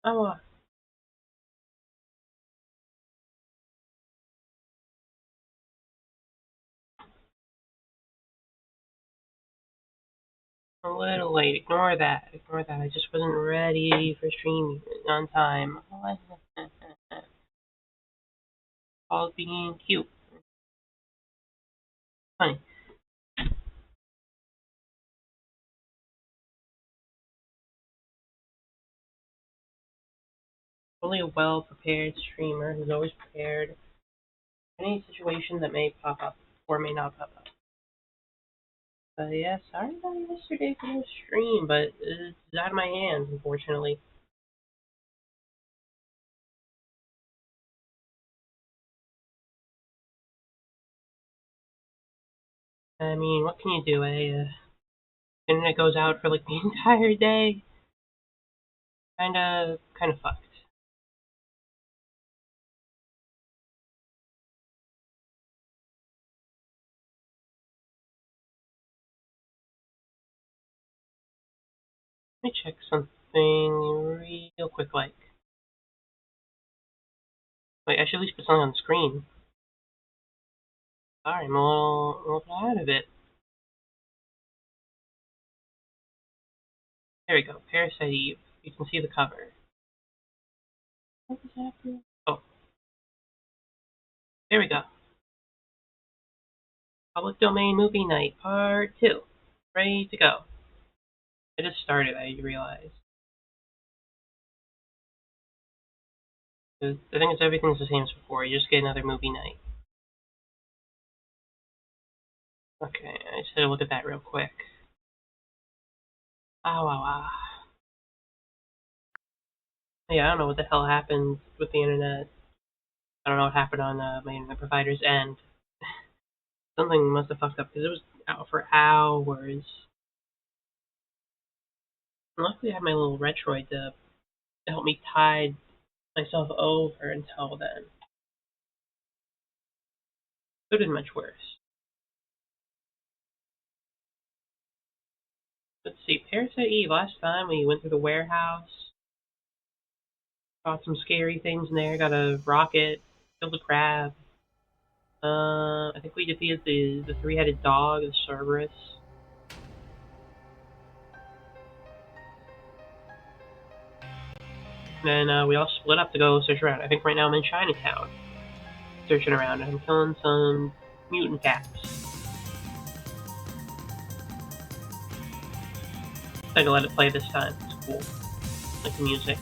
Oh, a little late. Ignore that. Ignore that. I just wasn't ready for streaming on time. All being cute. Funny. Only a well-prepared streamer who's always prepared for any situation that may pop up or may not pop up. But yeah, sorry about yesterday for no stream, but it's out of my hands, unfortunately. I mean, what can you do, eh? Internet goes out for like the entire day. Kinda fucked. Let me check something real quick, like. Wait, I should at least put something on the screen. Sorry, I'm a little bit out of it. There we go, Parasite Eve. You can see the cover. What is happening? Oh, there we go. Public Domain Movie Night, Part 2. Ready to go. I just started, I realized. The thing is, everything's the same as before. You just get another movie night. Okay, I just had to look at that real quick. Ah, wow, wow. Yeah, I don't know what the hell happened with the internet. I don't know what happened on my internet provider's end. Something must have fucked up because it was out for hours. And luckily, I had my little Retroid to help me tide myself over until then. Could have been much worse. Let's see, Parasite Eve, last time we went through the warehouse, caught some scary things in there, got a rocket, killed a crab. I think we defeated the three-headed dog, the Cerberus. And then we all split up to go search around. I think right now I'm in Chinatown, searching around, and I'm killing some mutant cats. I'm gonna let it play this time. It's cool. Like the music.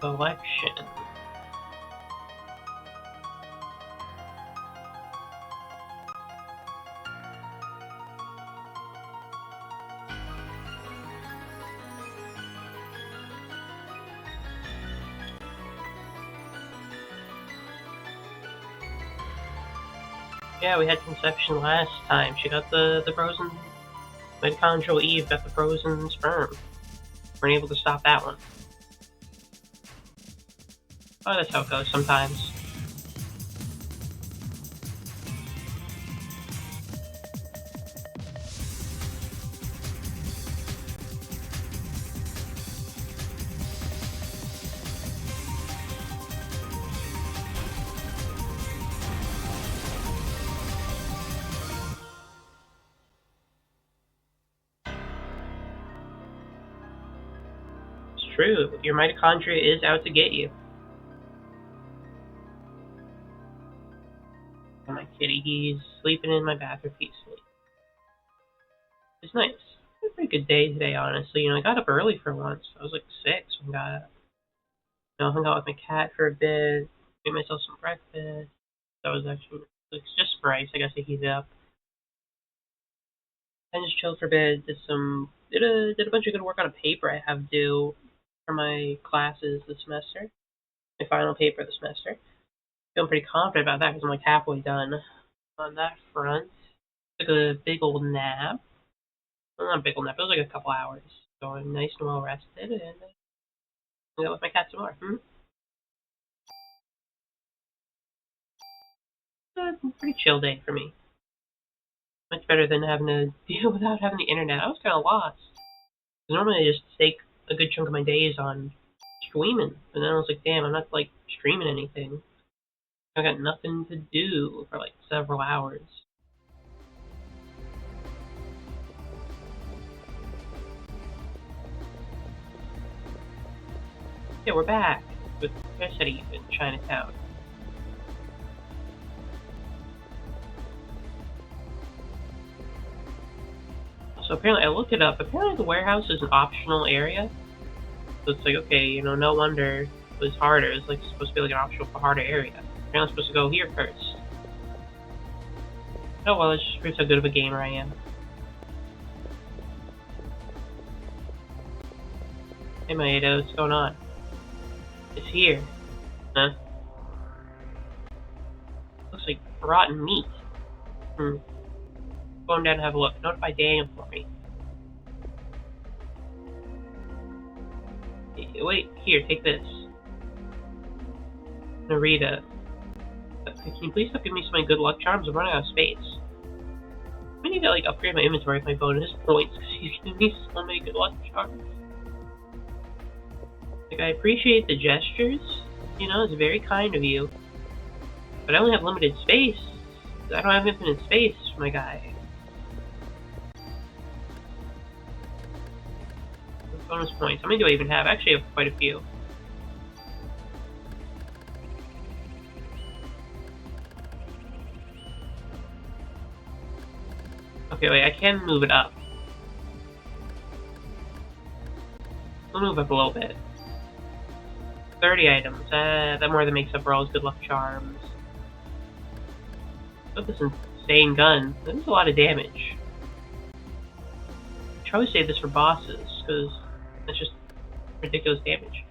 Selection. Yeah, we had conception last time. She got the frozen mitochondrial Eve got the frozen sperm. Weren't able to stop that one. Oh, that's how it goes sometimes. It's true. Your mitochondria is out to get you. And my kitty, he's sleeping in my bathroom peacefully. It's nice. It's a pretty good day today, honestly. I got up early for once. I was like 6 when I got up. Hung out with my cat for a bit, made myself some breakfast. That was actually it's just rice. I guess I heated up. I just chilled for a bit, did some did a bunch of good work on a paper I have due for my classes this semester. My final paper this semester. Feeling pretty confident about that because I'm like halfway done on that front. Took a big old nap. Well, not a big old nap. It was like a couple hours. So I'm nice and well rested, and I got with my cat some more. A pretty chill day for me. Much better than having to deal without having the internet. I was kind of lost. Normally I just take a good chunk of my days on streaming, and then I was like, damn, I'm not like streaming anything. I got nothing to do for like several hours. Yeah, we're back with Parasite in Chinatown. So apparently, I looked it up. Apparently, the warehouse is an optional area. So it's like, okay, no wonder it was harder. It's like supposed to be like an optional for harder area. Apparently, I'm supposed to go here first. Oh well, it just proves how good of a gamer I am. Hey, Maeda, what's going on? It's here. Huh? Looks like rotten meat. Going down to have a look. Notify Daniel for me. Wait, here, take this. Narita. Can you please stop giving me so many good luck charms? I'm running out of space. I need to like upgrade my inventory with my bonus points because he's giving me so many good luck charms. Like, I appreciate the gestures. It's very kind of you. But I only have limited space. I don't have infinite space, my guy. Bonus points. How many do I even have? Actually, I have quite a few. Okay, wait, I can move it up. I'll move up a little bit. 30 items. That more than makes up for all his good luck charms. Look at this insane gun. That does a lot of damage. I should probably save this for bosses, because that's just ridiculous damage.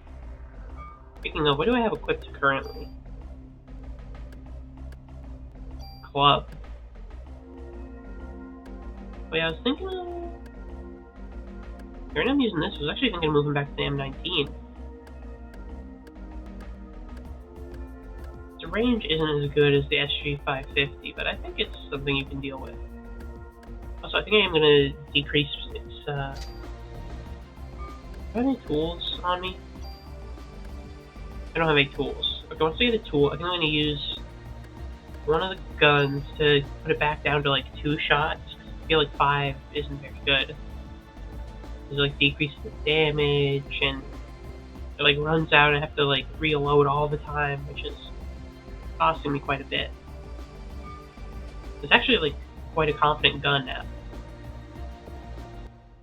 Speaking of, what do I have equipped currently? Club. Wait, I was thinking of... Right now I'm using this. I was actually thinking of moving back to the M19. The range isn't as good as the SG-550, but I think it's something you can deal with. Also, I think I am going to decrease its, do I have any tools on me? I don't have any tools. Okay, once I get a tool, I think I'm going to use one of the guns to put it back down to like 2 shots. I feel like 5 isn't very good. It like decreases the damage, and it like runs out and I have to like reload all the time, which is costing me quite a bit. It's actually like quite a confident gun now.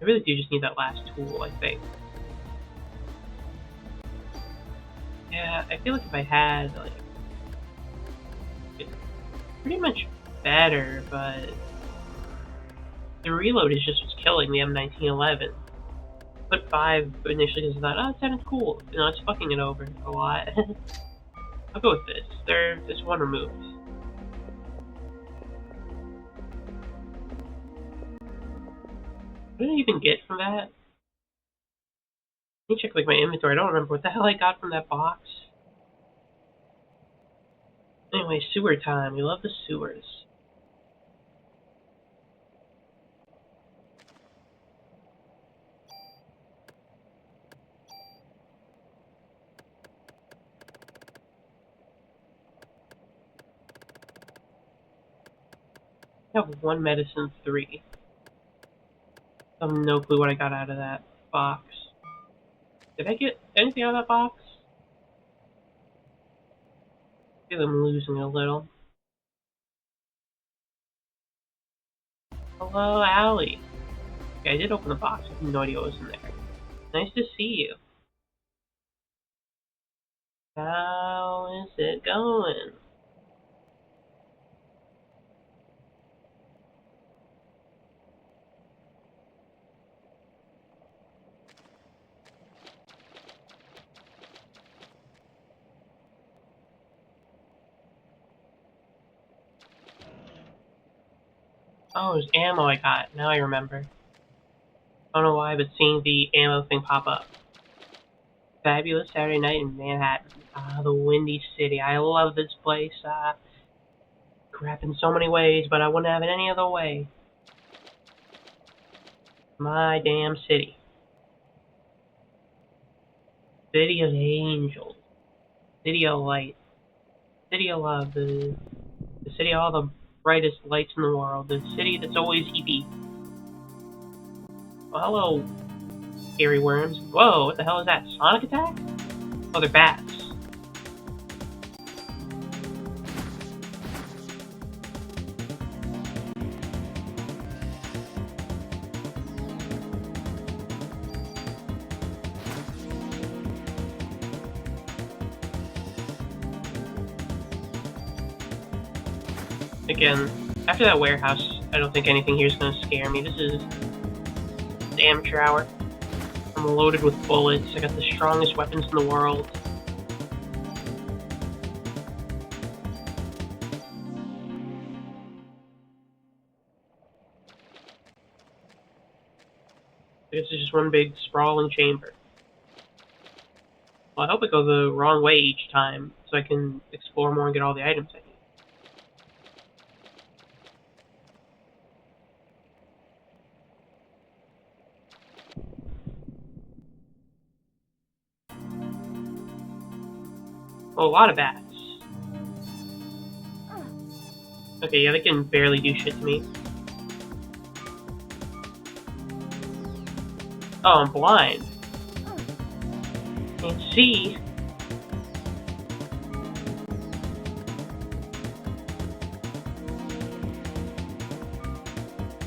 I really do just need that last tool, I think. Yeah, I feel like if I had like it's pretty much better, but the reload is just what's killing the M1911. Put 5 initially because I thought, oh, it sounded cool. It's fucking it over a lot. I'll go with this. There's one removed. What did I even get from that? Let me check like my inventory. I don't remember what the hell I got from that box. Anyway, sewer time. We love the sewers. I have 1 medicine, 3. I have no clue what I got out of that box. Did I get anything out of that box? I feel I'm losing it a little. Hello, Allie. Okay, I did open the box. I have no idea what was in there. Nice to see you. How is it going? Oh, there's ammo I got. Now I remember. I don't know why, but seeing the ammo thing pop up. Fabulous Saturday night in Manhattan. Ah, the Windy City. I love this place. Crap in so many ways, but I wouldn't have it any other way. My damn city. City of angels. City of light. City of love. The city of all the brightest lights in the world. The city that's always eepy. Well, hello, scary worms. Whoa, what the hell is that? Sonic attack? Oh, they're bats. Again, after that warehouse, I don't think anything here is going to scare me. This is amateur hour. I'm loaded with bullets. I got the strongest weapons in the world. I guess it's just one big sprawling chamber. Well, I hope I go the wrong way each time, so I can explore more and get all the items I need. Oh, a lot of bats. Okay, yeah, they can barely do shit to me. Oh, I'm blind. Can't see.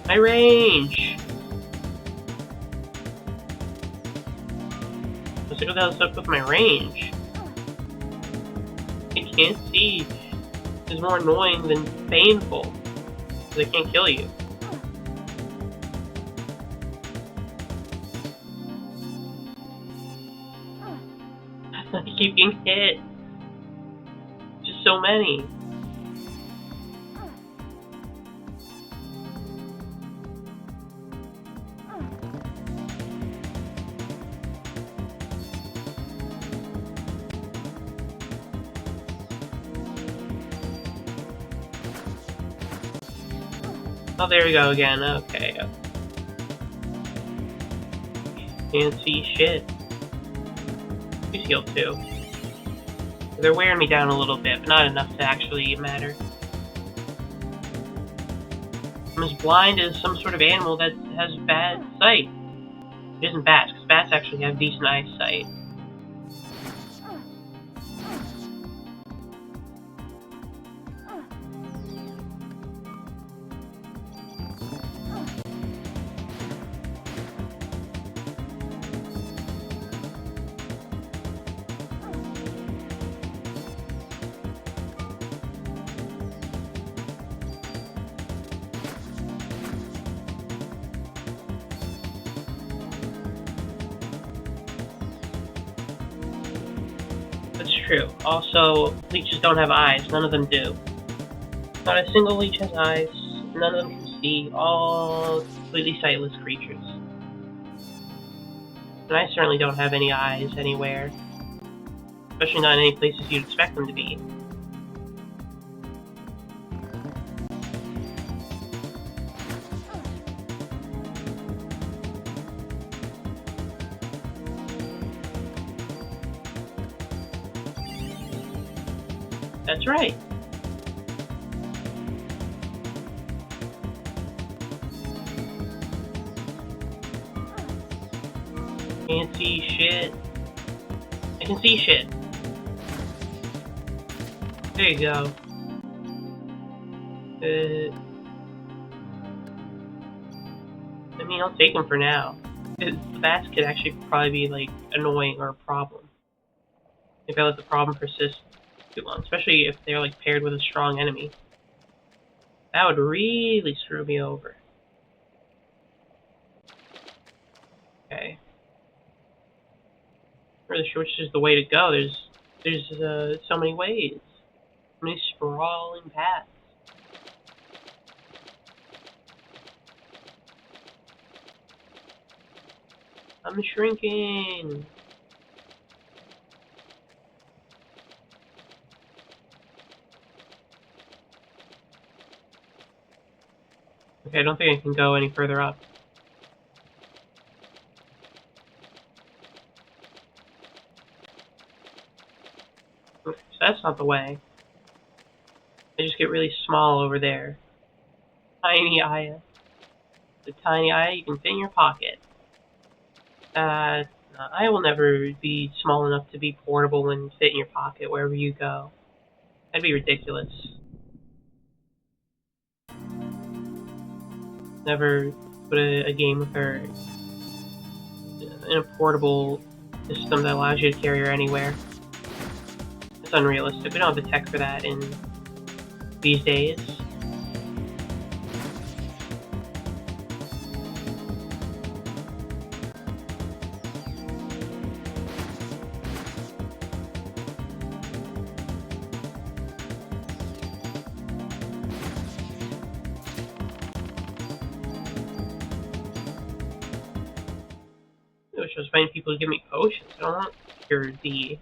My range! Let's see what the hell's up with my range. I can't see. It's more annoying than painful. Because I can't kill you. I keep getting hit. Just so many. Oh, there we go again. Okay. Can't see shit. He's healed too. They're wearing me down a little bit, but not enough to actually matter. I'm as blind as some sort of animal that has bad sight. It isn't bats, because bats actually have decent eyesight. That's true. Also, leeches don't have eyes. None of them do. Not a single leech has eyes. None of them can see. All completely sightless creatures. And I certainly don't have any eyes anywhere. Especially not in any places you'd expect them to be. That's right. Can't see shit. I can see shit. There you go. I mean, I'll take them for now. The bats could actually probably be, like, annoying or a problem. If I let the problem persist too long. Especially if they're, like, paired with a strong enemy. That would really screw me over. Okay. I'm really sure which is the way to go. There's so many ways. So many sprawling paths. I'm shrinking. Okay, I don't think I can go any further up. Okay, so that's not the way. I just get really small over there. Tiny Aya. The tiny Aya you can fit in your pocket. I will never be small enough to be portable and fit in your pocket wherever you go. That'd be ridiculous. Never put a game with her in a portable system that allows you to carry her anywhere. It's unrealistic. We don't have the tech for that in these days. I wish I was finding people to give me potions. I don't want pure D.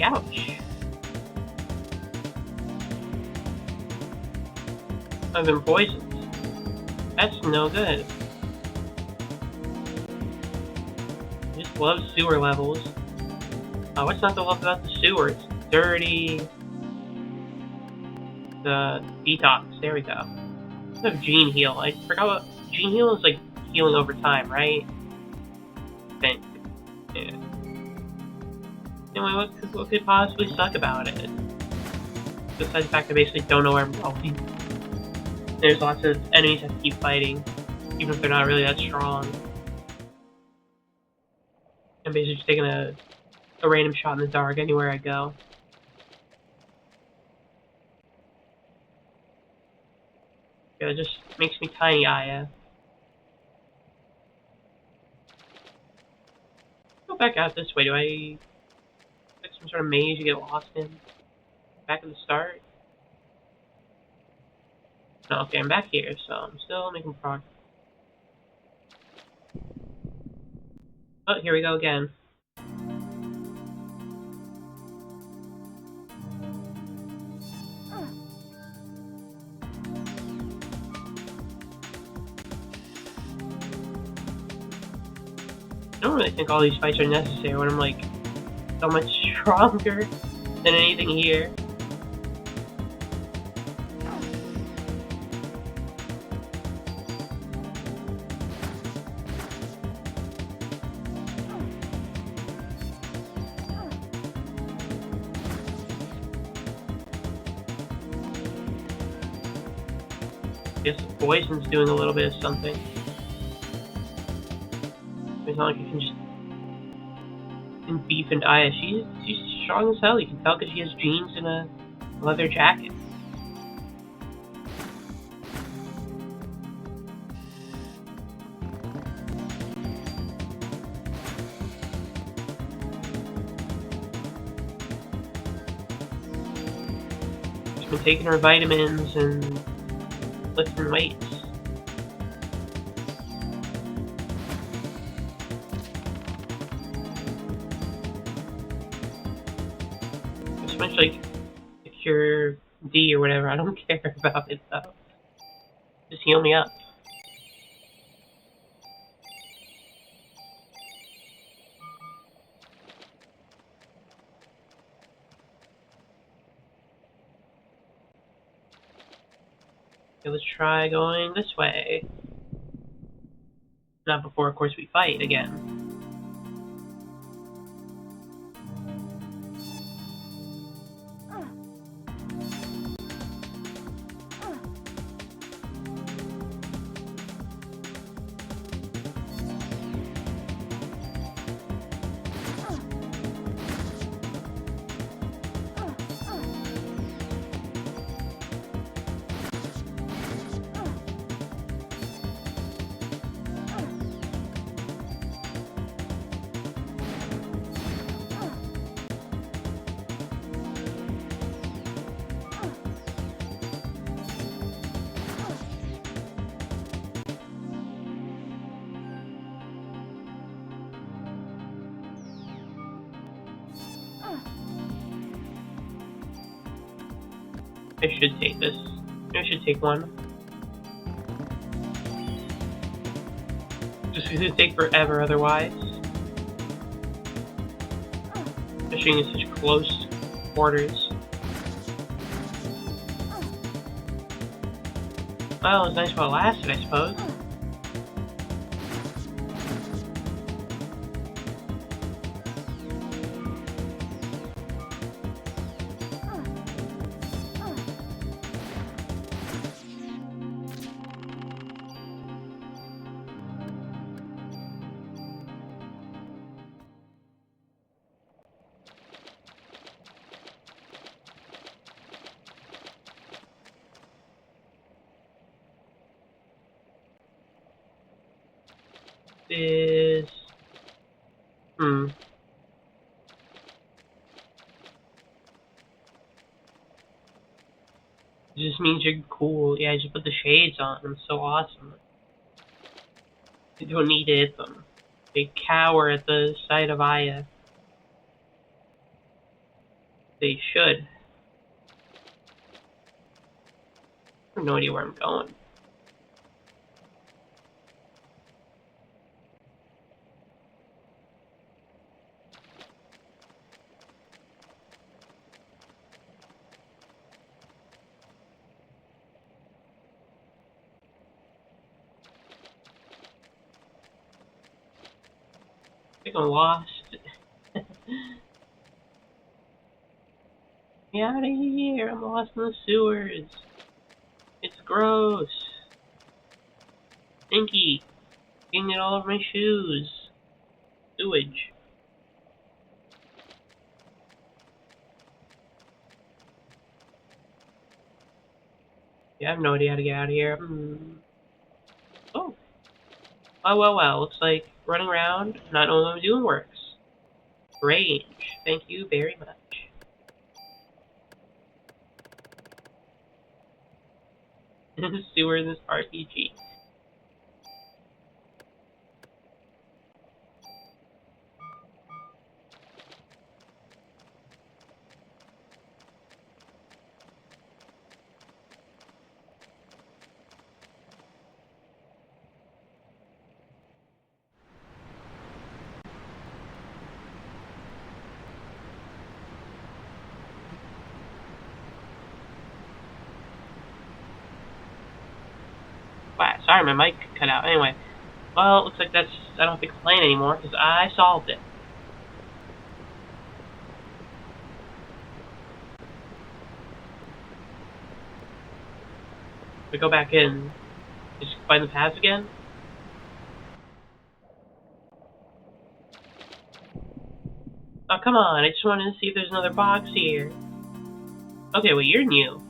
Ouch. I've been poisoned. That's no good. I just love sewer levels. What's not to love about the sewer? It's dirty. The detox. There we go. I have Gene Heal. I forgot what Gene Heal is like healing over time, right? I think. Yeah. Anyway, what could possibly suck about it? Besides the fact I basically don't know where I'm going. There's lots of enemies I have to keep fighting, even if they're not really that strong. I'm basically just taking a random shot in the dark anywhere I go. Yeah, it just makes me tiny Aya. Go back out this way. Do I pick some sort of maze you get lost in? Back at the start? No, okay, I'm back here, so I'm still making progress. Oh, here we go again. I don't really think all these fights are necessary when I'm like so much stronger than anything here. I guess the poison's doing a little bit of something. It's not like you can just beef and Aya. She's strong as hell. You can tell because she has jeans and a leather jacket. She's been taking her vitamins and lifting weights. It's much like Cure D or whatever. I don't care about it though. Just heal me up. Okay, let's try going this way. Not before, of course, we fight again. I should take this. I should take one. Just because it'd take forever otherwise. Especially in such close quarters. Well, it was nice while it lasted, I suppose. Is... It just means you're cool. Yeah, I just put the shades on. I'm so awesome. You don't need to hit them. They cower at the sight of Aya. They should. I have no idea where I'm going. I think I'm lost. Get out of here! I'm lost in the sewers. It's gross. Stinky. Getting it all over my shoes. Sewage. Yeah, I have no idea how to get out of here. Oh. Well. Looks like running around, not knowing what I'm doing works. Range. Thank you very much. Sewer in this RPG. Wow, sorry, my mic cut out. Anyway, well, it looks like I don't have to complain anymore, because I solved it. We go back in, just find the paths again. Oh, come on, I just wanted to see if there's another box here. Okay, well, you're new.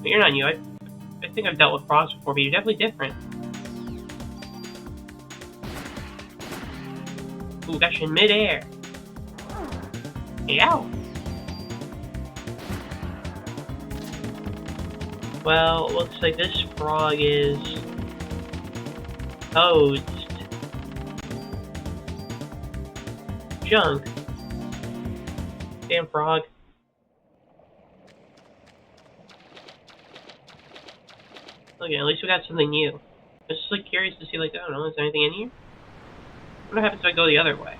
But you're not new. I think I've dealt with frogs before, but you're definitely different. Ooh, got you in midair. Yow! Well, looks like this frog is toast. Junk. Damn frog. Okay, at least we got something new. I was just like curious to see, like, I don't know, is there anything in here? What happens if I go the other way?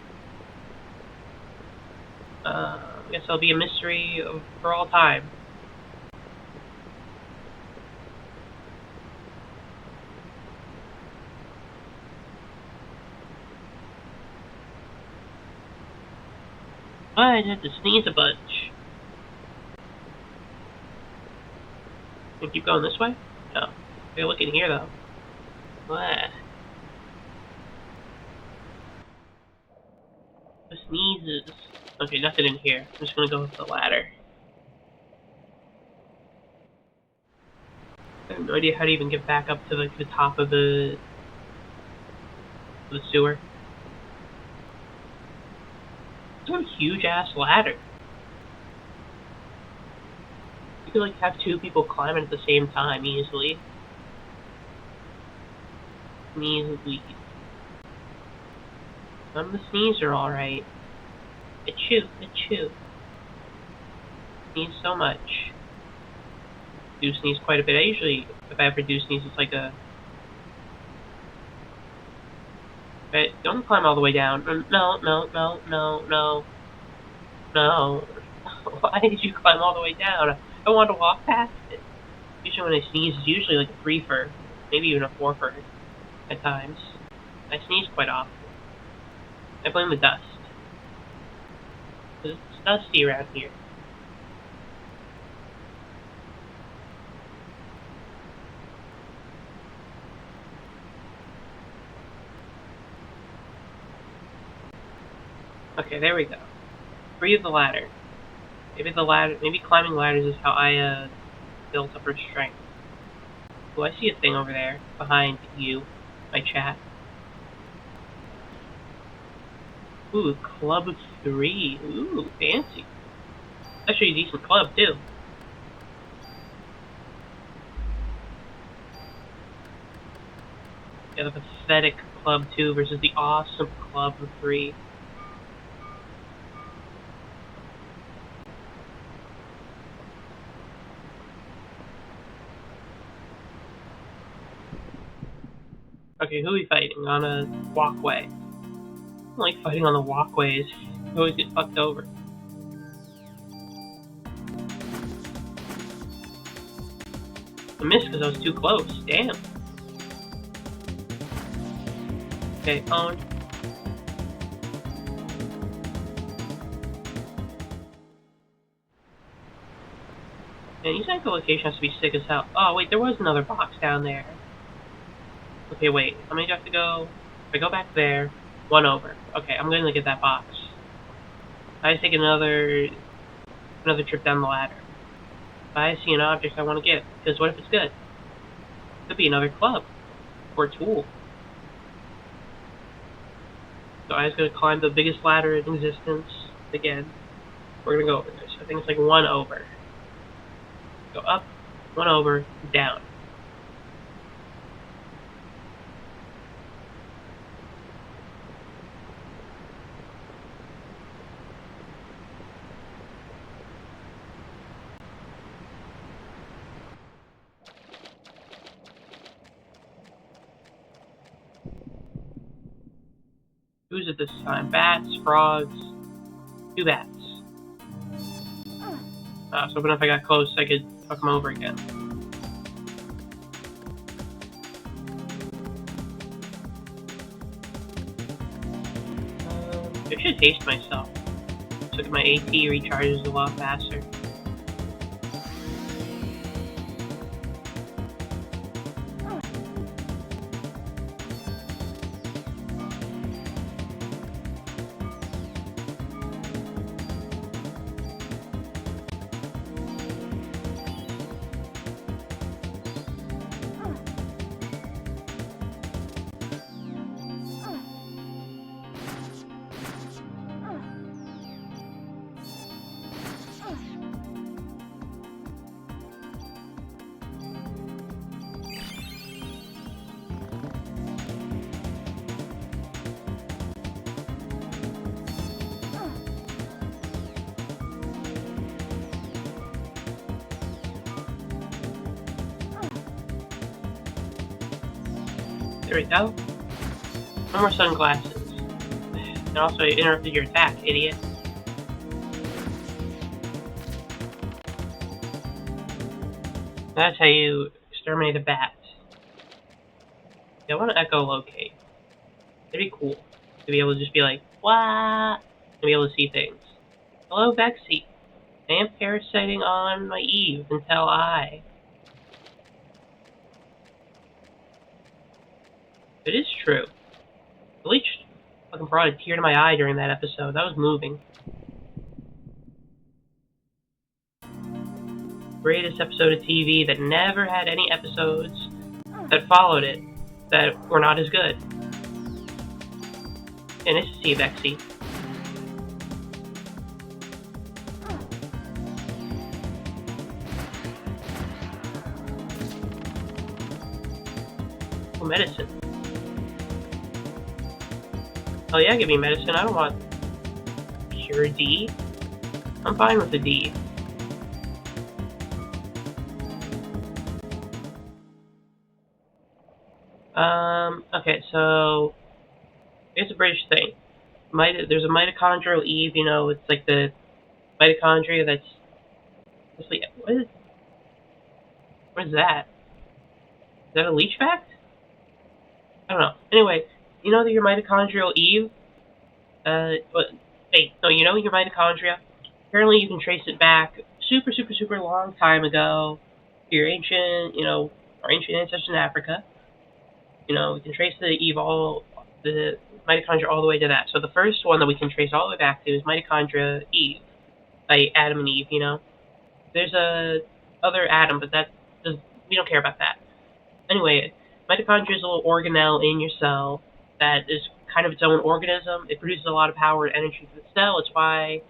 I guess I'll be a mystery for all time. I'd have to sneeze a bunch. Can we keep going this way? No. Okay, look in here though. What? The sneezes. Okay, nothing in here. I'm just gonna go with the ladder. I have no idea how to even get back up to like the top of the sewer. It's a huge ass ladder. You could like have two people climbing at the same time easily. Easily. I'm the sneezer, alright. Achoo, achoo. Sneeze so much. do sneeze quite a bit. I usually, if I ever do sneeze, it's like a... Right, don't climb all the way down. No, no, no, no, no, no. Why did you climb all the way down? I want to walk past it. Usually when I sneeze, it's usually like a 3-fer, maybe even a 4-fer at times. I sneeze quite often. I blame the dust. It's dusty around here. Okay, there we go. Breathe the ladder. Maybe climbing ladders is how I built up her strength. Oh, I see a thing over there behind you, my chat. Ooh, club 3. Ooh, fancy. Actually, a decent club too. Yeah, the pathetic club 2 versus the awesome club 3. Okay, who are we fighting? On a walkway. I don't like fighting on the walkways. You always get fucked over. I missed because I was too close. Damn. Okay, owned. Man, these echolocation has to be sick as hell. Oh, wait, there was another box down there. Okay, wait. How many do I have to go? If I go back there, 1 over. Okay, I'm gonna get that box. I take another trip down the ladder. If I see an object I want to get, because what if it's good? It could be another club. Or a tool. So I was gonna climb the biggest ladder in existence again. We're gonna go over this. I think it's like 1 over. Go up, 1 over, down. Who's it this time? Bats, frogs, 2 bats. So even if I got close, I could fuck them over again. I should taste myself. So that my AT recharges a lot faster. There we go. No more sunglasses. And also, I interrupted your attack, idiot. That's how you exterminate a bat. Yeah, I want to echolocate. It'd be cool to be able to just be like, "What?" and be able to see things. Hello, Vexy. I am parasiting on my Eve until I... It is true. The leech fucking brought a tear to my eye during that episode. That was moving. Greatest episode of TV that never had any episodes that followed it that were not as good. And nice to see you, Vexy. Oh, medicine. Oh yeah, give me medicine. I don't want pure D. I'm fine with the D. Okay, so it's a British thing. There's a mitochondrial Eve, it's like the mitochondria what is that? Is that a leech fact? I don't know. Anyway, you know that your mitochondrial Eve, what, wait, no, you know your mitochondria? Apparently you can trace it back super, super, super long time ago to your our ancient ancestors in Africa. We can trace the mitochondria all the way to that. So the first one that we can trace all the way back to is mitochondria Eve, by Adam and Eve, There's a other atom, but we don't care about that. Anyway, mitochondria is a little organelle in your cell that is kind of its own organism. It produces a lot of power and energy for the cell. It's why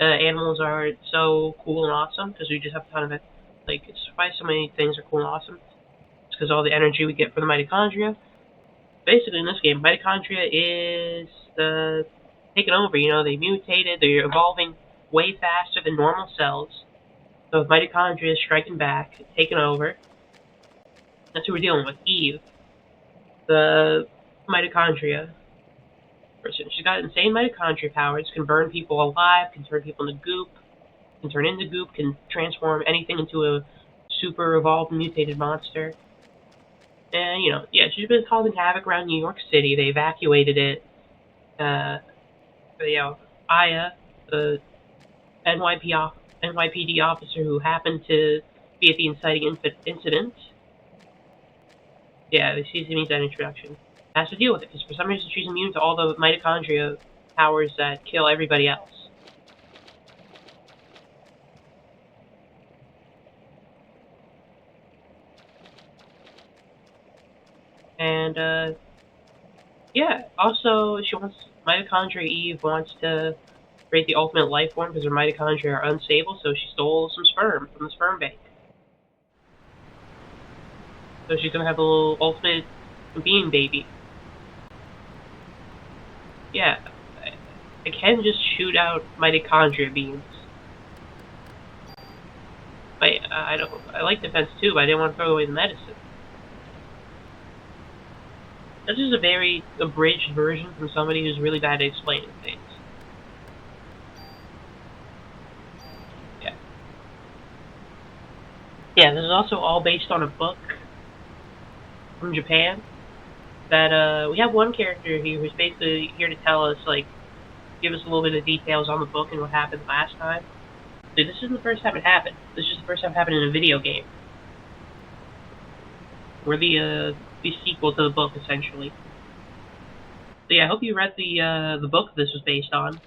animals are so cool and awesome, because we just have a ton of it. It's why so many things are cool and awesome. It's because all the energy we get from the mitochondria. Basically, in this game, mitochondria is taken over. They mutated. They're evolving way faster than normal cells. So if mitochondria is striking back, taking over, that's who we're dealing with. Eve, the mitochondria person. She's got insane mitochondria powers, can burn people alive, can turn people into goop, can turn into goop, can transform anything into a super evolved mutated monster. And, she's been causing havoc around New York City. They evacuated it. Aya, the NYPD officer who happened to be at the inciting incident. Yeah, the season means that introduction. Has to deal with it, because for some reason she's immune to all the mitochondria powers that kill everybody else. And, also, mitochondria Eve wants to create the ultimate life form because her mitochondria are unstable, so she stole some sperm from the sperm bank. So she's gonna have a little ultimate being baby. Yeah, I can just shoot out mitochondria beams. I like defense too, but I didn't want to throw away the medicine. This is a very abridged version from somebody who's really bad at explaining things. Yeah, this is also all based on a book from Japan. That we have one character here who's basically here to tell us, give us a little bit of details on the book and what happened last time. So this isn't the first time it happened. This is the first time it happened in a video game. We're the sequel to the book, essentially. So yeah, I hope you read the book this was based on.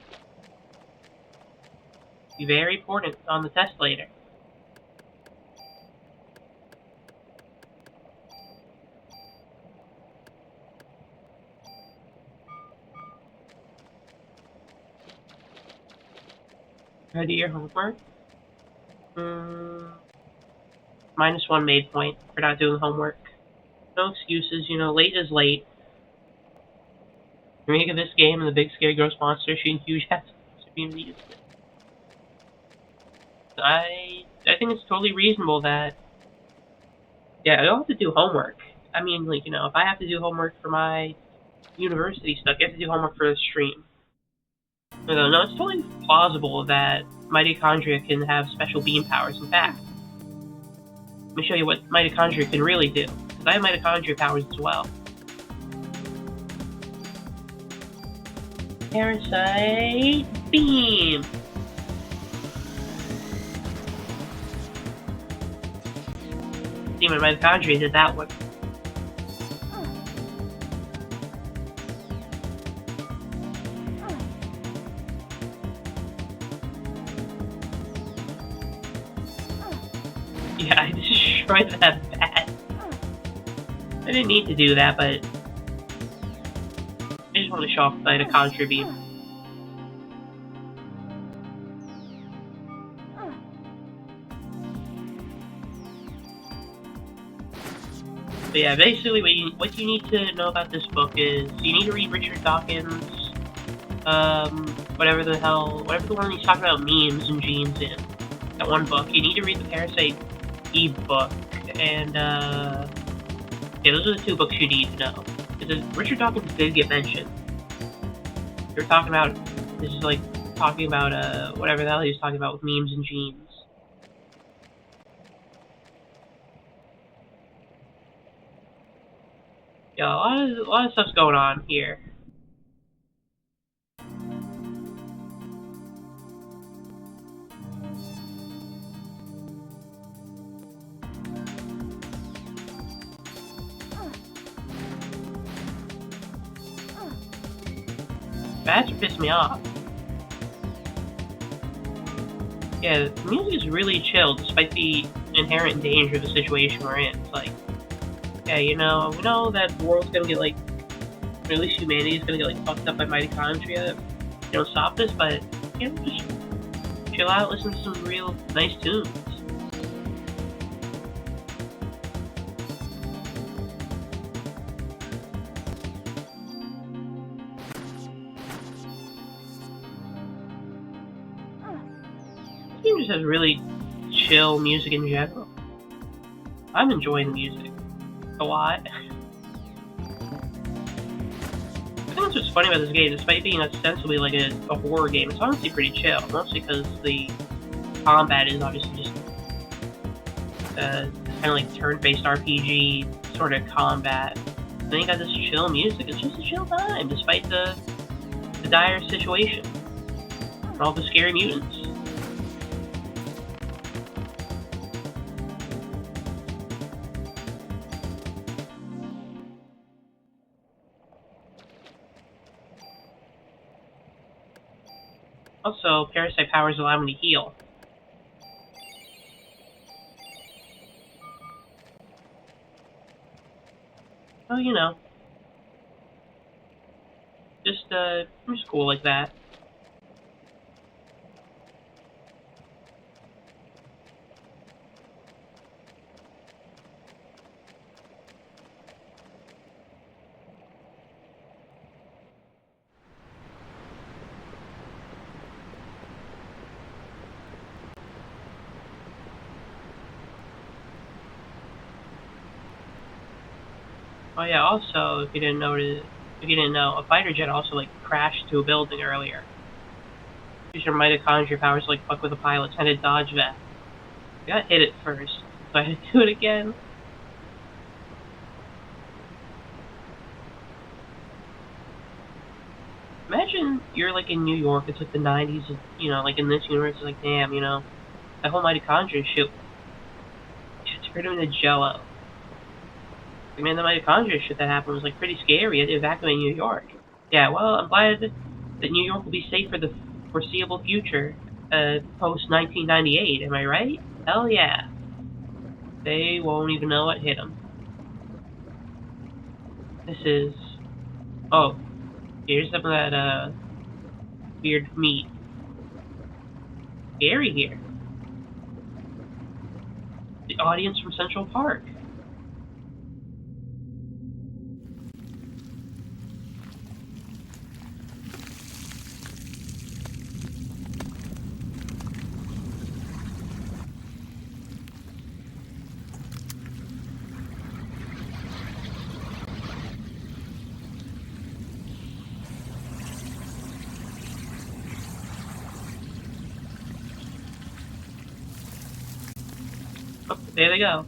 Be very important on the test later. Try to do your homework. -1 made point for not doing homework. No excuses, late is late. The remake of this game and the big scary gross monster shooting huge ass communities. I think it's totally reasonable that I don't have to do homework. I mean, if I have to do homework for my university stuff, you have to do homework for the stream. No, it's totally plausible that mitochondria can have special beam powers. In fact, let me show you what mitochondria can really do. Because I have mitochondria powers as well. Parasite beam! See, my mitochondria did that one. Yeah, I destroyed that bat. I didn't need to do that, but I just want to show off the mitochondria beam. But yeah, basically what you need to know about this book is you need to read Richard Dawkins, whatever the one he's talking about memes and genes in. That one book. You need to read the Parasite e-book, and Yeah, those are the two books you need to know. Because Richard Dawkins did get mentioned. They were talking about, this is like, talking about, whatever the hell he was talking about with memes and jeans. Yeah, a lot of stuff's going on here. Bats are pissing me off. Yeah, the music is really chill despite the inherent danger of the situation we're in. It's like, yeah, you know, we know that the world's gonna get like, or at least humanity is gonna get like fucked up by mitochondria. You know, stop this, but you know, just chill out, listen to some real nice tunes. The game just has really chill music in general. I'm enjoying the music a lot. I think that's what's funny about this game. Despite being ostensibly like a horror game, it's honestly pretty chill. Mostly because the combat is obviously just kind of like turn-based RPG sort of combat. And then you got this chill music. It's just a chill time, despite the dire situation and all the scary mutants. Also, parasite powers allow me to heal. Oh, you know, just cool like that. Oh yeah, also, if you didn't know, a fighter jet also like crashed to a building earlier. Use your mitochondria powers to like fuck with the pilots and to dodge that. I got hit at first, so I had to do it again. Imagine you're like in New York, it's like the 90s, you know, like in this universe, it's like, damn, you know, that whole mitochondria shit just turned into jello. I mean, the mitochondria shit that happened was like pretty scary. I had to evacuate New York. Yeah, well, I'm glad that New York will be safe for the foreseeable future, post 1998. Am I right? Hell yeah. They won't even know what hit them. This is. Oh, here's some of that weird meat. Scary here. The audience from Central Park. Oh, there they go.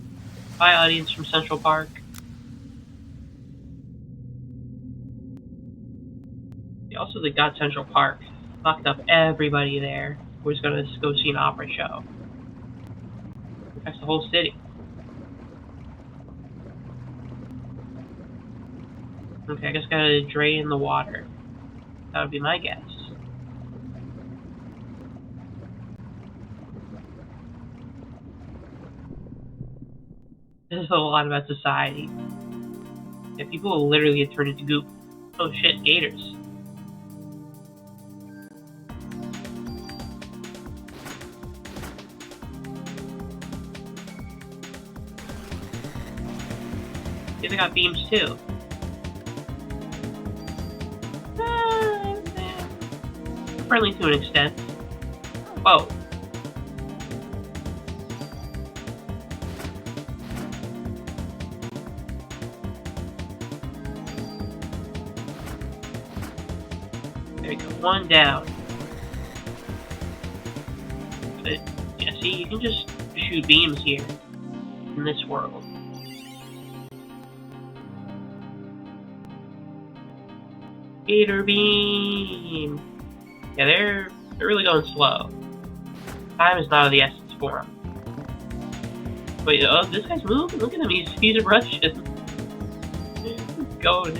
Hi, audience from Central Park. Also, they got Central Park. Locked up everybody there who was going to go see an opera show. That's the whole city. Okay, I guess gotta drain the water. That would be my guess. This is a lot about society. Yeah, people will literally get turned into goop. Oh shit, gators. Yeah, they got beams too. Friendly to an extent. Whoa. There we go. One down. But, yeah, see, you can just shoot beams here in this world. Gator beam! Yeah, they're really going slow. Time is not of the essence for him. Wait, oh, this guy's moving? Look at him, he's Russian. He's going.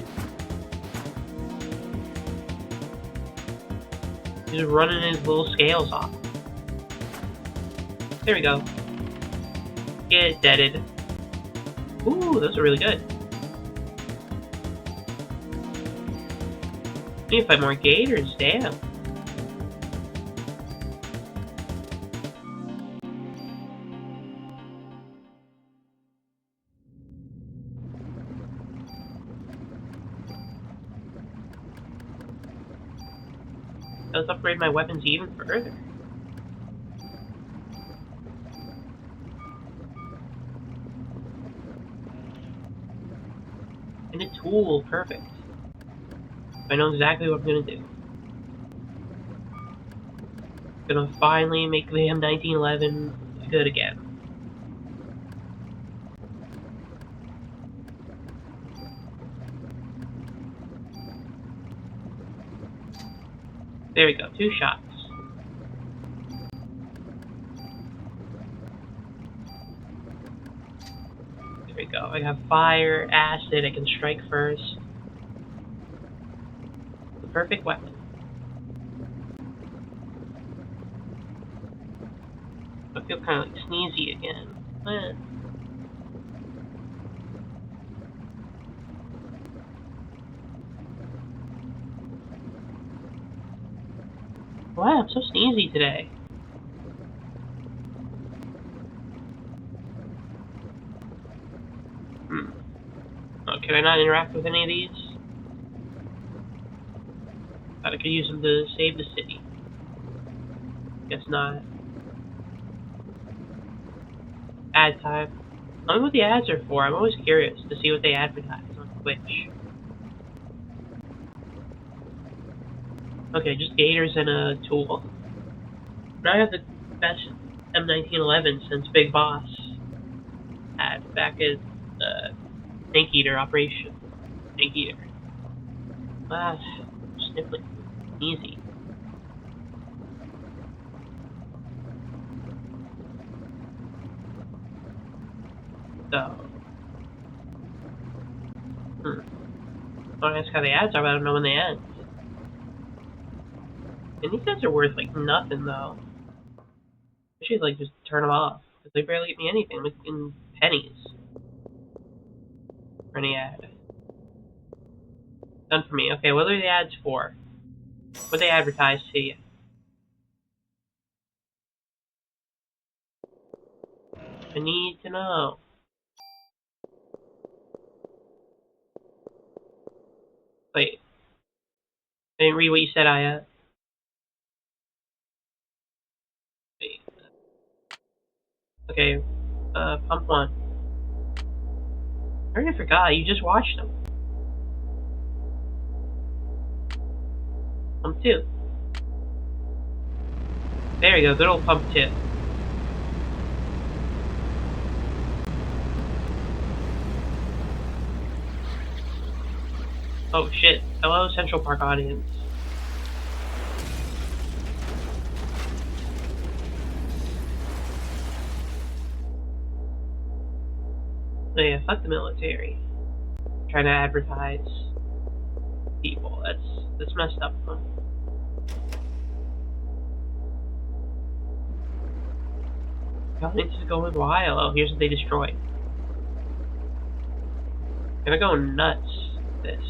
He's running his little scales off. There we go. Get deaded. Ooh, those are really good. We need to fight more gators, damn. Let's upgrade my weapons even further. And a tool, perfect. I know exactly what I'm gonna do. Gonna finally make the M1911 good again. There we go, 2 shots. There we go. I have fire, acid, I can strike first. The perfect weapon. I feel kind of like sneezy again. Wow, I'm so sneezy today. Oh, can I not interact with any of these? Thought I could use them to save the city. Guess not. Ad time. I wonder what the ads are for. I'm always curious to see what they advertise on Twitch. Okay, just gators and a tool. Now I have the best M1911 since Big Boss had back at Snake Eater Operation. Snake Eater. Ah, sniffling. Easy. So. Don't ask how the ads are, but I don't know when they end. And these ads are worth like nothing though. I should like just turn them off. Because they barely get me anything, like in pennies. For any ad. Done for me. Okay, what are the ads for? What they advertise to you? I need to know. Wait. I didn't read what you said, Aya. Wait. Okay. Pump 1. I already forgot, you just watched them. Pump 2. There we go, good old pump 2. Oh shit. Hello, Central Park audience. Oh yeah, fuck the military. Trying to advertise people. That's messed up, huh? God, it's just going wild. Oh, here's what they destroyed. Gonna go nuts. This.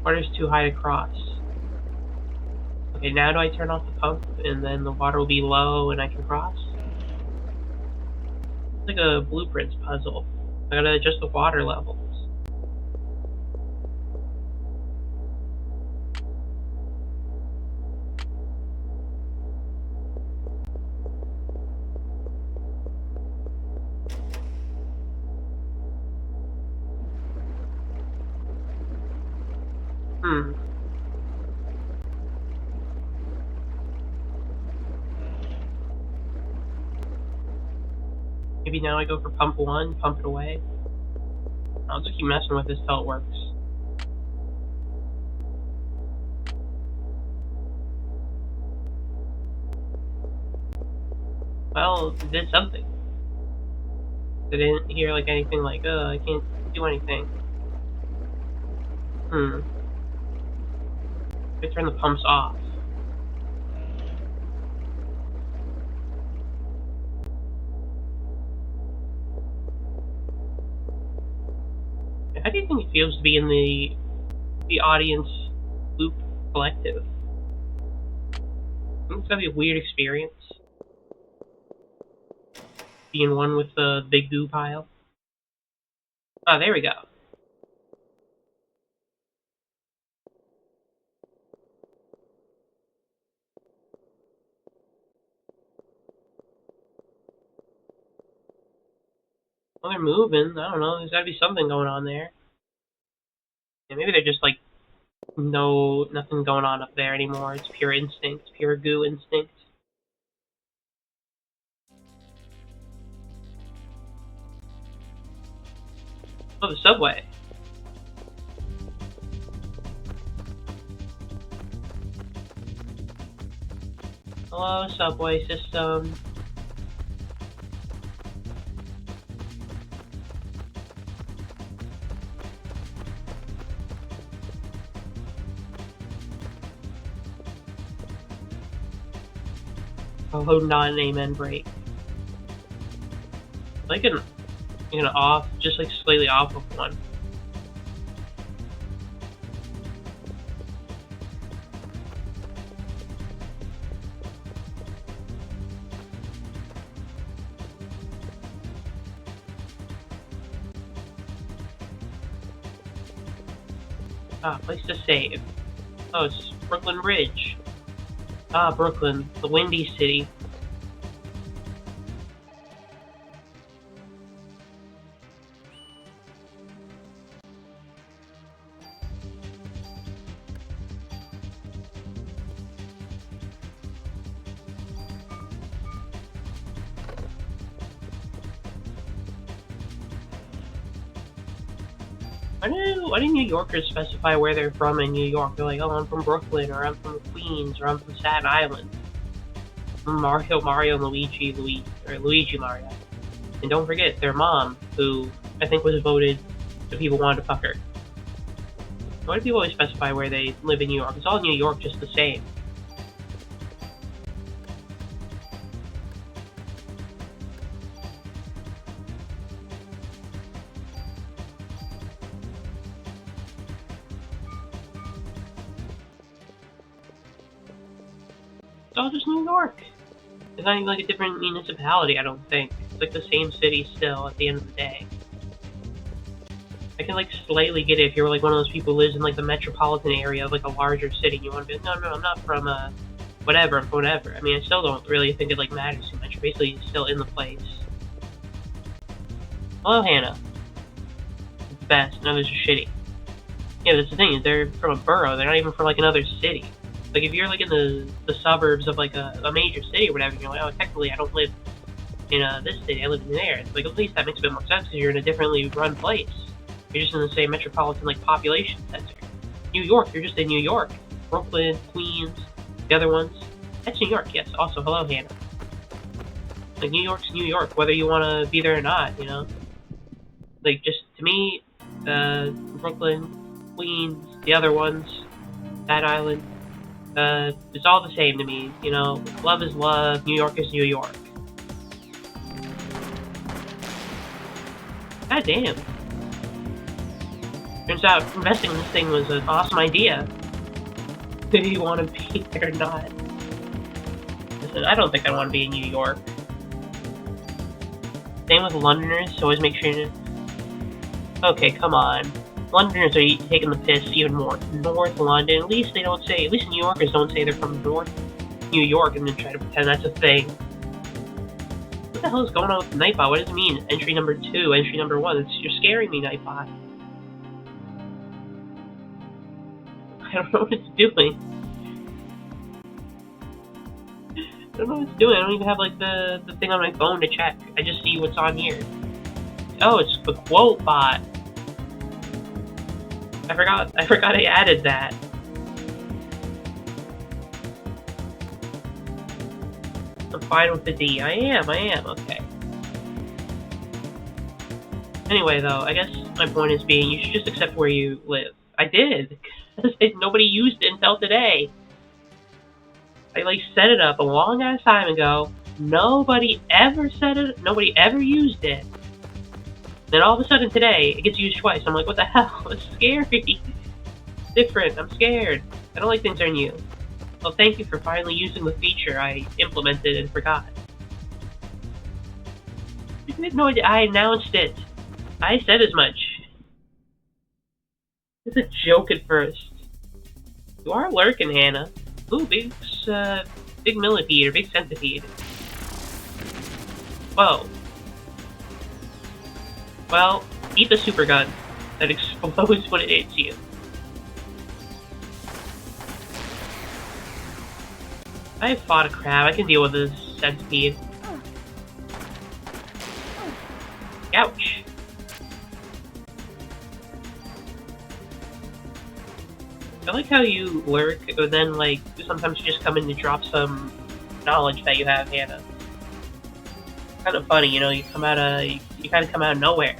Water's too high to cross. Okay, now do I turn off the pump and then the water will be low and I can cross? It's like a blueprints puzzle. I gotta adjust the water levels. Hmm. Maybe now I go for pump 1, pump it away. I'll just keep messing with this till it works. Well, it did something. I didn't hear like anything like, I can't do anything. I turn the pumps off. How do you think it feels to be in the audience loop collective? I think it's gotta be a weird experience. Being one with the big goo pile. Ah, there we go. Well, they're moving. I don't know. There's gotta be something going on there. Yeah, maybe they're just like, nothing going on up there anymore. It's pure instinct, pure goo instinct. Oh, the subway. Hello, subway system. Hello, non-amen break. Like an off, just like slightly off of one. Ah, place to save. Oh, it's Brooklyn Bridge. Ah, Brooklyn, the Windy City. Why do New Yorkers specify where they're from in New York? They're like, oh, I'm from Brooklyn, or I'm from Queens, or I'm from Staten Island. I'm Mario, and Luigi Mario. And don't forget their mom, who I think was voted the people wanted to fuck her. Why do people always specify where they live in New York? It's all New York just the same. It's all just New York. It's not even like a different municipality, I don't think. It's like the same city still at the end of the day. I can like slightly get it if you're like one of those people who lives in like the metropolitan area of like a larger city and you want to be like, no, I'm not from whatever, I'm from whatever. I mean, I still don't really think it like matters too much. You're basically still in the place. Hello, Hannah. It's the best, and others are shitty. Yeah, that's the thing, is they're from a borough, they're not even from like another city. Like if you're like in the suburbs of like a major city or whatever, and you're like, oh, technically I don't live in this city, I live in there. It's like at least that makes a bit more sense because you're in a differently run place. You're just in the same metropolitan like population center. New York, you're just in New York. Brooklyn, Queens, the other ones. That's New York, yes. Also, hello, Hannah. Like New York's New York, whether you want to be there or not, you know. Like just to me, Brooklyn, Queens, the other ones, Staten Island. It's all the same to me, you know. Love is love. New York is New York. God damn. Turns out investing in this thing was an awesome idea. Do you want to be there or not? Listen, I don't think I want to be in New York. Same with Londoners, so always make sure to... Okay, come on. Londoners are taking the piss even more. North London, at least New Yorkers don't say they're from North New York and then try to pretend that's a thing. What the hell is going on with Nightbot? What does it mean? Entry number 2, entry number 1. You're scaring me, Nightbot. I don't know what it's doing. I don't know what it's doing. I don't even have like the thing on my phone to check. I just see what's on here. Oh, it's the quote bot. I forgot I added that. I'm fine with the D. I am, okay. Anyway, though, I guess my point is being you should just accept where you live. I did. Nobody used it until today. I, like, set it up a long ass time ago. Nobody ever used it. Then all of a sudden today, it gets used twice. I'm like, what the hell? It's scary. It's different. I'm scared. I don't like things are new. Well, thank you for finally using the feature I implemented and forgot. No, I announced it. I said as much. It's a joke at first. You are lurking, Hannah. Ooh, big millipede or big centipede. Whoa. Well, eat the super gun that explodes when it hits you. I fought a crab. I can deal with this centipede. Ouch. I like how you lurk, but then, like, sometimes you just come in to drop some knowledge that you have, Hannah. Kind of funny, you know, you kind of come out of nowhere.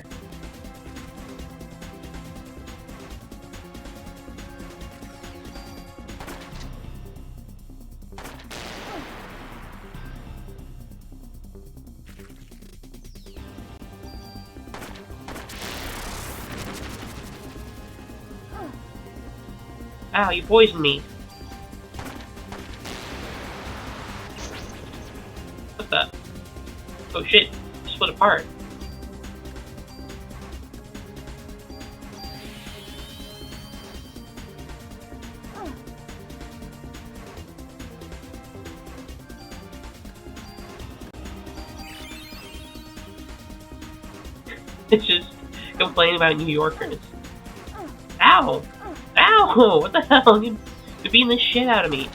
Ow, you poisoned me. What the? Oh shit, split apart. It's just complaining about New Yorkers. Ow! Ow! What the hell? You're beating the shit out of me.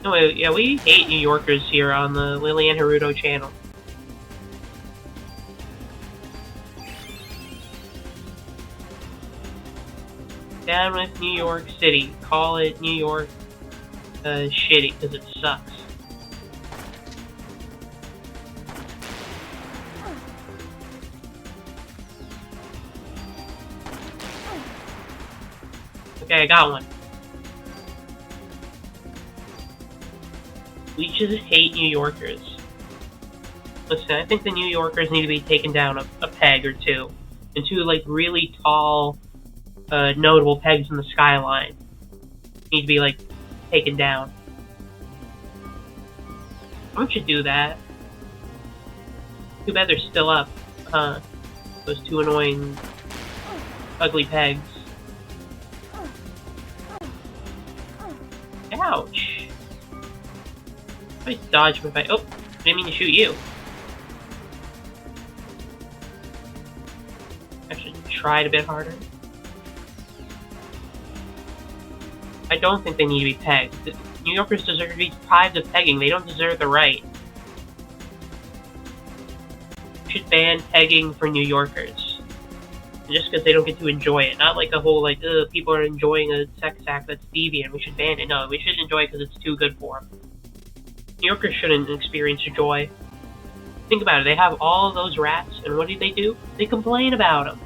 Anyway, yeah, we hate New Yorkers here on the Liliane Hirudo channel. Down with New York City. Call it New York shitty, because it sucks. Okay, I got one. We just hate New Yorkers. Listen, I think the New Yorkers need to be taken down a peg or two. And two, like, really tall, notable pegs in the skyline need to be, like, taken down. Why don't you do that? Too bad they're still up, huh? Those two annoying, ugly pegs. Ouch! I dodged my fight. Oh, didn't mean to shoot you. I should have tried a bit harder. I don't think they need to be pegged. New Yorkers deserve to be deprived of pegging. They don't deserve the right. We should ban pegging for New Yorkers. Just because they don't get to enjoy it. Not like a whole, like, people are enjoying a sex act that's deviant. We should ban it. No, we should enjoy it because it's too good for them. New Yorkers shouldn't experience joy. Think about it. They have all those rats, and what do? They complain about them.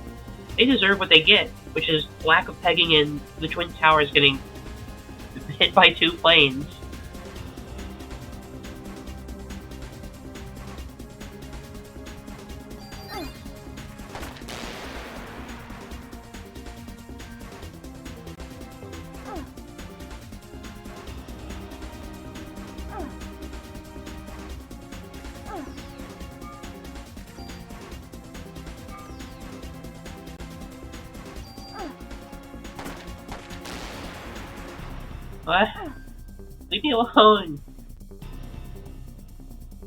They deserve what they get, which is lack of pegging and the Twin Towers getting hit by two planes. What? Leave me alone.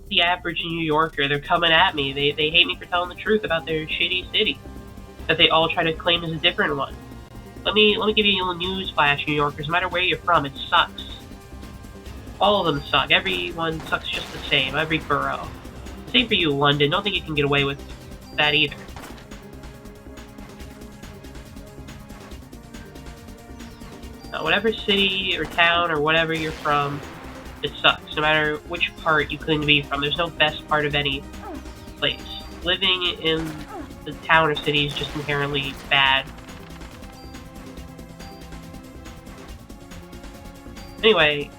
The average New Yorker, they're coming at me. They hate me for telling the truth about their shitty city that they all try to claim as a different one. Let me give you a little news flash, New Yorkers. No matter where you're from, it sucks. All of them suck. Everyone sucks just the same. Every borough. Same for you, London. Don't think you can get away with that either. Now, whatever city or town or whatever you're from, it sucks. No matter which part you claim to be from, there's no best part of any place. Living in the town or city is just inherently bad. Anyway,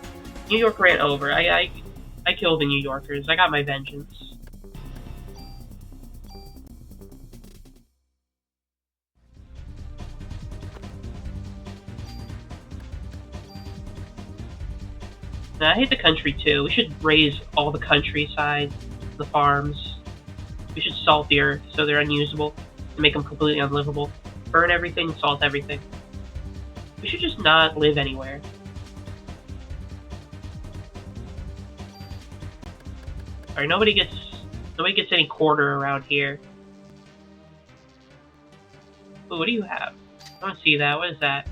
New York ran over. I killed the New Yorkers. I got my vengeance. Now, I hate the country too. We should raise all the countryside, the farms. We should salt the earth so they're unusable and make them completely unlivable. Burn everything, salt everything. We should just not live anywhere. Alright, nobody gets any quarter around here. Ooh, what do you have? I don't see that. What is that?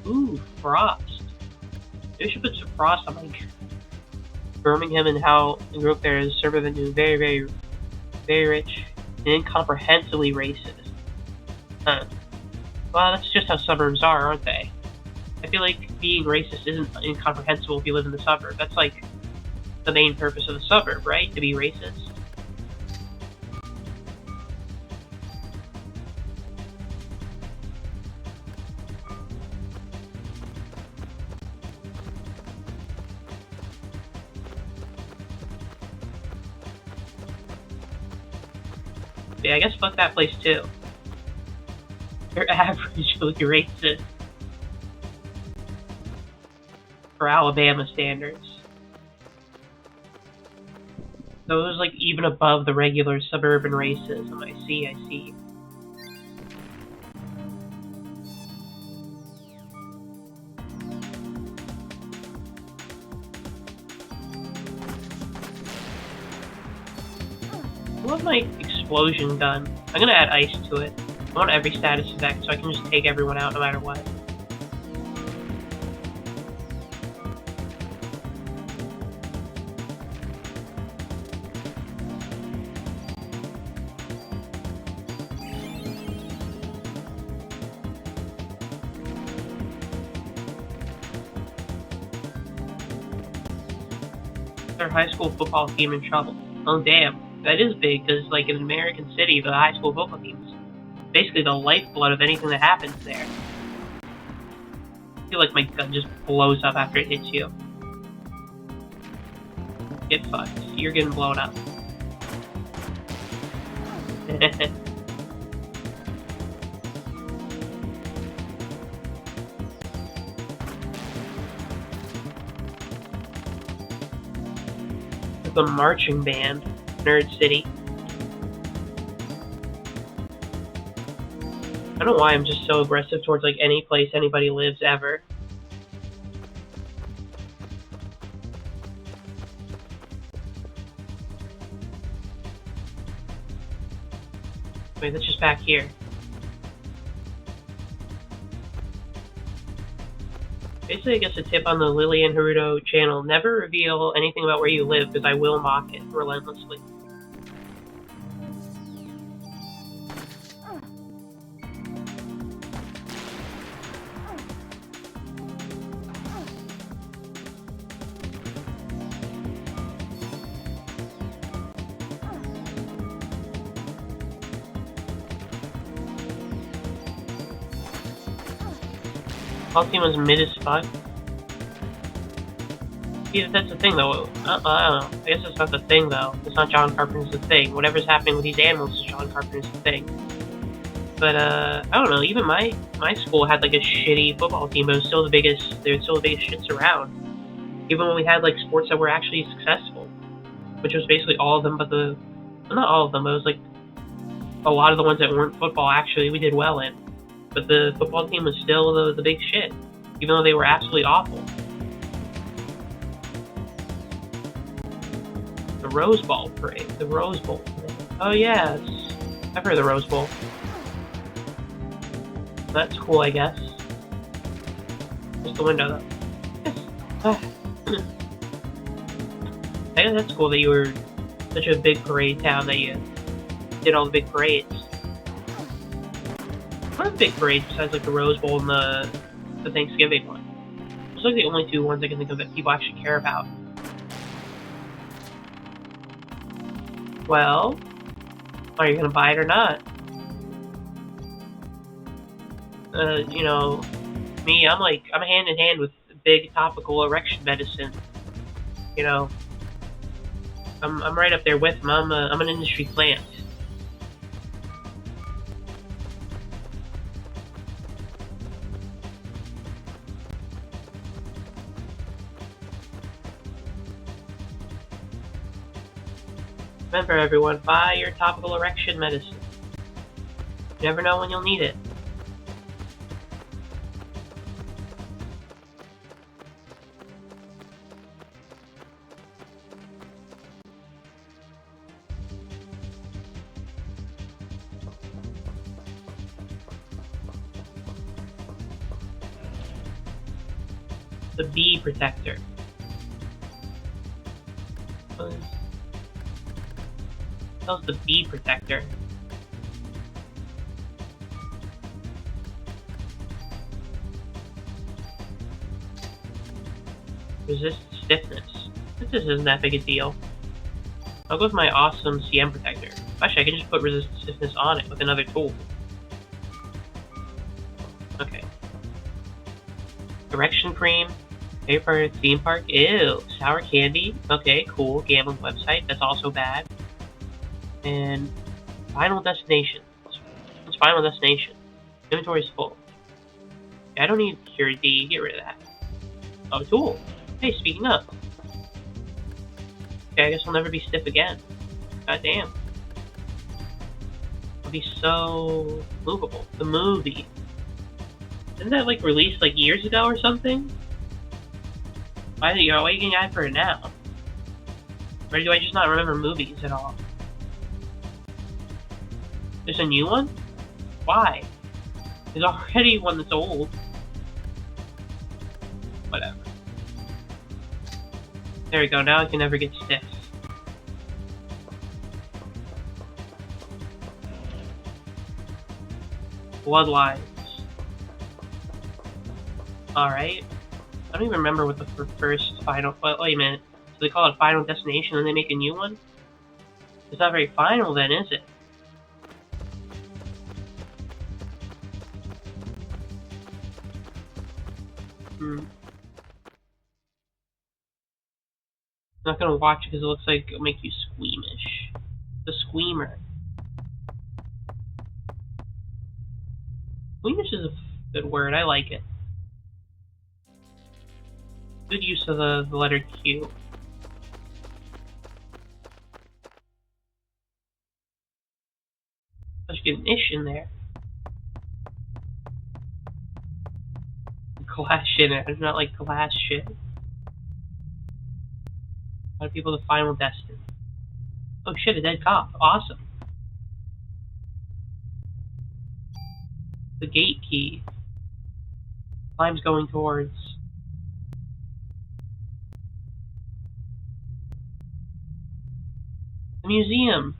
Ooh, frost. Maybe I should put some frost on my Birmingham and how the group there is suburban and very, very, very rich and incomprehensibly racist. Huh. Well, that's just how suburbs are, aren't they? I feel like being racist isn't incomprehensible if you live in the suburb. That's like the main purpose of the suburb, right? To be racist. Yeah, I guess fuck that place too. You're average, you're racist. For Alabama standards. So it was like even above the regular suburban racism. I see. I want my explosion gun. I'm gonna add ice to it. I want every status effect so I can just take everyone out no matter what. Their high school football team in trouble. Oh damn, that is big because like in an American city, the high school football team is basically the lifeblood of anything that happens there. I feel like my gun just blows up after it hits you. Get fucked. You're getting blown up. The marching band, Nerd City. I don't know why I'm just so aggressive towards like any place anybody lives ever. Wait, that's just back here. Basically, I guess a tip on the Liliane Hirudo channel, never reveal anything about where you live because I will mock it relentlessly. All team was mid as fuck. Yeah, that's the thing though. I don't know. I guess that's not the thing though. It's not John Carpenter's the thing. Whatever's happening with these animals is John Carpenter's the thing. But I don't know. Even my school had like a shitty football team, but it was still the biggest. They were still the biggest shits around. Even when we had like sports that were actually successful, which was basically all of them, but well, not all of them. But it was like a lot of the ones that weren't football. Actually, we did well in. But the football team was still the big shit, even though they were absolutely awful. Rose Bowl parade. The Rose Bowl parade. Oh yeah, I've heard of the Rose Bowl. That's cool, I guess. Just the window, though. I guess that's cool that you were such a big parade town that you did all the big parades. What are the big parades besides like the Rose Bowl and the Thanksgiving one? Those are like the only two ones I can think of that people actually care about. Well, are you gonna buy it or not? You know, me, I'm hand in hand with big topical erection medicine. You know, I'm right up there with them. I'm an industry plant. Remember, everyone, buy your topical erection medicine. You never know when you'll need it. The bee protector. That was the bee protector. Resist stiffness. This isn't that big a deal. I'll go with my awesome CM protector. Actually, I can just put resist stiffness on it with another tool. Okay. Erection cream. Paper theme park. Ew. Sour candy. Okay, cool. Gambling website. That's also bad. And final destination. It's final destination. Inventory's full. I don't need Cure D. Get rid of that. Oh, tool. Hey, speaking of. Okay, I guess I'll never be stiff again. God damn. I'll be so movable. The movie. Didn't that like released like years ago or something? Why are you getting ad for it now? Or do I just not remember movies at all? There's a new one? Why? There's already one that's old. Whatever. There we go, now I can never get stiff. Bloodlines. Alright. I don't even remember what the first final... Wait a minute. So they call it Final Destination and they make a new one? It's not very final then, is it? I'm not gonna watch it because it looks like it'll make you squeamish. The Squeamer. Squeamish is a good word, I like it. Good use of the letter Q. Let's get an ish in there. Glass shit in it. I do not like glass shit. A lot of people to Final Destin. Oh shit, a dead cop. Awesome. The gate key. Time's going towards. The museum.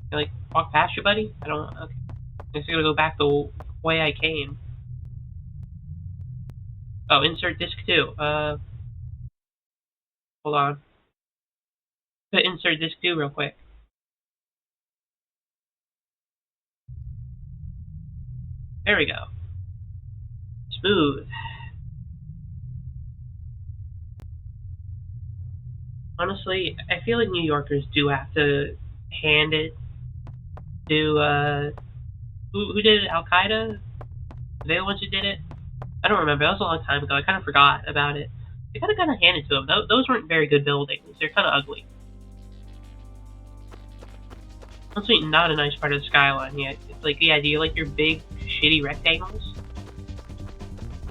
Can I, like, walk past you, buddy? I don't. Okay. I guess I gotta go back the way I came. Oh, insert disc 2. Hold on. Insert disc 2 real quick. There we go. Smooth. Honestly, I feel like New Yorkers do have to hand it to, who did it? Al-Qaeda? Are they the ones who did it? I don't remember. That was a long time ago. I kind of forgot about it. They kind of hand it to them. Those weren't very good buildings. They're kind of ugly. Honestly, not a nice part of the skyline yet. It's like, yeah, do you like your big, shitty rectangles?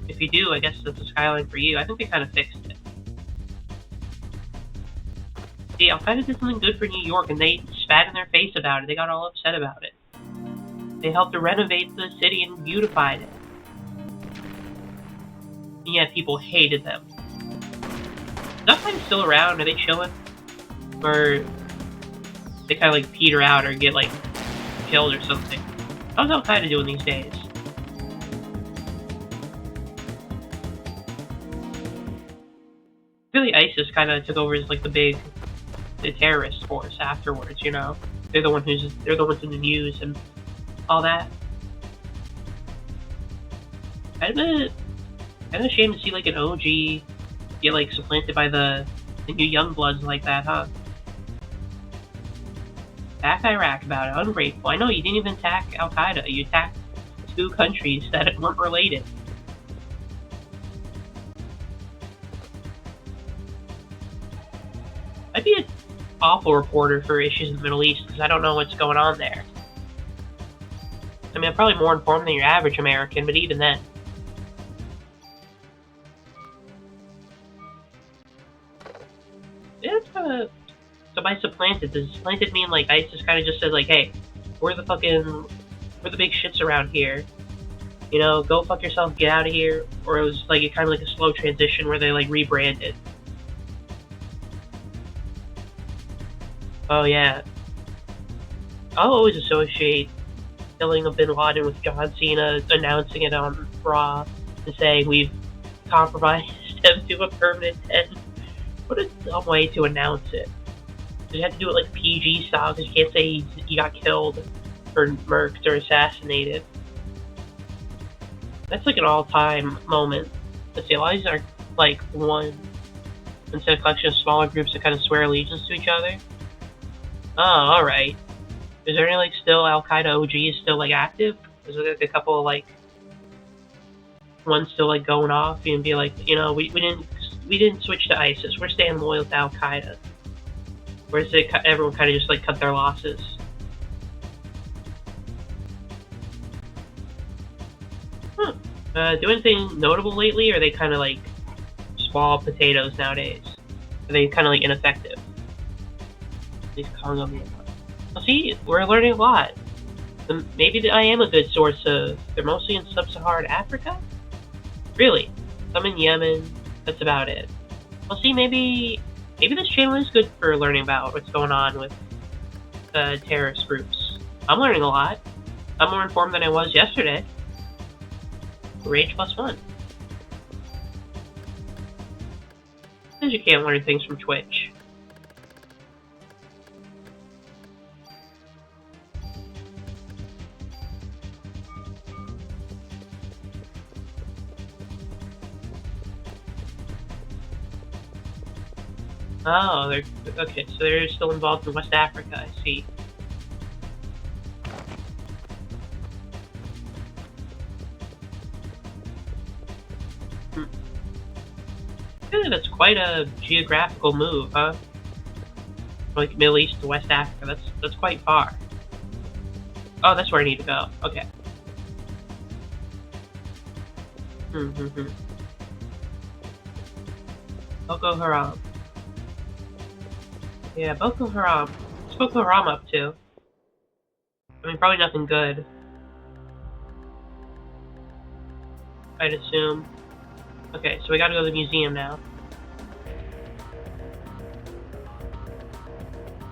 If you do, I guess that's a skyline for you. I think they kind of fixed it. See, Al Qaeda did something good for New York, and they spat in their face about it. They got all upset about it. They helped to renovate the city and beautified it. And yet people hated them. Is Al Qaeda still around? Are they chilling? Or they kind of like peter out or get like killed or something? How's Al Qaeda doing these days? Really, ISIS kind of took over as like the terrorist force afterwards. You know, they're the ones in the news and all that. Kind of ashamed to see like an OG get like supplanted by the new young bloods like that, huh? Attack Iraq about it. Ungrateful. I know you didn't even attack Al Qaeda. You attacked two countries that weren't related. I'd be an awful reporter for issues in the Middle East because I don't know what's going on there. I mean, I'm probably more informed than your average American, but even then. Yeah, it's kind of... So by supplanted, does supplanted mean like ISIS kind of just said like, hey, we're the big shits around here. You know, go fuck yourself, get out of here. Or it was like kind of like a slow transition where they like rebranded. Oh yeah. I'll always associate killing of Bin Laden with John Cena announcing it on Raw and saying we've compromised him to a permanent end. What a dumb way to announce it. You have to do it like PG style because you can't say he got killed or murked or assassinated. That's like an all-time moment. Let's see, a lot of these are like one instead of a collection of smaller groups that kind of swear allegiance to each other. Oh, alright. Is there any like still Al Qaeda OGs still like active? Is there like a couple of like ones still like going off and be like, you know, we didn't switch to ISIS. We're staying loyal to Al Qaeda. Whereas everyone kind of just like cut their losses. Do anything notable lately, or are they kind of like small potatoes nowadays? Are they kind of like ineffective? These Congo men. Well, see, we're learning a lot. Maybe I am a good source of... They're mostly in sub-Saharan Africa? Really? Some in Yemen. That's about it. Well, see, maybe this channel is good for learning about what's going on with terrorist groups. I'm learning a lot. I'm more informed than I was yesterday. Rage plus one. Because you can't learn things from Twitch. Oh, they're okay. So they're still involved in West Africa. I see. Really, that's quite a geographical move, huh? Like Middle East to West Africa. That's quite far. Oh, that's where I need to go. Okay. Boko Haram. Yeah, Boko Haram. What's Boko Haram up to? I mean, probably nothing good. I'd assume. Okay, so we gotta go to the museum now.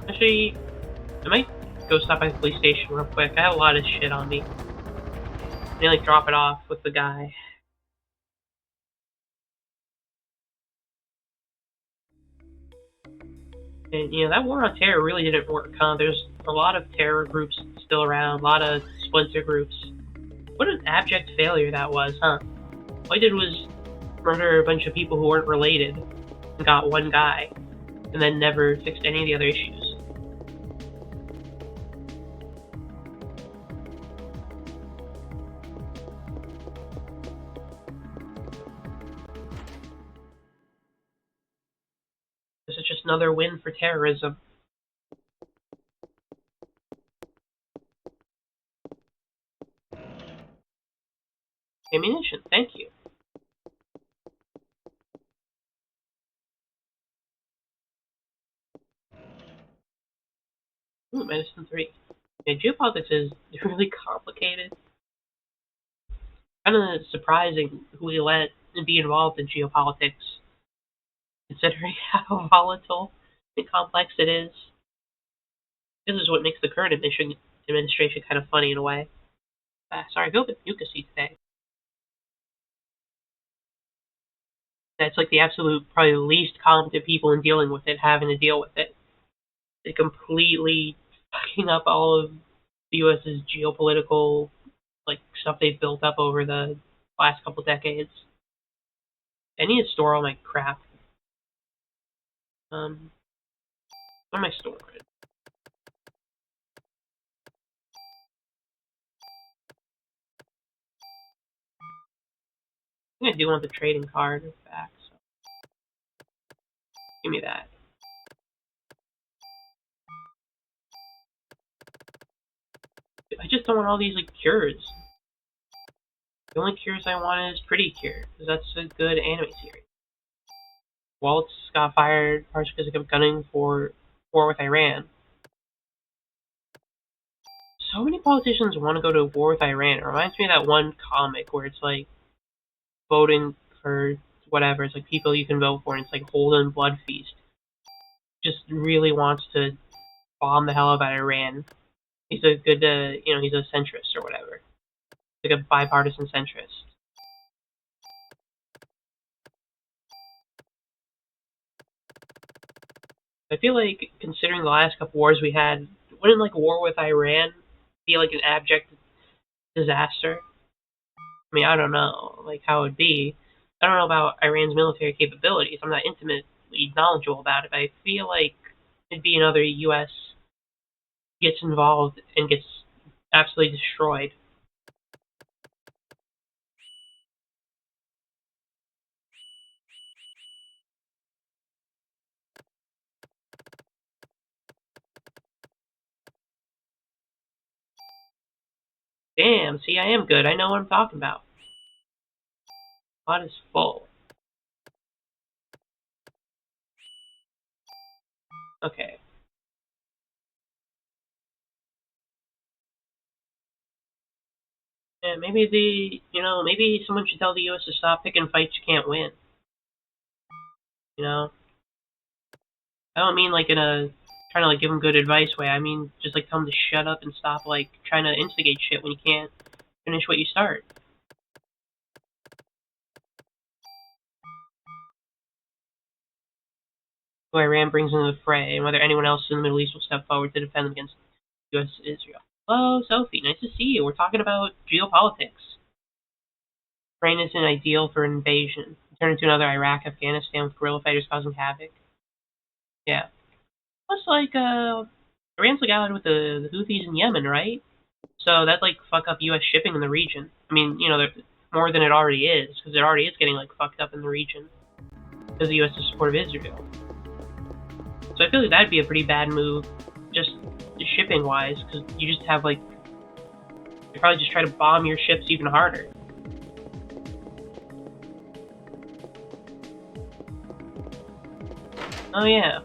Actually, I might go stop by the police station real quick. I have a lot of shit on me. I need to, like, drop it off with the guy. And, you know, that war on terror really didn't work, huh? There's a lot of terror groups still around, a lot of splinter groups. What an abject failure that was, huh? All I did was murder a bunch of people who weren't related and got one guy, and then never fixed any of the other issues. This is just another win for terrorism. Ammunition, thank you. Medicine 3. Yeah, geopolitics is really complicated. Kind of surprising who we let be involved in geopolitics, considering how volatile and complex it is. This is what makes the current administration kind of funny in a way. Sorry, I feel a bit mucusy today. That's like the absolute, probably least competent people in dealing with it, having to deal with it. They're completely fucking up all of the U.S.'s geopolitical like stuff they've built up over the last couple decades. I need to store all my crap. What am I storing? I think I do want the trading card back, so give me that. I just don't want all these like cures. The only cures I want is Pretty Cure, because that's a good anime series. Waltz got fired partially because he kept gunning for war with Iran. So many politicians want to go to war with Iran. It reminds me of that one comic where it's like voting for whatever. It's like people you can vote for, and it's like Holden Blood Feast. Just really wants to bomb the hell out of Iran. He's a good, he's a centrist or whatever. Like a bipartisan centrist. I feel like, considering the last couple wars we had, wouldn't like a war with Iran be like an abject disaster? I mean, I don't know, like how it would be. I don't know about Iran's military capabilities. I'm not intimately knowledgeable about it, but I feel like it'd be another U.S. gets involved and gets absolutely destroyed. Damn, see, I am good. I know what I'm talking about. Pot is full. Okay. Yeah, maybe someone should tell the U.S. to stop picking fights you can't win. You know? I don't mean like in a trying to like give them good advice way. I mean just like tell them to shut up and stop like trying to instigate shit when you can't finish what you start. Who Iran brings into the fray, and whether anyone else in the Middle East will step forward to defend them against U.S. Israel. Hello, Sophie. Nice to see you. We're talking about geopolitics. Ukraine isn't ideal for invasion. Turn into another Iraq, Afghanistan with guerrilla fighters causing havoc. Yeah. Plus, like, Iran's like allied with the Houthis in Yemen, right? So that'd like fuck up U.S. shipping in the region. I mean, more than it already is, because it already is getting like fucked up in the region because the U.S. is support of Israel. So I feel like that'd be a pretty bad move, just shipping wise, because you just have like they probably just try to bomb your ships even harder. Oh yeah.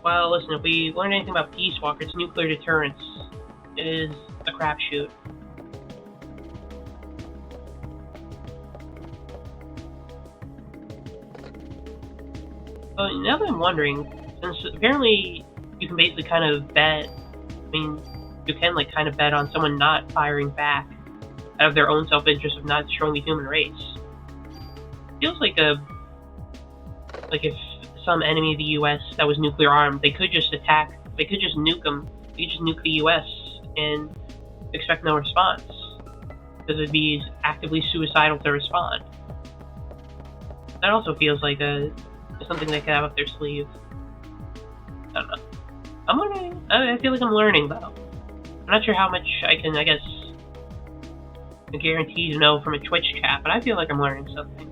Well, listen, if we learn anything about Peace Walker, it's nuclear deterrence. It is a crapshoot. But now that I'm wondering, since apparently you can basically kind of bet, I mean, you can like kind of bet on someone not firing back out of their own self-interest of not destroying the human race. Feels like if some enemy of the U.S. that was nuclear armed, they could just attack, they could just nuke them, they could just nuke the U.S. and expect no response, because it'd be actively suicidal to respond. That also feels like something they could have up their sleeve. I don't know. I'm learning. I feel like I'm learning, though. I'm not sure how much I can, I guess, guarantee to know from a Twitch chat, but I feel like I'm learning something.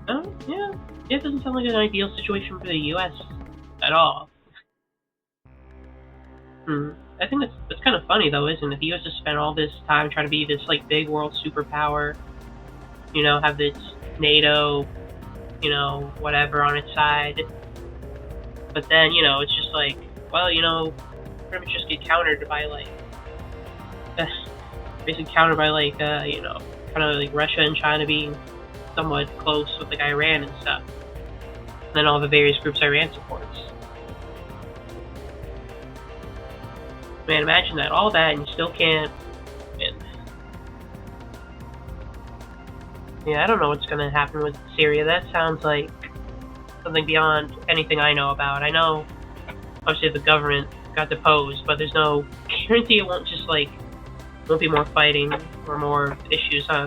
Oh, yeah. It doesn't sound like an ideal situation for the U.S. at all. Hmm. I think that's kind of funny though, isn't it? The U.S. has spent all this time trying to be this like big world superpower. Have this NATO, whatever on its side. But then, it's just like, well, pretty much just get countered by like, basically countered by like, kind of like Russia and China being somewhat close with like Iran and stuff. And then all the various groups Iran supports. Man, imagine that, all that, and you still can't. Man. Yeah, I don't know what's gonna happen with Syria. That sounds like something beyond anything I know about. I know, obviously, the government got deposed, but there's no guarantee it won't just like won't be more fighting or more issues, huh?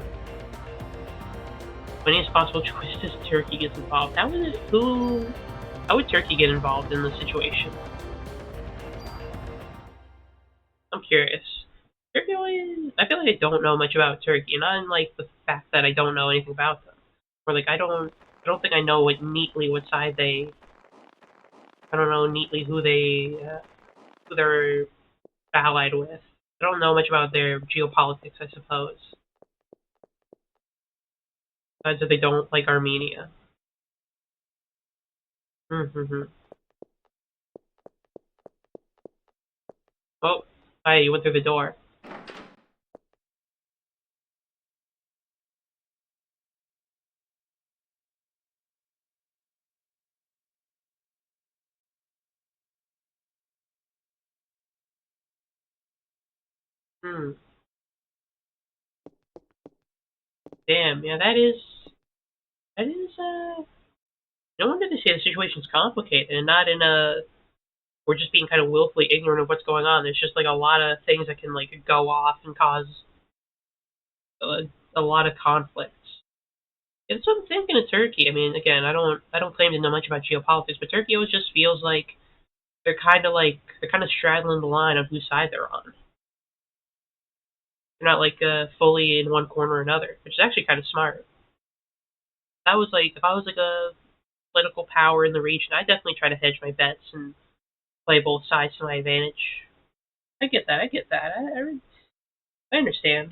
Many possible choices Turkey gets involved. How would Turkey get involved in the situation? I'm curious. Turkey I feel like I don't know much about Turkey, not in like the fact that I don't know anything about them. Or like I don't think I know what side they I don't know neatly who they're allied with. I don't know much about their geopolitics, I suppose. Besides that they don't like Armenia. Mm-hmm. Oh, hi, you went through the door. Hmm. Damn, yeah, that is. No wonder they say the situation's complicated and not in a we're just being kind of willfully ignorant of what's going on. There's just like a lot of things that can like go off and cause a lot of conflicts. It's what I'm thinking of Turkey. I mean, again, I don't claim to know much about geopolitics, but Turkey always just feels like they're kind of straddling the line of whose side they're on. They're not like fully in one corner or another, which is actually kind of smart. If I was like a political power in the region, I'd definitely try to hedge my bets and play both sides to my advantage. I get that. I get that. I understand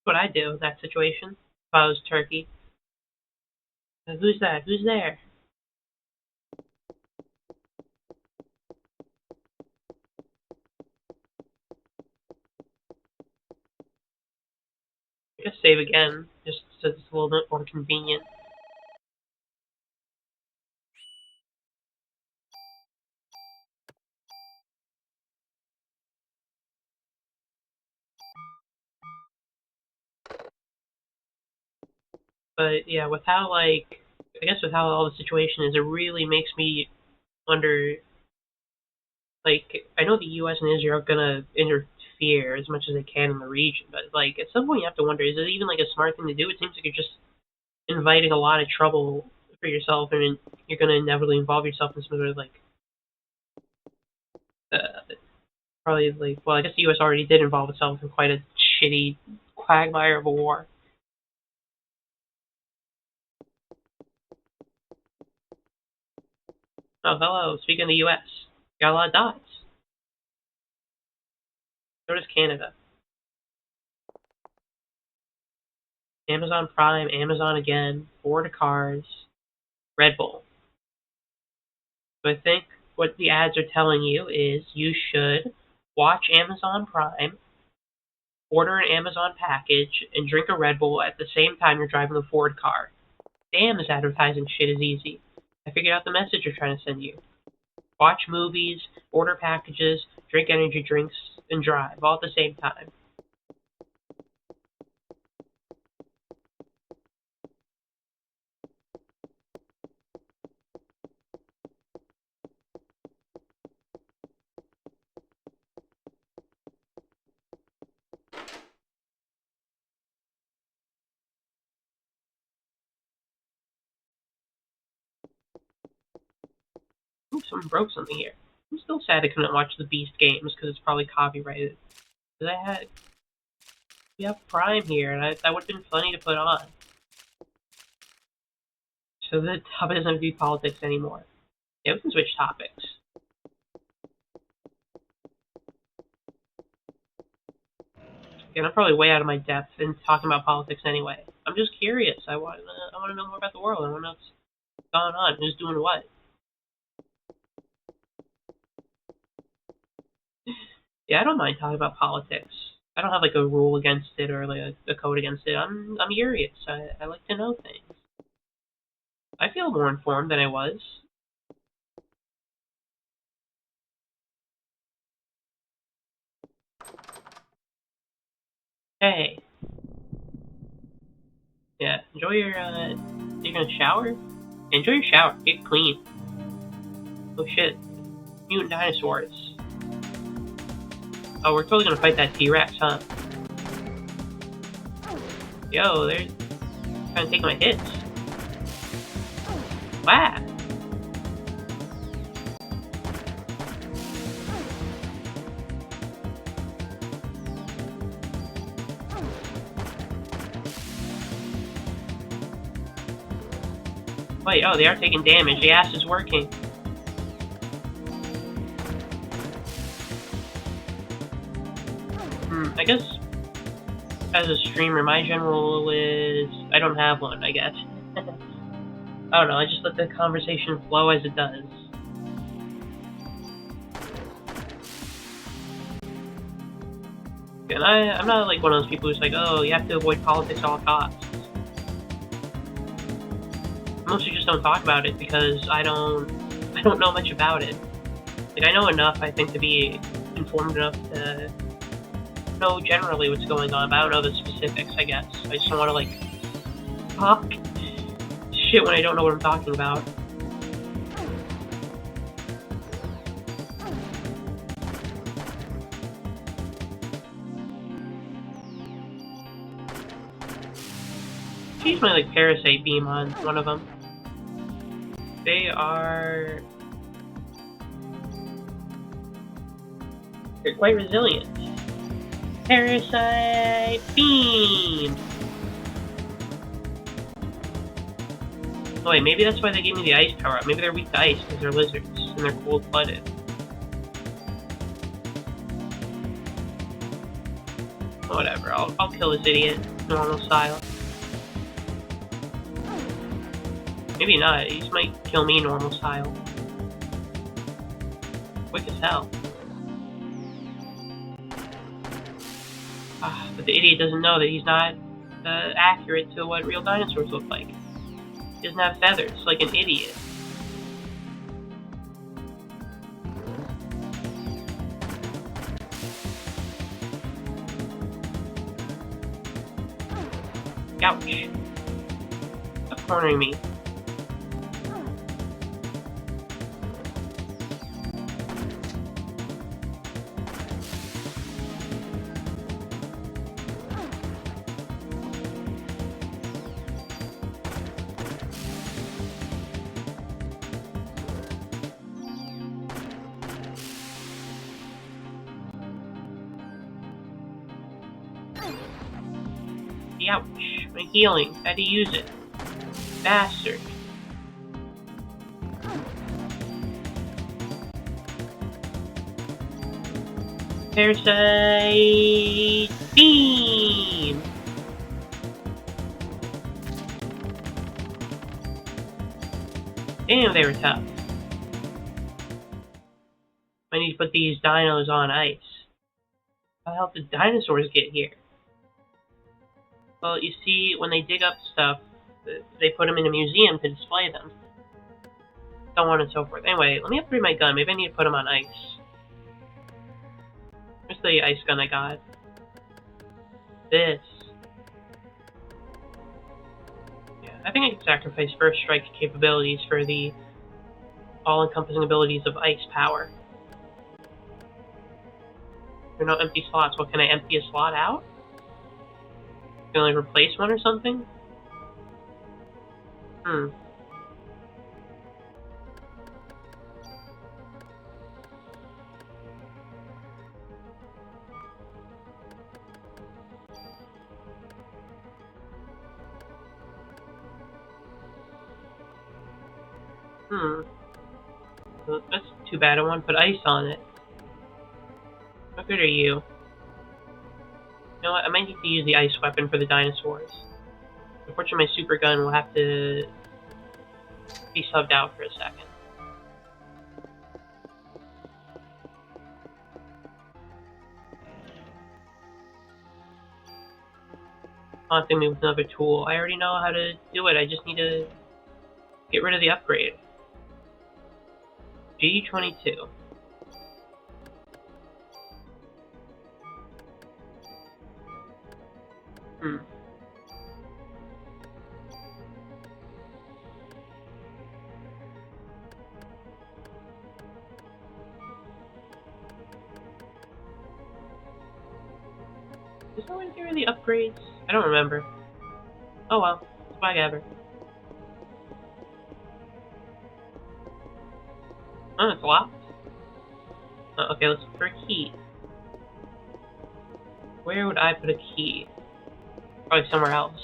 what I'd do in that situation if I was Turkey. Who's that? Who's there? I guess save again, just so it's a little bit more convenient. But yeah, I guess with how all the situation is, it really makes me wonder. Like, I know the U.S. and Israel are gonna interfere as much as they can in the region, but like at some point you have to wonder: is it even like a smart thing to do? It seems like you're just inviting a lot of trouble for yourself, and you're gonna inevitably involve yourself in some sort of like uh, probably like well, I guess the U.S. already did involve itself in quite a shitty quagmire of a war. Oh, hello. Speaking of the U.S., got a lot of dots. So does Canada. Amazon Prime, Amazon again, Ford Cars, Red Bull. So I think what the ads are telling you is you should watch Amazon Prime, order an Amazon package, and drink a Red Bull at the same time you're driving a Ford car. Damn, this advertising shit is easy. I figured out the message you're trying to send you. Watch movies, order packages, drink energy drinks, and drive all at the same time. Ooh, someone broke something here. I'm still sad I couldn't watch the Beast games because it's probably copyrighted. Because we have Prime here, and that would have been funny to put on. So the topic doesn't have to be politics anymore. Yeah, we can switch topics. And I'm probably way out of my depth in talking about politics anyway. I'm just curious. I want to know more about the world. I want to know what's going on. Who's doing what? Yeah, I don't mind talking about politics. I don't have like a rule against it or like a code against it. I'm curious. I like to know things. I feel more informed than I was. Hey, yeah, enjoy your. You're gonna shower? Enjoy your shower. Get clean. Oh shit, mutant dinosaurs. Oh, we're totally gonna fight that T-Rex, huh? Yo, they're trying to take my hits. Wow. Wait, oh, they are taking damage. The ass is working. I guess as a streamer, my general rule is I don't have one, I guess. I don't know, I just let the conversation flow as it does. And I'm not like one of those people who's like, oh, you have to avoid politics at all costs. I mostly just don't talk about it because I don't know much about it. Like, I know enough, I think, to be informed enough to know generally what's going on, but I don't know the specifics, I guess. I just don't want to, like, talk shit when I don't know what I'm talking about. Use my, like, Parasite beam on one of them. They are... They're quite resilient. Parasite beam! Oh wait, maybe that's why they gave me the ice power up. Maybe they're weak to ice because they're lizards and they're cold-blooded. Whatever, I'll kill this idiot, normal style. Maybe not, he just might kill me normal style. Quick as hell. But the idiot doesn't know that he's not accurate to what real dinosaurs look like. He doesn't have feathers, like an idiot. Ouch. Stop cornering me. Ouch. My healing. Had to use it. Bastard. Parasite beam! Damn, they were tough. I need to put these dinos on ice. How the hell did dinosaurs get here? Well, you see, when they dig up stuff, they put them in a museum to display them. So on and so forth. Anyway, let me upgrade my gun. Maybe I need to put them on ice. Where's the ice gun I got? This. Yeah, I think I can sacrifice first strike capabilities for the all-encompassing abilities of ice power. There are no empty slots. What, can I empty a slot out? Can I replace one or something? Hmm. Well, that's too bad. I want to put ice on it. How good are you? You know what? I might need to use the ice weapon for the dinosaurs. Unfortunately, my super gun will have to be subbed out for a second. Haunting me with another tool. I already know how to do it. I just need to get rid of the upgrade. G22. Hmm. Is there one here the upgrades? I don't remember. Oh well. Whatever. Oh, it's locked. Oh, okay, let's look for a key. Where would I put a key? Probably somewhere else.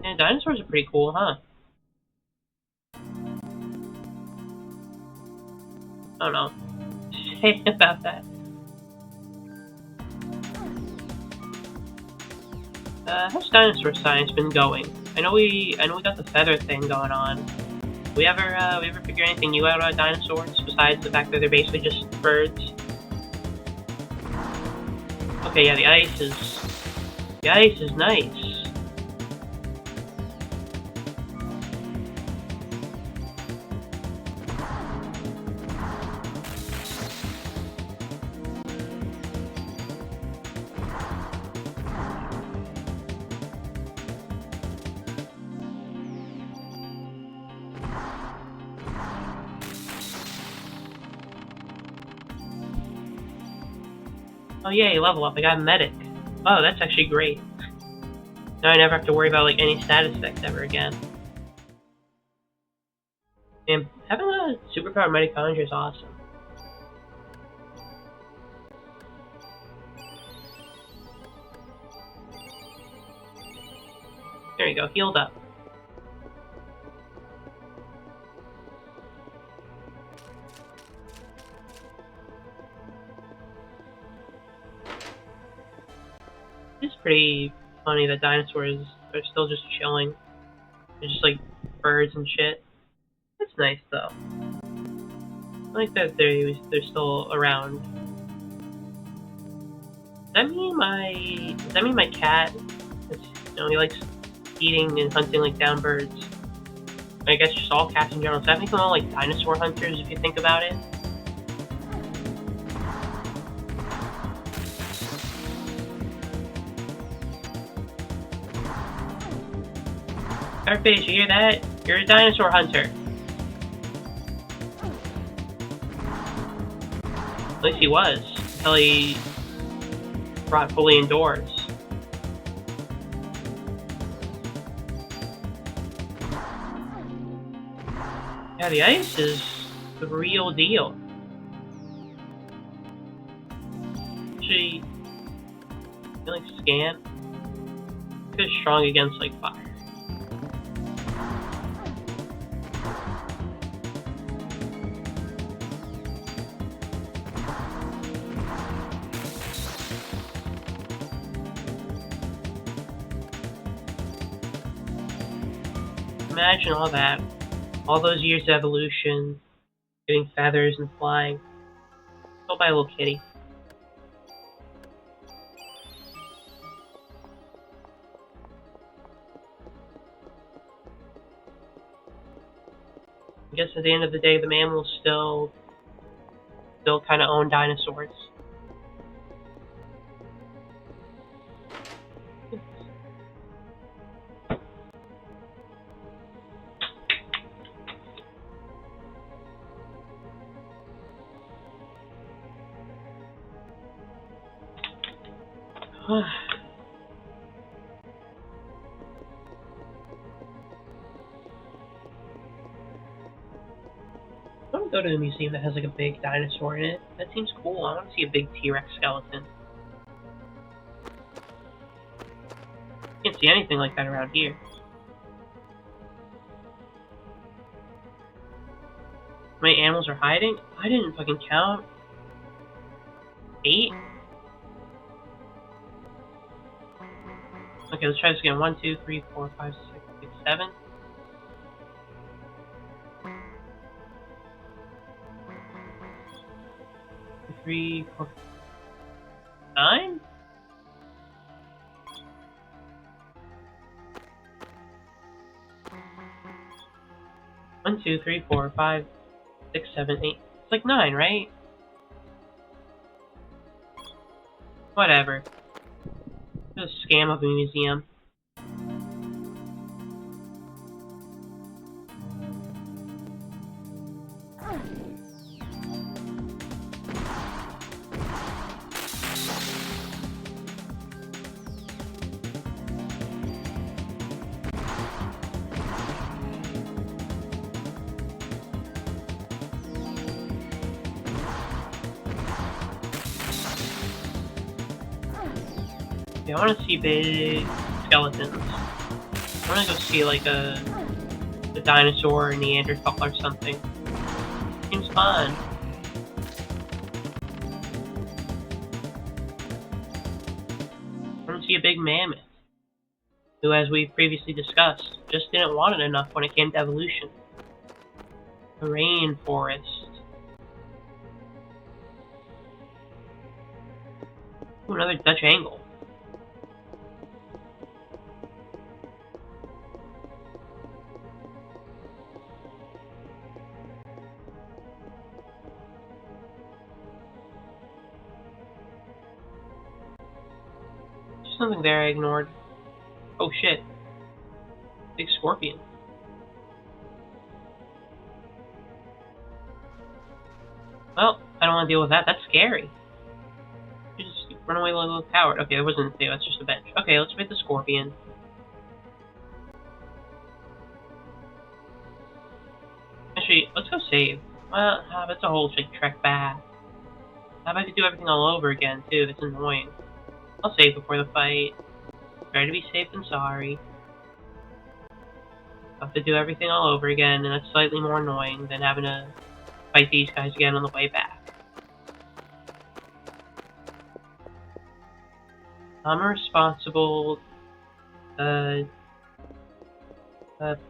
And dinosaurs are pretty cool, huh? I don't know. Say about that. How's dinosaur science been going? I know we got the feather thing going on. We ever figure anything new out about dinosaurs besides the fact that they're basically just birds? Okay, yeah, the ice is nice. Oh yay, level up, I got medic. Oh, that's actually great. Now I never have to worry about like any status effects ever again. And having a superpowered mitochondria is awesome. There you go, healed up. It's pretty funny that dinosaurs are still just chilling. They're just like birds and shit. That's nice though. I like that they're still around. Does that mean my cat? He likes eating and hunting like down birds. I guess just all cats in general. Does that make them all like dinosaur hunters if you think about it? Starfish, you hear that? You're a dinosaur hunter. At least he was, until he brought fully indoors. Yeah, the ice is the real deal. Actually, can I, like, scan? It's strong against, like, fire. Imagine all that. All those years of evolution, getting feathers and flying. Go by a little kitty. I guess at the end of the day, the man will still kind of own dinosaurs. I want to go to a museum that has like a big dinosaur in it. That seems cool. I want to see a big T-Rex skeleton. Can't see anything like that around here. How many animals are hiding? I didn't fucking count. 8? Okay, let's try this again. 1, 2, 3, 4, 5, 6, 7. 3, 4, 9? 1, 2, 3, 4, 5, 6, 7, 8. It's like 9, right? Whatever. It's a scam of a museum. Yeah, I want to see big skeletons. I want to go see like a dinosaur or Neanderthal or something. Seems fun. I want to see a big mammoth, who, as we previously discussed, just didn't want it enough when it came to evolution. The rainforest. Ooh, another Dutch angle. Something there I ignored. Oh shit. Big scorpion. Well, I don't want to deal with that. That's scary. You just run away like a little coward. Okay, that wasn't a that's just a bench. Okay, let's fight the scorpion. Actually, let's go save. Well, that's a whole trek back. How about I do everything all over again, too? That's annoying. I'll save before the fight. Better to be safe than sorry. I'll have to do everything all over again, and that's slightly more annoying than having to fight these guys again on the way back. I'm a responsible,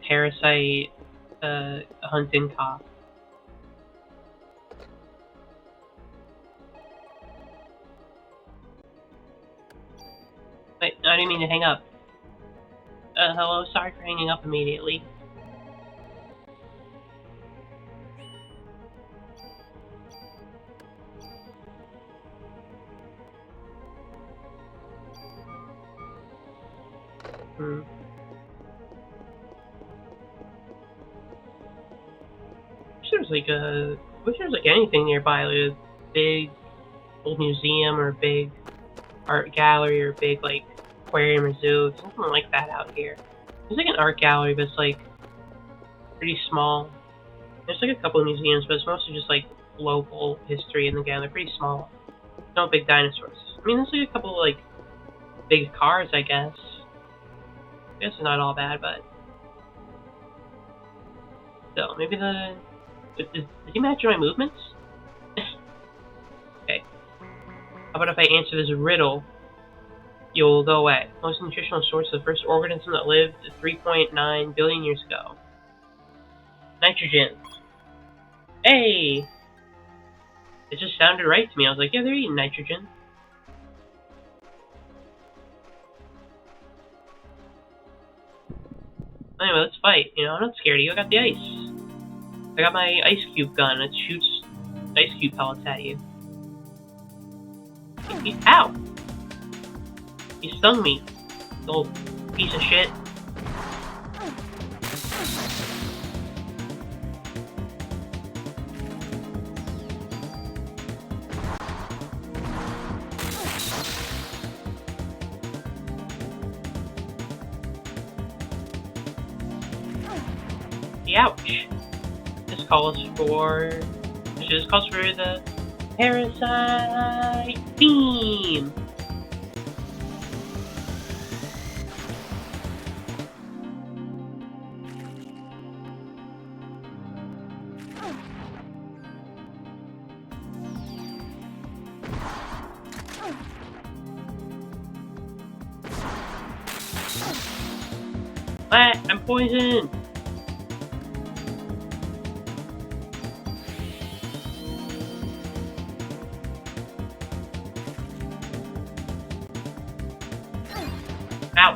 parasite, hunting cop. Wait, no, I didn't mean to hang up. Hello, sorry for hanging up immediately. Wish there was like anything nearby, like a big old museum or a big art gallery or a big like aquarium or zoo, something like that out here. There's like an art gallery, but it's like pretty small. There's like a couple of museums, but it's mostly just like local history, and again, they're pretty small. No big dinosaurs. I mean, there's like a couple of like big cars, I guess. I guess it's not all bad, but still, maybe the. Did he match my movements? Okay. How about if I answer this riddle? You'll go away. Most nutritional source of the first organism that lived 3.9 billion years ago. Nitrogen. Hey! It just sounded right to me. I was like, yeah, they're eating nitrogen. Anyway, let's fight. You know, I'm not scared of you. I got the ice. I got my ice cube gun. It shoots ice cube pellets at you. Ow! He stung me, little piece of shit. Ouch! This calls for the Parasite theme. Ah, I'm poisoned! Ow!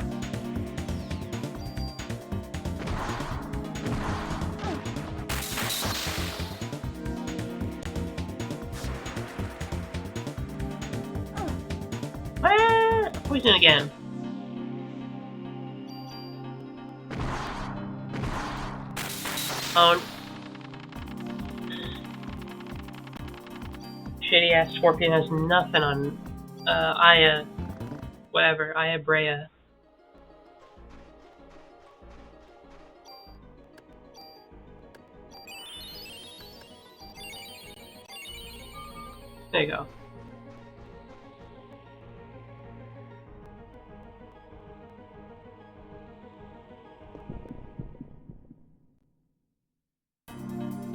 Ah! Poison again. Oh. Shitty ass Scorpion has nothing on Aya, whatever, Aya Brea. There you go.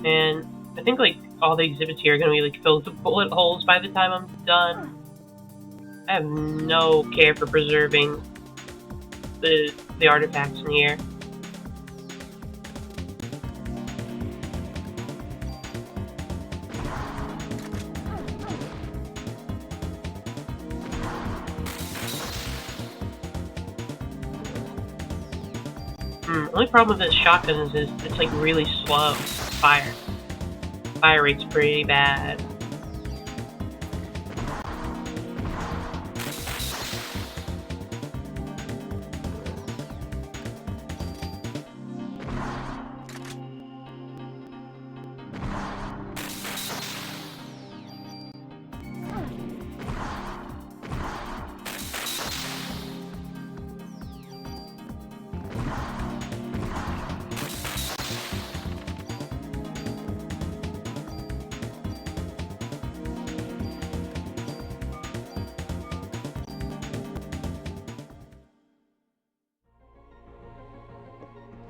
And I think like all the exhibits here are gonna be like filled with bullet holes by the time I'm done. I have no care for preserving the artifacts in the air. Only problem with this shotgun is it's like really slow. Fire. Fire rate's pretty bad.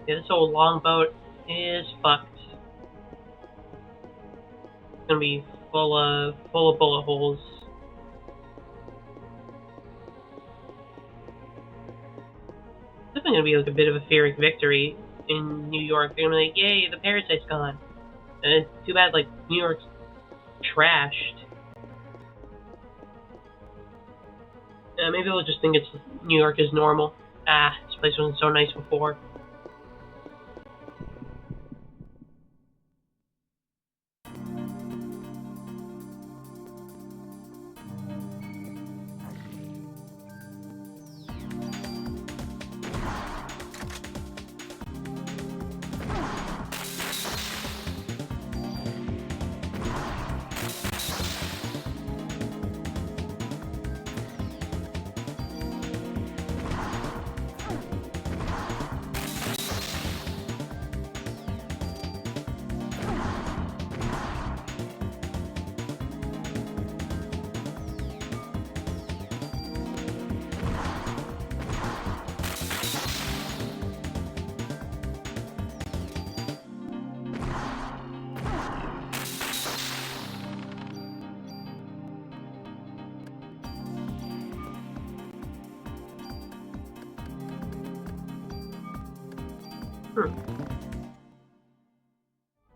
Yeah, this old longboat is fucked. It's gonna be full of bullet holes. It's definitely gonna be like a bit of a Pyrrhic victory in New York. They're gonna be like, yay, the Parasite's gone. And it's too bad like New York's trashed. Maybe they'll just think it's New York is normal. Ah, this place wasn't so nice before.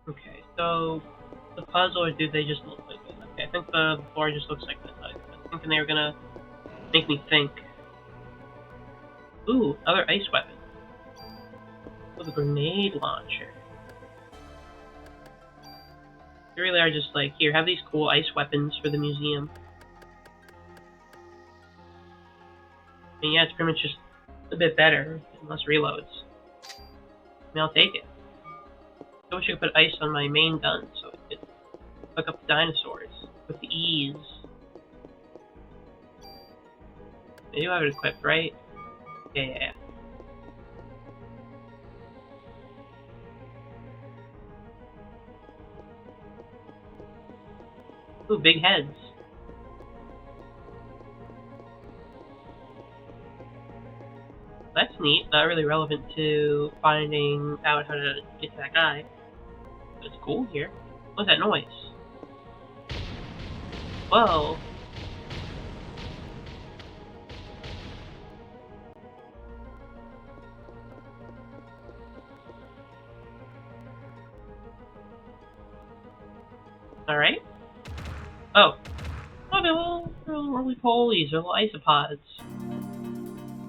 Okay, so the puzzle, or do they just look like this? Okay, I think the floor just looks like this. I was thinking they were gonna make me think. Ooh, other ice weapon. With a grenade launcher. They really are just like, here, have these cool ice weapons for the museum. And yeah, it's pretty much just a bit better, and less reloads. I mean, I'll take it. I wish I could put ice on my main gun so it could hook up the dinosaurs with the ease. I do have it equipped, right? Yeah. Ooh, big heads. That's neat. Not really relevant to finding out how to get to that guy. But it's cool here. What's that noise? Whoa. Alright. Oh. Oh, they're little roly-polies. They're little isopods.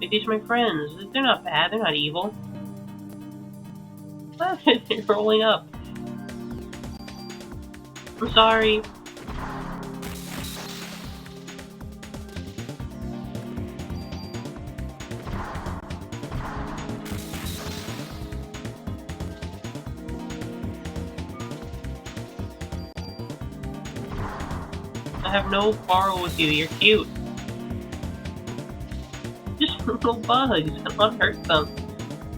Like, these are my friends. They're not bad. They're not evil. They're rolling up. I'm sorry. I have no quarrel with you. You're cute. Just little bugs. I don't want to hurt them.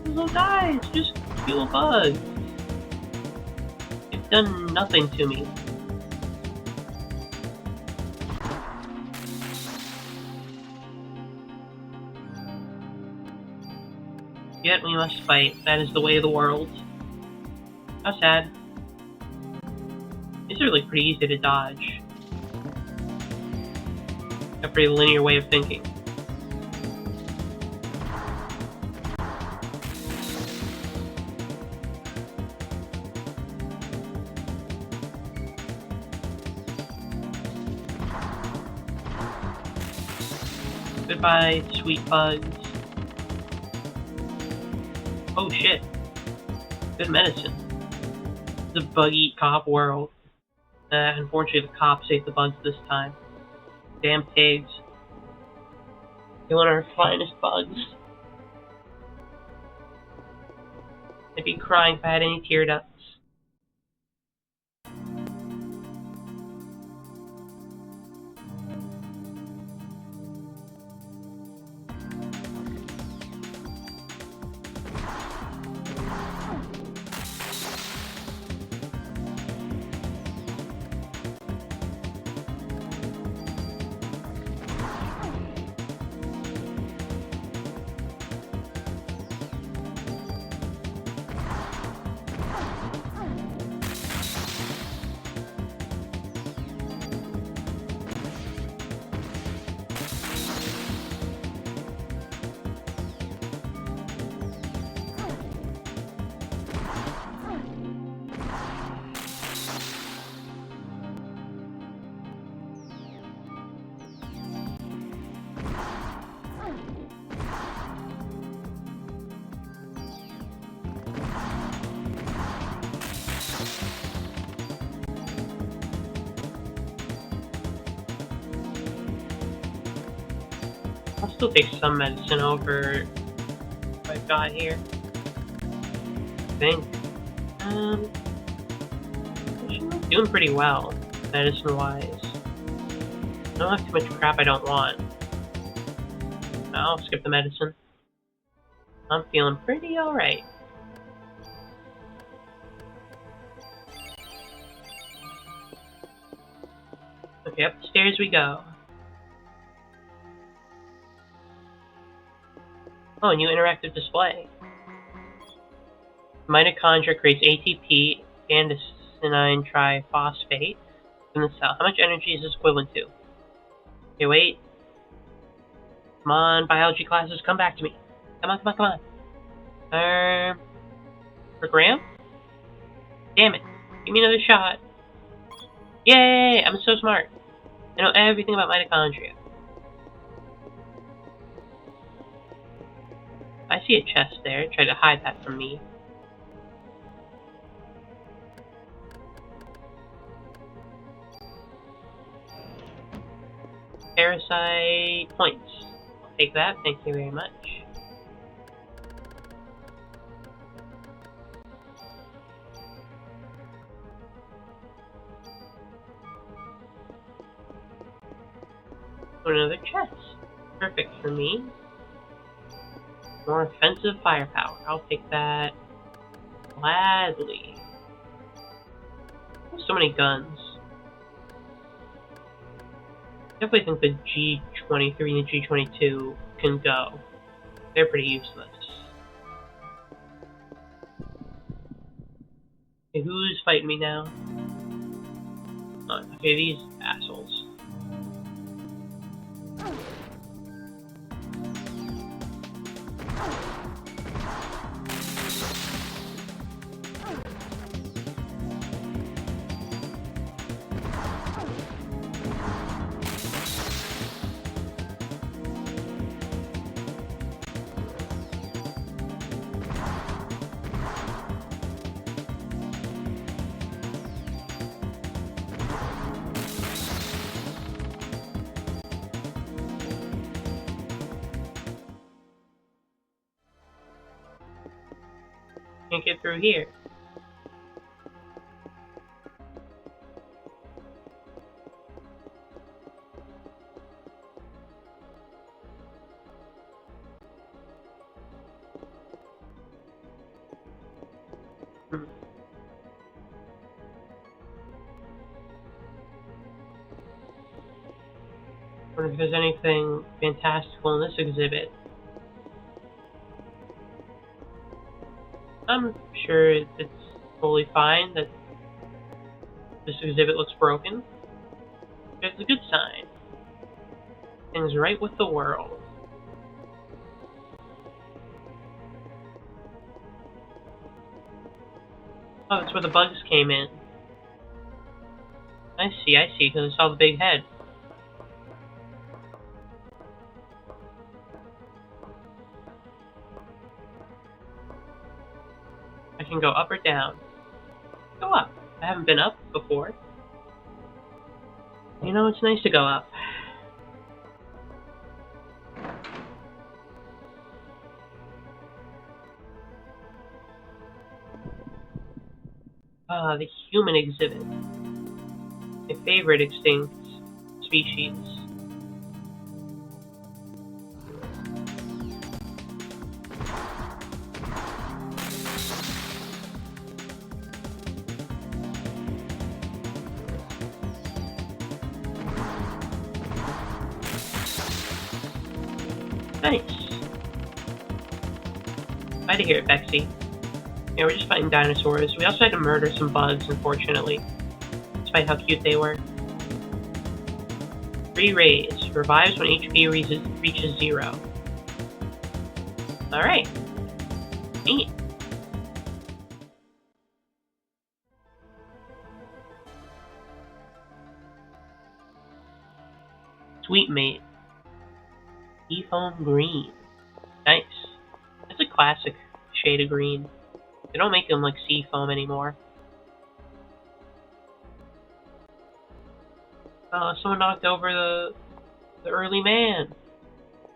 These little guys. Just cute little bugs. They've done nothing to me. Yet we must fight. That is the way of the world. How sad. These are like pretty easy to dodge. A pretty linear way of thinking. Goodbye, sweet bugs. Oh shit. Good medicine. The bug-eat-cop world. Unfortunately, the cops ate the bugs this time. Damn pigs. They want our finest bugs. I'd be crying if I had any tear ducts. I'll still take some medicine over what I've got here. I think. I'm doing pretty well, medicine-wise. I don't have too much crap I don't want. I'll skip the medicine. I'm feeling pretty alright. Okay, up the stairs we go. Oh, a new interactive display. Mitochondria creates ATP, adenosine triphosphate in the cell. How much energy is this equivalent to? Okay, wait. Come on, biology classes, come back to me. Come on, come on, come on. Per gram? Damn it. Give me another shot. Yay! I'm so smart. I know everything about mitochondria. I see a chest there. Try to hide that from me. Parasite points. I'll take that. Thank you very much. Another chest. Perfect for me. More offensive firepower. I'll take that gladly. So many guns. Definitely think the G23 and the G22 can go. They're pretty useless. Okay, who's fighting me now? Oh, okay, these assholes. Can't get through here. Hmm. Wonder if there's anything fantastical in this exhibit. I'm sure it's totally fine that this exhibit looks broken. It's a good sign. Things right with the world. Oh, that's where the bugs came in. I see, because I saw the big head. I can go up or down. Go up. I haven't been up before. You know, it's nice to go up. The human exhibit. My favorite extinct species. Nice. Glad to hear it, Bexy. Yeah, we're just fighting dinosaurs. We also had to murder some bugs, unfortunately. Despite how cute they were. 3 rays. Revives when HP reaches 0. Alright. Neat. Sweet mate. Seafoam green. Nice. That's a classic shade of green. They don't make them like seafoam anymore. Someone knocked over the early man.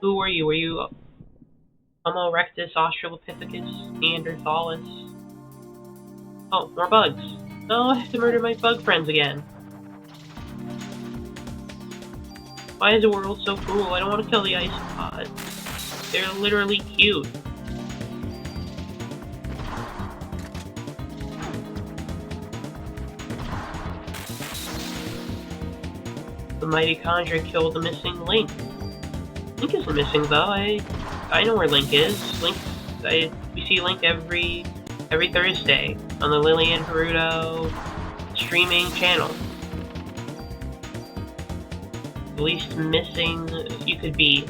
Who were you? Were you Homo erectus, Australopithecus, Neanderthalis? Oh, more bugs. No, I have to murder my bug friends again. Why is the world so cruel? I don't want to kill the isopods. They're literally cute. The mitochondria killed the missing Link. Link isn't missing though. I know where Link is. We see Link every Thursday on the Liliane Hirudo streaming channel. The least missing you could be.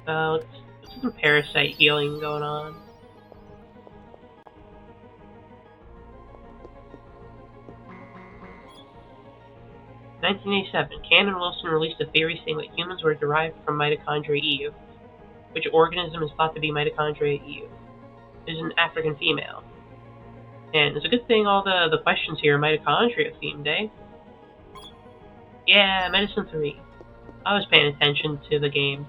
Let's do some parasite healing going on. In 1987, Cannon and Wilson released a theory saying that humans were derived from mitochondria Eve, which organism is thought to be mitochondria Eve. It is an African female. And it's a good thing all the questions here are mitochondria themed, eh? Yeah, Medicine 3. I was paying attention to the game.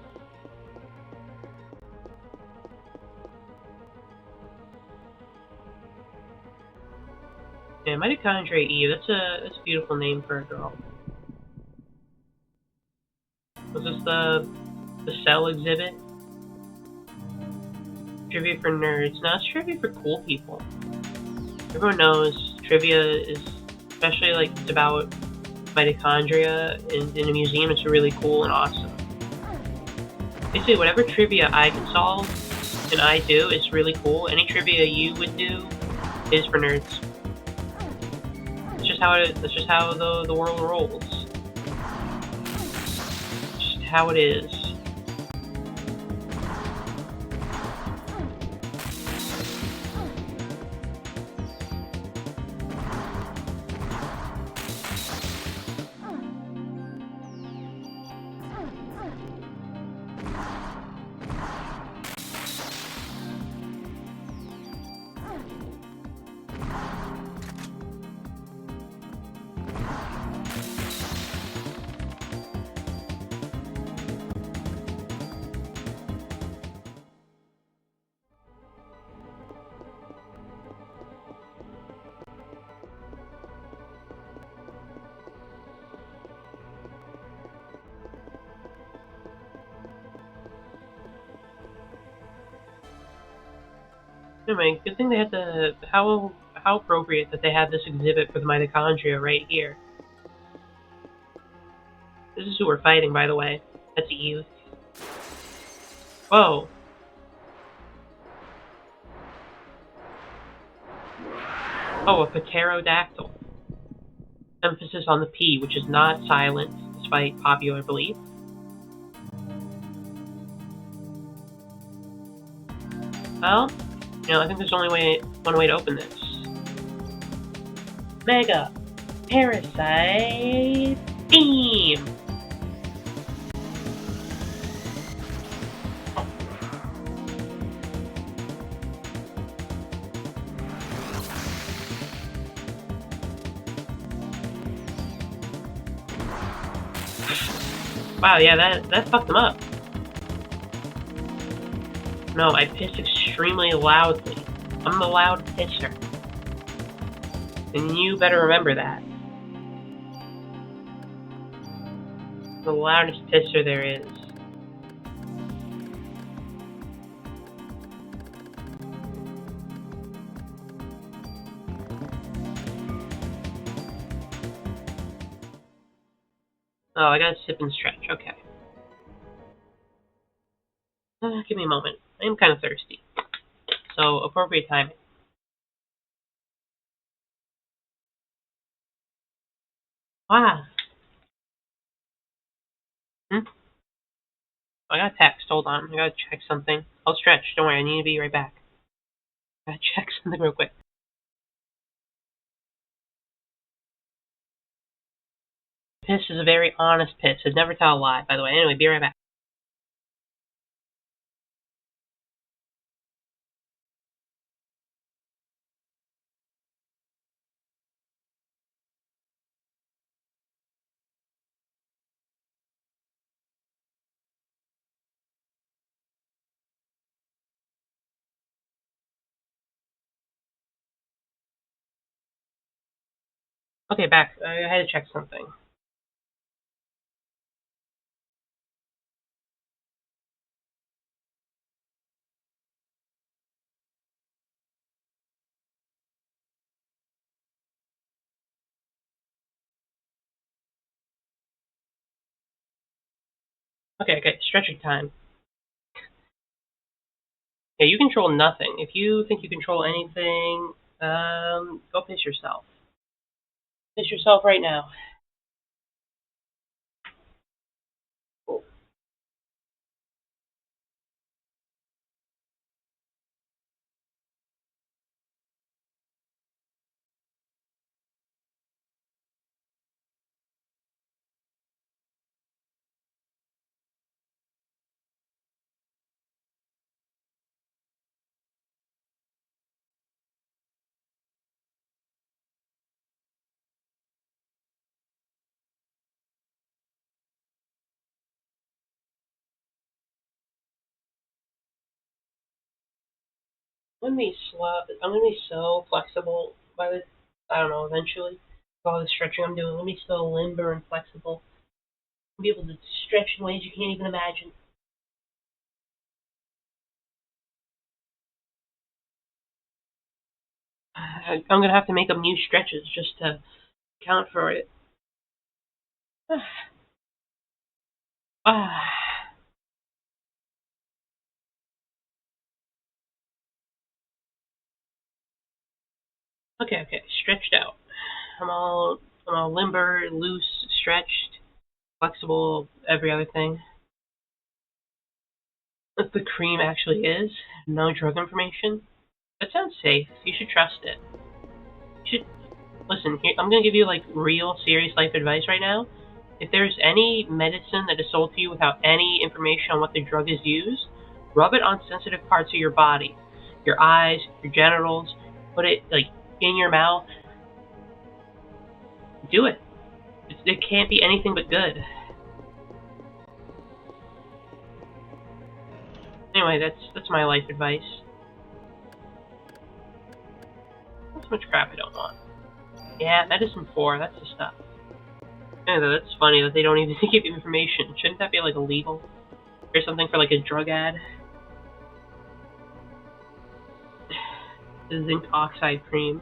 Yeah, mitochondria Eve, that's a beautiful name for a girl. Was this the cell exhibit? Trivia for nerds. No, it's trivia for cool people. Everyone knows trivia is, especially like it's about mitochondria in a museum, it's really cool and awesome. Basically, whatever trivia I can solve and I do is really cool. Any trivia you would do is for nerds. That's just how the world rolls. Just how it is. Anyway, good thing they had the how appropriate that they have this exhibit for the mitochondria right here. This is who we're fighting, by the way. That's Eve. Whoa. Oh, a pterodactyl. Emphasis on the P, which is not silent, despite popular belief. Well, I think there's only one way to open this. Mega Parasite Beam! Wow, yeah, that fucked him up. No, I pissed extremely loudly. I'm the loud pisser. And you better remember that. The loudest pisser there is. Oh, I gotta sip and stretch, okay. Give me a moment. I am kind of thirsty. So, appropriate timing. Wow. I got a text, hold on. I gotta check something. I'll stretch, don't worry, I need to be right back. I gotta check something real quick. Piss is a very honest piss. I'd never tell a lie, by the way. Anyway, be right back. Okay, back. I had to check something. Okay, stretching time. Yeah, you control nothing. If you think you control anything, go piss yourself. Piss yourself right now. Cool. I'm gonna be so flexible by the, I don't know, eventually. With all the stretching I'm doing, I'm gonna be so limber and flexible. I'll be able to stretch in ways you can't even imagine. I'm gonna have to make up new stretches just to account for it. Ah. Okay, stretched out. I'm all limber, loose, stretched, flexible, every other thing. What the cream actually is, no drug information. That sounds safe. You should trust it. You should listen. Here, I'm gonna give you like real, serious life advice right now. If there's any medicine that is sold to you without any information on what the drug is used, rub it on sensitive parts of your body, your eyes, your genitals. Put it like in your mouth. Do it. It can't be anything but good. Anyway, that's my life advice. Not so much crap I don't want. Yeah, medicine 4, that's the stuff. Yeah, that's funny that they don't even give you information. Shouldn't that be like illegal? Or something for like a drug ad? The zinc oxide cream.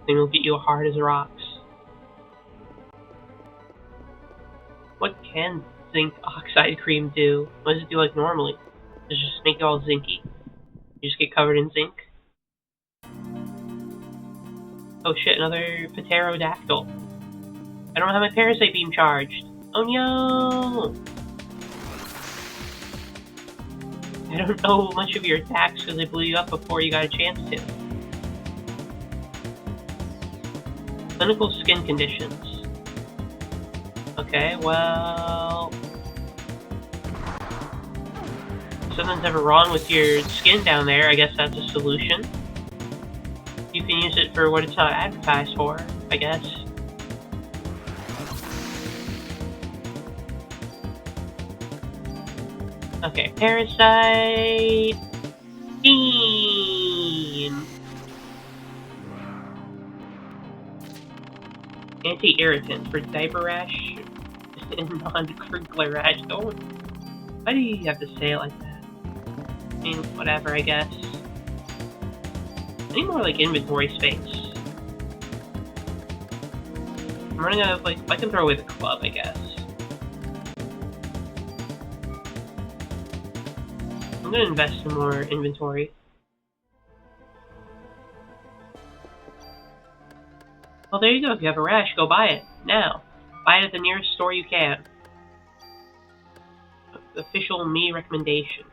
Thing will get you hard as rocks. What can zinc oxide cream do? What does it do like normally? Does it just make you all zinky? You just get covered in zinc? Oh shit, another pterodactyl. I don't have my parasite beam charged. Oh no! I don't know much of your attacks because they blew you up before you got a chance to. Clinical skin conditions. Okay, well... if something's ever wrong with your skin down there, I guess that's a solution. You can use it for what it's not advertised for, I guess. Okay, Parasite Beam! Anti-irritant for diaper rash and non-crinkler rash. Don't... why do you have to say it like that? I mean, whatever, I guess. I need more, like, inventory space. I'm running out of, like, I can throw away the club, I guess. I'm gonna invest in more inventory. Well, there you go. If you have a rash, go buy it. Now. Buy it at the nearest store you can. Official me recommendation.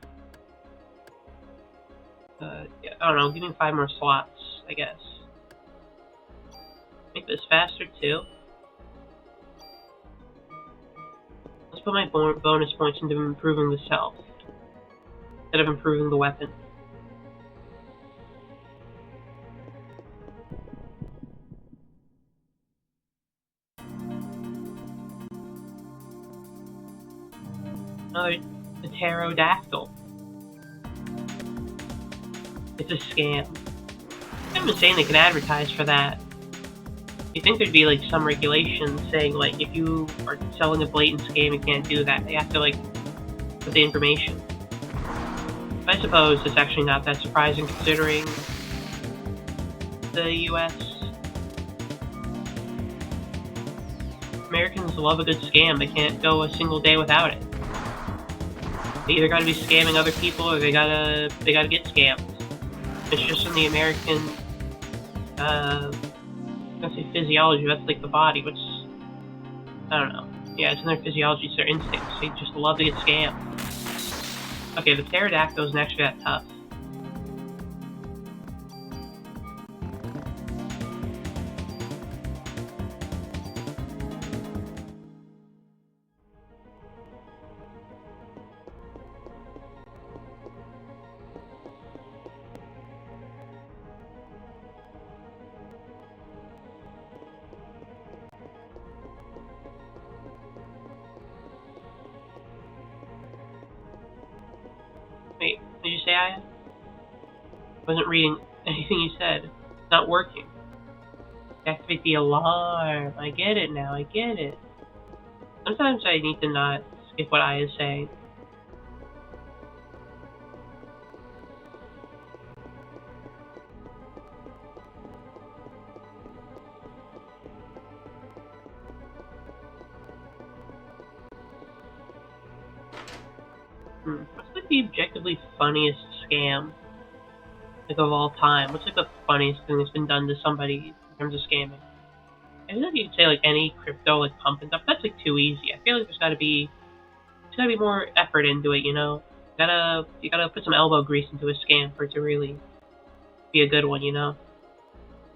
Yeah, I don't know. Give me 5 more slots, I guess. Make this faster, too. Let's put my bonus points into improving the self, instead of improving the weapon. Another pterodactyl. It's a scam. I'm just saying they can advertise for that. You think there'd be like some regulations saying like if you are selling a blatant scam you can't do that. They have to like put the information. But I suppose it's actually not that surprising considering the US. Americans love a good scam. They can't go a single day without it. They either gotta be scamming other people or they gotta get scammed. It's just in the American, I was gonna say physiology, that's like the body, which, I don't know. Yeah, it's in their physiology, it's their instincts. They just love to get scammed. Okay, the pterodactyl isn't actually that tough. Wait, did you say I wasn't reading anything you said? It's not working. Activate the alarm. I get it now, I get it. Sometimes I need to not skip what I is saying. What's like the objectively funniest scam, like of all time? What's like the funniest thing that's been done to somebody in terms of scamming? I feel like you could say like any crypto like pump and stuff. That's like too easy. I feel like there's gotta be more effort into it. You know, you gotta put some elbow grease into a scam for it to really be a good one. You know,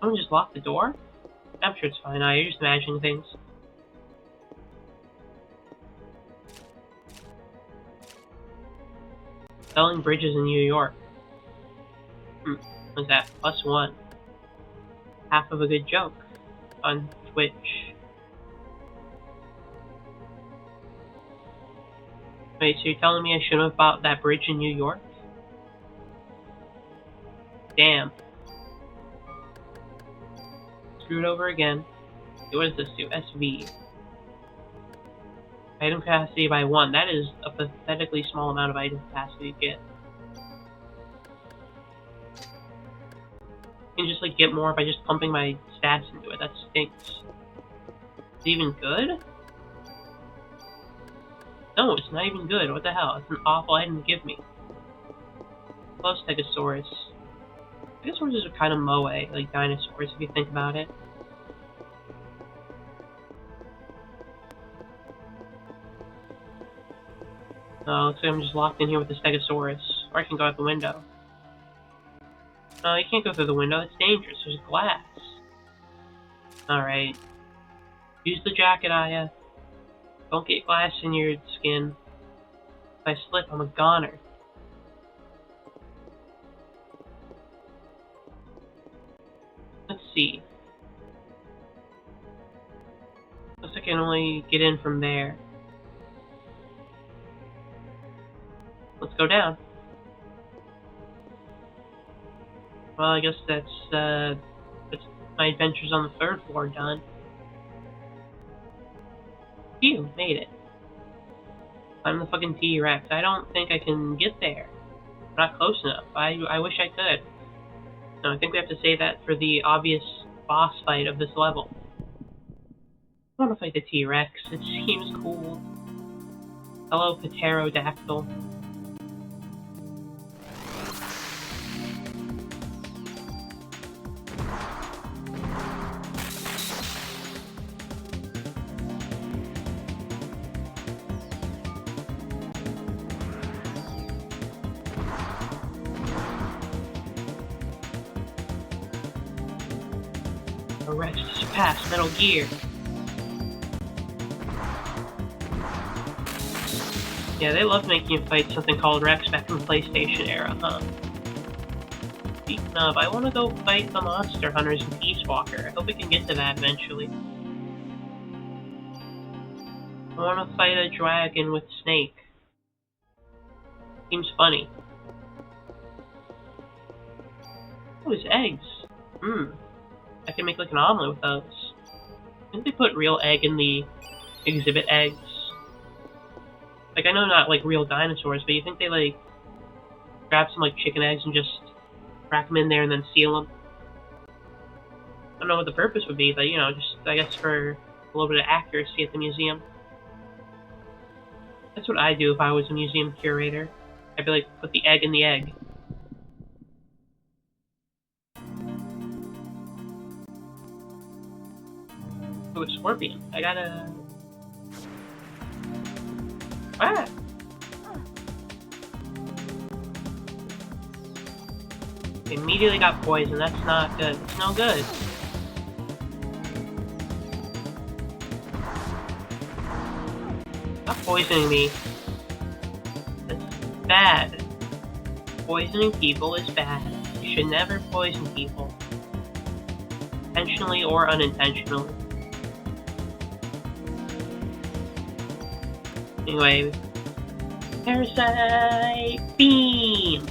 someone just locked the door. I'm sure it's fine. You're just imagining things. Selling bridges in New York. What's that? +1. Half of a good joke. On Twitch. Wait, so you're telling me I shouldn't have bought that bridge in New York? Damn. Screwed over again. What does this do? SV. Item capacity by 1. That is a pathetically small amount of item capacity to get. can just like get more by just pumping my stats into it. That stinks. Is it even good? No, it's not even good. What the hell? It's an awful item to give me. Plus Stegosaurus. Stegosaurus are kind of moe, like dinosaurs, if you think about it. Oh, looks like I'm just locked in here with the Stegosaurus. Or I can go out the window. No, you can't go through the window. It's dangerous. There's glass. Alright. Use the jacket, Aya. Don't get glass in your skin. If I slip, I'm a goner. Let's see. Looks like I can only get in from there. Let's go down. Well, I guess that's my adventures on the 3rd floor done. Phew, made it. I'm the fucking T-Rex. I don't think I can get there. I'm not close enough. I wish I could. No, I think we have to save that for the obvious boss fight of this level. I want to fight the T-Rex. It seems cool. Hello, Pterodactyl. A Rex to surpass Metal Gear. Yeah, they love making you fight something called Rex back in the PlayStation era, huh? Speaking of, I want to go fight the Monster Hunters in Peace Walker. I hope we can get to that eventually. I want to fight a dragon with Snake. Seems funny. Oh, his eggs. I can make like an omelet with those. I think they put real egg in the exhibit eggs. Like, I know not like real dinosaurs, but you think they like grab some like chicken eggs and just crack them in there and then seal them? I don't know what the purpose would be, but you know, just I guess for a little bit of accuracy at the museum. That's what I'd do if I was a museum curator. I'd be like, put the egg in the egg. Oh, a scorpion. I gotta... Ah! Immediately got poisoned. That's not good. It's no good. Stop poisoning me. That's bad. Poisoning people is bad. You should never poison people. Intentionally or unintentionally. Anyway, Parasite Beam!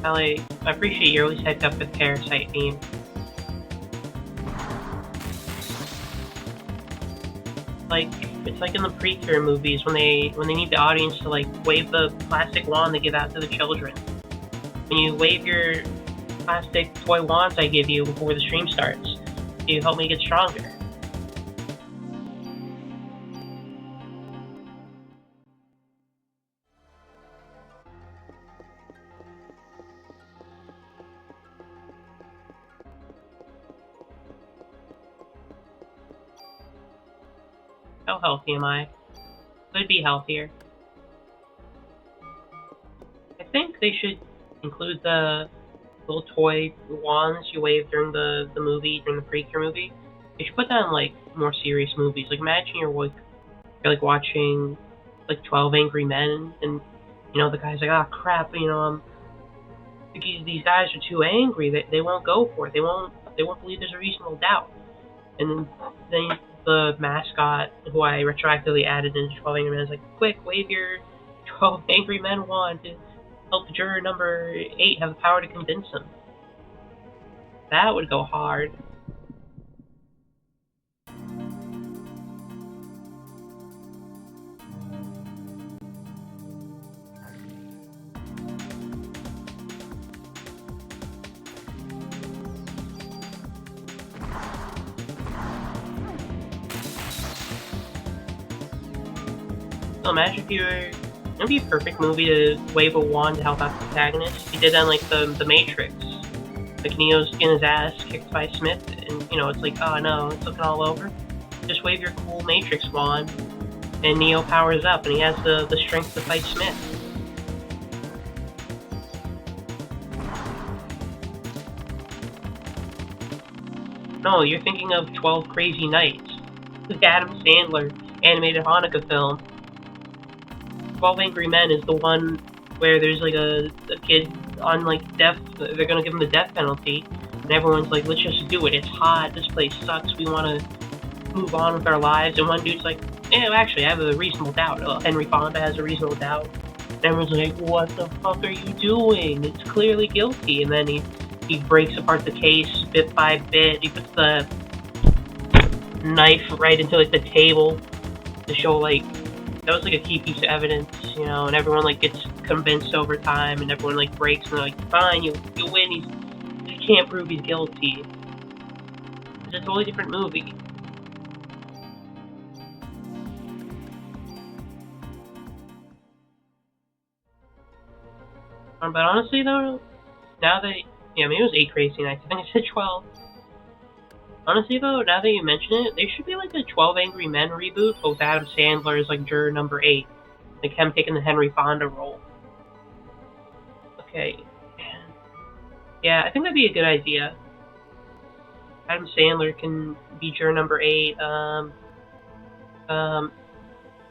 I appreciate you're always hyped up with Parasite Beam. Like, it's like in the Precure movies when they need the audience to like wave the plastic wand they give out to the children. When you wave your plastic toy wands I give you before the stream starts, you help me get stronger. How healthy am I? Could be healthier. I think they should include the little toy wands you wave during the movie, during the Precure movie. They should put that in like more serious movies. Like imagine you're like watching like 12 Angry Men, and you know the guy's like, ah, crap, you know, these guys are too angry. They won't go for it. They won't believe there's a reasonable doubt. And then the mascot, who I retroactively added into 12 Angry Men, is like, quick, wave your 12 angry men wand to help juror number 8 have the power to convince him. That would go hard. So imagine if you were... It'd be a perfect movie to wave a wand to help out the protagonist. He did that in, like, the Matrix. Like, Neo's getting his ass kicked by Smith, and, you know, it's like, oh no, it's looking all over. Just wave your cool Matrix wand, and Neo powers up, and he has the strength to fight Smith. No, you're thinking of 12 Crazy Nights. The Adam Sandler animated Hanukkah film. 12 Angry Men is the one where there's like a kid on like death, they're gonna give him the death penalty, and everyone's like, let's just do it, it's hot, this place sucks, we wanna move on with our lives, and one dude's like, yeah, actually, I have a reasonable doubt. Henry Fonda has a reasonable doubt. And everyone's like, what the fuck are you doing? It's clearly guilty. And then he breaks apart the case bit by bit, he puts the knife right into like the table to show like, that was like a key piece of evidence, you know, and everyone like gets convinced over time, and everyone like breaks, and they're like, fine, you win, you can't prove he's guilty. It's a totally different movie. But honestly though, now that, yeah, maybe it was 8 Crazy Nights, I think I said 12. Honestly though, now that you mention it, there should be like a 12 Angry Men reboot, but with Adam Sandler as like juror number 8. Like him taking the Henry Fonda role. Okay. Yeah, I think that'd be a good idea. Adam Sandler can be juror number 8,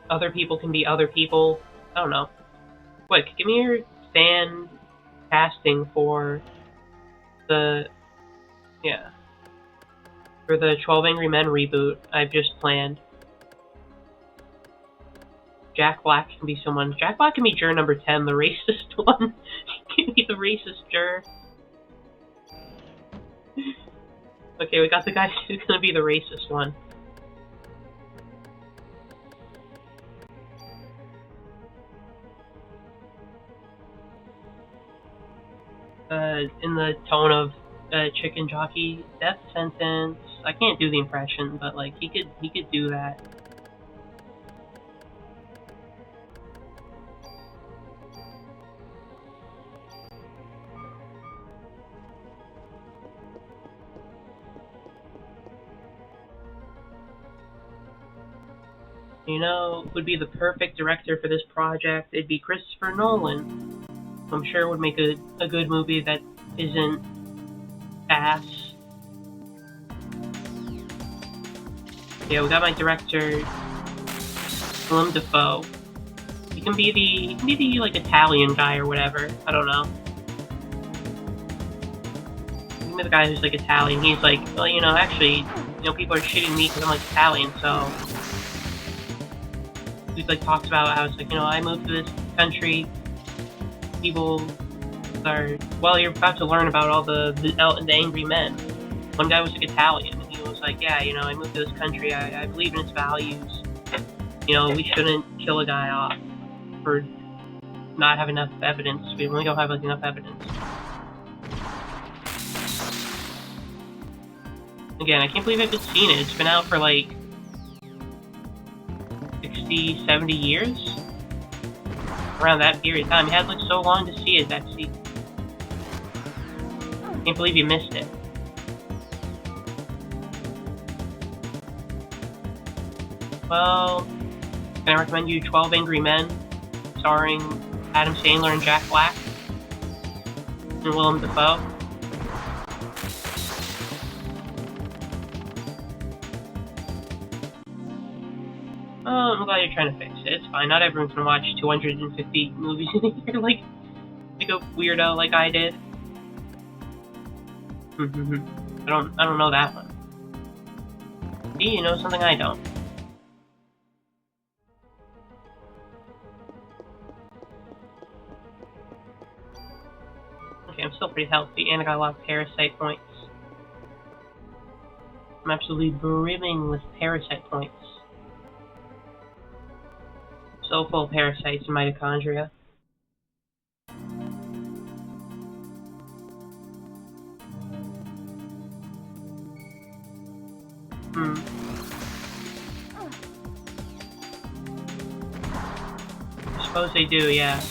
other people can be other people. I don't know. Quick, give me your fan casting for the, yeah, for the 12 Angry Men reboot I've just planned. Jack Black can be someone. Jack Black can be juror number 10, the racist one. He can be the racist juror. Okay, we got the guy who's gonna be the racist one. In the tone of chicken jockey death sentence. I can't do the impression, but like he could do that. You know, would be the perfect director for this project. It'd be Christopher Nolan. I'm sure it would make a good movie that isn't ass. Yeah, we got my director, Willem Dafoe. He can be the like Italian guy or whatever. I don't know. He can be the guy who's like Italian. He's like, well, you know, actually, you know, people are shitting me because I'm like Italian, so. He like talks about how it's like, you know, I moved to this country. People are, well, you're about to learn about all the angry men. One guy was like Italian, and he was like, yeah, you know, I moved to this country, I believe in its values. You know, we shouldn't kill a guy off for not having enough evidence. We only don't have like, enough evidence. Again, I can't believe I haven't seen it. It's been out for like 60, 70 years? Around that period of time. You had like so long to see it, that scene. Can't believe you missed it. Well, can I recommend you 12 Angry Men, starring Adam Sandler and Jack Black, and Willem Dafoe? Oh, I'm glad you're trying to fix it. It's fine. Not everyone's gonna watch 250 movies in a year like a weirdo like I did. I don't know that one. See, you know something I don't. Okay, I'm still pretty healthy, and I got a lot of Parasite points. I'm absolutely brimming with Parasite points. So full of parasites and mitochondria. I suppose they do, yeah.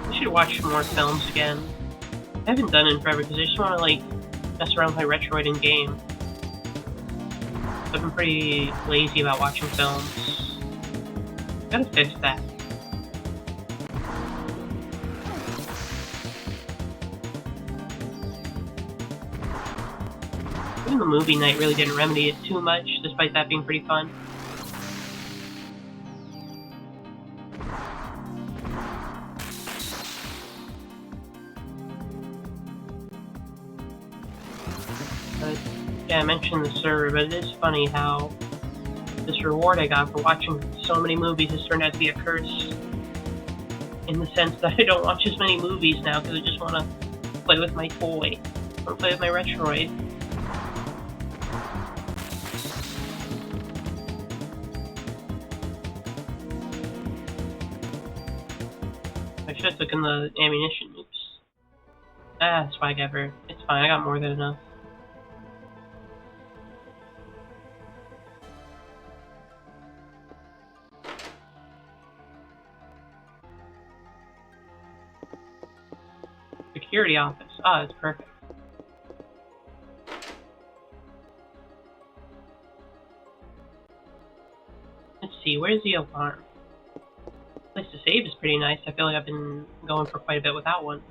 I should watch more films again. I haven't done it in forever because I just want to, like, mess around with my Retroid in game. I've been pretty lazy about watching films. Gotta fix that. Even the movie night really didn't remedy it too much, despite that being pretty fun. But, yeah, I mentioned the server, but it is funny how this reward I got for watching so many movies has turned out to be a curse. In the sense that I don't watch as many movies now because I just want to play with my toy. I want to play with my Retroid. I should have taken the ammunition. Oops. Ah, swag ever. It's fine, I got more than enough. Security office. Ah, that's perfect. Let's see, where's the alarm? Place to save is pretty nice. I feel like I've been going for quite a bit without one.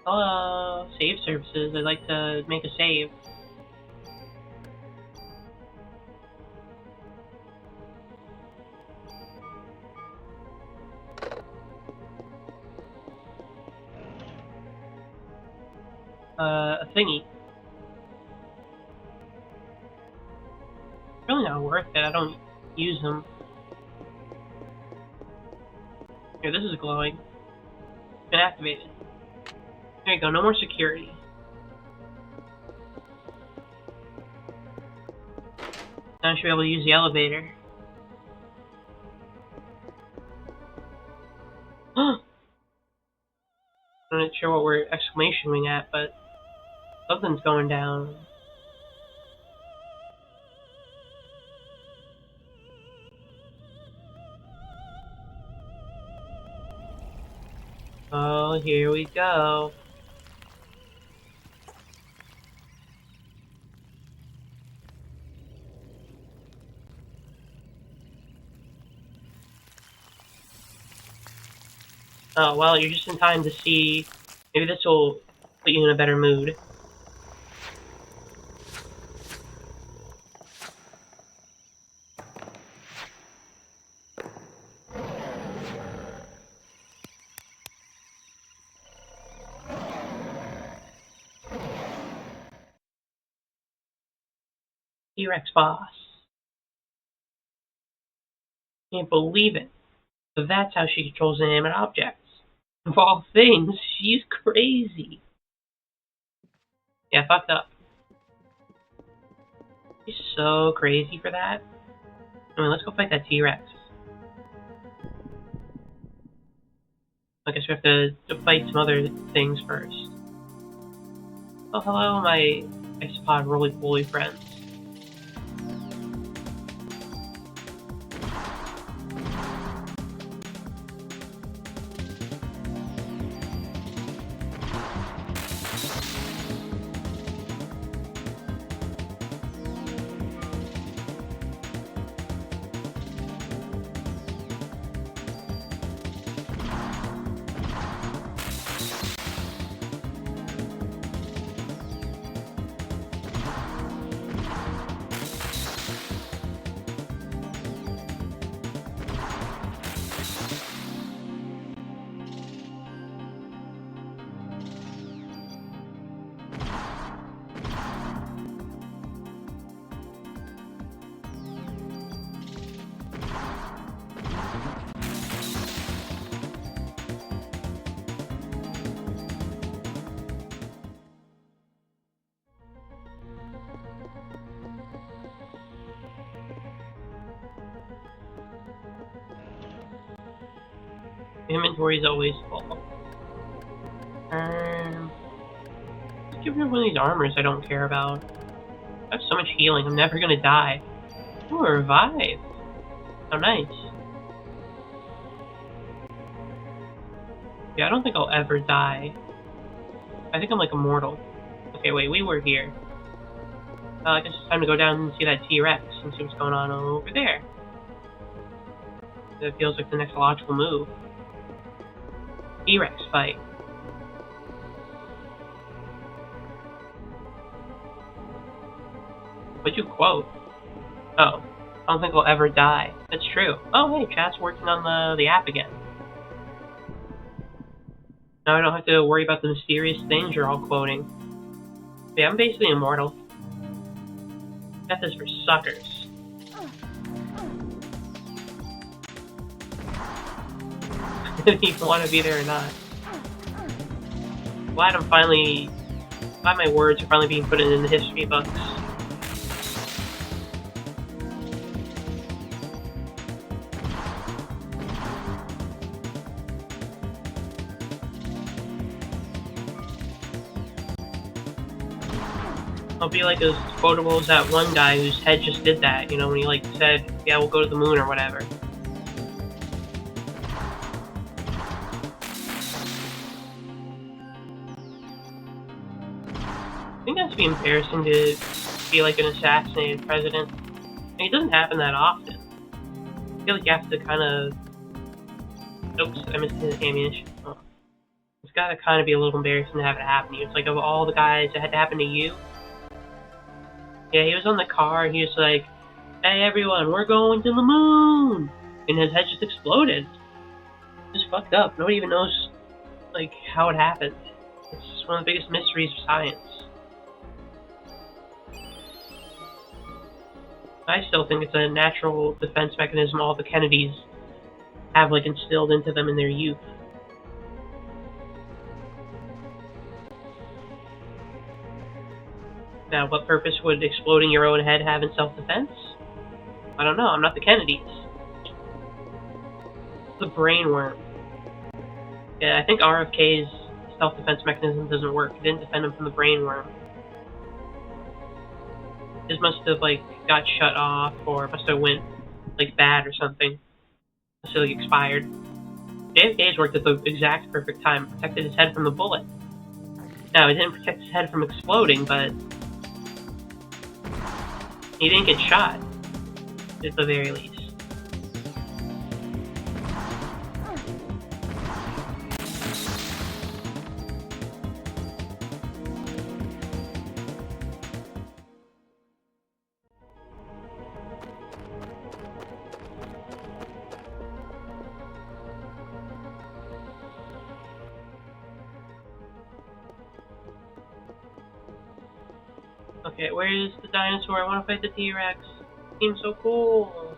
Hello, save services. I'd like to make a save. A thingy. Really not worth it. I don't use them. Here, this is glowing. Been activated. There you go, no more security. Now I should be able to use the elevator. I'm not sure what we're exclamationing at, but something's going down. Oh, here we go. Oh, well, you're just in time to see. Maybe this will put you in a better mood. T-Rex boss. Can't believe it. So that's how she controls inanimate objects. Of all things, she's crazy. Yeah, fucked up. She's so crazy for that. I mean, let's go fight that T-Rex. I guess we have to fight some other things first. Oh, hello, my Isopod roly-poly friends. Inventory's always full. Let's get rid of one of these armors I don't care about. I have so much healing, I'm never gonna die. Ooh, a revive. How nice. Yeah, I don't think I'll ever die. I think I'm like immortal. Okay, wait, we were here. I guess it's time to go down and see that T-Rex and see what's going on over there. That feels like the next logical move. T-Rex fight. What'd you quote? Oh, I don't think I'll ever die. That's true. Oh, hey, chat's working on the app again. Now I don't have to worry about the mysterious things you're all quoting. Yeah, I'm basically immortal. Death is for suckers. If you want to be there or not. Glad my words are finally being put in the history books. I'll be like as quotable as that one guy whose head just did that, you know, when he like said, yeah, we'll go to the moon or whatever. I think that's be embarrassing to be like an assassinated president. I mean, it doesn't happen that often. I feel like you have to kind of... Oops, I missed the ammunition. Oh. It's gotta kind of be a little embarrassing to have it happen to you. It's like of all the guys that had to happen to you. Yeah, he was on the car, he was like, hey everyone, we're going to the moon! And his head just exploded. It's fucked up. Nobody even knows, like, how it happened. It's one of the biggest mysteries of science. I still think it's a natural defense mechanism all the Kennedys have, like, instilled into them in their youth. Now, what purpose would exploding your own head have in self-defense? I don't know, I'm not the Kennedys. The brain worm. Yeah, I think RFK's self-defense mechanism doesn't work. It didn't defend him from the brain worm. His must have, like, got shut off, or must have went, like, bad or something. Must have, like, expired. JFK's worked at the exact perfect time. Protected his head from the bullet. Now, it didn't protect his head from exploding, but he didn't get shot, at the very least. Okay, where's the dinosaur? I want to fight the T-Rex. Seems so cool.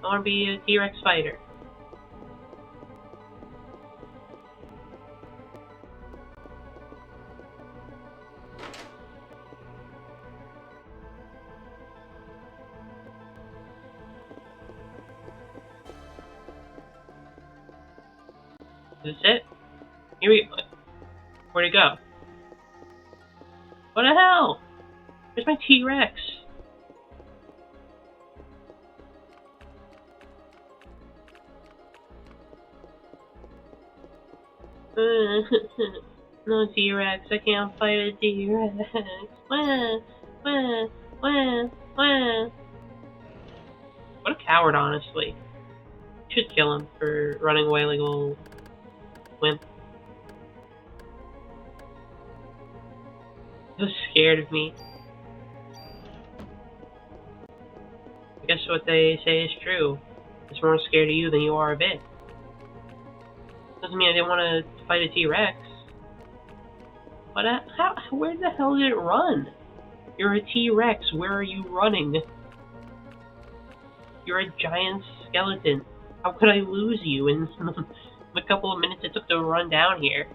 I want to be a T-Rex fighter. Is this it? Here we go. Where'd it go? What the hell? Where's my T-Rex? No T-Rex, I can't fight a T-Rex. What a coward, honestly. Should kill him for running away like a little wimp. He was scared of me. I guess what they say is true. It's more scared of you than you are of it. Doesn't mean I didn't want to fight a T-Rex. But where the hell did it run? You're a T-Rex, where are you running? You're a giant skeleton. How could I lose you in the couple of minutes it took to run down here?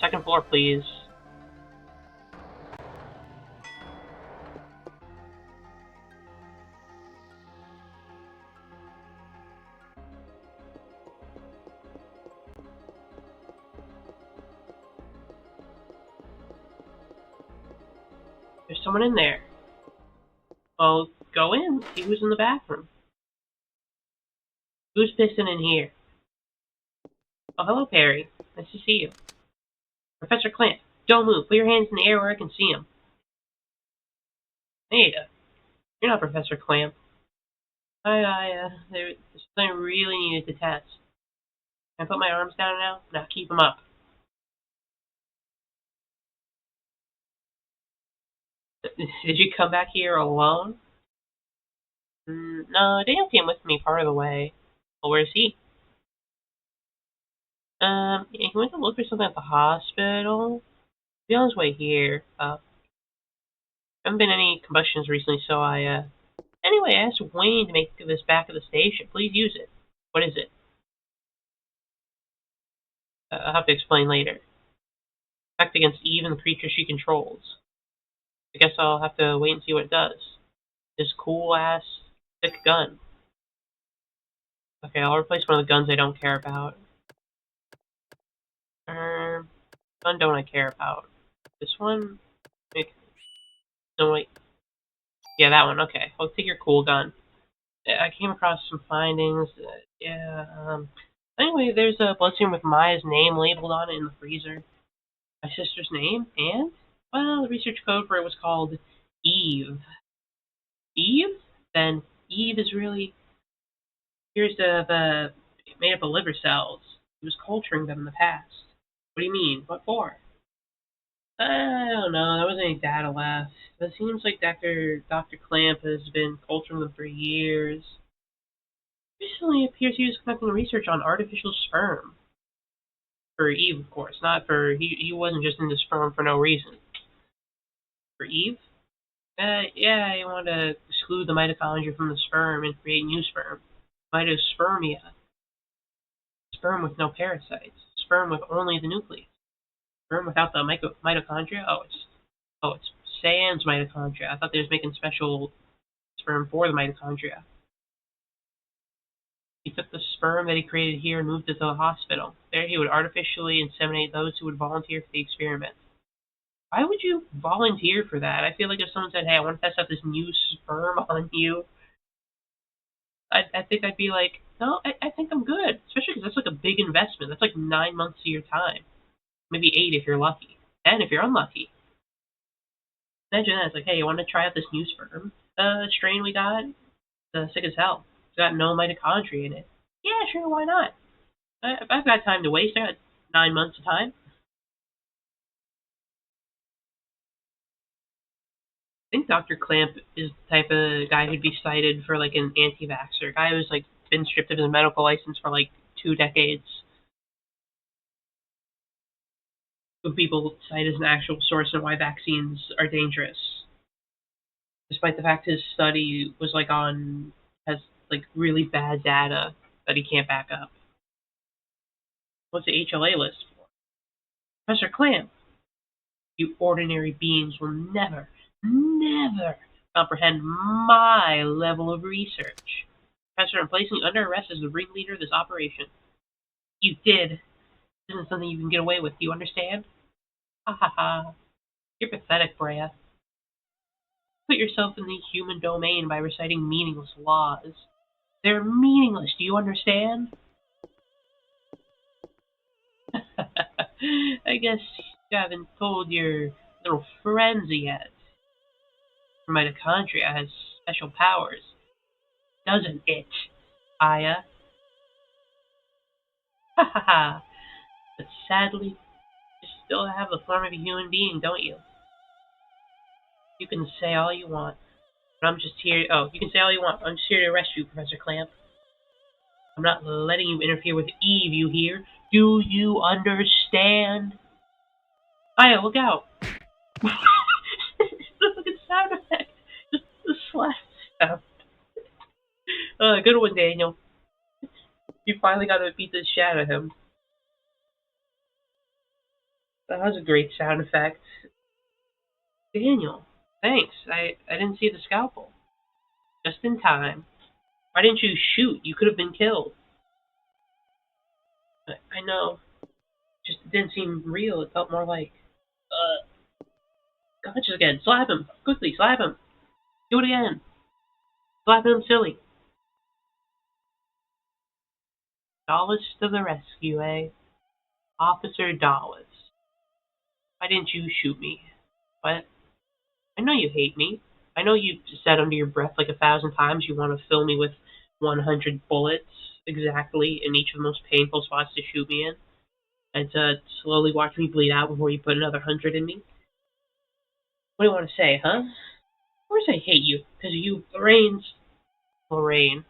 Second floor, please. There's someone in there. Well, go in. See who's in the bathroom. Who's pissing in here? Oh, hello, Perry. Nice to see you. Professor Clamp, don't move. Put your hands in the air where I can see them. Hey, you're not Professor Clamp. There's something I really needed to test. Can I put my arms down now? Now keep them up. Did you come back here alone? No, Daniel came with me part of the way. Well, where's he? He went to look for something at the hospital. Be on his way here. Haven't been any combustions recently, so Anyway, I asked Wayne to make this back of the station. Please use it. What is it? I'll have to explain later. Act against Eve and the creature she controls. I guess I'll have to wait and see what it does. This cool-ass, thick gun. Okay, I'll replace one of the guns I don't care about. Gun don't I care about? This one? No, wait. Yeah, that one. Okay, I'll take your cool gun. I came across some findings. Anyway, there's a bloodstream with Maya's name labeled on it in the freezer. My sister's name, and, well, the research code for it was called Eve. Eve? Then Eve is really appears to have made up of liver cells. He was culturing them in the past. What do you mean? What for? I don't know. There wasn't any data left. But it seems like Dr. Clamp has been culturing them for years. Recently, it appears he was conducting research on artificial sperm. For Eve, of course, not for he wasn't just into sperm for no reason. For Eve? Yeah, he wanted to exclude the mitochondria from the sperm and create new sperm. Mitospermia. Sperm with no parasites. Sperm with only the nucleus. Sperm without the mitochondria? It's sans mitochondria. I thought they was making special sperm for the mitochondria. He took the sperm that he created here and moved it to the hospital. There he would artificially inseminate those who would volunteer for the experiment. Why would you volunteer for that? I feel like if someone said, hey, I want to test out this new sperm on you, I think I'd be like, no, I think I'm good. Especially because that's like a big investment. That's like 9 months of your time. Maybe 8 if you're lucky. 10 if you're unlucky. Imagine that. It's like, hey, you want to try out this new sperm strain we got? It's sick as hell. It's got no mitochondria in it. Yeah, sure, why not? If I've got time to waste, I got 9 months of time. I think Dr. Clamp is the type of guy who'd be cited for like an anti-vaxxer. Guy who's like been stripped of his medical license for like 2 decades. Who people cite as an actual source of why vaccines are dangerous. Despite the fact his study was like has like really bad data that he can't back up. What's the HLA list for? Professor Clamp, you ordinary beings will never comprehend my level of research. Professor, I'm placing you under arrest as the ringleader of this operation. You did. This isn't something you can get away with. Do you understand? Ha ha ha. You're pathetic, Brea. Put yourself in the human domain by reciting meaningless laws. They're meaningless. Do you understand? I guess you haven't told your little friends yet. Your mitochondria has special powers, doesn't it, Aya? Ha ha ha. But sadly, you still have the form of a human being, don't you? You can say all you want, but I'm just here. Oh, you can say all you want. I'm just here to arrest you, Professor Clamp. I'm not letting you interfere with Eve, you hear? Do you understand? Aya, look out! The fucking sound effect. Just the slap sound. Good one, Daniel. You finally got to beat the shit out of him. that was a great sound effect. Daniel, thanks. I didn't see the scalpel. Just in time. Why didn't you shoot? You could have been killed. I know. Just it didn't seem real. It felt more like, conscious again. Slap him. Quickly, slap him. Do it again. Slap him silly. Dallas to the rescue, eh? Officer Dallas. Why didn't you shoot me? What? I know you hate me. I know you said under your breath like 1,000 times you want to fill me with 100 bullets exactly in each of the most painful spots to shoot me in, and to slowly watch me bleed out before you put another 100 in me. What do you want to say, huh? Of course I hate you, because you, Lorraine.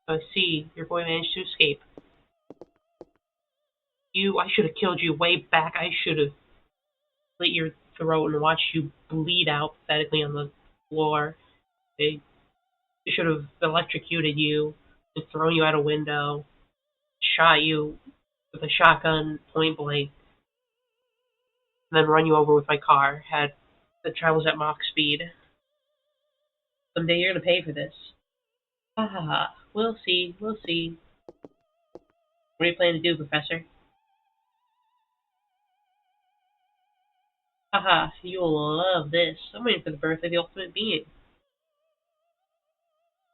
I see, your boy managed to escape. I should have killed you way back. I should have slit your throat and watched you bleed out pathetically on the floor. They should have electrocuted you and thrown you out a window, shot you with a shotgun point blank, and then run you over with my car that travels at Mach speed. Someday you're gonna pay for this. Ha ha ha. We'll see, we'll see. What are you planning to do, Professor? Haha, you'll love this. I'm waiting for the birth of the ultimate being.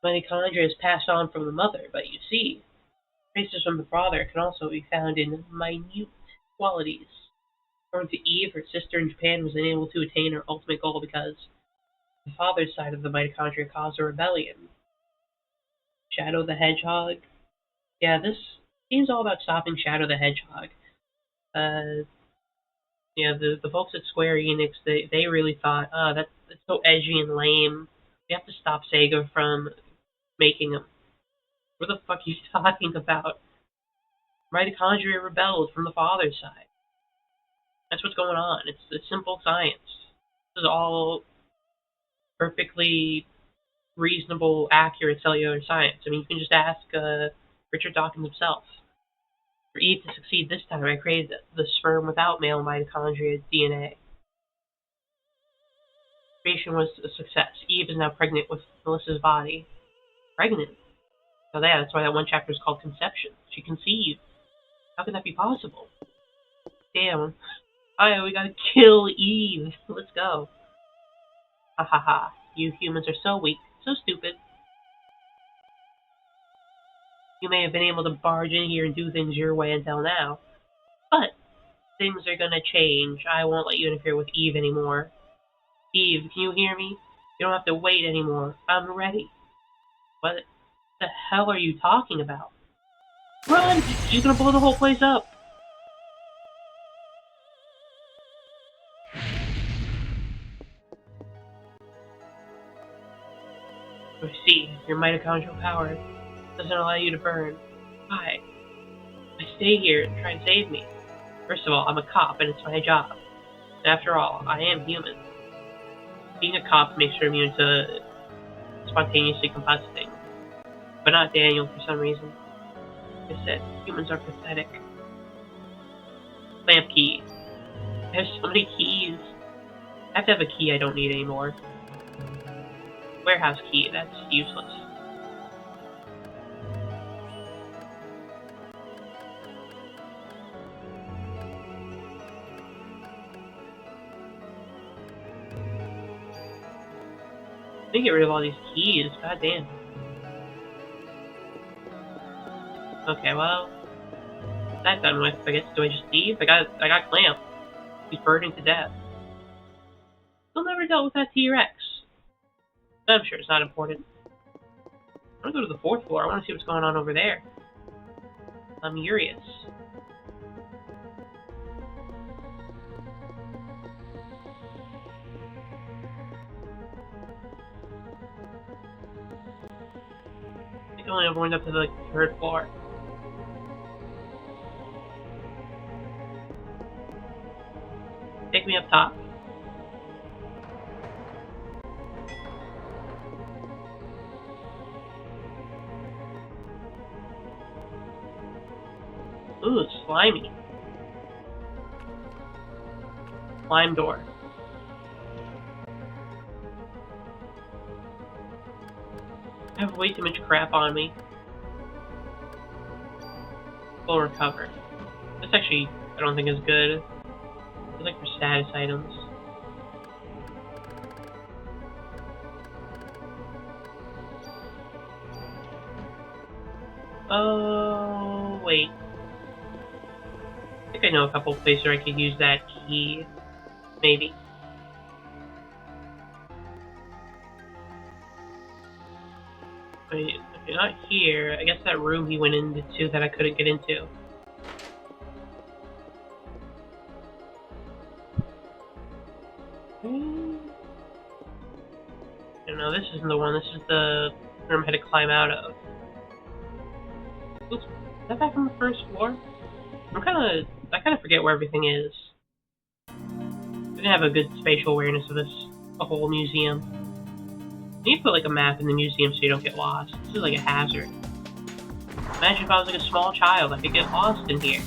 Mitochondria is passed on from the mother, but you see, traces from the father can also be found in minute qualities. According to Eve, her sister in Japan was unable to attain her ultimate goal because the father's side of the mitochondria caused a rebellion. Shadow the Hedgehog. Yeah, this game's all about stopping Shadow the Hedgehog. Yeah, the folks at Square Enix, they really thought, that's so edgy and lame. We have to stop Sega from making them. What the fuck are you talking about? Mitochondria rebelled from the father's side. That's what's going on. It's simple science. This is all perfectly reasonable, accurate cellular science. I mean, you can just ask Richard Dawkins himself. For Eve to succeed this time, I created the sperm without male mitochondria DNA. Creation was a success. Eve is now pregnant with Melissa's body. Pregnant? So yeah, that's why that one chapter is called Conception. She conceived. How could that be possible? Damn. Alright, we gotta kill Eve. Let's go. Ha ha ha. You humans are so weak, so stupid. You may have been able to barge in here and do things your way until now, but things are gonna change. I won't let you interfere with Eve anymore. Eve, can you hear me? You don't have to wait anymore. I'm ready. What the hell are you talking about? Run! She's gonna blow the whole place up! I see, your mitochondrial power doesn't allow you to burn. Why? I stay here and try and save me. First of all, I'm a cop and it's my job. And after all, I am human. Being a cop makes her immune to spontaneously combusting. But not Daniel for some reason. Like I said, humans are pathetic. Lamp key. I have so many keys. I have to have a key I don't need anymore. Warehouse key, that's useless. Let me get rid of all these keys, god damn. Okay, well, that's done with. I guess, do I just leave? I got Clamp. He's burning to death. Still never dealt with that T-Rex. I'm sure it's not important. I want to go to the 4th floor. I want to see what's going on over there. I'm curious. I think I only ever went up to the 3rd floor. Take me up top. Ooh, it's slimy. slime door. I have way too much crap on me. Full recover. This actually, I don't think is good. It's like for status items. Oh, wait. I think I know a couple places where I could use that key. Maybe. Wait, okay, not here. I guess that room he went into that I couldn't get into. No, this isn't the one. This is the room I had to climb out of. Oops, is that back on the first floor? I kind of forget where everything is. I didn't have a good spatial awareness of a whole museum. You need to put like a map in the museum so you don't get lost. This is like a hazard. Imagine if I was like a small child, I could get lost in here.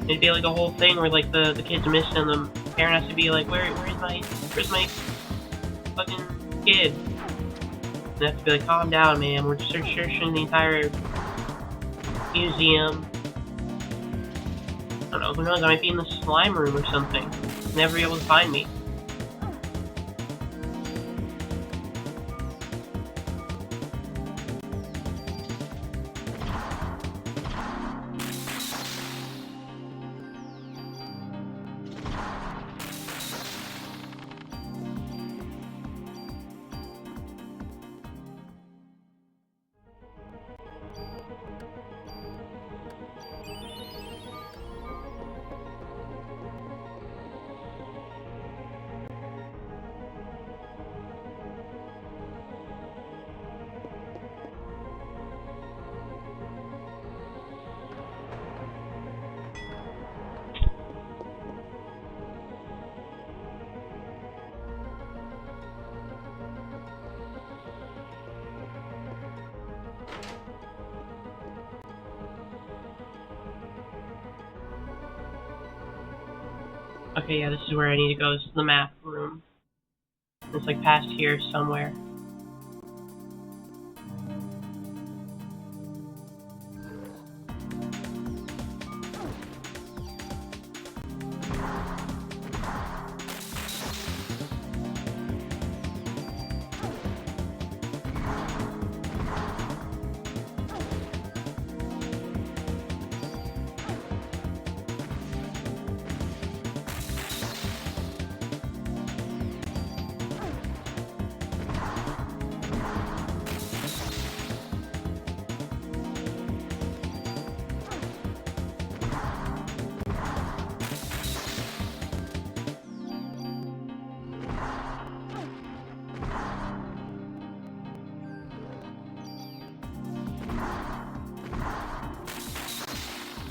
It'd be like a whole thing where like the kid's missing and the parent has to be like, where's my fucking kid? And they have to be like, calm down, man. We're just searching the entire museum. I don't know, who knows? I might be in the slime room or something. Never be able to find me. Okay, yeah, this is where I need to go. This is the map room. It's like past here somewhere.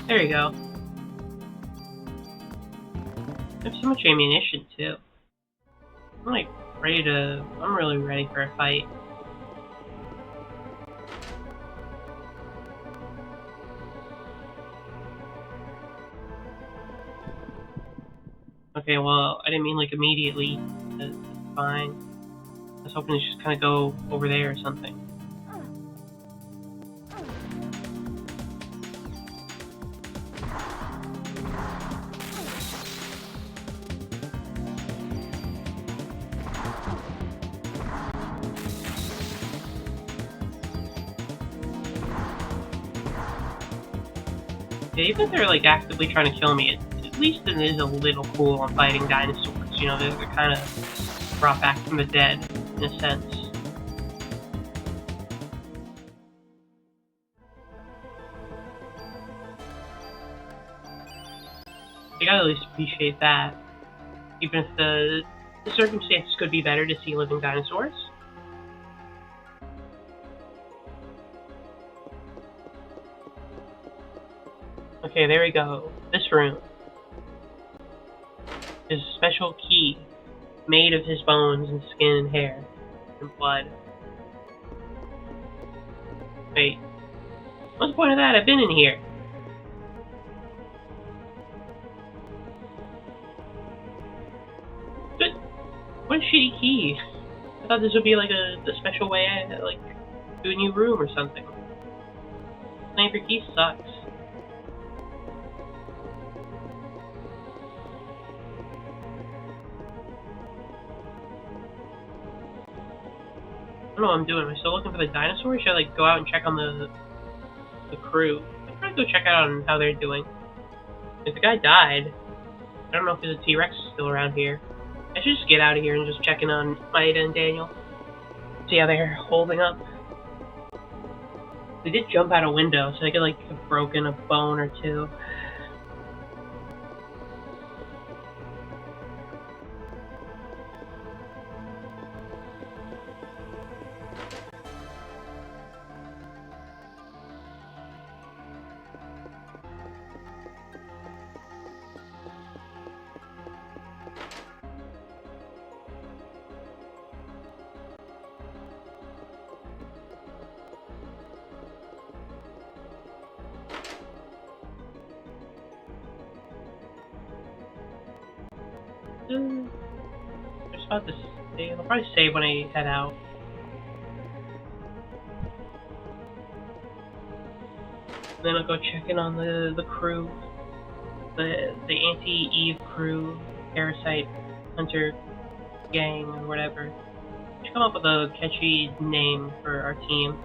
There you go. I have so much ammunition too. I'm like I'm really ready for a fight. Okay, well, I didn't mean like immediately. That's fine. I was hoping to just kind of go over there or something. Yeah, even if they're like actively trying to kill me, at least it is a little cool on fighting dinosaurs. You know, they're kind of brought back from the dead, in a sense. You gotta at least appreciate that. Even if the circumstances could be better to see living dinosaurs. Okay, there we go. This room. There's a special key made of his bones and skin and hair and blood. Wait. What's the point of that? I've been in here. What a shitty key. I thought this would be like a special way, like, to a new room or something. Playing for keys sucks. I don't know what I'm doing. Am I still looking for the dinosaur? Should I like go out and check on the crew? I'm trying to go check out on how they're doing. If the guy died, I don't know if there's a T-Rex still around here. I should just get out of here and just check in on Maida and Daniel. See how they're holding up. They did jump out a window, so they could like have broken a bone or two. They're just about to they'll probably save when I head out. And then I'll go check in on the crew. The anti-Eve crew, Parasite Hunter gang or whatever. Should come up with a catchy name for our team.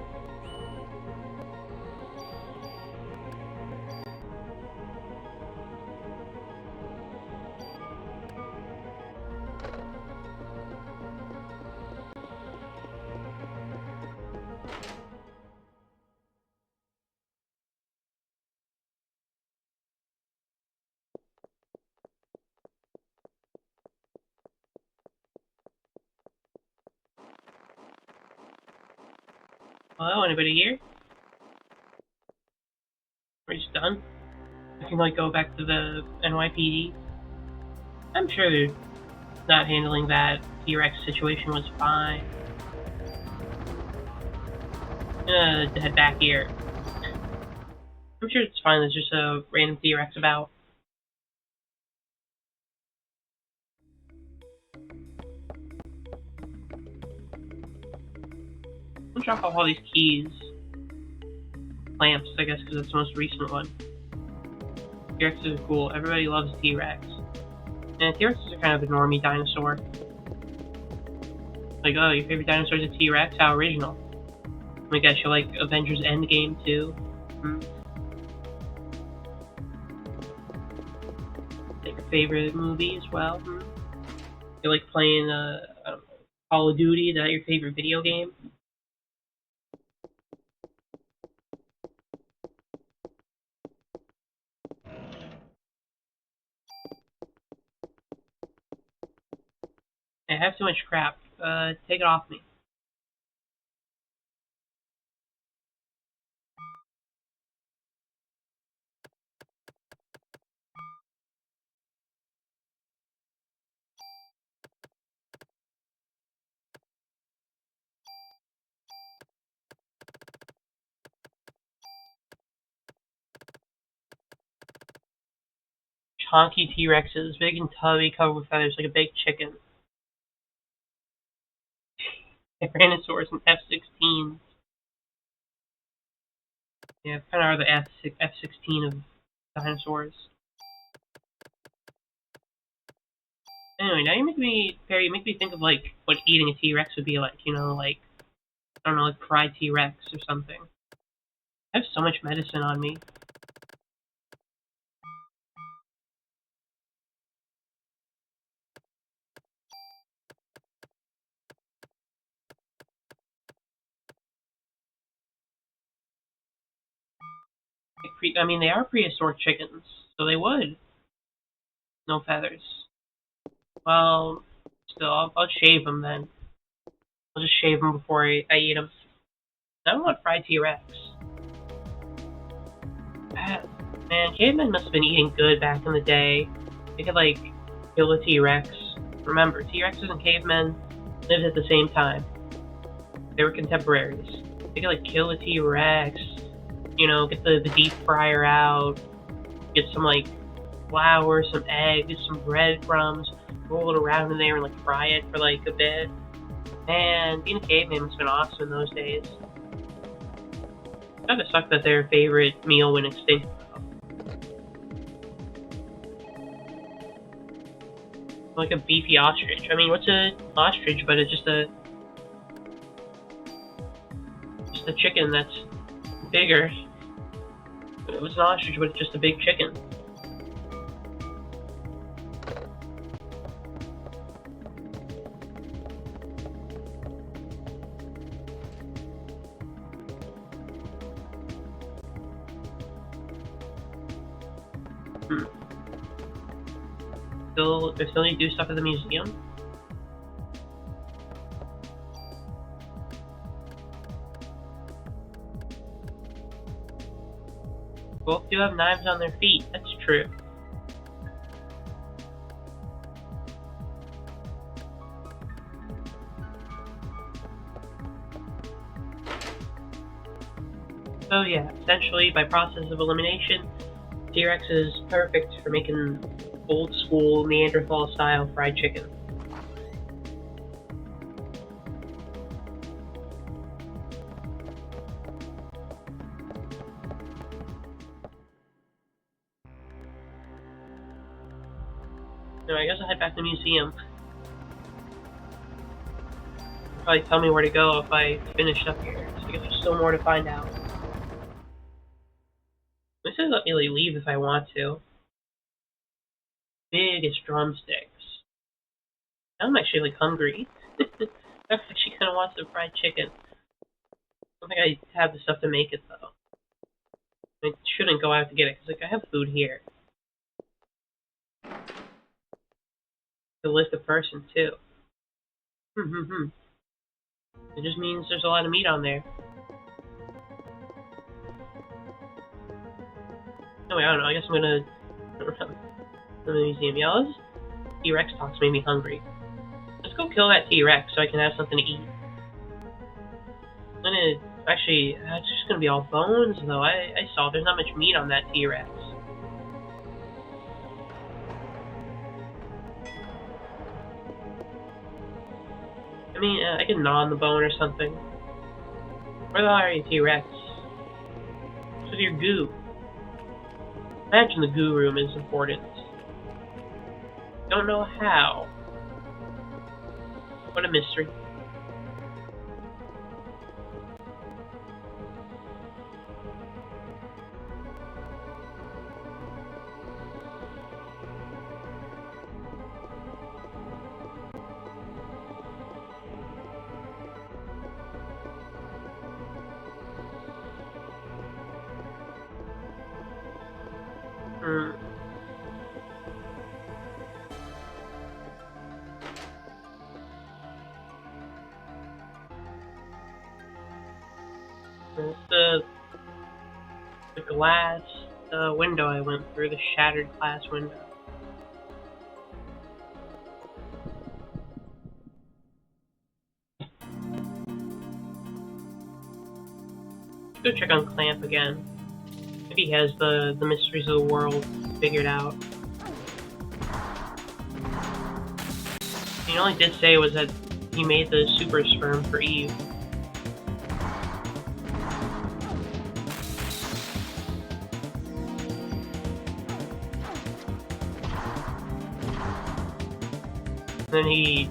Hello, anybody here? We're just done. I can like go back to the NYPD. I'm sure they're not handling that T-Rex situation was fine. Head back here. I'm sure it's fine. There's just a random T-Rex about. I'll drop off all these keys. Lamps, I guess, because it's the most recent one. T-Rexes are cool. Everybody loves T-Rex. And T-Rexes are kind of a normie dinosaur. Like, oh, your favorite dinosaur is a T-Rex? How original. Oh my gosh, you like Avengers Endgame too? Like your favorite movie as well? You like playing Call of Duty? Is that your favorite video game? I have too much crap. Take it off me. Chonky T-Rexes, big and tubby, covered with feathers like a big chicken. Tyrannosaurus and F-16s. Yeah, kind of are the F-16 of dinosaurs. Anyway, now you make me, Perry, you make me think of like what eating a T-Rex would be like. You know, like I don't know, like fried T-Rex or something. I have so much medicine on me. I mean, they are prehistoric chickens, so they would. No feathers. Well, still, I'll shave them then. I'll just shave them before I eat them. I don't want fried T-Rex. Man, cavemen must have been eating good back in the day. They could, like, kill a T-Rex. Remember, T-Rexes and cavemen lived at the same time. They were contemporaries. They could, like, kill a T-Rex, you know, get the deep fryer out, get some, like, flour, some eggs, some breadcrumbs, roll it around in there and like fry it for like a bit. And being a caveman has been awesome in those days. Kinda sucks that their favorite meal went extinct. Like a beefy ostrich. I mean, what's a ostrich but it's just a chicken that's bigger. It was an ostrich but it's just a big chicken. They still need to do stuff at the museum. Both do have knives on their feet. That's true. So yeah, essentially by process of elimination, T-Rex is perfect for making old school Neanderthal style fried chicken. So I guess I'll head back to the museum. They'll probably tell me where to go if I finish up here. So I guess there's still more to find out. This doesn't let me leave if I want to. Biggest drumsticks. I'm actually like hungry. I actually kind of want some fried chicken. I don't think I have the stuff to make it though. I shouldn't go out to get it because like I have food here. The list of person too. It just means there's a lot of meat on there. Anyway, I don't know. I guess I'm gonna to the museum. Yeah, this T-Rex talks made me hungry. Let's go kill that T-Rex so I can have something to eat. I'm gonna actually. It's just gonna be all bones though. I saw there's not much meat on that T-Rex. I mean, I can gnaw on the bone or something. Where the hell are you, T-Rex? What's with your goo? Imagine the goo room is important. Don't know how. What a mystery. The glass window I went through, the shattered glass window. Let's go check on Clamp again. Maybe he has the mysteries of the world figured out. He only did say was that he made the super sperm for Eve. And then he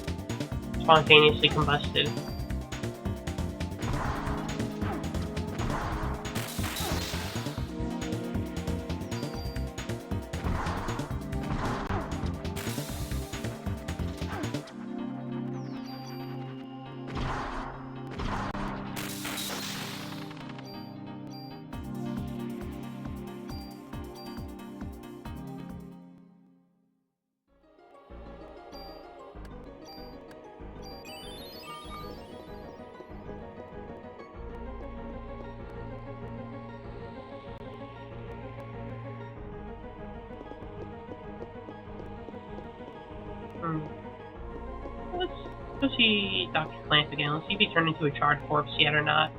spontaneously combusted. Let's see Dr. Clamp again. Let's see if he turned into a charred corpse yet or not.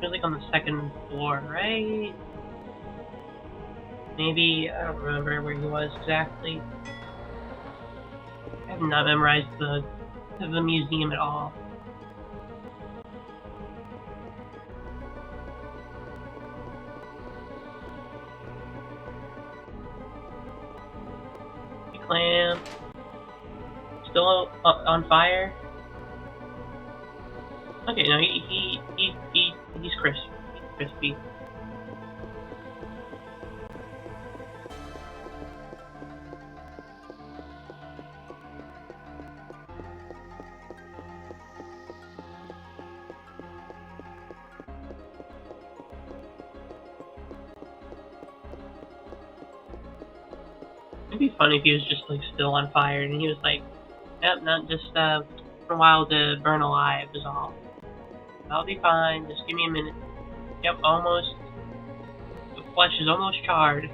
He was like on the second floor, right? Maybe, I don't remember where he was exactly. I have not memorized the museum at all. Hey, Clam. Still on fire? Okay, no, he's crispy. He's crispy. It'd be funny if he was just like still on fire and he was like, yep, not just for a while to burn alive is all. I'll be fine, just give me a minute. Yep, almost. The flesh is almost charred.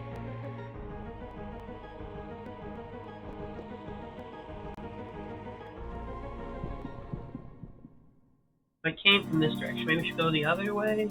If I came from this direction, maybe we should go the other way?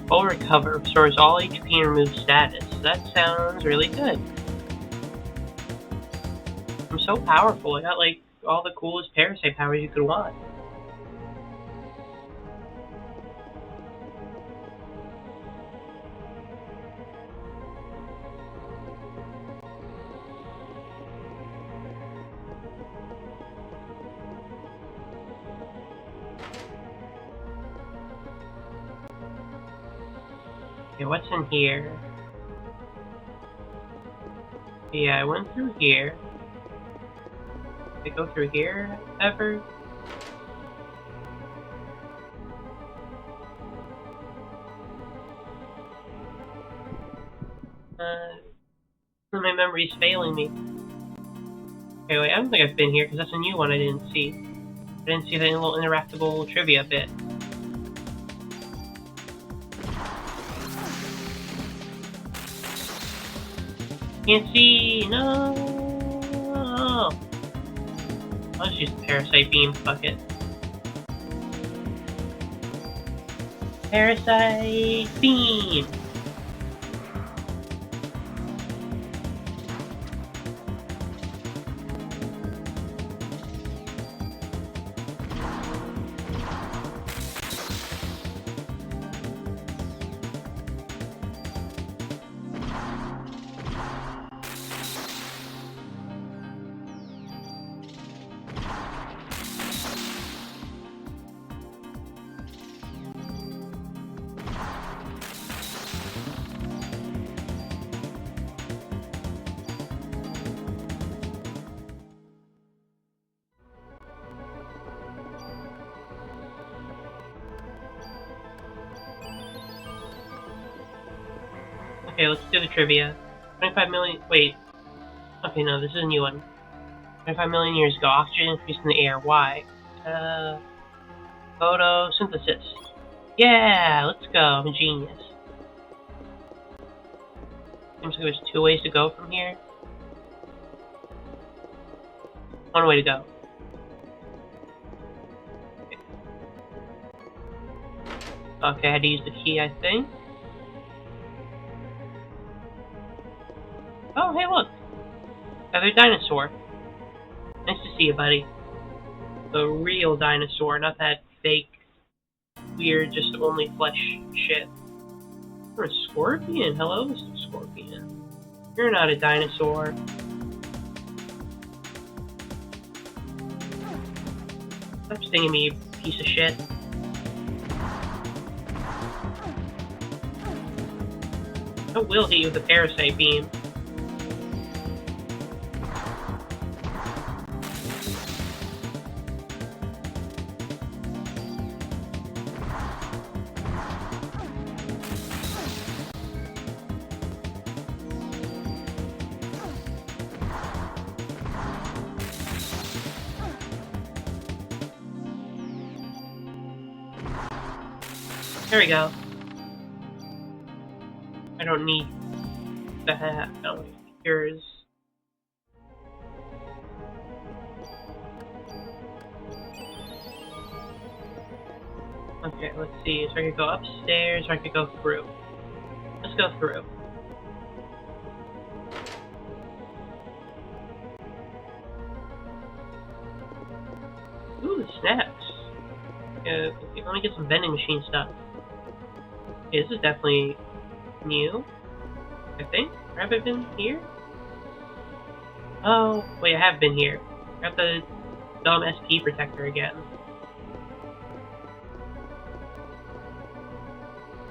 Full recover, restores all HP and removes status. That sounds really good. I'm so powerful, I got like all the coolest Parasite powers you could want. Okay, what's in here? Yeah, I went through here. Did I go through here ever? My memory's failing me. Okay, wait, I don't think I've been here because that's a new one I didn't see. I didn't see the little interactable trivia bit. Can't see! No! I'll just use the Parasite beam, fuck it. Parasite beam! Okay, let's do the trivia. 25 million. Wait. Okay, no, this is a new one. 25 million years ago, oxygen increased in the air. Why? Photosynthesis. Yeah, let's go. I'm a genius. Seems like there's two ways to go from here. One way to go. Okay, I had to use the key, I think. Oh, hey, look! Another dinosaur. Nice to see you, buddy. The real dinosaur, not that fake, weird, just only flesh shit. You're a scorpion. Hello, Mr. Scorpion. You're not a dinosaur. Stop stinging me, you piece of shit. I will hit you with a Parasite beam. There we go. I don't need the hat. I don't need yours. Okay, let's see. So I could go upstairs or I could go through. Let's go through. Ooh, snacks. Yeah, okay, let me get some vending machine stuff. Okay, this is definitely new, I think. Have I been here? Oh, wait, I have been here. Got the dumb SP protector again.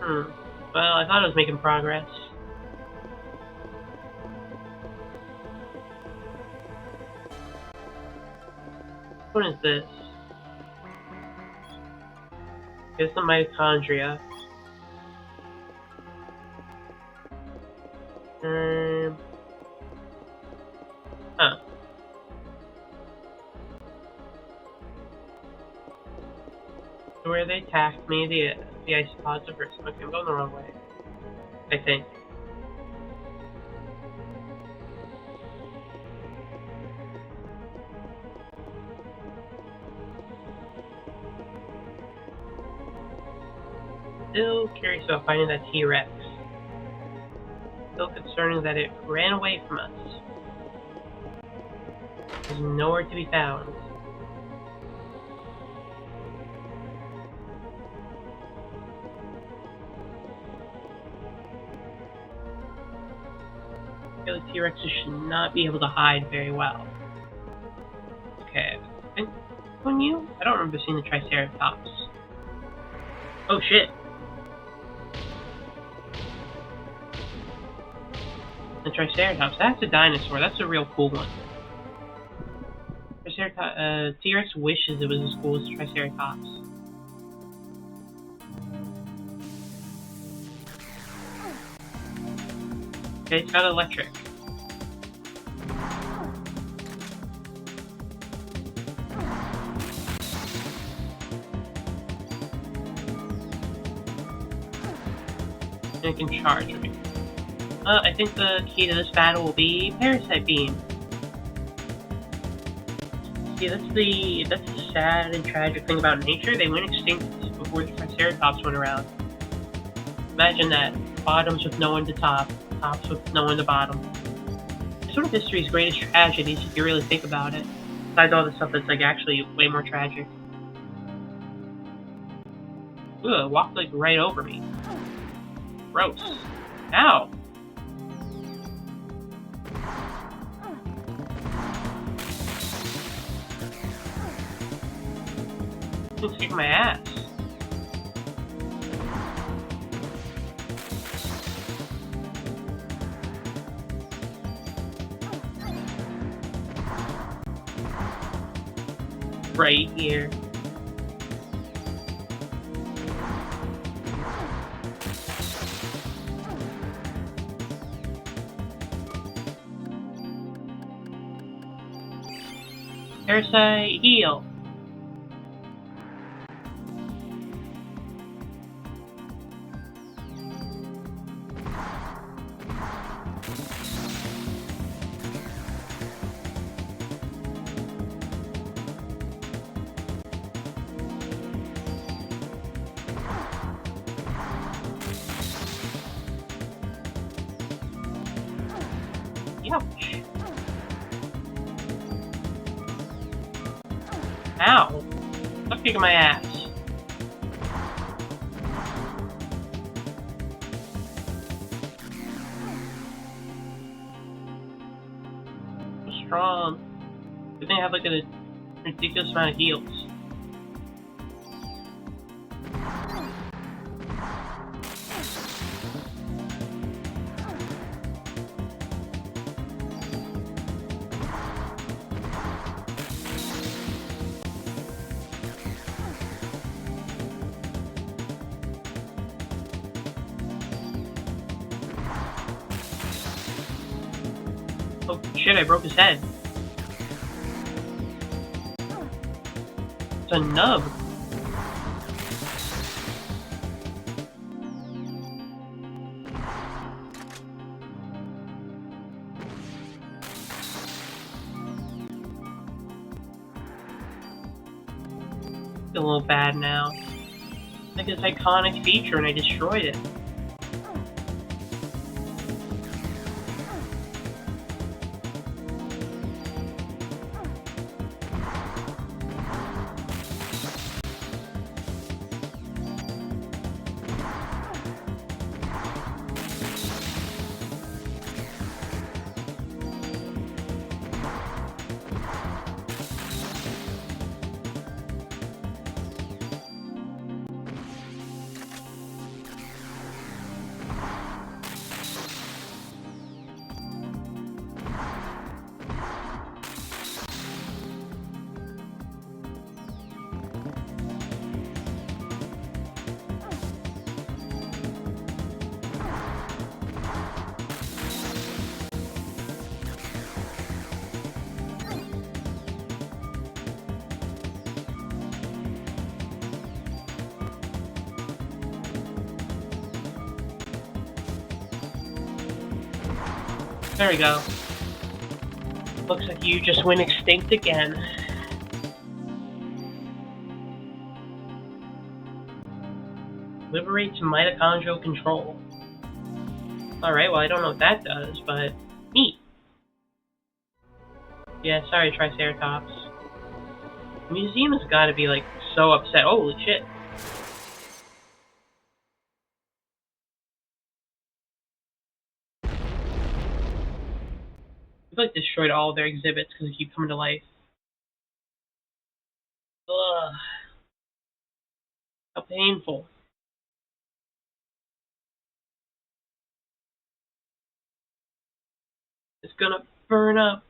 Well, I thought I was making progress. What is this? Here's some mitochondria. Huh. So where they attacked me, the isopods are first. Okay, I'm going the wrong way. I think. Still curious about finding that T-Rex. Still concerning that it ran away from us. There's nowhere to be found. I feel like T-Rexes should not be able to hide very well. Okay, I think on you? I don't remember seeing the Triceratops. Oh shit! The Triceratops, that's a dinosaur, that's a real cool one. T-Rex wishes it was as cool as Triceratops. Okay, it's got electric. And it can charge me. I think the key to this battle will be Parasite Beam. See, that's the sad and tragic thing about nature. They went extinct before the Triceratops went around. Imagine that. Bottoms with no one to top, tops with no one to bottom. It's one of history's greatest tragedies if you really think about it. Besides all the stuff that's like actually way more tragic. Ooh, it walked like right over me. Gross. Ow! It's kicking my ass. Right here. Parasite heal. Ouch. Ow. Stop kicking my ass. So strong. Good thing I have like a ridiculous amount of heals. Oh shit, I broke his head. It's a nub. feel a little bad now. Like this iconic feature and I destroyed it. There we go. Looks like you just went extinct again. Liberates mitochondrial control. Alright, well I don't know what that does, but neat. Yeah, sorry Triceratops. The museum has gotta be like so upset. Holy shit. We've like destroyed all of their exhibits because they keep coming to life. Ugh. How painful. It's gonna burn up.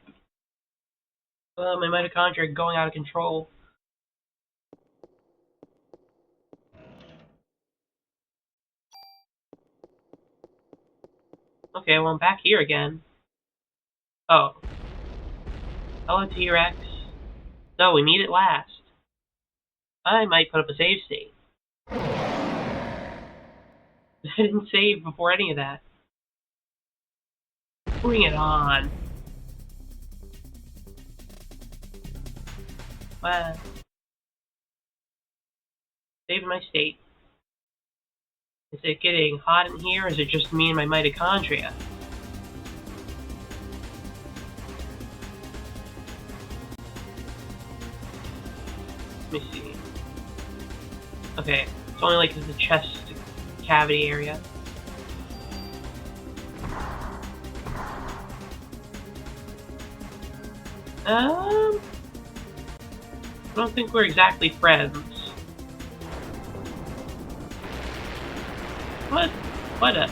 My mitochondria are going out of control. Okay, well I'm back here again. Oh. Hello T-Rex. So, we meet at last. I might put up a save state. I didn't save before any of that. Bring it on. Wow. Saving my state. Is it getting hot in here, or is it just me and my mitochondria? Let me see. Okay, it's only like the chest cavity area. I don't think we're exactly friends. What a...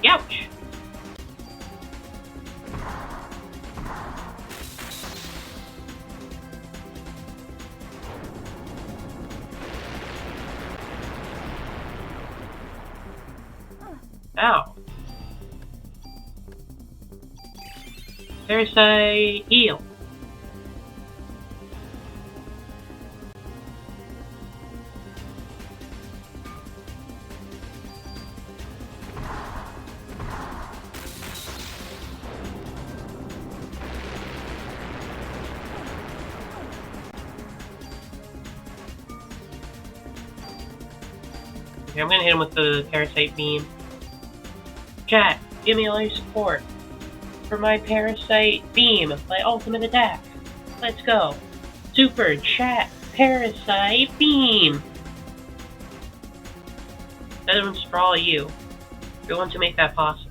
Ouch! Ow. Parasite heal. Okay, I'm gonna hit him with the Parasite beam. Chat, give me all your support for my Parasite beam, my ultimate attack. Let's go. Super chat Parasite beam. That one's for all of you. You're the ones who make that possible.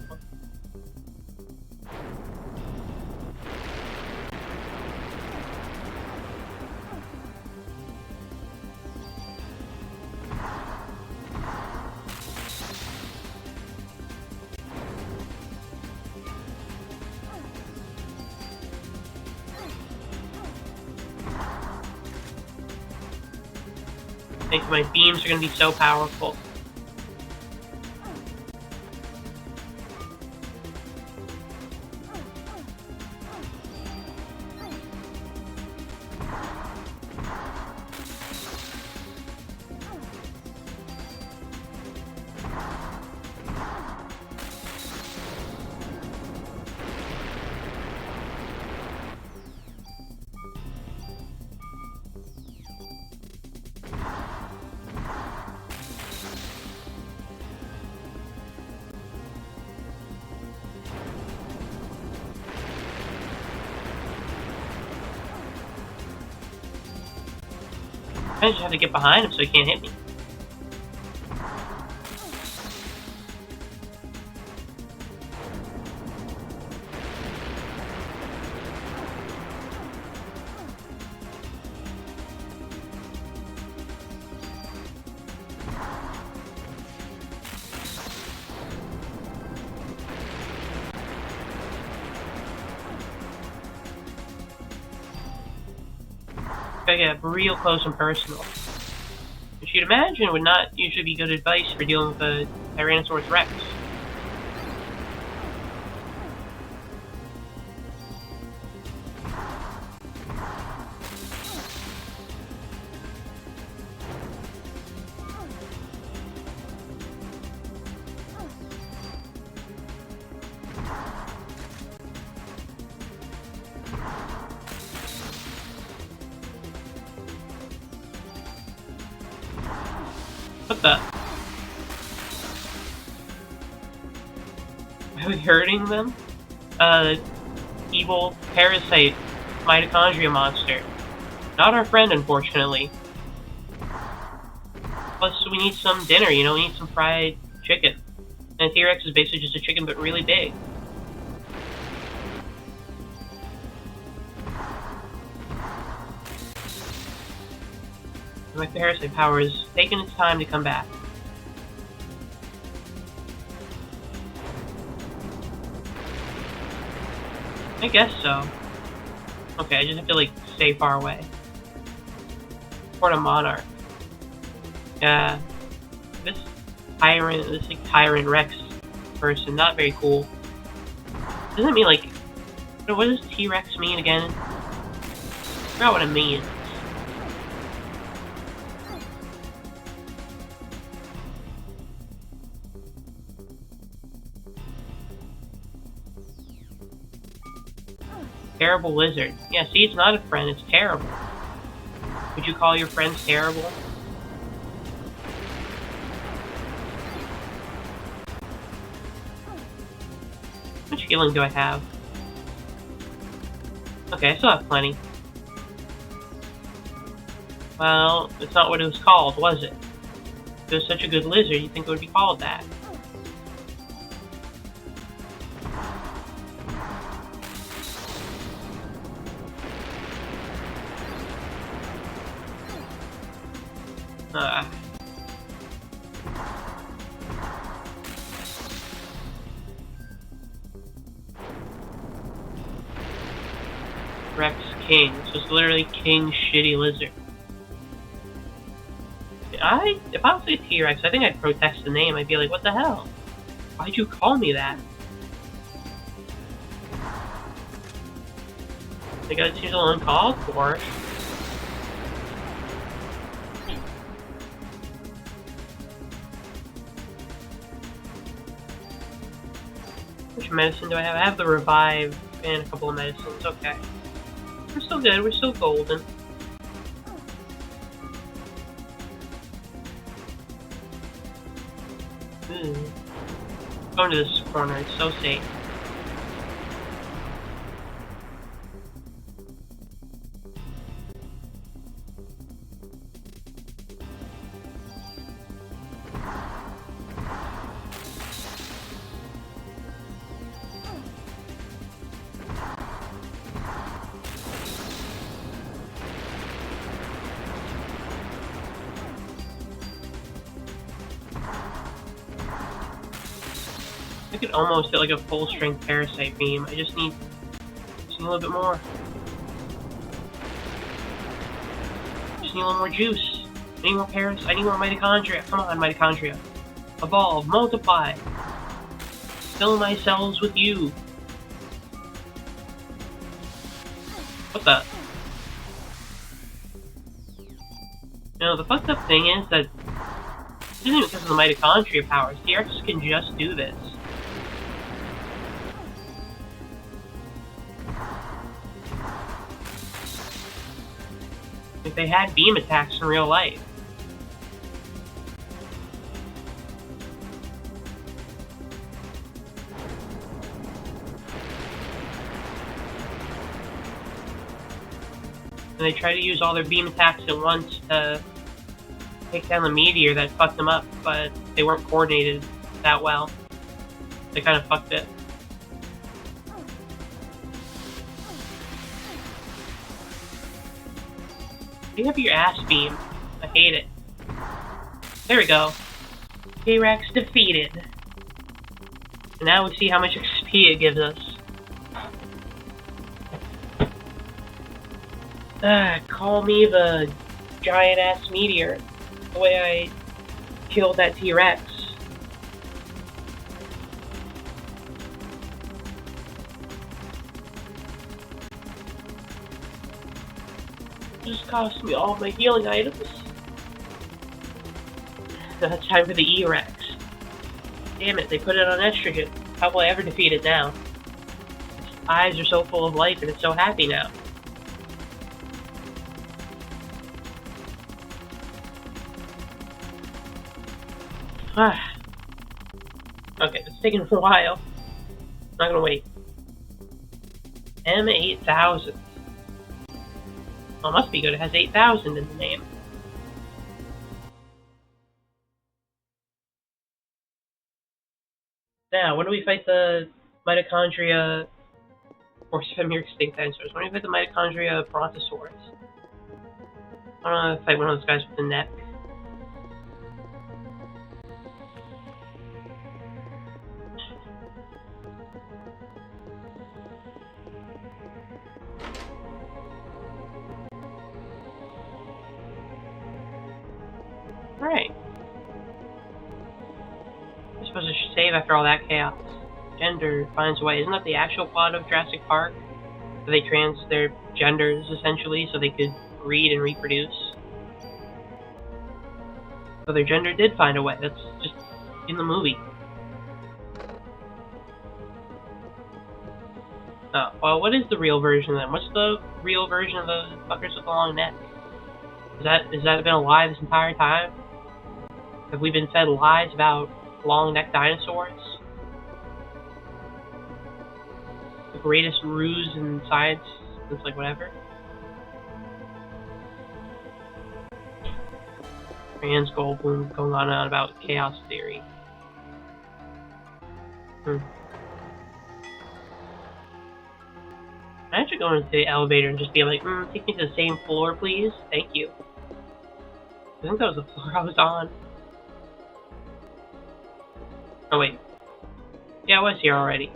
I think my beams are going to be so powerful. I just have to get behind him so he can't hit me. Gotta get real close and personal. Which you'd imagine would not usually be good advice for dealing with a Tyrannosaurus Rex. What the? Are we hurting them? Evil parasite mitochondria monster. Not our friend, unfortunately. Plus, we need some dinner, you know, we need some fried chicken. And a T-Rex is basically just a chicken, but really big. My parasite power is taking its time to come back. I guess so. Okay, I just have to, like, stay far away. Port a monarch. Yeah. This tyrant Rex person, not very cool. Doesn't mean, like... What does T-Rex mean again? I forgot what it means. Terrible lizard. Yeah, see, it's not a friend, it's terrible. Would you call your friends terrible? How much healing do I have? Okay, I still have plenty. Well, it's not what it was called, was it? If it was such a good lizard, you'd think it would be called that. Rex King. This was literally King Shitty Lizard. If I was a T-Rex, I think I'd protest the name. I'd be like, what the hell? Why'd you call me that? Like, it seems a little uncalled for. Which medicine do I have? I have the revive and a couple of medicines. Okay. We're still good. We're still golden. Going to this corner. It's so safe. I could almost hit like a full strength parasite beam. I just need a little bit more. Just need a little more juice. I need more I need more mitochondria. Come on, mitochondria. Evolve, multiply. Fill my cells with you. What the? You know, the fucked up thing is that this isn't even because of the mitochondria powers. T-Rex can just do this. If they had beam attacks in real life. And they try to use all their beam attacks at once to take down the meteor that fucked them up, but they weren't coordinated that well. They kind of fucked it. You have your ass beam. I hate it. There we go. T-Rex defeated. And now we see how much XP it gives us. Call me the giant-ass meteor. The way I killed that T-Rex. Just cost me all my healing items. Now it's time for the E-Rex. Damn it, they put it on estrogen. How will I ever defeat it now? Its eyes are so full of life and it's so happy now. Okay, it's taking a while. I'm not gonna wait. M8000. Well, it must be good, it has 8,000 in the name. Now, when do we fight the mitochondria, or semi-extinct dinosaurs? When do we fight the mitochondria brontosaurus? I want to fight one of those guys with the neck. Alright. I suppose I should save after all that chaos. Gender finds a way. Isn't that the actual plot of Jurassic Park? They trans their genders, essentially, so they could breed and reproduce. So their gender did find a way. That's just in the movie. Oh, well, what is the real version then? What's the real version of the fuckers with the long neck? Has that been a lie this entire time? Have we been fed lies about long-necked dinosaurs? The greatest ruse in science since, like, whatever? Rand's Goldblum going on and on about chaos theory. I'm actually going to the elevator and just be like, take me to the same floor, please? Thank you. I think that was the floor I was on. Oh, wait. Yeah, I was here already.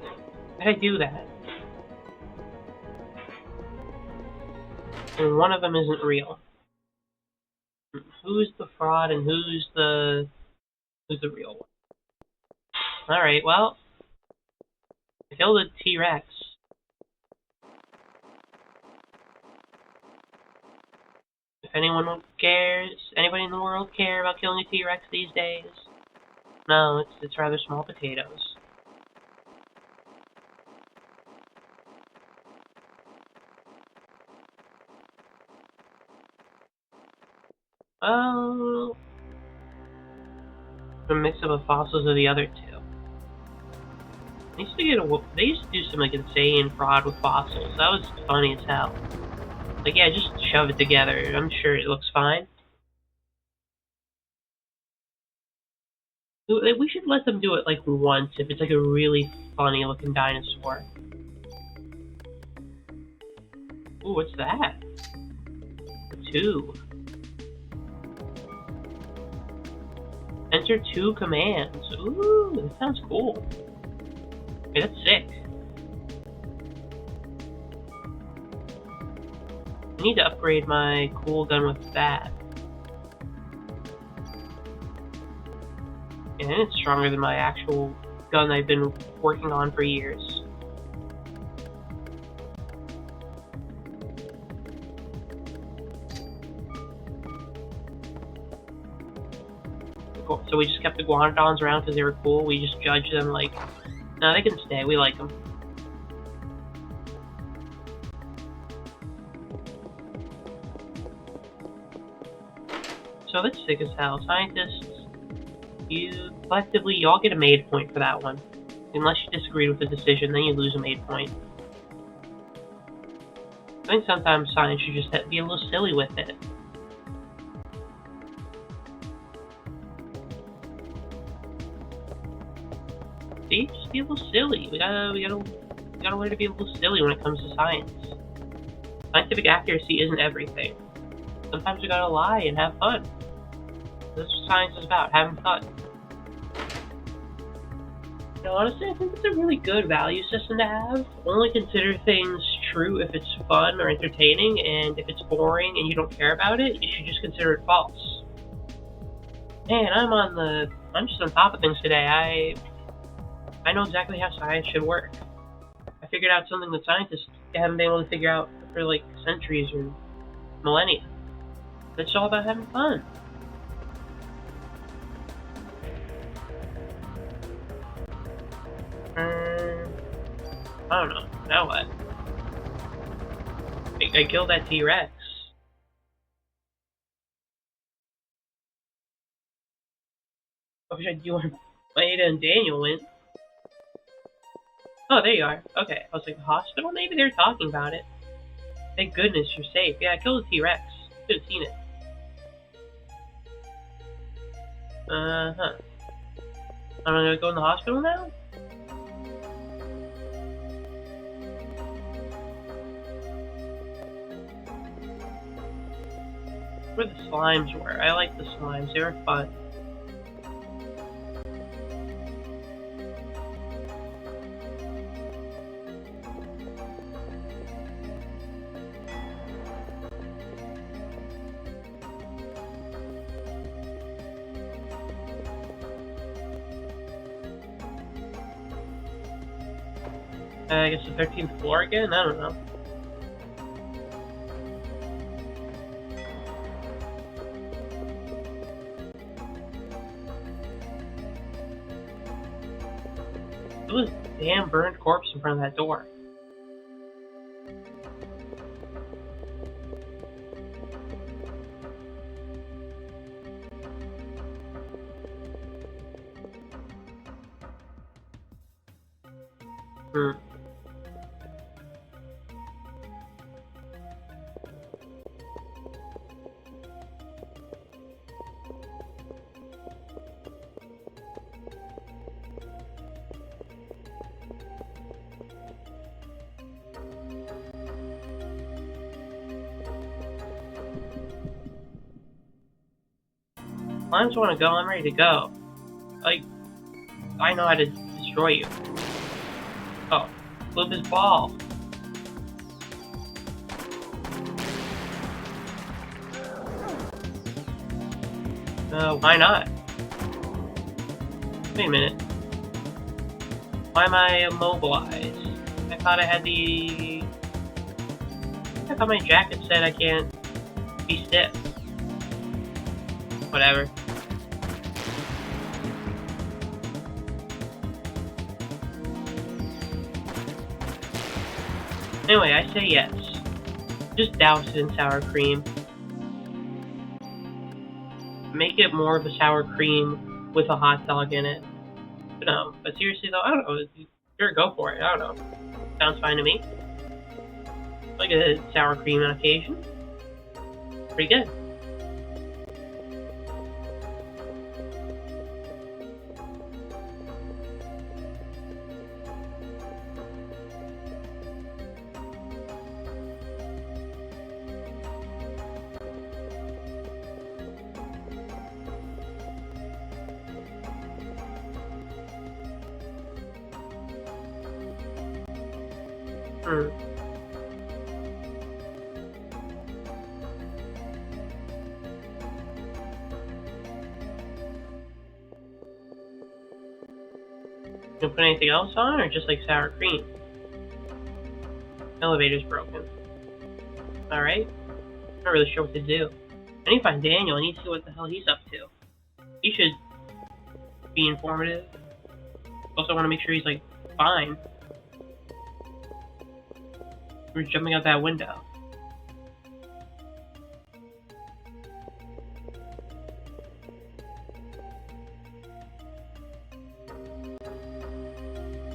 How did I do that? And one of them isn't real. Who's the fraud and who's the real one? Alright, well, I killed a T-Rex. If anyone cares, anybody in the world care about killing a T-Rex these days? No, it's rather small potatoes. Oh, a mix of the fossils of the other two. They used to do some like insane fraud with fossils. That was funny as hell. Like, yeah, just shove it together. I'm sure it looks fine. We should let them do it like once if it's like a really funny looking dinosaur. Ooh, what's that? Two. Enter 2 commands. Ooh, that sounds cool. Okay, that's sick. I need to upgrade my cool gun with that. And it's stronger than my actual gun I've been working on for years. So we just kept the Iguanodons around because they were cool. We just judged them like, no, they can stay. We like them. So that's sick as hell. Scientists, you all get a made point for that one. Unless you disagreed with the decision, then you lose a made point. I think sometimes science should just be a little silly with it. See? Just be a little silly. We gotta learn to be a little silly when it comes to science. Scientific accuracy isn't everything. Sometimes we gotta lie and have fun. That's what science is about, having fun. You know, honestly, I think it's a really good value system to have. Only consider things true if it's fun or entertaining, and if it's boring and you don't care about it, you should just consider it false. Man, I'm just on top of things today. I know exactly how science should work. I figured out something that scientists haven't been able to figure out for like centuries or millennia. It's all about having fun. I don't know. Now what? I killed that T-Rex. I wish you were Ada and Daniel went. Oh, there you are. Okay. I was like, the hospital? Maybe they were talking about it. Thank goodness you're safe. Yeah, I killed the T-Rex. Could have seen it. Uh-huh. I'm gonna go in the hospital now? Where the slimes were. I like the slimes. They were fun. I guess the 13th floor again? I don't know. There was a damn burned corpse in front of that door. Slimes want to go, I'm ready to go. Like, I know how to destroy you. Oh, flip his ball. Why not? Wait a minute. Why am I immobilized? I thought my jacket said I can't be stiff. Whatever. Anyway, I say yes. Just douse it in sour cream. Make it more of a sour cream with a hot dog in it. But seriously though, I don't know. Sure, go for it. I don't know. Sounds fine to me. Like a sour cream on occasion. Pretty good. You put anything else on, or just like sour cream? Elevator's broken. Alright. Not really sure what to do. I need to find Daniel. I need to see what the hell he's up to. He should be informative. Also want to make sure he's, like, fine. We're jumping out that window.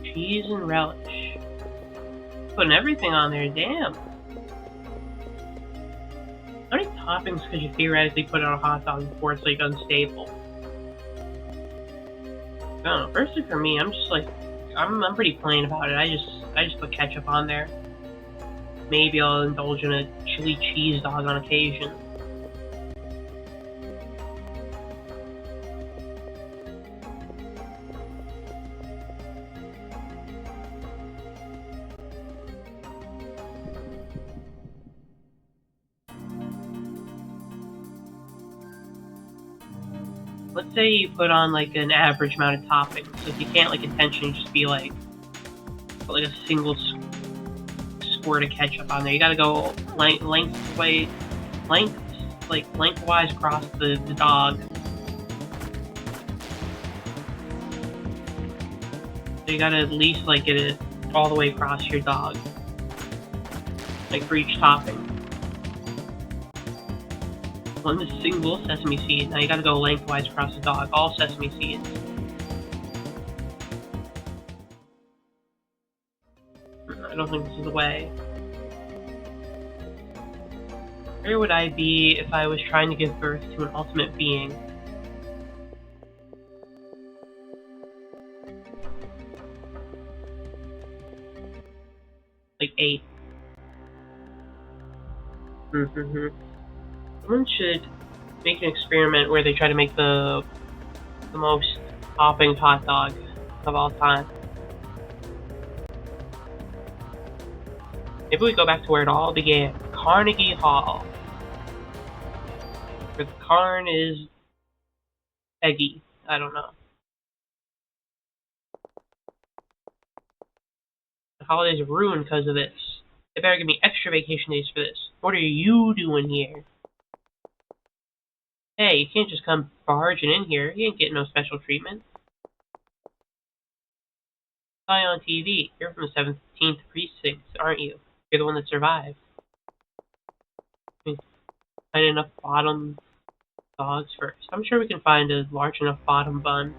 Cheese and relish. Putting everything on there, damn. How many toppings could you theoretically put on a hot dog before it's like unstable? I don't know. Personally, for me, I'm just like, I'm pretty plain about it. I just put ketchup on there. Maybe I'll indulge in a chili cheese dog on occasion. Let's say you put on like an average amount of toppings. Like you can't like intentionally just be like put like a single squirt of ketchup on there. You gotta go lengthwise across the dog. So you gotta at least like get it all the way across your dog. Like for each topping. One single sesame seed. Now you gotta go lengthwise across the dog. All sesame seeds. I don't think this is the way. Where would I be if I was trying to give birth to an ultimate being? Like 8. Someone should make an experiment where they try to make the most topping hot dog of all time. Maybe we go back to where it all began. Carnegie Hall. Where the Carn is eggy. I don't know. The holidays are ruined because of this. They better give me extra vacation days for this. What are you doing here? Hey, you can't just come barging in here. You ain't getting no special treatment. I saw you on TV. You're from the 17th Precinct, aren't you? You're the one that survived. Find enough bottom dogs first. I'm sure we can find a large enough bottom bun.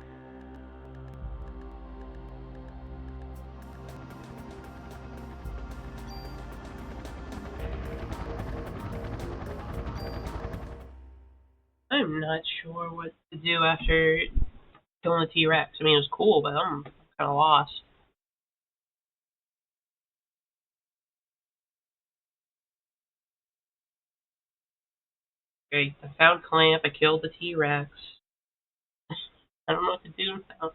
I'm not sure what to do after killing the T-Rex. I mean, it was cool, but I'm kind of lost. Okay, I found Clamp. I killed the T-Rex. I don't know what to do now.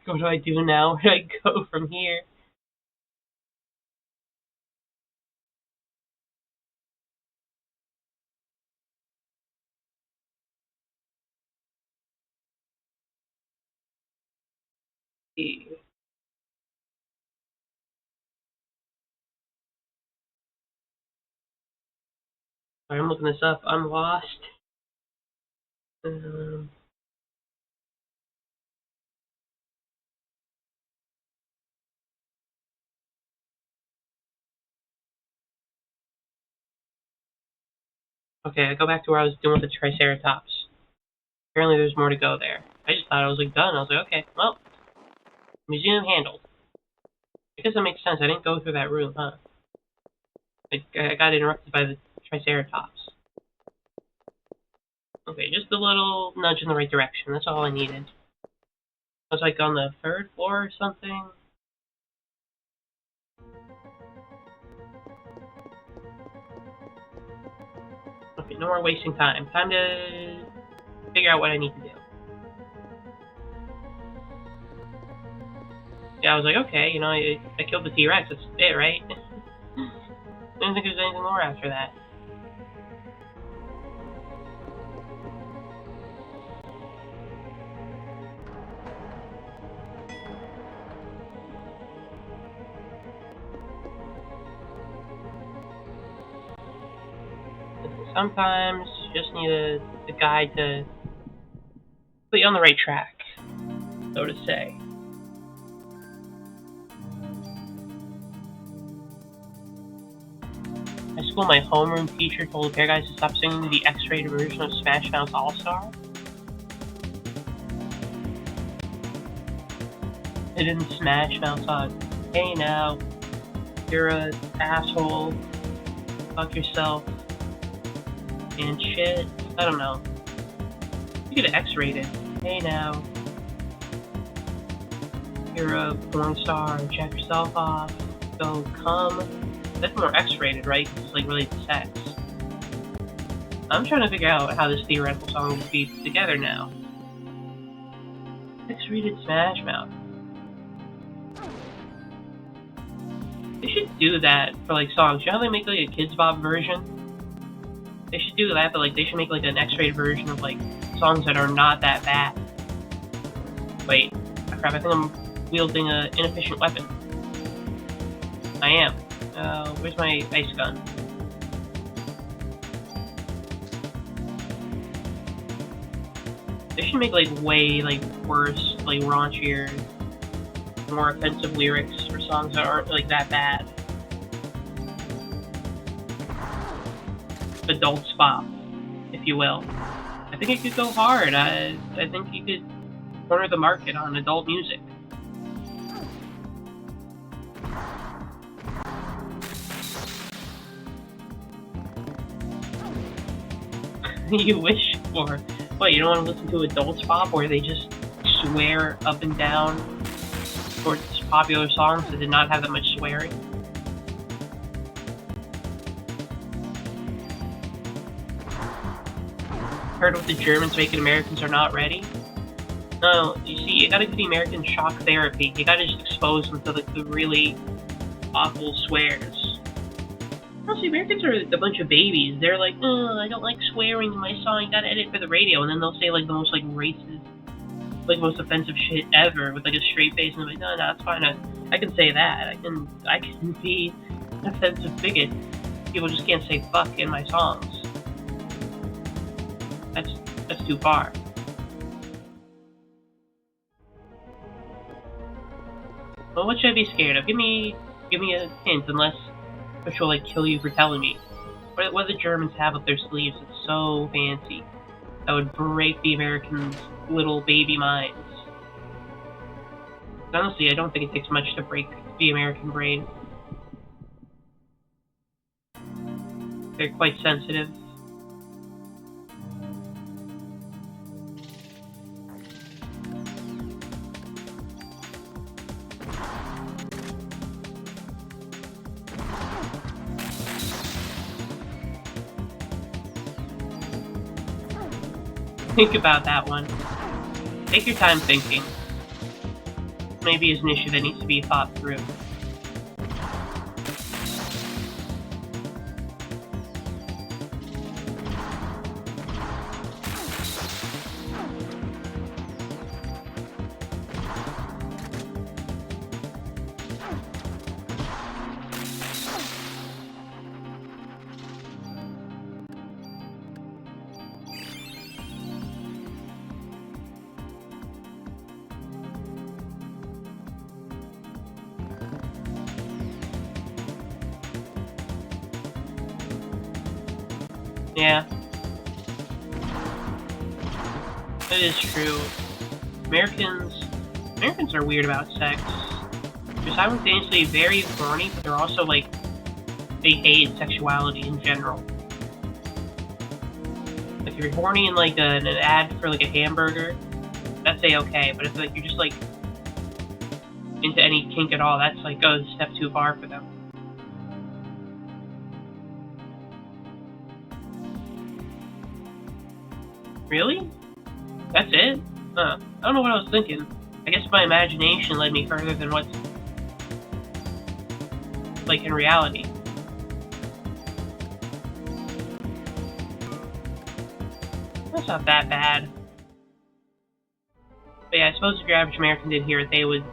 What do I do now? Where do I go from here? I'm looking this up. I'm lost. Um, okay, I go back to where I was doing with the Triceratops. Apparently there's more to go there. I just thought I was like done. I was like, okay, well, museum handled. I guess that makes sense. I didn't go through that room, huh? I got interrupted by the Triceratops. Okay, just a little nudge in the right direction. That's all I needed. I was like on the 3rd floor or something. Okay, no more wasting time. Time to figure out what I need to do. Yeah, I was like, okay, you know, I killed the T-Rex. That's it, right? I didn't think there was anything more after that. Sometimes you just need a guide to put you on the right track, so to say. At school, my homeroom teacher told the pair guys to stop singing the X-rated version of Smash Mouth All-Star. They didn't Smash Mouth on, hey now, you're an asshole, fuck yourself, and shit. I don't know. You get X-rated. Hey now, you're a porn star, check yourself off, go come. That's more X-rated, right? It's like related to sex. I'm trying to figure out how this theoretical song would be put together now. X-rated Smash Mouth. They should do that for like songs. You know how they make like a Kids Bop version? They should do that, but like they should make like an X-rated version of like songs that are not that bad. Wait, crap! I think I'm wielding an inefficient weapon. I am. Where's my ice gun? They should make like way like worse, like raunchier, more offensive lyrics for songs that aren't like that bad. Adult spot, if you will. I think it could go hard. I think you could corner the market on adult music. You wish for. What, you don't want to listen to adult pop where they just swear up and down towards popular songs that did not have that much swearing? Heard what the Germans make it Americans are not ready? No, you see, you gotta give the Americans shock therapy. You gotta just expose them to like the really awful swears. Honestly, Americans are a bunch of babies. They're like, oh, I don't like swearing in my song, you gotta edit for the radio, and then they'll say like the most like racist, like most offensive shit ever with like a straight face, and I'm like, no, it's fine. I can say that. I can be an offensive bigot. People just can't say fuck in my songs. That's too far. Well, what should I be scared of? Give me a hint, unless which will like kill you for telling me. What do the Germans have up their sleeves that's so fancy that would break the Americans' little baby minds? Honestly, I don't think it takes much to break the American brain. They're quite sensitive. Think about that one. Take your time thinking. Maybe it's an issue that needs to be thought through. Yeah. That is true. Americans are weird about sex. They're simultaneously very horny, but they're also like, they hate sexuality in general. Like if you're horny in like an ad for like a hamburger, that's okay. But if like you're just like into any kink at all, that's like a step too far for them. Really? That's it? I don't know what I was thinking. I guess my imagination led me further than what's like in reality. That's not that bad. But yeah, I suppose if your average American did hear it, they would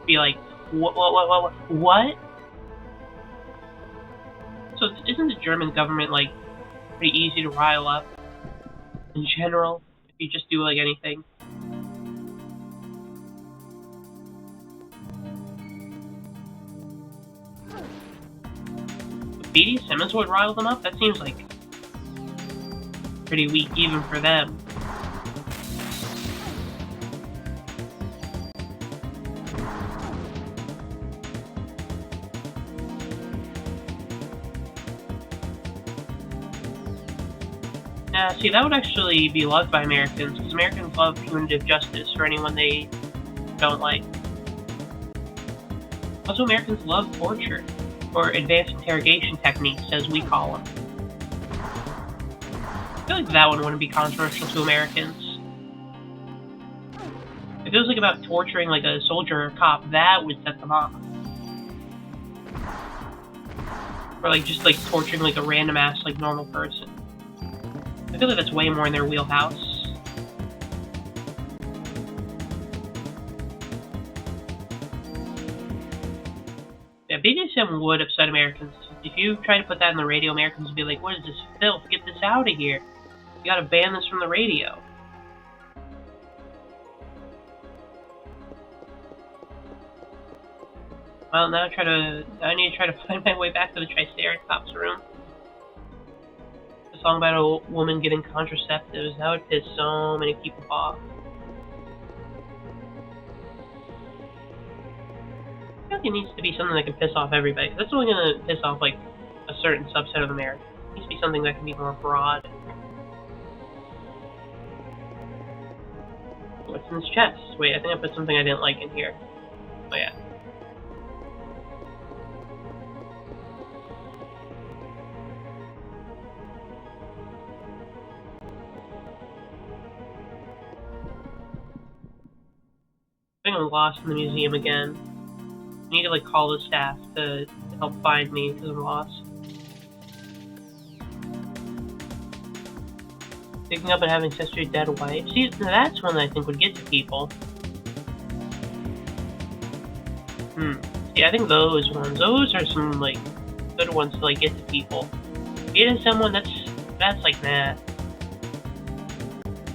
be like, what? So isn't the German government, like, pretty easy to rile up in general, if you just do, like, anything? BDSM is what riled them up? That seems, like, pretty weak even for them. Yeah, see, that would actually be loved by Americans, because Americans love punitive justice for anyone they don't like. Also, Americans love torture, or advanced interrogation techniques, as we call them. I feel like that one wouldn't be controversial to Americans. If it was like about torturing like a soldier or a cop, that would set them off. Or like just like torturing like a random ass like normal person. I feel like that's way more in their wheelhouse. Yeah, BDSM would upset Americans. If you try to put that in the radio, Americans would be like, what is this filth? Get this out of here. You gotta ban this from the radio. Well, now I need to try to find my way back to the Triceratops room. A song about a woman getting contraceptives. That would piss so many people off. I feel like it needs to be something that can piss off everybody. That's only gonna piss off like a certain subset of America. It needs to be something that can be more broad. What's in this chest? Wait, I think I put something I didn't like in here. Oh yeah. I think I'm lost in the museum again. I need to like call the staff to help find me because I'm lost. Picking up and having sex with your dead wife. See, that's one that I think would get to people. Yeah, I think those are some like good ones to like get to people. Beating someone that's like nah.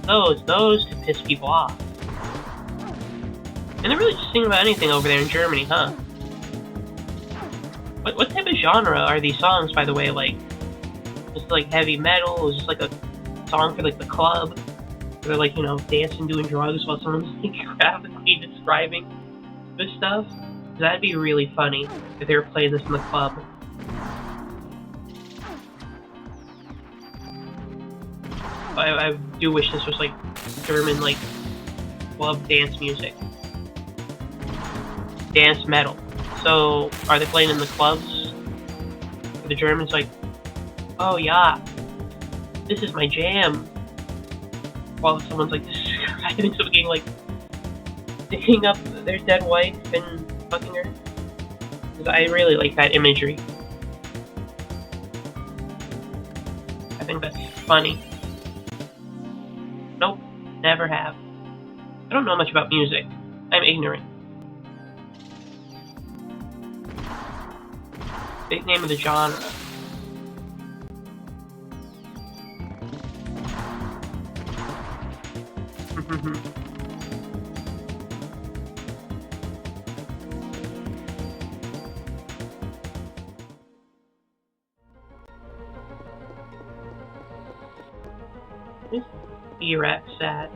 Those could piss people off. And they're really just singing about anything over there in Germany, huh? What type of genre are these songs, by the way? Like, just like heavy metal? Is just like a song for like the club? Where they're like, you know, dancing, doing drugs while someone's like graphically describing this stuff? That'd be really funny if they were playing this in the club. I do wish this was like German like club dance music. Dance metal. So are they playing in the clubs? Are the Germans like, oh yeah, this is my jam. While someone's like describing something like digging up their dead wife and fucking her. Because I really like that imagery. I think that's funny. Nope, never have. I don't know much about music. I'm ignorant. Big name of the genre. This B-Rex at?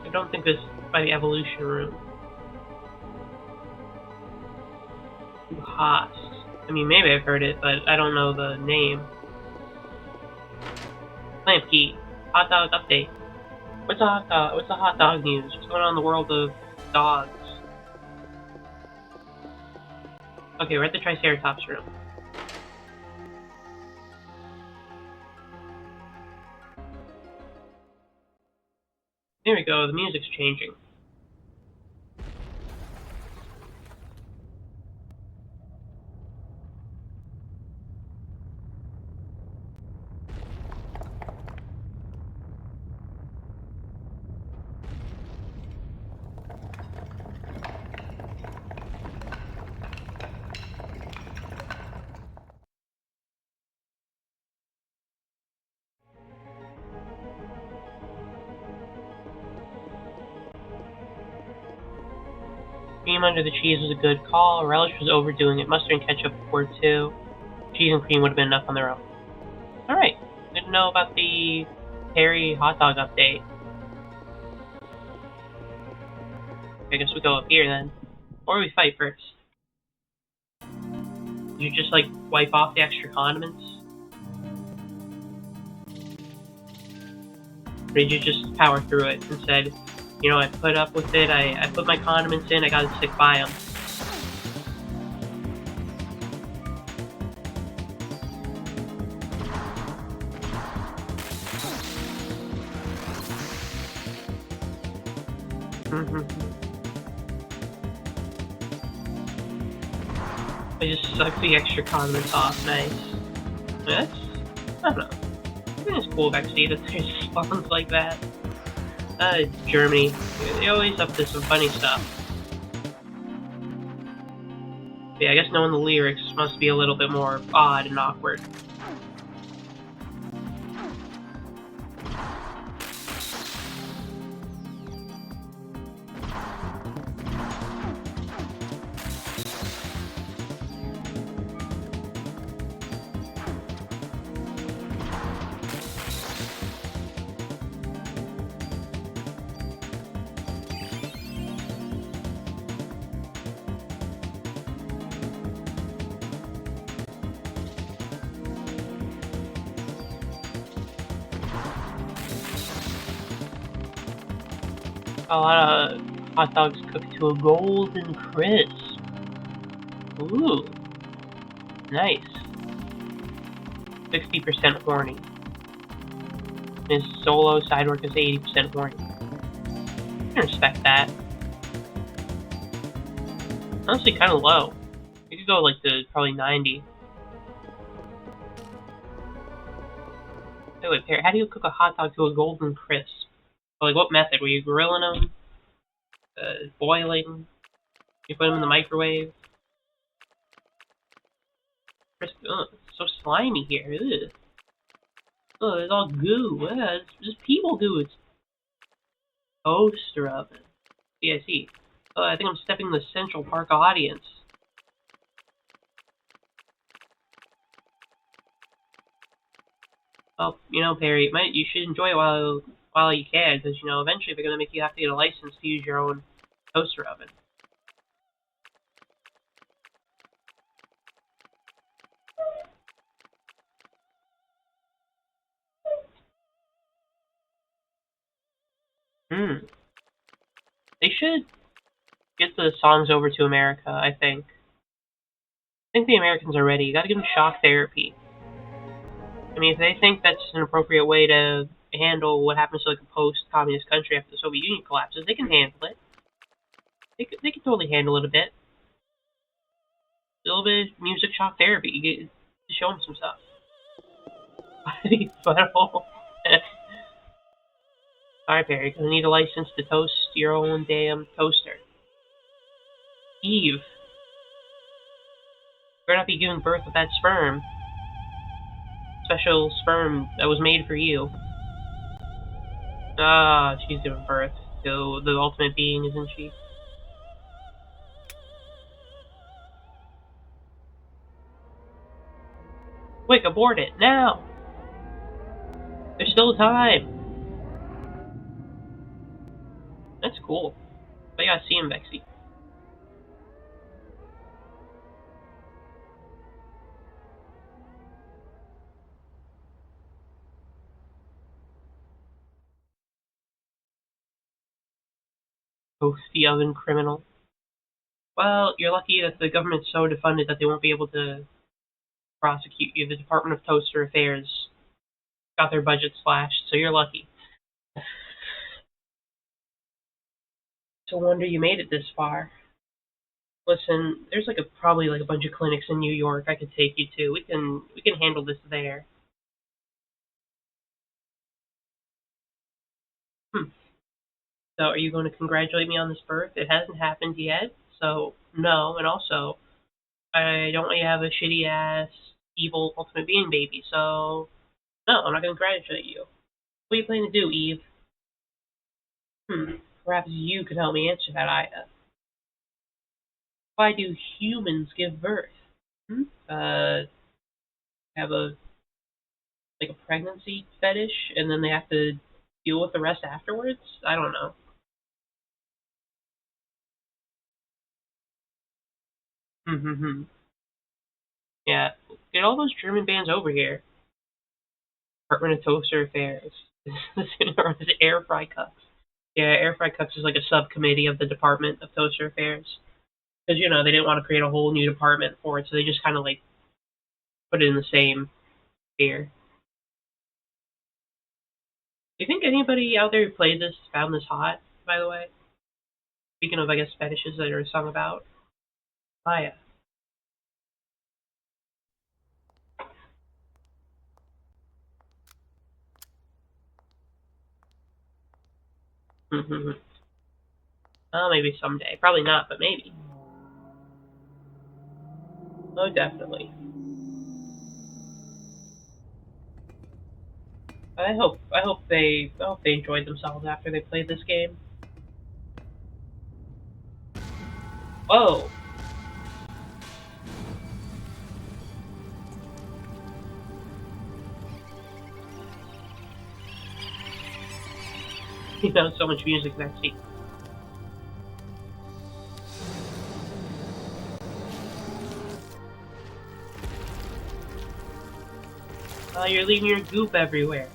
I don't think this is by the evolution room. Haas. I mean, maybe I've heard it, but I don't know the name. Lamp Key. Hot dog update. What's the hot dog news? What's going on in the world of dogs? Okay, we're at the Triceratops room. There we go, the music's changing. Cream under the cheese was a good call. Relish was overdoing it. Mustard and ketchup were too. Cheese and cream would have been enough on their own. Alright. Good to know about the Perry hot dog update. I guess we go up here then. Or we fight first. You just like wipe off the extra condiments? Or did you just power through it and said, you know, I put up with it, I put my condiments in, I gotta stick by them. I just suck the extra condiments off, nice. That's, I don't know. I think it's cool actually that there's spawns like that. Germany, they're always up to some funny stuff. But yeah, I guess knowing the lyrics must be a little bit more odd and awkward. A lot of hot dogs cooked to a golden crisp. Ooh, nice. 60% horny. His solo side work is 80% horny. I can respect that. Honestly, kind of low. You could go like to probably 90. Wait, Perry, how do you cook a hot dog to a golden crisp? Like, what method? Were you grilling them? Boiling? You put them in the microwave? Crisp, ugh, it's so slimy here. Ugh. Oh, it's all goo. It's just people goo. It's toaster oven. Yeah, I see. Oh, I think I'm stepping the Central Park audience. Well, you know, Perry, you should enjoy it while you can, because you know eventually they're gonna make you have to get a license to use your own toaster oven. Hmm. They should get the songs over to America. I think. I think the Americans are ready. You gotta give them shock therapy. I mean, if they think that's an appropriate way to handle what happens to like a post-communist country after the Soviet Union collapses, they can handle it. They can totally handle it a bit. A little bit of music shock therapy. You get to show them some stuff. Butthole. Alright, Perry, you're gonna need a license to toast your own damn toaster. Eve, you better not be giving birth with that sperm. Special sperm that was made for you. Ah, she's giving birth to the ultimate being, isn't she? Quick, abort it, now! There's still time! That's cool. I gotta see him, Vexy. Toast the oven criminal. Well, you're lucky that the government's so defunded that they won't be able to prosecute you. The Department of Toaster Affairs got their budget slashed, so you're lucky. It's a wonder you made it this far. Listen, there's like probably like a bunch of clinics in New York I could take you to. We can handle this there. Hmm. So are you going to congratulate me on this birth? It hasn't happened yet, so no. And also, I don't want you to have a shitty ass evil ultimate being baby. So no, I'm not going to congratulate you. What are you planning to do, Eve? Perhaps you could help me answer that, Ida. Why do humans give birth? Hmm? Have a like a pregnancy fetish, and then they have to deal with the rest afterwards? I don't know. Hmm. Yeah, get all those German bands over here. Department of Toaster Affairs. Or is it Air Fry Cups? Yeah, Air Fry Cups is like a subcommittee of the Department of Toaster Affairs. Because, they didn't want to create a whole new department for it, so they just kind of like put it in the same sphere. Do you think anybody out there who played this found this hot, by the way? Speaking of, I guess, fetishes that are sung about. Maya. Mm-hmm. Oh, maybe someday. Probably not, but maybe. Oh, definitely. I hope they enjoyed themselves after they played this game. Whoa. So much music in that scene. You're leaving your goop everywhere.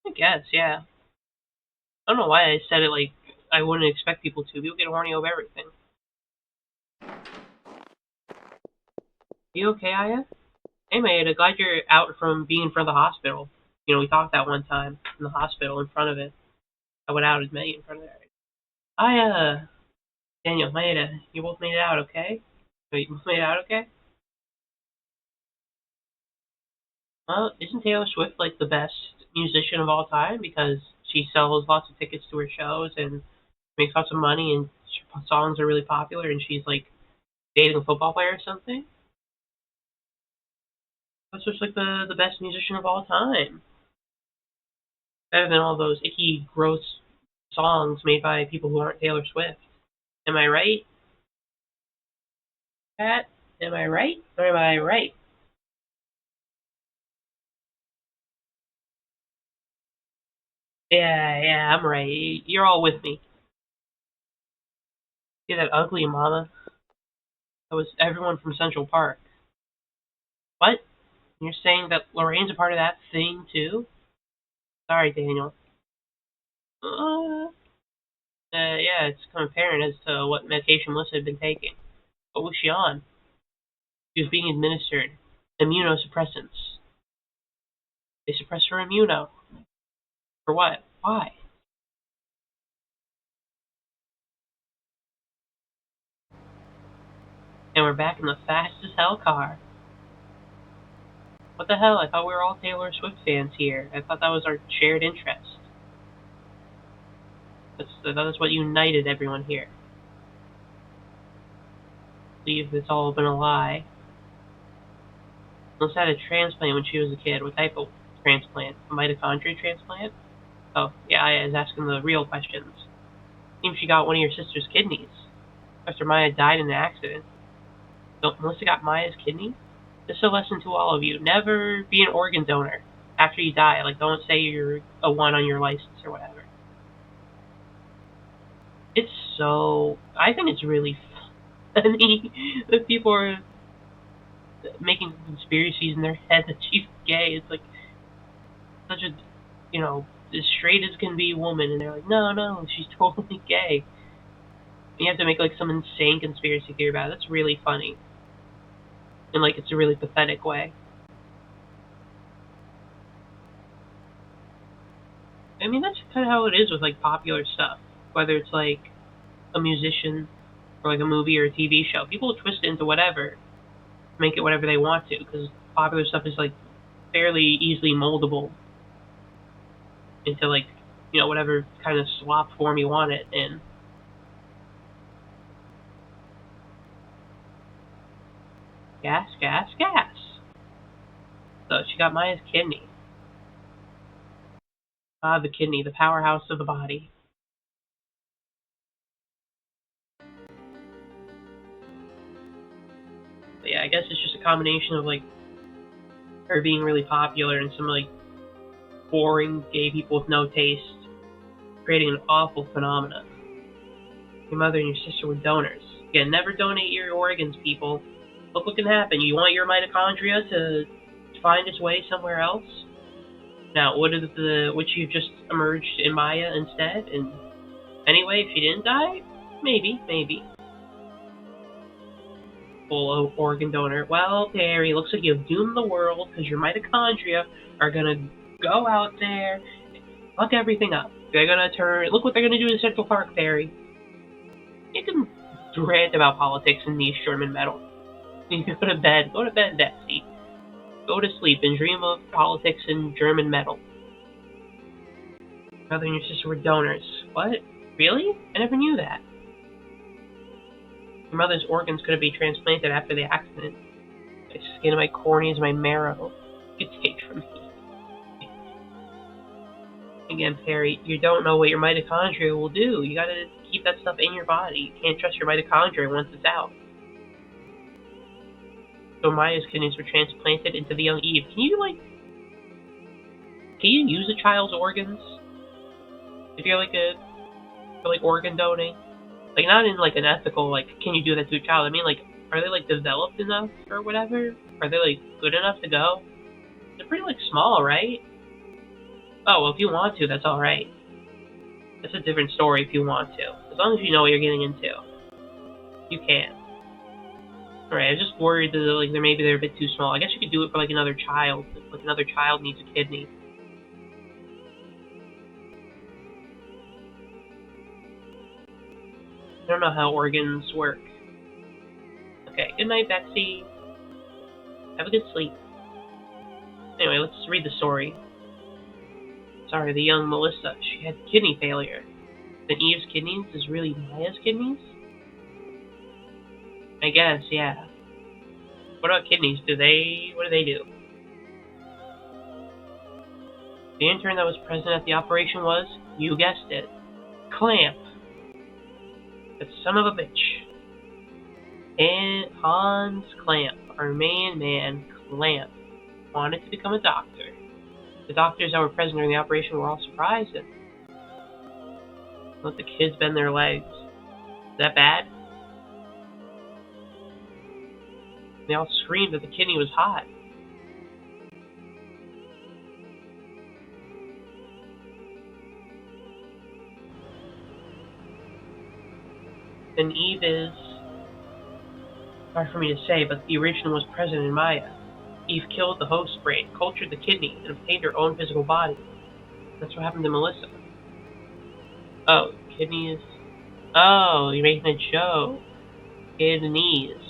I guess, yeah. I don't know why I said it like I wouldn't expect people to. People get horny over everything. You okay, Aya? Hey, mate, I'm glad you're out from being in front of the hospital. We talked that one time in the hospital in front of it. I went out and met you in front of there. Aya, Daniel, Maeda, you both made it out, okay? Wait, you both made it out, okay? Well, isn't Taylor Swift like the best musician of all time because she sells lots of tickets to her shows and makes lots of money and songs are really popular and she's like dating a football player or something? That's just like the best musician of all time. Better than all those icky, gross songs made by people who aren't Taylor Swift. Am I right, Pat? Am I right? Or am I right? Yeah, yeah, I'm right. You're all with me. See that ugly mama? That was everyone from Central Park. What? You're saying that Lorraine's a part of that thing too? Sorry, Daniel. Yeah, it's become apparent as to what medication Melissa had been taking. What was she on? She was being administered immunosuppressants. They suppressed her immuno. For what? Why? And we're back in the fast as hell car. What the hell? I thought we were all Taylor Swift fans here. I thought that was our shared interest. That's what united everyone here. I believe it's all been a lie. Melissa had a transplant when she was a kid. What type of transplant? A mitochondria transplant? Oh, yeah, I was asking the real questions. Seems she got one of your sister's kidneys. After Maya died in an accident. So Melissa got Maya's kidney? Just a lesson to all of you. Never be an organ donor after you die. Like, don't say you're a one on your license or whatever. It's so... I think it's really funny that people are making conspiracies in their head that she's gay. It's like such a, as straight as can be woman, and they're like, no, no, she's totally gay. And you have to make like some insane conspiracy theory about it. That's really funny. And like, it's a really pathetic way. I mean, that's kind of how it is with like popular stuff. Whether it's like a musician or like a movie or a TV show. People will twist it into whatever, make it whatever they want to, because popular stuff is like fairly easily moldable into like, whatever kind of slop form you want it in. Gas, gas, gas. So she got Maya's kidney. Ah, the kidney, the powerhouse of the body. But yeah, I guess it's just a combination of like her being really popular and some like boring gay people with no taste, creating an awful phenomenon. Your mother and your sister were donors. Again, never donate your organs, people. Look what can happen. You want your mitochondria to find its way somewhere else? Now, would you just emerged in Maya instead? And anyway, if she didn't die, maybe. Full organ donor. Well, Perry, looks like you've doomed the world because your mitochondria are gonna go out there, fuck everything up. They're gonna turn. Look what they're gonna do in Central Park, Perry. You can rant about politics in niche German metal. You can go to bed, Betsy. Go to sleep and dream of politics in German metal. Your mother and your sister were donors. What? Really? I never knew that. Your mother's organs could be transplanted after the accident. My skin, my corneas, my marrow. You could take from me. Again, Perry, you don't know what your mitochondria will do. You gotta keep that stuff in your body. You can't trust your mitochondria once it's out. So Maya's kidneys were transplanted into the young Eve. Can you use a child's organs? If you're like organ donating? Like, not in like an ethical, like, can you do that to a child? I mean, like, are they like developed enough or whatever? Are they like good enough to go? They're pretty like small, right? Oh, well, if you want to, that's alright. That's a different story if you want to. As long as you know what you're getting into. You can. Alright, I was just worried that like maybe they're a bit too small. I guess you could do it for like another child. If, like another child needs a kidney. I don't know how organs work. Okay, good night, Betsy. Have a good sleep. Anyway, let's read the story. Sorry, the young Melissa. She had kidney failure. Then Eve's kidneys is really Maya's kidneys? I guess, yeah. What about kidneys? What do they do? The intern that was present at the operation was, you guessed it, Clamp. That son of a bitch. And Hans Clamp, our main man, Clamp, wanted to become a doctor. The doctors that were present during the operation were all surprised and let the kids bend their legs. Is that bad? They all screamed that the kidney was hot. Then Eve is... hard for me to say, but the original was present in Maya. Eve killed the host brain, cultured the kidney, and obtained her own physical body. That's what happened to Melissa. Oh, kidneys. Oh, you're making a joke. Kidneys.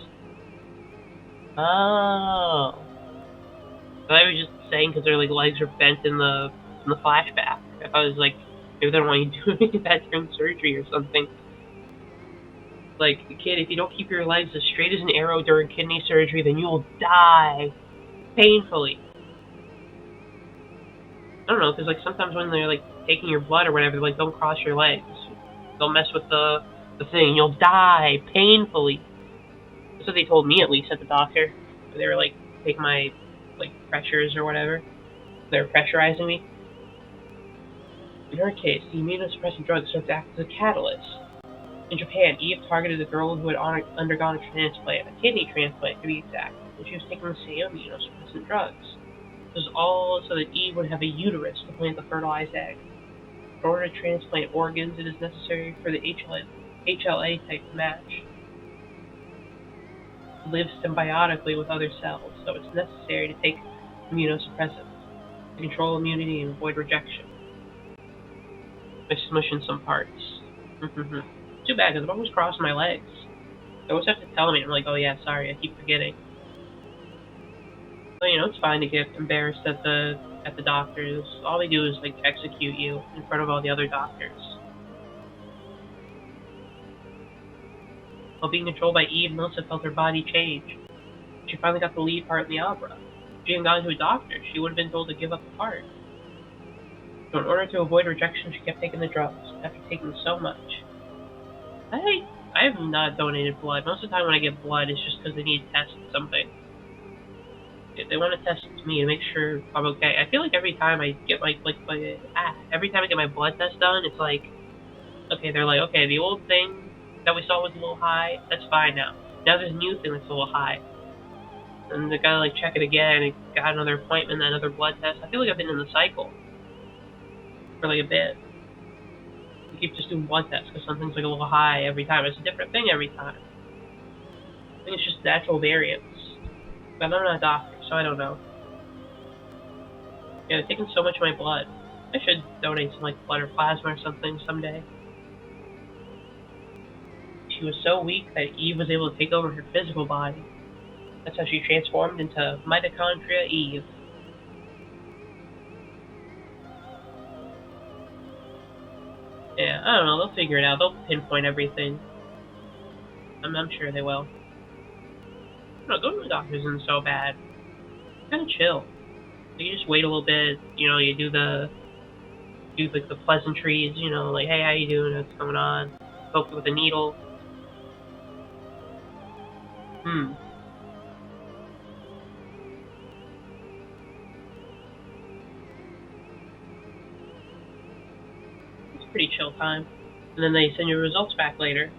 Oh. I thought you were just saying because their like legs are bent in the flashback. I thought it was like maybe they don't want you doing that during surgery or something. Like, kid, if you don't keep your legs as straight as an arrow during kidney surgery, then you will die painfully. I don't know, because like sometimes when they're like taking your blood or whatever, they're like, don't cross your legs. They'll mess with the thing. You'll die painfully. That's what they told me, at least, at the doctor. They were like taking my like pressures or whatever. They were pressurizing me. In her case, the immunosuppressant drug starts to act as a catalyst. In Japan, Eve targeted a girl who had undergone a transplant, a kidney transplant to be exact, and she was taking the same immunosuppressant drugs. This was all so that Eve would have a uterus to plant the fertilized egg. In order to transplant organs, it is necessary for the HLA type to match. Live symbiotically with other cells, so it's necessary to take immunosuppressants to control immunity and avoid rejection. I smush in some parts. Too bad, because I'm almost crossing my legs. They always have to tell me. I'm like, oh yeah, sorry, I keep forgetting. So, it's fine to get embarrassed at the doctors. All they do is like execute you in front of all the other doctors. While being controlled by Eve, Melissa felt her body change. She finally got the lead part in the opera. If she hadn't gone to a doctor, she would have been told to give up the part. So in order to avoid rejection, she kept taking the drugs. After taking so much, I have not donated blood. Most of the time when I get blood, it's just because they need to test something. They want to test me to make sure I'm okay. I feel like every time I get every time I get my blood test done, it's like, okay, they're like, okay, the old thing that we saw was a little high, that's fine now. Now there's a new thing that's a little high. And they gotta like check it again and got another appointment, another blood test. I feel like I've been in the cycle for like a bit. You keep just doing blood tests because something's like a little high every time. It's a different thing every time. I think it's just natural variance. But I'm not a doctor, so I don't know. Yeah, they're taking so much of my blood. I should donate some like blood or plasma or something someday. She was so weak that Eve was able to take over her physical body. That's how she transformed into Mitochondria Eve. Yeah, I don't know, they'll figure it out. They'll pinpoint everything. I'm sure they will. No, going to the doctor isn't so bad. It's kind of chill. You just wait a little bit, you do like the pleasantries, like, hey, how you doing, what's going on? Poke you with a needle. It's a pretty chill time. And then they send your results back later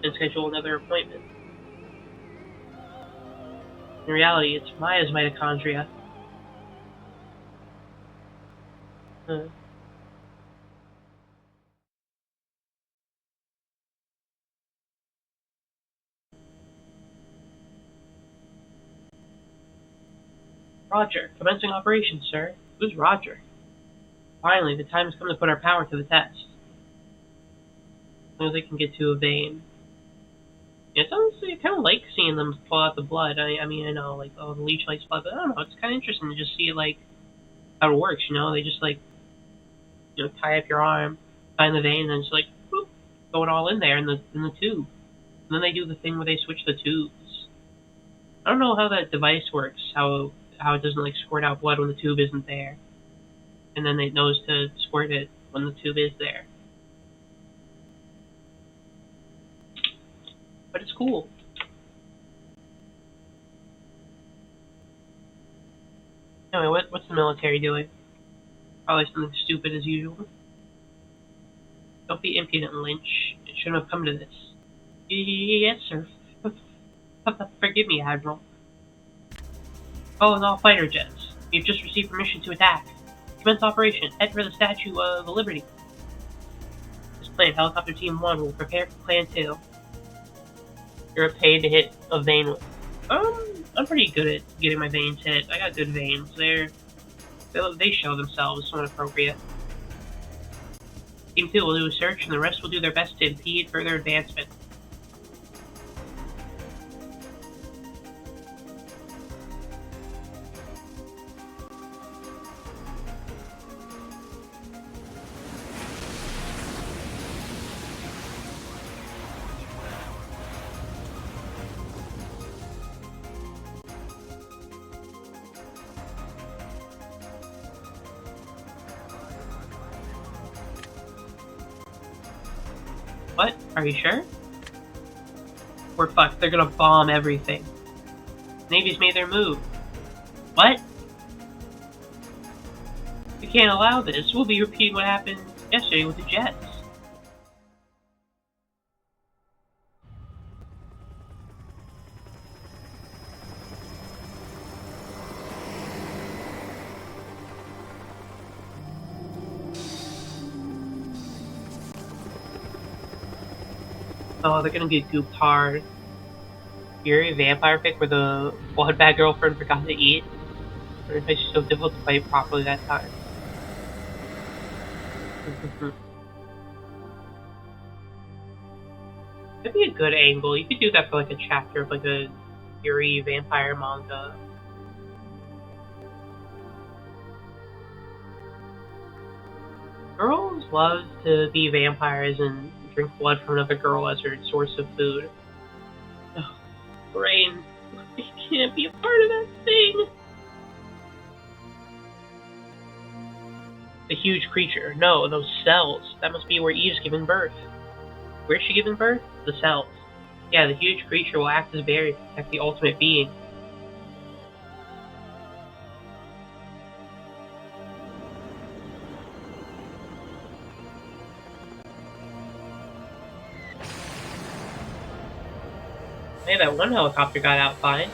and schedule another appointment. In reality, it's Maya's mitochondria. Roger, commencing operations, sir. Who's Roger? Finally, the time has come to put our power to the test. As long as they can get to a vein. Yeah, it's honestly, I kind of like seeing them pull out the blood. I mean, I know, like, oh, the leech likes blood, but I don't know, it's kind of interesting to just see, like, how it works, They just, like, tie up your arm, find the vein, and just, like, whoop, throw it all in there in the tube. And then they do the thing where they switch the tubes. I don't know how that device works, how it doesn't, like, squirt out blood when the tube isn't there. And then it knows to squirt it when the tube is there. But it's cool. Anyway, what's the military doing? Probably something stupid as usual. Don't be impudent, Lynch. It shouldn't have come to this. Yes, sir. Forgive me, Admiral. Calling all fighter jets. You've just received permission to attack. Commence operation. Head for the Statue of Liberty. This plan, Helicopter Team 1 will prepare for Plan 2. You're paid to hit a vein with. I'm pretty good at getting my veins hit. I got good veins. They show themselves when appropriate. Team 2 will do a search, and the rest will do their best to impede further advancement. What? Are you sure? We're fucked. They're gonna bomb everything. Navy's made their move. What? We can't allow this. We'll be repeating what happened yesterday with the jets. Oh, they're gonna get gooped hard. Fury, vampire pick where the blood bag girlfriend forgot to eat. Or if it's so difficult to fight properly that time. That'd be a good angle. You could do that for like a chapter of like a Yuri vampire manga. Girls love to be vampires and drink blood from another girl as her source of food. Oh, Brain, you can't be a part of that thing. The huge creature. No, those cells. That must be where Eve's giving birth. Where's she giving birth? The cells. Yeah, the huge creature will act as a barrier to protect the ultimate being. Hey, that one helicopter got out fine.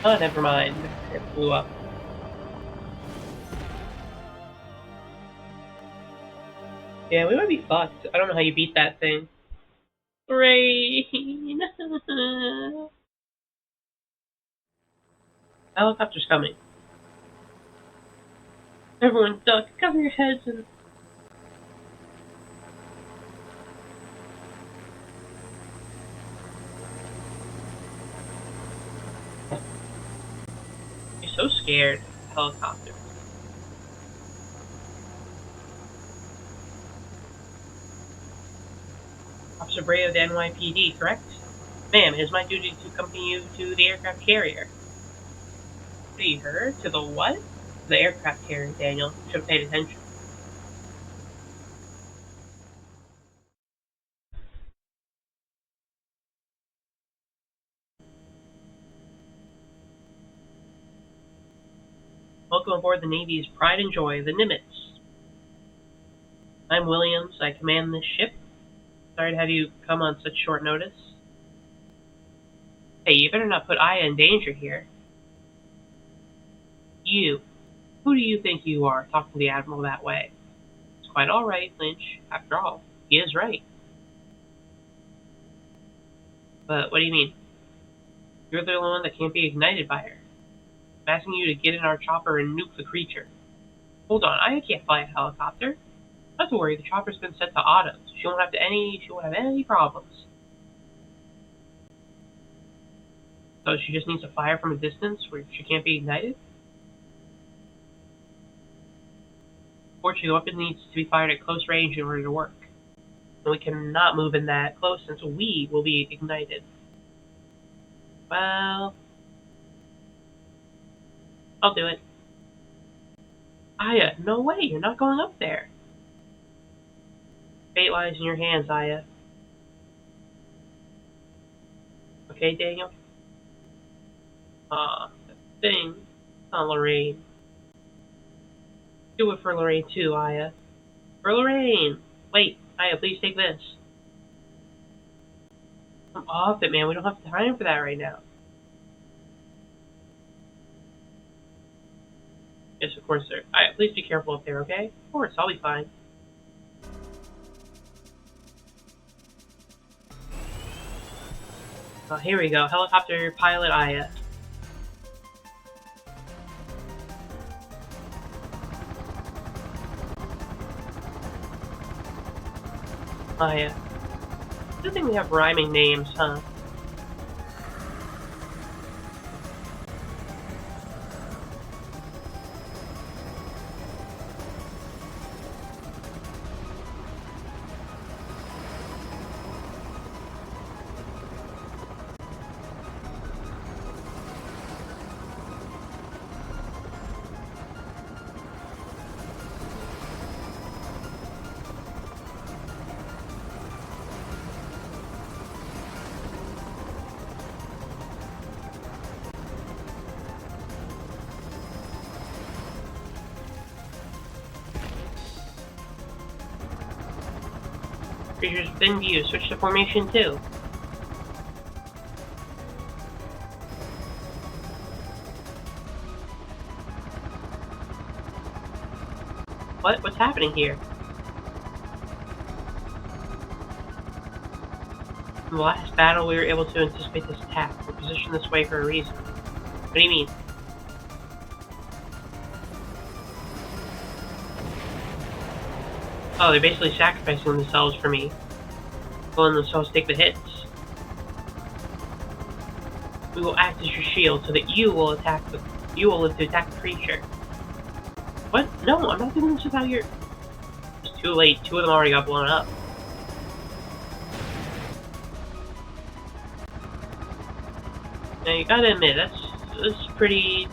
Oh, never mind. It blew up. Yeah, we might be fucked. I don't know how you beat that thing. Rain! Helicopter's coming. Everyone duck, cover your heads and... You're so scared. Helicopter. Officer Bray of the NYPD, correct? Ma'am, it is my duty to accompany you to the aircraft carrier. See her? To the what? The aircraft carrier, Daniel. You should have paid attention. Welcome aboard the Navy's pride and joy, the Nimitz. I'm Williams. I command this ship. Sorry to have you come on such short notice. Hey, you better not put Aya in danger here. You. Who do you think you are, talking to the Admiral that way? It's quite all right, Lynch. After all, he is right. But what do you mean? You're the one that can't be ignited by her. I'm asking you to get in our chopper and nuke the creature. Hold on, Aya can't fly a helicopter. Not to worry, the chopper's been set to auto, so she won't have any problems. So she just needs to fire from a distance where she can't be ignited? Fortunately, the weapon needs to be fired at close range in order to work. And we cannot move in that close since we will be ignited. Well... I'll do it. Aya, no way, you're not going up there. Fate lies in your hands, Aya. Okay, Daniel? That thing. Oh, Lorraine. Do it for Lorraine too, Aya. For Lorraine! Wait, Aya, please take this. I'm off it, man. We don't have time for that right now. Yes, of course, sir. Aya, please be careful up there, okay? Of course, I'll be fine. Oh, here we go. Helicopter pilot Aya. Aya. Good thing we have rhyming names, huh? Creatures within view. Switch to formation 2. What? What's happening here? In the last battle, we were able to anticipate this attack. We're positioned this way for a reason. What do you mean? Oh, they're basically sacrificing themselves for me. Letting themselves take the hits. We will act as your shield so that you will live to attack the creature. What? No, I'm not doing this without your... It's too late. Two of them already got blown up. Now you gotta admit, that's pretty...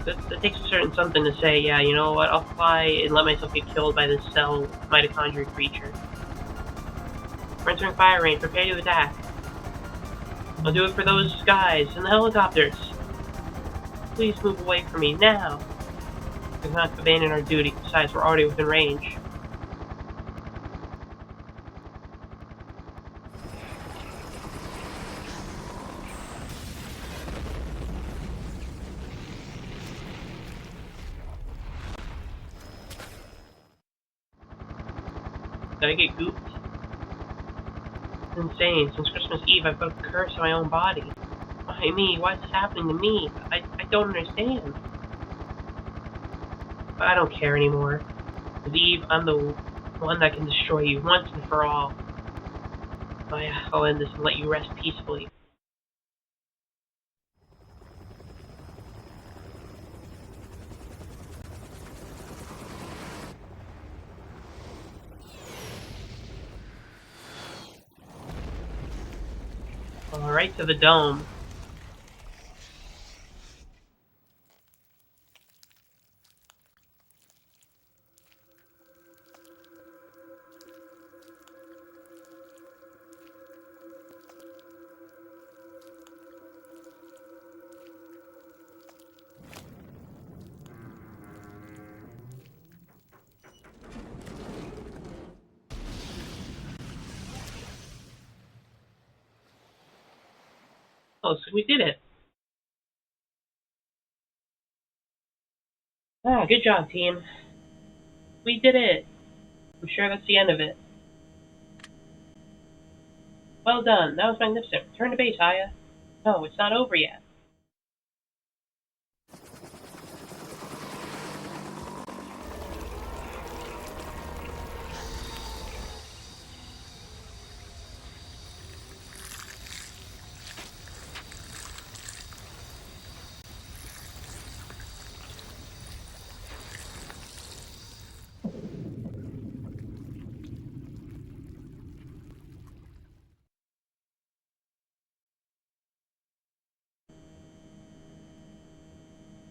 That takes a certain something to say, yeah, you know what, I'll fly and let myself get killed by this cell mitochondria creature. We're entering fire range, prepare to attack. I'll do it for those guys in the helicopters. Please move away from me, now! We cannot abandon our duty, besides we're already within range. Did I get gooped? It's insane. Since Christmas Eve, I've put a curse on my own body. Why me? Why is this happening to me? I don't understand. But I don't care anymore. With Eve, I'm the one that can destroy you once and for all. I'll end this and let you rest peacefully. Alright, to the dome. Oh, so we did it. Ah, good job, team. We did it. I'm sure that's the end of it. Well done. That was magnificent. Return to base, Aya. No, it's not over yet.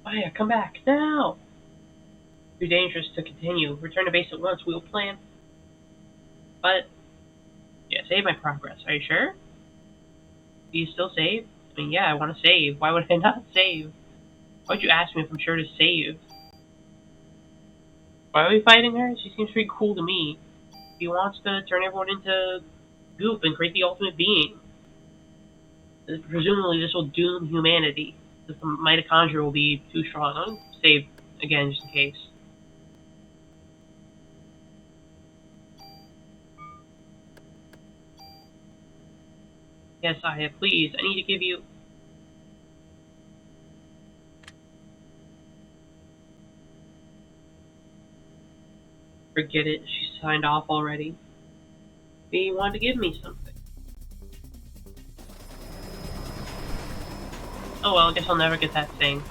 Aya, come back, now! Too dangerous to continue. Return to base at once. We'll plan. But, yeah, save my progress. Are you sure? Do you still save? I mean, yeah, I want to save. Why would I not save? Why would you ask me if I'm sure to save? Why are we fighting her? She seems pretty cool to me. He wants to turn everyone into goop and create the ultimate being. Presumably this will doom humanity. The mitochondria will be too strong. I'll save again just in case. Yes, Aya, please. I need to give you... Forget it. She signed off already. He wanted to give me something. Oh well, I guess I'll never get that thing.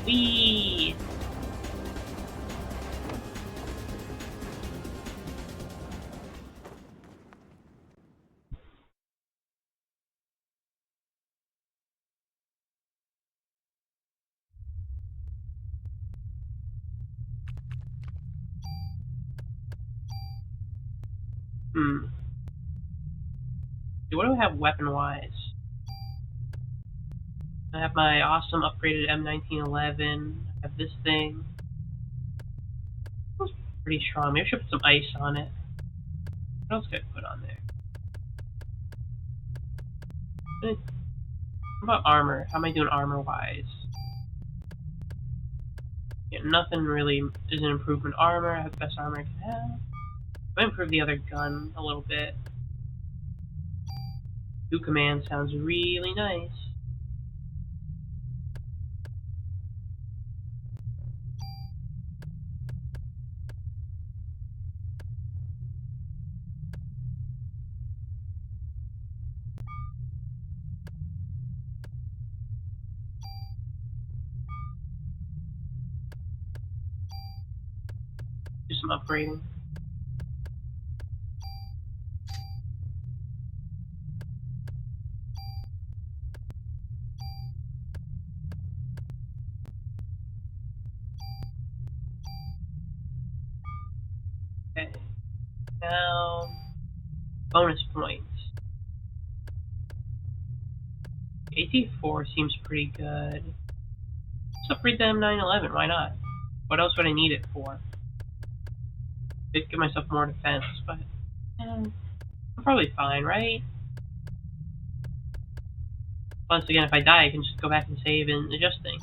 Whee! Hmm. What do I have weapon-wise? I have my awesome upgraded M1911. I have this thing. It's pretty strong. Maybe I should put some ice on it. What else could I put on there? What about armor? How am I doing armor-wise? Yeah, nothing really is an improvement. Armor, I have the best armor I can have. I might improve the other gun a little bit. 2 command sounds really nice. Do some upgrading. Okay. Now, bonus points. AT4 seems pretty good. Let's upgrade the M911, why not? What else would I need it for? I'd give myself more defense, but I'm probably fine, right? Once again, if I die, I can just go back and save and adjust things.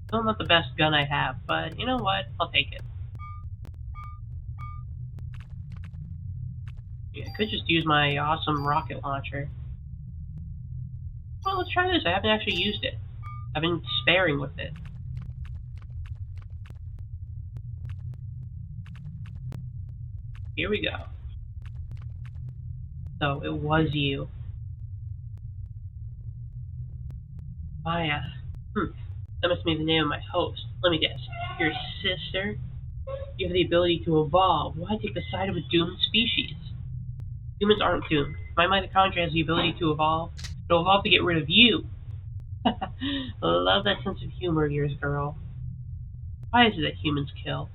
Still not the best gun I have, but you know what? I'll take it. Yeah, I could just use my awesome rocket launcher. Well, let's try this. I haven't actually used it. I've been sparing with it. Here we go. So, it was you. Maya. That must be the name of my host. Let me guess. Your sister? You have the ability to evolve. Why take the side of a doomed species? Humans aren't doomed. My mitochondria has the ability to evolve. It'll evolve to get rid of you. Love that sense of humor of yours, girl. Why is it that humans kill?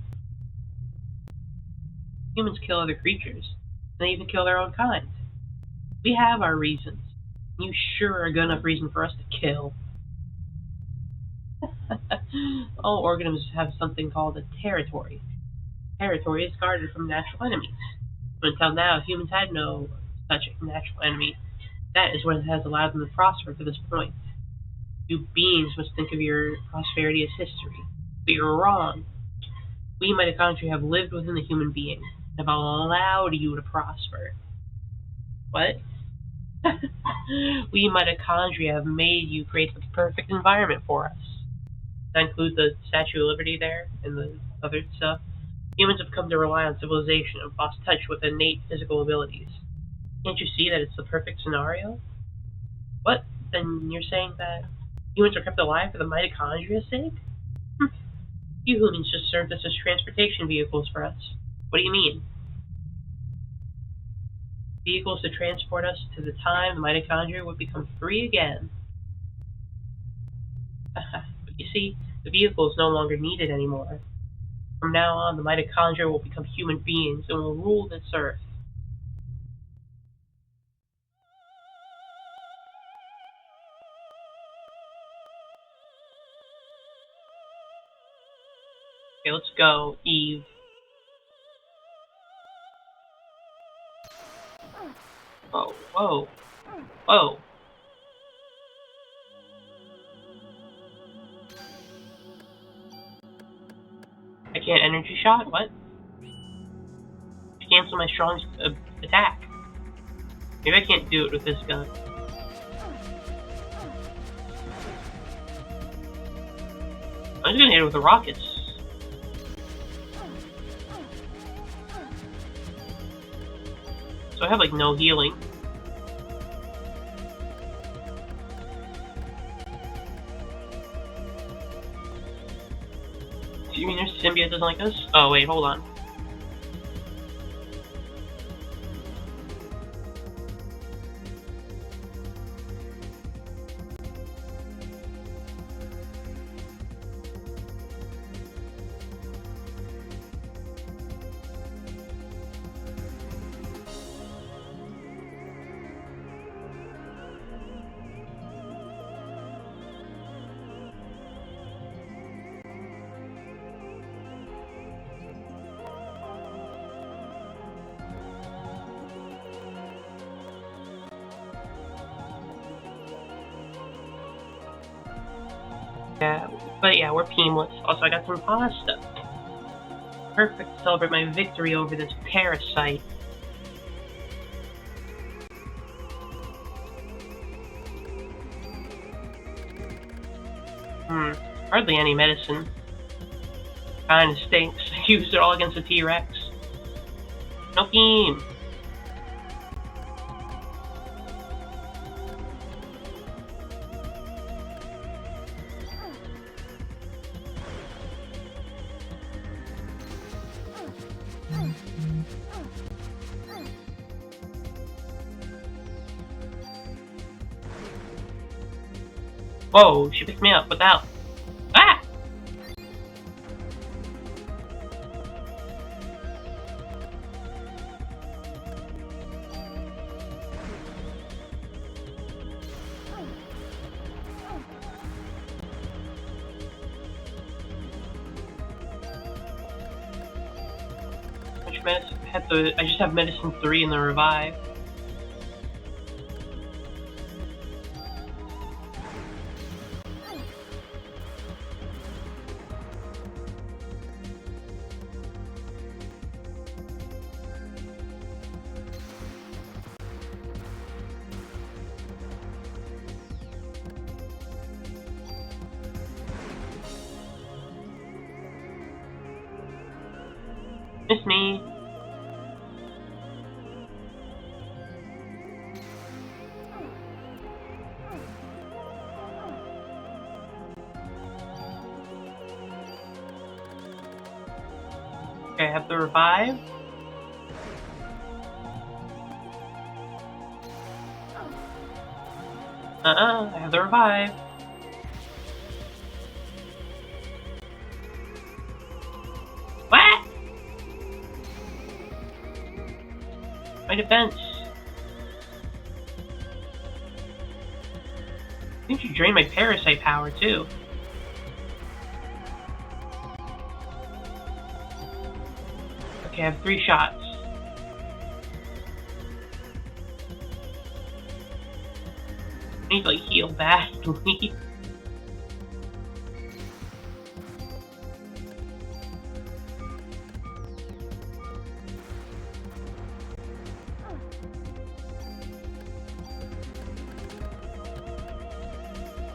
Humans kill other creatures. They even kill their own kind. We have our reasons. You sure are a good enough reason for us to kill. All organisms have something called a territory. Territory is guarded from natural enemies. But until now, humans had no such natural enemy. That is what has allowed them to prosper to this point. You beings must think of your prosperity as history. But you're wrong. We mitochondria have lived within the human being and have allowed you to prosper. What? We mitochondria have made you create the perfect environment for us. That include the Statue of Liberty there and the other stuff. Humans have come to rely on civilization and lost touch with innate physical abilities. Can't you see that it's the perfect scenario? What? Then you're saying that humans are kept alive for the mitochondria's sake? You humans just served us as transportation vehicles for us. What do you mean? Vehicles to transport us to the time the mitochondria would become free again. But you see, the vehicle is no longer needed anymore. From now on, the mitochondria will become human beings and will rule this earth. Okay, let's go, Eve. Whoa, whoa, whoa. I can't energy shot? What? Cancel my strong attack. Maybe I can't do it with this gun. I'm just gonna hit it with the rockets. So I have like no healing. You mean there's symbiote doesn't like us? Oh wait, hold on. Yeah, but yeah, we're peamless. Also, I got some pasta. Perfect to celebrate my victory over this parasite. Hardly any medicine. Kinda stinks. I used it all against the T-Rex. No beam. Whoa, she picked me up without. Ah! Which medicine? I just have medicine 3 in the revive. Miss me. Okay, I have the revive. I have the revive. What? My defense. I think you drained my parasite power too. Okay, I have 3 shots. I need to like heal badly.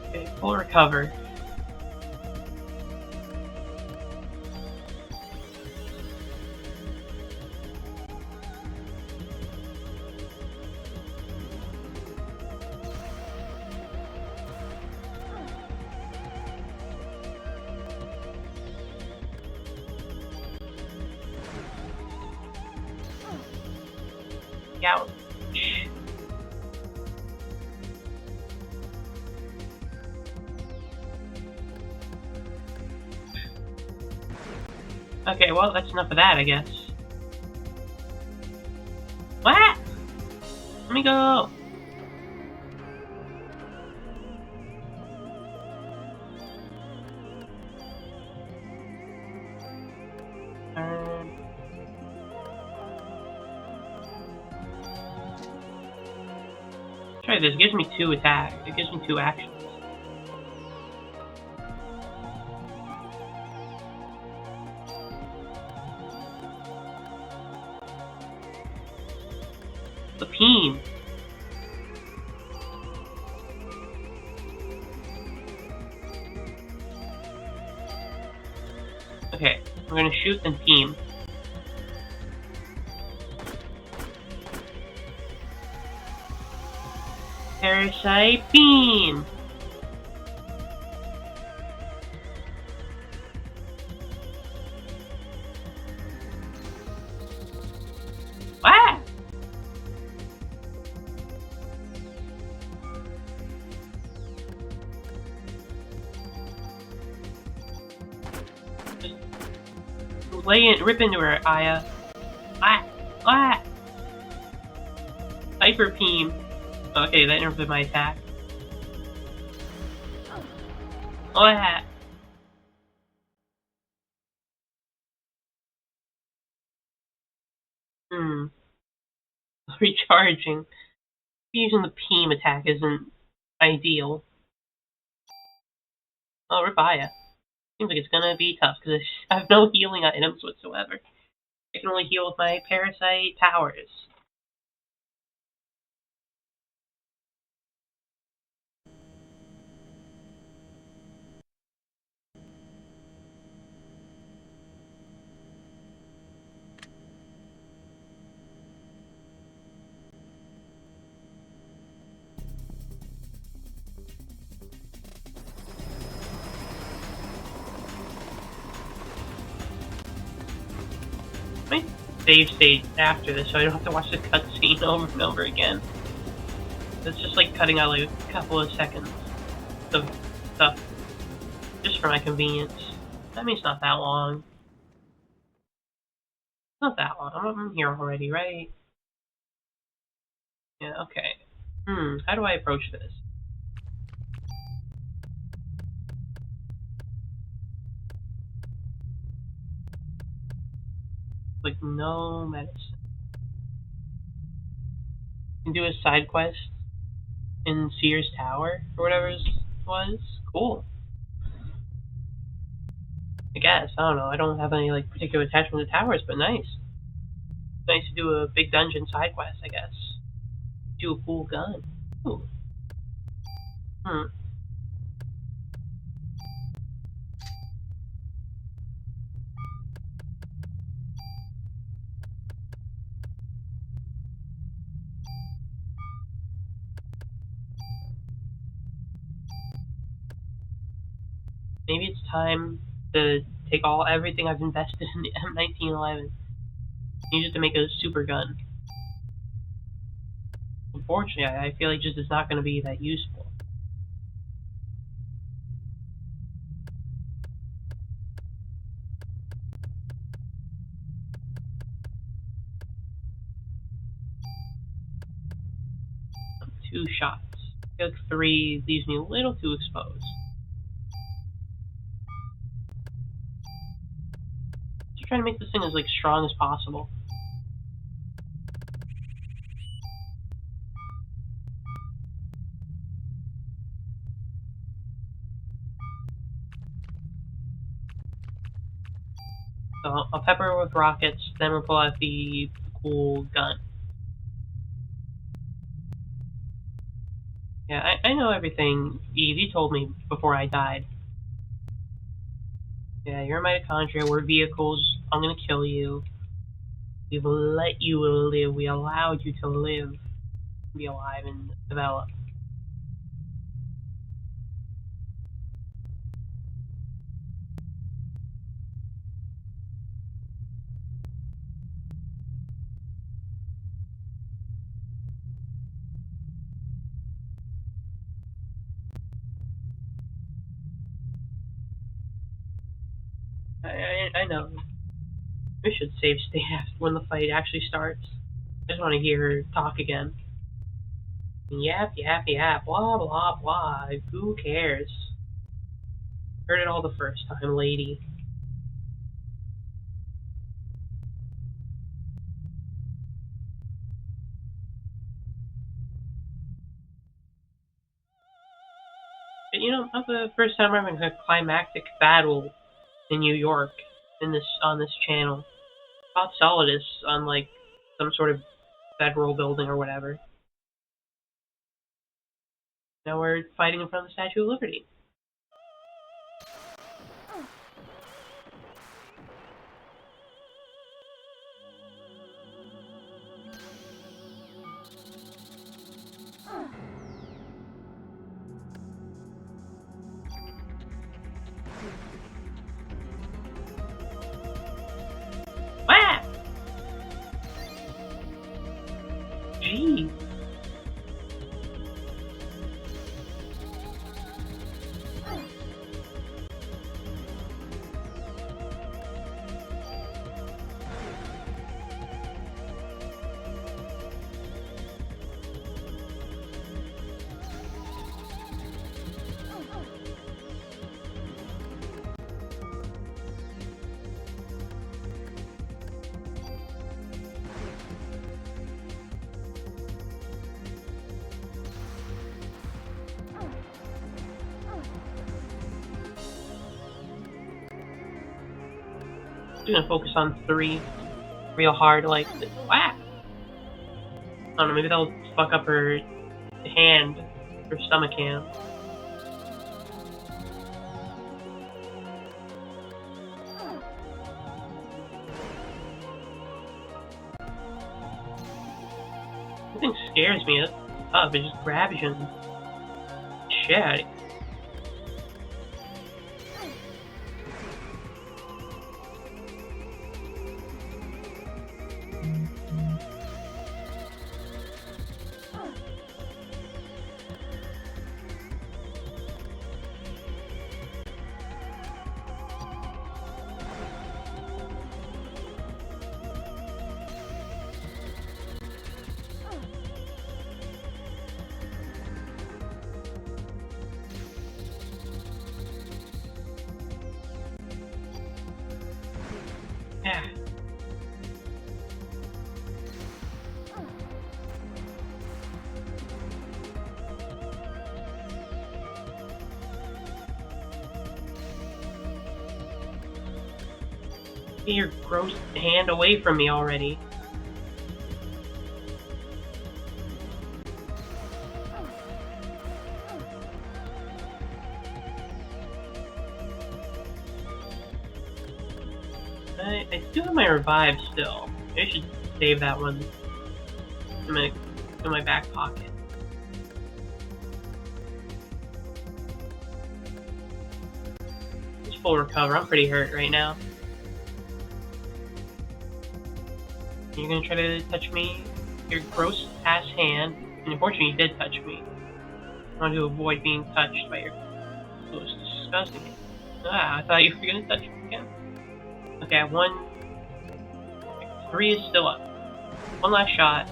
Okay, full recover. Ouch. Okay, well, that's enough of that, I guess. What? Let me go. Try this. It gives me 2 attacks. It gives me 2 actions. The Peem. Okay, I'm gonna shoot and Peem. Parasite Beam! What? Rip into her, Aya. Ah! Ah! Hyper Beam. Okay, that interrupted my attack. Ah! Recharging. Using the Peem attack isn't ideal. Oh, Rabaya. Seems like it's gonna be tough because I have no healing items whatsoever. I can only heal with my Parasite towers. I might save state after this so I don't have to watch the cutscene over and over again. It's just like cutting out like a couple of seconds of stuff just for my convenience. I mean, it's not that long. Not that long. I'm here already, right? Yeah, okay. How do I approach this? Like, no medicine. You can do a side quest in Sears Tower, or whatever it was. Cool. I guess. I don't know. I don't have any, like, particular attachment to towers, but nice. Nice to do a big dungeon side quest, I guess. Do a cool gun. Ooh. Hmm. Maybe it's time to take everything I've invested in the M1911. Use it to make a super gun. Unfortunately, I feel like just it's not going to be that useful. Two shots. I feel like three leaves me a little too exposed. Just trying to make this thing as like strong as possible. So I'll pepper her with rockets, then we'll pull out the cool gun. Yeah, I know everything, Eve. You told me before I died. Yeah, you're mitochondria, we're vehicles, I'm gonna kill you. We've let you live, we allowed you to live, be alive, and develop. I know. We should save state when the fight actually starts. I just want to hear her talk again. Yap, yap, yap, blah, blah, blah. Who cares? Heard it all the first time, lady. But you know, not the first time I'm having a climactic battle in New York on this channel. Thought Solidus on like some sort of federal building or whatever. Now we're fighting in front of the Statue of Liberty. Ah! Gee. I'm gonna focus on 3 real hard, like, whack! I don't know, maybe that'll fuck up her hand, her stomach hand. Nothing scares me, it's tough, it just grabs you and shit. Yeah. Get your gross hand away from me already. I do have my revive still. I should save that one in my back pocket. Just full recover. I'm pretty hurt right now. You're gonna try to touch me? Your gross ass hand. And unfortunately, you did touch me. I want to avoid being touched by your gross, disgusting hand. Ah, I thought you were gonna touch me again. Okay, 3 is still up. One last shot.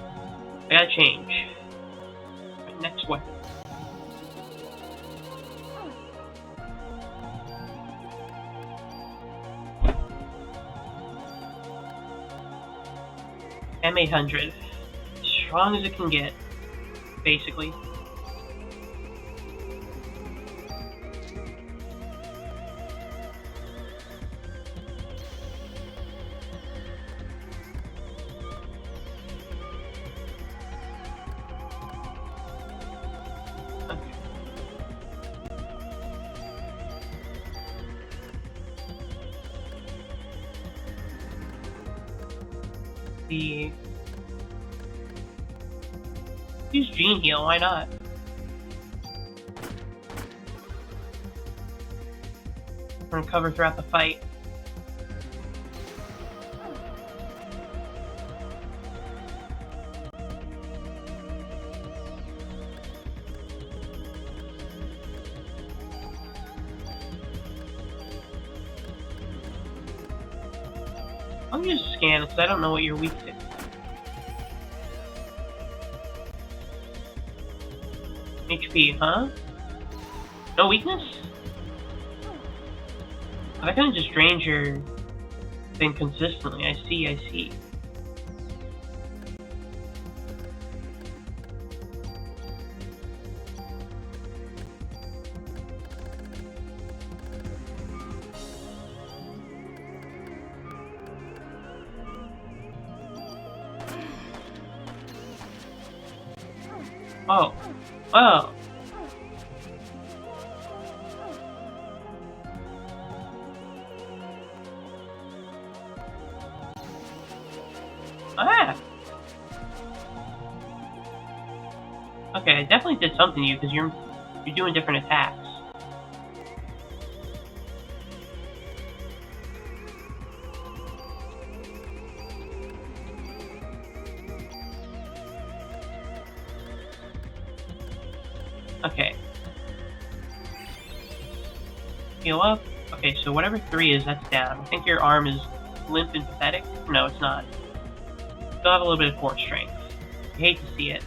I gotta change. My next weapon. M800. As strong as it can get, basically. Use Gene Heal, why not? We're gonna cover throughout the fight. I'll use scan because I don't know what you're weak to. HP, huh? No weakness? Oh, that kind of just drains your thing consistently. I see. Oh. Oh. Ah. Okay, I definitely did something to you because you're doing different attacks. Okay. Heal up. Okay, so whatever 3 is, that's down. I think your arm is limp and pathetic. No, it's not. Still have a little bit of core strength. I hate to see it.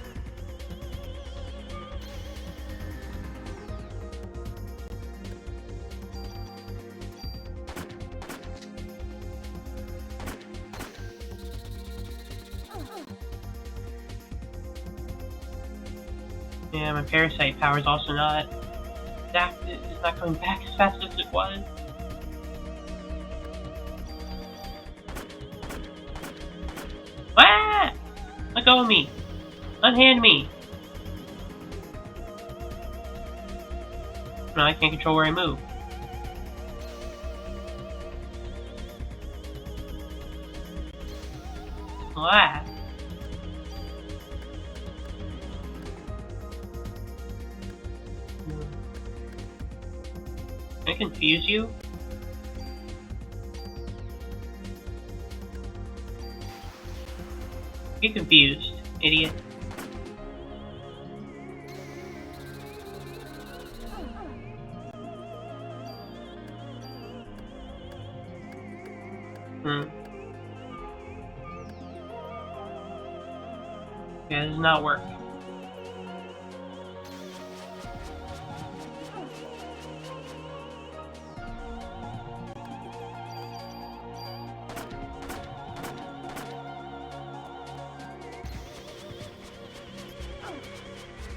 Yeah, my Parasite power is also not active. It's not coming back as fast as it was. Ah! Let go of me! Unhand me! No, I can't control where I move. Ah! Can I confuse you? Get confused, idiot. Yeah, this does not work.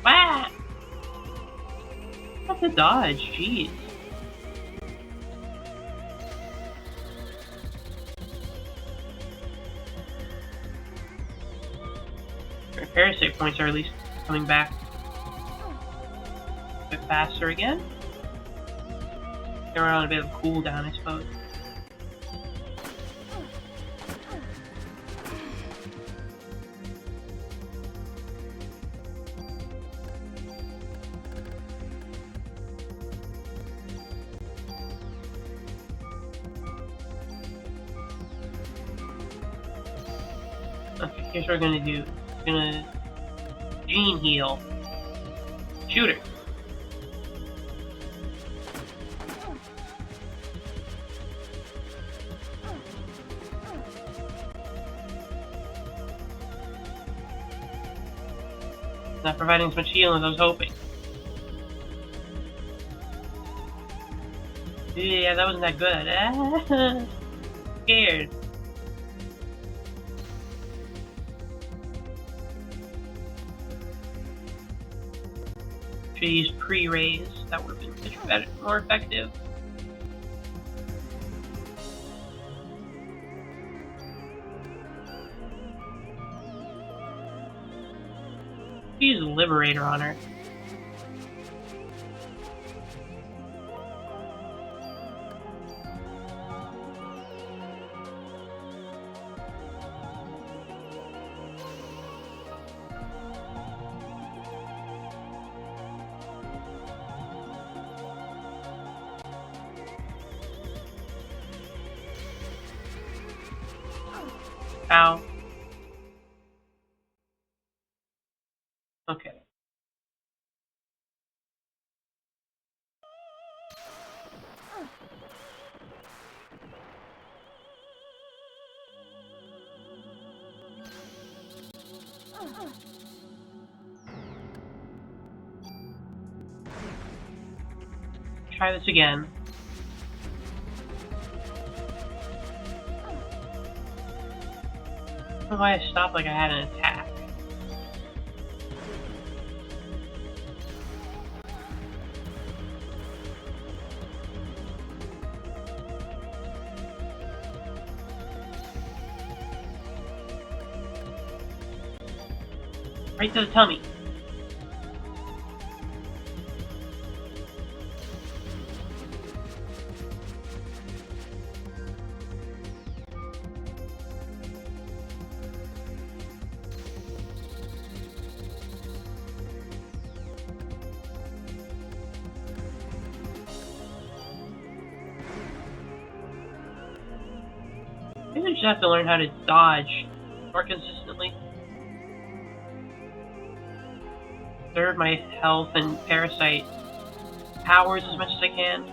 Ah! That's a dodge, jeez. Parasite points are at least coming back a bit faster again. They're on a bit of a cooldown, I suppose. Okay, here's what we're gonna do. We're gonna gene heal. Shoot her. Not providing as much healing as I was hoping. Yeah, that wasn't that good. Ah, scared. Should use pre-raise. That would have been better, more effective. Use a Liberator on her. Ow. Okay. Try this again. I don't know why I stopped like I had an attack. Right to the tummy. Maybe I just have to learn how to dodge more consistently. Conserve my health and Parasite powers as much as I can.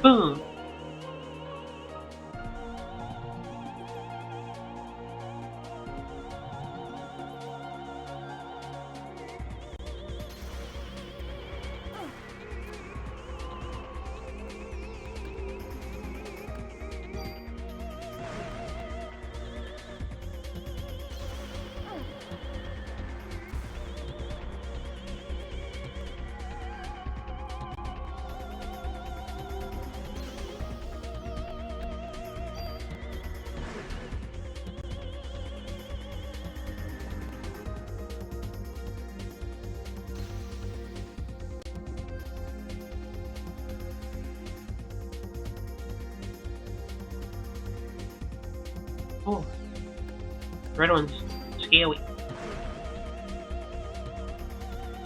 Boom! Oh, the red one's scaly.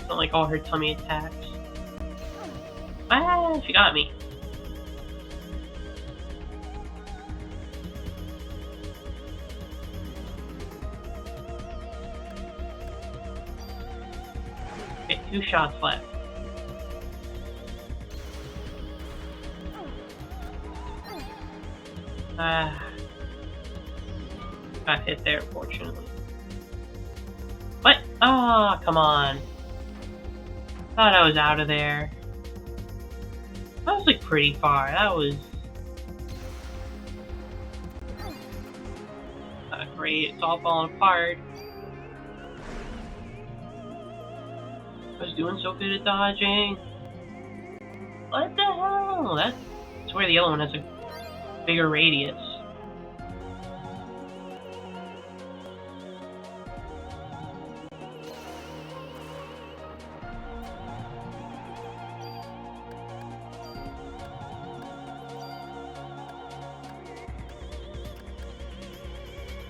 Don't like all her tummy attacks. Ah, she got me. Okay, 2 shots left. Ah, got hit there, fortunately. What? Ah, come on. Thought I was out of there. That was like pretty far. That was not great. It's all falling apart. I was doing so good at dodging. What the hell? That's where the yellow one has a bigger radius.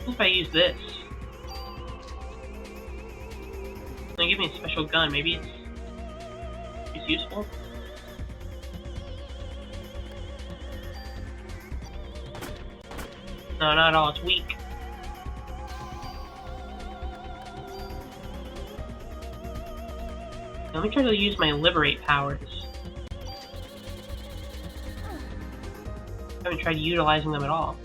What if I use this? They give me a special gun. Maybe it's useful. No, not at all. It's weak. Let me try to use my liberate powers. I haven't tried utilizing them at all.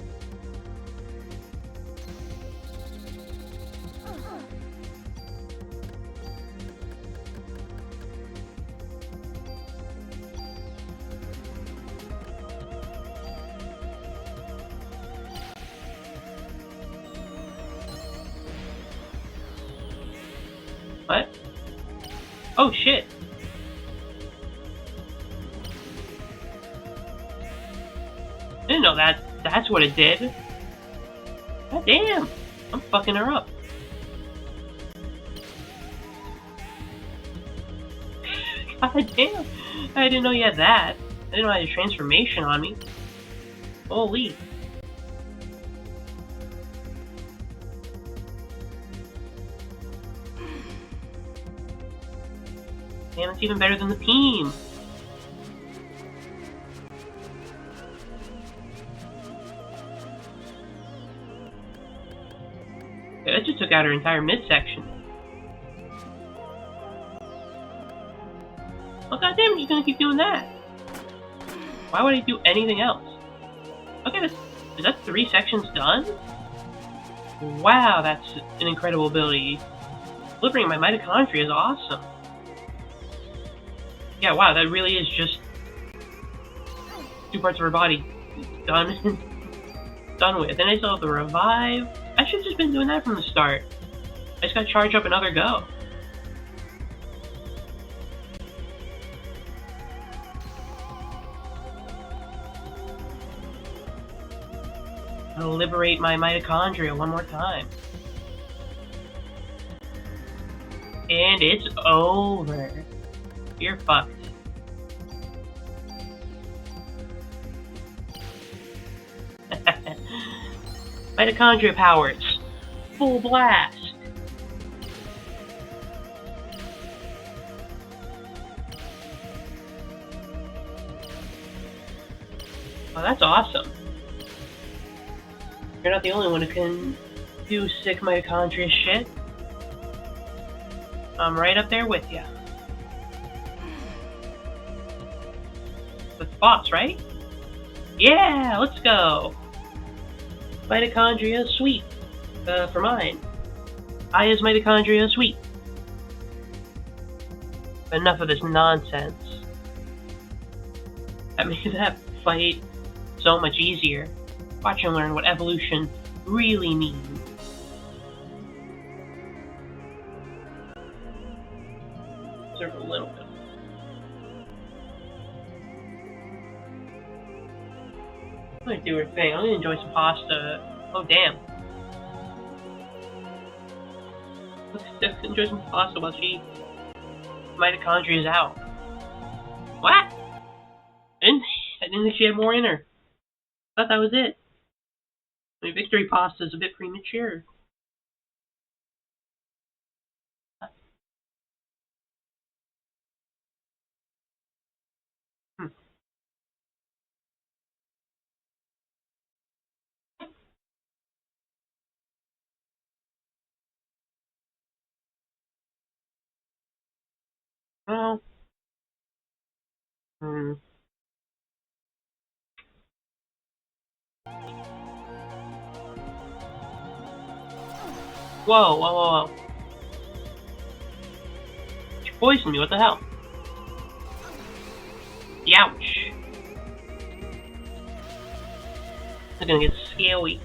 What? Oh shit! I didn't know that's what it did. God damn! I'm fucking her up. God damn! I didn't know you had that. I didn't know I had a transformation on me. Holy. Damn, it's even better than the team. Yeah, that just took out her entire midsection. Oh goddamn, I'm just gonna keep doing that. Why would I do anything else? Okay, is that 3 sections done? Wow, that's an incredible ability. Delivering my mitochondria is awesome. Yeah, wow, that really is just 2 parts of her body done done with. And I still have the revive. I should have just been doing that from the start. I just gotta charge up another go. I'll liberate my mitochondria one more time. And it's over. You're fucked. Mitochondria powers. Full blast. Oh, that's awesome. You're not the only one who can do sick mitochondria shit. I'm right up there with you. That's the boss, right? Yeah, let's go. Mitochondria sweet. For mine. Aya's mitochondria sweet. Enough of this nonsense. That made that fight so much easier. Watch and learn what evolution really means. Serve a little bit. I'm gonna do her thing. I'm gonna enjoy some pasta. Oh damn. Let's enjoy some pasta while she mitochondria is out. What? I didn't think she had more in her. I thought that was it. My victory pasta is a bit premature. Hmm. Well, hmm. Whoa, whoa, whoa, whoa. She poisoned me, what the hell? Youch. I'm gonna get scaly.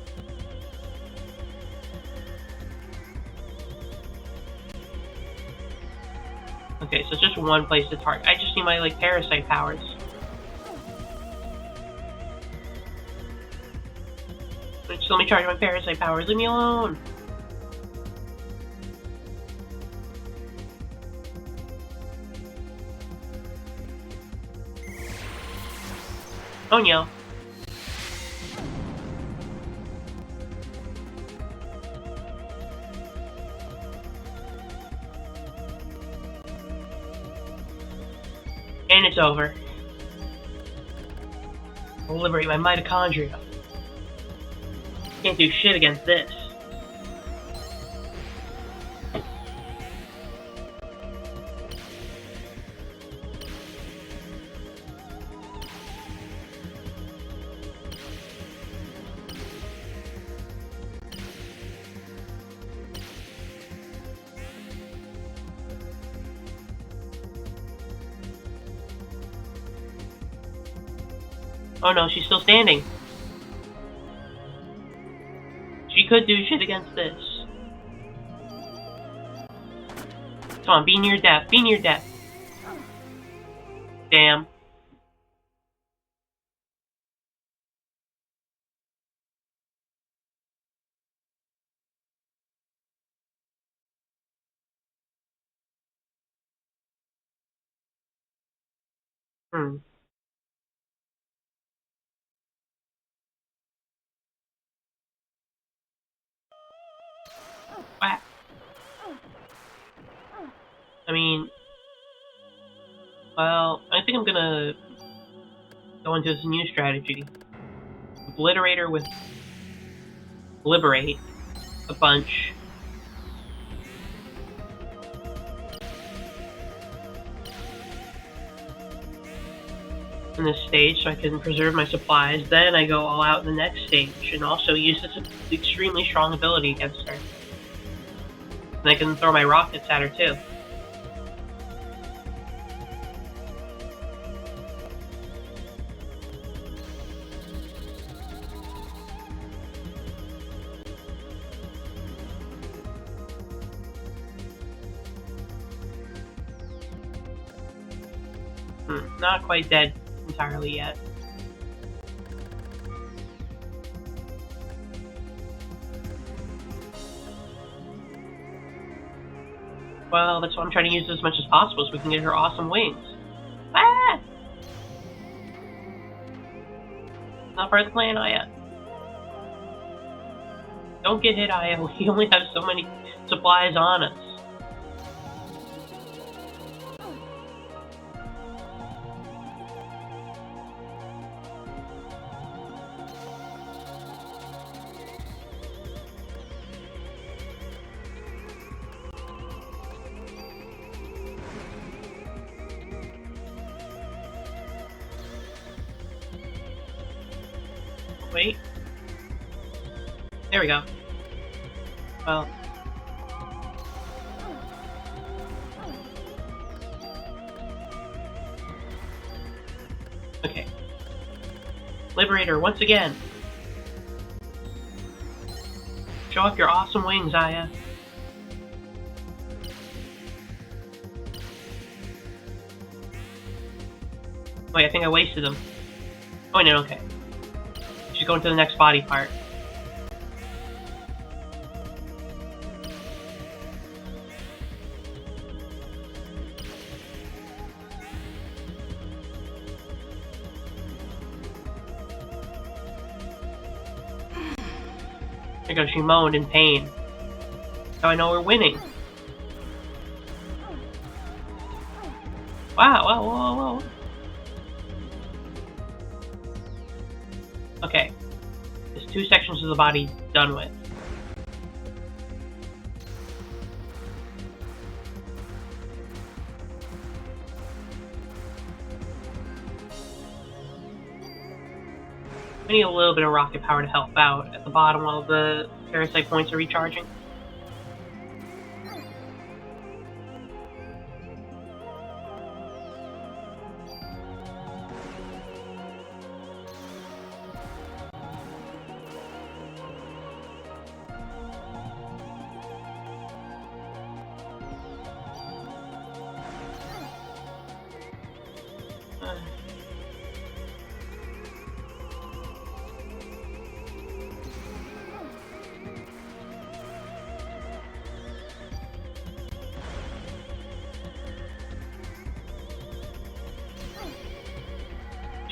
Okay, so it's just one place to target. I just need my, like, parasite powers. Just let me charge my parasite powers. Leave me alone. Oh no. And it's over. I'll liberate my mitochondria. Can't do shit against this. Oh no, she's still standing. She could do shit against this. Come on, be near death. Be near death. Damn. Hmm. Wow. I mean, well, I think I'm gonna go into this new strategy. Obliterate her with liberate a bunch. In this stage so I can preserve my supplies. Then I go all out in the next stage and also use this extremely strong ability against her. And I can throw my rockets at her too. Not quite dead entirely yet. Well, that's why I'm trying to use it as much as possible so we can get her awesome wings. Ah! Not part of the plan, Aya. Don't get hit, Aya. We only have so many supplies on us. Wait. There we go. Well. Okay. Liberator, once again. Show off your awesome wings, Aya. Wait, I think I wasted them. Oh, no, okay. She's going to the next body part. There goes, she moaned in pain. So I know we're winning. Wow, whoa, whoa, whoa. Okay. There's 2 sections of the body done with. I need a little bit of rocket power to help out at the bottom while the parasite points are recharging.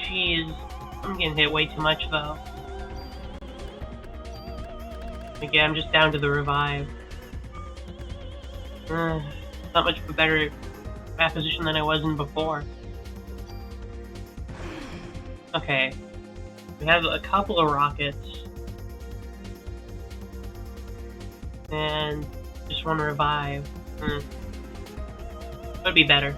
Jeez, I'm getting hit way too much though. Again, I'm just down to the revive. Not much of a better map position than I was in before. Okay, we have a couple of rockets. And just one revive. Would be better.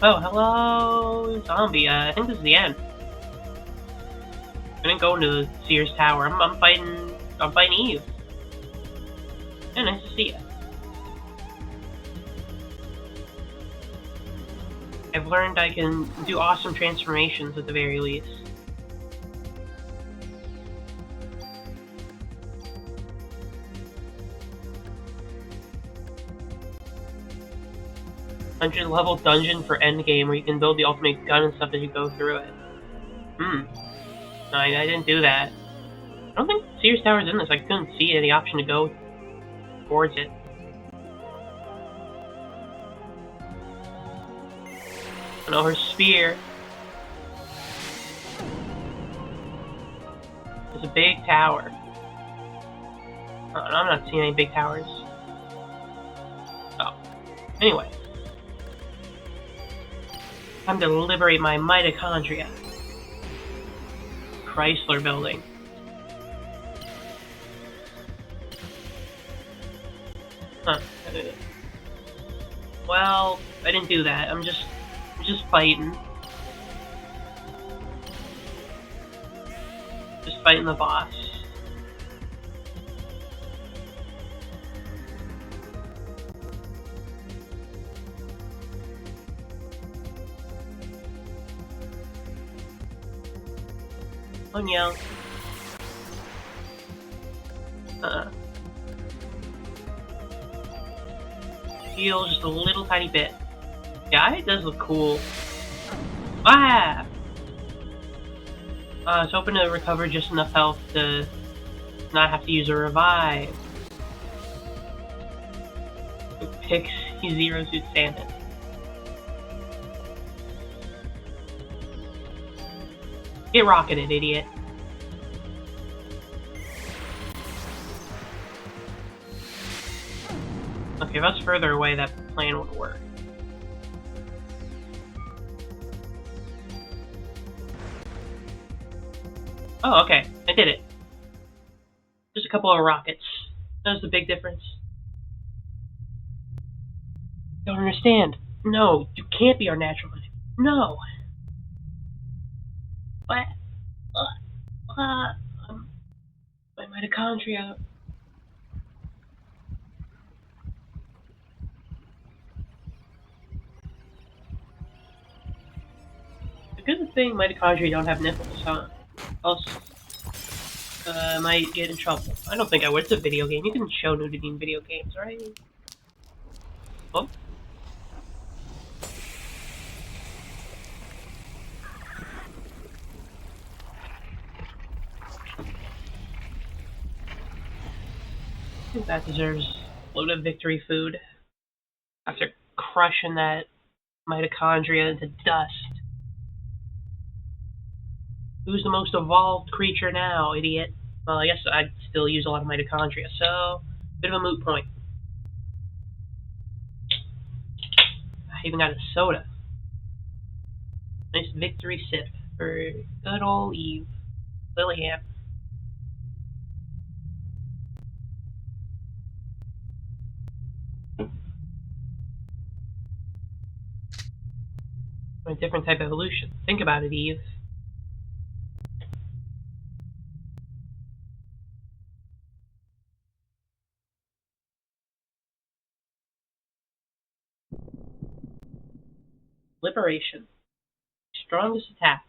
Oh, hello, zombie. I think this is the end. I didn't go into the Sears Tower. I'm fighting Eve. Yeah, nice to see you. I've learned I can do awesome transformations at the very least. $100-level dungeon for endgame where you can build the ultimate gun and stuff as you go through it. No, I didn't do that. I don't think Sears Tower's in this. I couldn't see any option to go towards it. I know her spear. There's a big tower. Oh, I'm not seeing any big towers. Oh. Anyway. Time to liberate my mitochondria. Chrysler building. Huh. Well, I didn't do that. I'm just fighting. Just fighting the boss. Yell. Heal just a little tiny bit. Yeah, it does look cool. Ah! I was hoping to recover just enough health to not have to use a revive. Pixie Zero Suit Santa. Get rocketed, idiot. Okay, if I was further away, that plan would work. Oh, okay. I did it. Just a couple of rockets. That was the big difference. Don't understand. No, you can't be our natural enemy. No. What? My mitochondria. It's a good thing mitochondria don't have nipples, huh? Else, I might get in trouble. I don't think I would. It's a video game. You can show nudity in video games, right? Oh. I think that deserves a load of victory food. after crushing that mitochondria into dust. Who's the most evolved creature now, idiot? Well, I guess I'd still use a lot of mitochondria, so bit of a moot point. I even got a soda. Nice victory sip for good old Eve. Liliane. A different type of evolution. Think about it, Eve. Liberation. Strongest attack.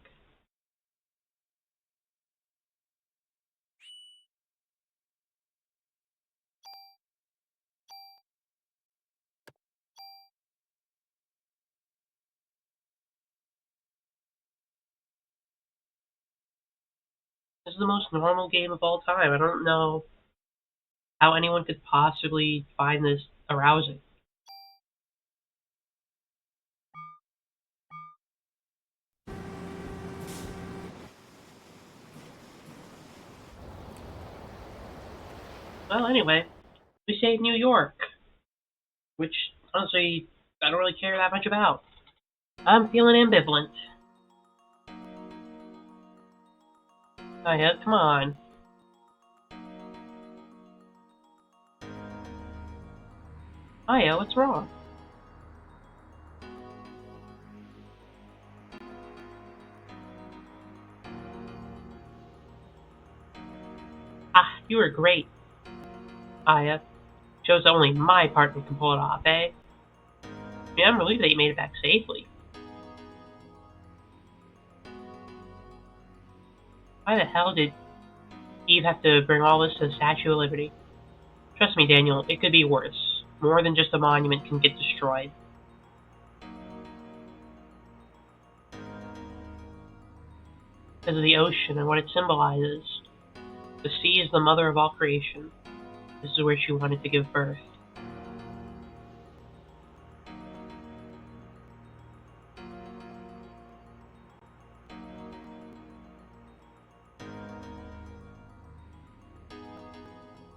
This is the most normal game of all time. I don't know how anyone could possibly find this arousing. Well, anyway, we saved New York, which, honestly, I don't really care that much about. I'm feeling ambivalent. Oh yeah, come on. Oh yeah, what's wrong? Ah, you were great. Aya. Shows that only my partner can pull it off, eh? Yeah, I'm relieved that you made it back safely. Why the hell did Eve have to bring all this to the Statue of Liberty? Trust me, Daniel, it could be worse. More than just a monument can get destroyed. Because of the ocean and what it symbolizes. The sea is the mother of all creation. This is where she wanted to give birth.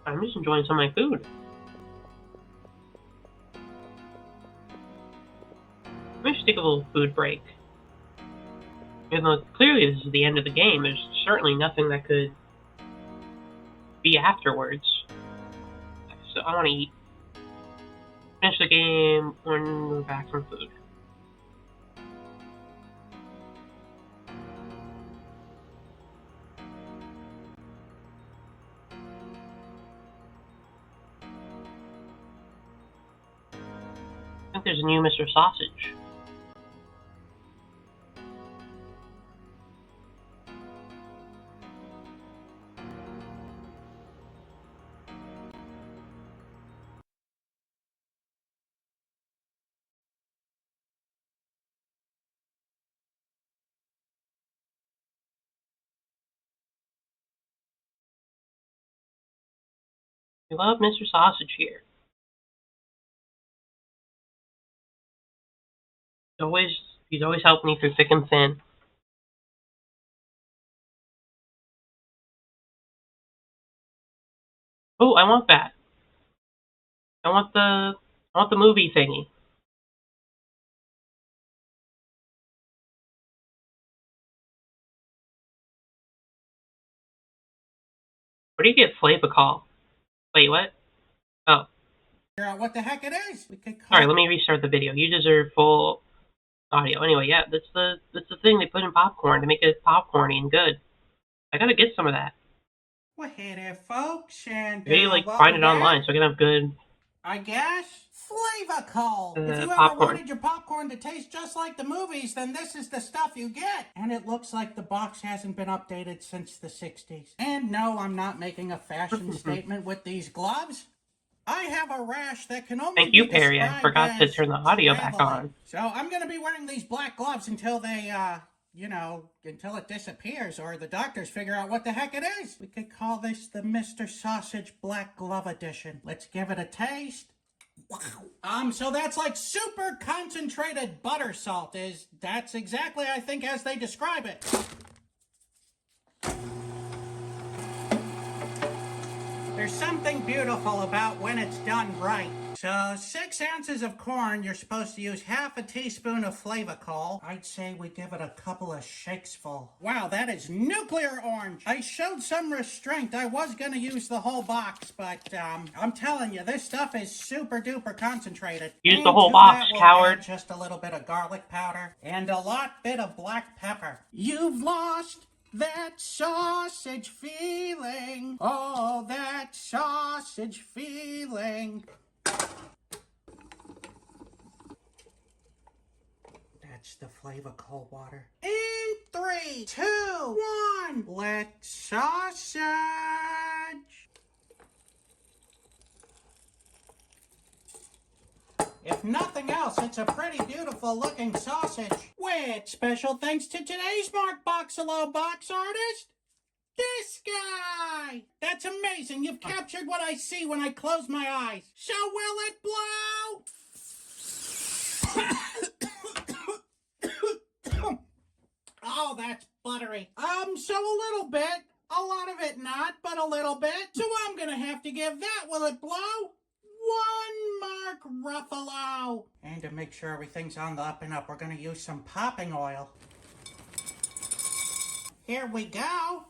I'm just enjoying some of my food. Maybe I should take a little food break. Even though clearly this is the end of the game, there's certainly nothing that could be afterwards. So I want to eat. Finish the game when we're back from food. I think there's a new Mr. Sausage. We love Mr. Sausage here. He's always helped me through thick and thin. Oh, I want that. I want the movie thingy. Where do you get Flava Call? Wait, what? Oh. Figure out what the heck it is. We could call. Sorry, let me restart the video. You deserve full audio. Anyway, yeah, that's the thing they put in popcorn to make it popcorny and good. I gotta get some of that. Well, hey there, folks, and Maybe like find welcome it online back. so I can have good I guess Flavor Call. If you ever popcorn. wanted your popcorn to taste just like the movies, then this is the stuff you get. And it looks like the box hasn't been updated since the 60s. And no, I'm not making a fashion statement with these gloves. I have a rash that can only Thank you, be Perry. I described forgot to as turn the audio back traveling. on. So I'm going to be wearing these black gloves until they, until it disappears or the doctors figure out what the heck it is. We could call this the Mr. Sausage Black Glove Edition. Let's give it a taste. So that's like super concentrated butter salt. That's exactly, I think, as they describe it. There's something beautiful about when it's done right. So 6 ounces of corn, you're supposed to use half a teaspoon of flavacol. I'd say we give it a couple of shakes full. Wow, that is nuclear orange. I showed some restraint. I was gonna use the whole box, but I'm telling you, this stuff is super duper concentrated. Use the And whole to box, that we'll coward. add just a little bit of garlic powder and a bit of black pepper. You've lost that sausage feeling. Oh, that sausage feeling. That's the flavacol water. In 3, 2, 1. Let sausage. If nothing else, it's a pretty beautiful looking sausage. With special thanks to today's Mark Boxalo box artist, this guy! That's amazing. You've captured what I see when I close my eyes. So will it blow? Oh, that's buttery. So a little bit. A lot of it not, but a little bit. So I'm gonna have to give that, will it blow? 1 Mark Ruffalo. And to make sure everything's on the up and up, we're gonna use some popping oil. Here we go.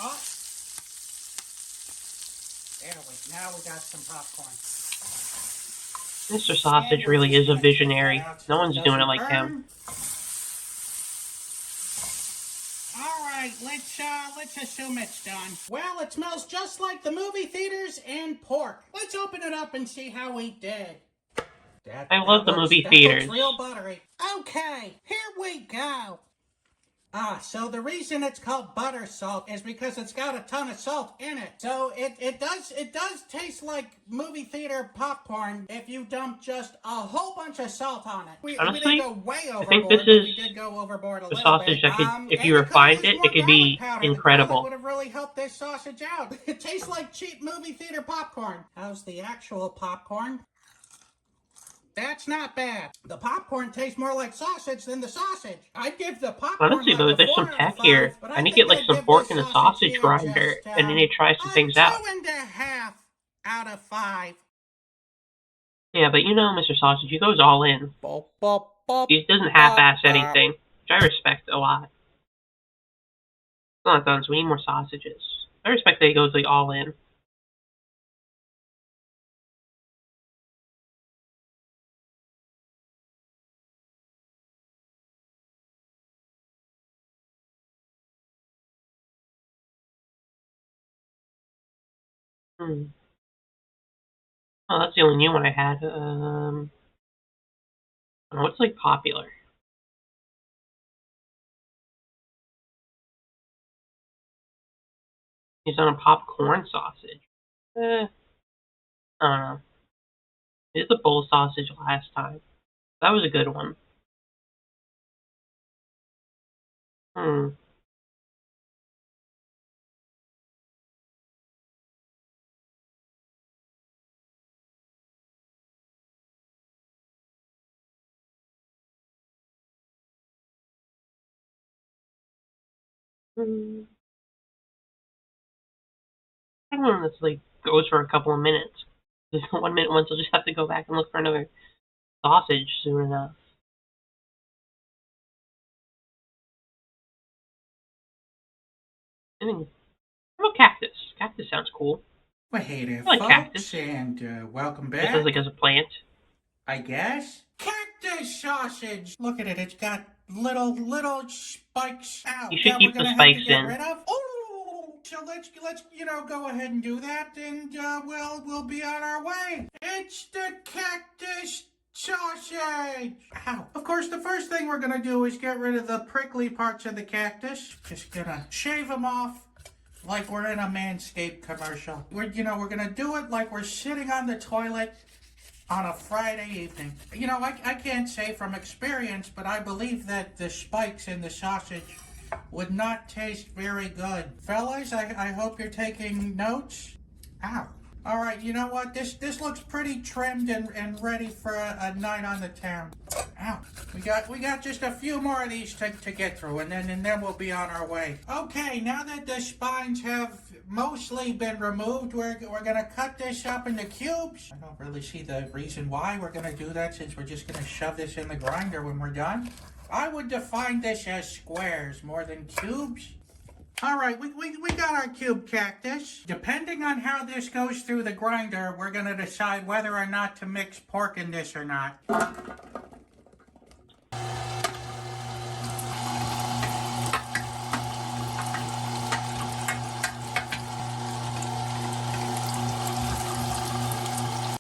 Oh. Now we got some popcorn. Mr. Sausage really is a visionary. No one's doing it like him. Alright, let's assume it's done. Well, it smells just like the movie theaters and pork. Let's open it up and see how we did. I love the movie theaters. Looks real buttery. Okay, here we go. So the reason it's called butter salt is because it's got a ton of salt in it. So it does taste like movie theater popcorn if you dump just a whole bunch of salt on it. Honestly, we didn't go way overboard, I think this is we did go overboard a the little sausage bit. that could, if you refined it, it could be incredible. Would have really helped this sausage out. It tastes like cheap movie theater popcorn. How's the actual popcorn? That's not bad. The popcorn tastes more like sausage than the sausage. I'd give the popcorn. Honestly, though, there's some tech here. I need to get like some pork in a sausage grinder, and then they try some things out. 2.5 out of 5. Yeah, but you know, Mr. Sausage, he goes all in. He doesn't half-ass anything, which I respect a lot. It's not done, so we need more sausages. I respect that he goes like all in. Oh, that's the only new one I had. What's like popular? He's on a popcorn sausage. I don't know. He did the bowl sausage last time. That was a good one. I don't know, that's like goes for a couple of minutes. Just 1 minute once, I'll just have to go back and look for another sausage soon enough. I mean, how about cactus? Cactus sounds cool. Well, hey there, I like folks, cactus. and welcome It back. sounds like as a plant. I guess. Cactus sausage. Look at it. It's got little spikes out. You should that keep we're the gonna spikes have to get in. rid of. Oh, so let's go ahead and do that, and we'll be on our way. It's the cactus sausage. Ow. Of course, the first thing we're gonna do is get rid of the prickly parts of the cactus. Just gonna shave them off. Like we're in a Manscaped commercial. We're gonna do it like we're sitting on the toilet on a Friday evening. I can't say from experience, but I believe that the spikes in the sausage would not taste very good. Fellas, I hope you're taking notes. Ow. All right, you know what? This looks pretty trimmed and ready for a night on the town. Ow. We got just a few more of these to get through, and then we'll be on our way. Okay, now that the spines have mostly been removed, we're gonna cut this up into cubes. I don't really see the reason why we're gonna do that, since we're just gonna shove this in the grinder when we're done. I would define this as squares more than cubes. All right, we got our cube cactus. Depending on how this goes through the grinder, we're gonna decide whether or not to mix pork in this or not.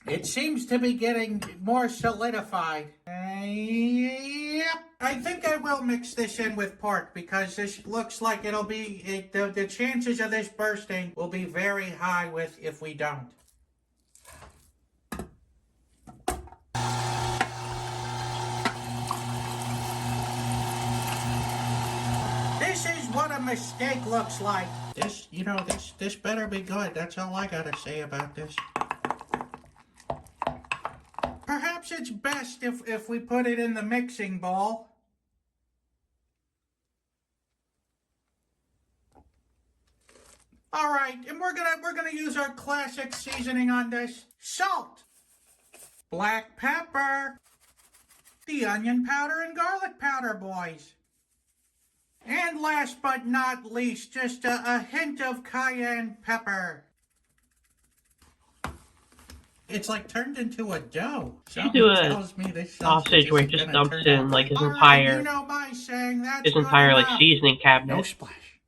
It seems to be getting more solidified. Yep. I think I will mix this in with pork because this looks like it'll be, the chances of this bursting will be very high if we don't. This is what a mistake looks like. This better be good. That's all I gotta say about this. Perhaps it's best if we put it in the mixing bowl. All right, and we're gonna use our classic seasoning on this: salt, black pepper, the onion powder and garlic powder, boys. And last but not least, just a hint of cayenne pepper. It's like turned into a dough. You do a sausage where it just dumps in like his entire like seasoning cabinet. No splash.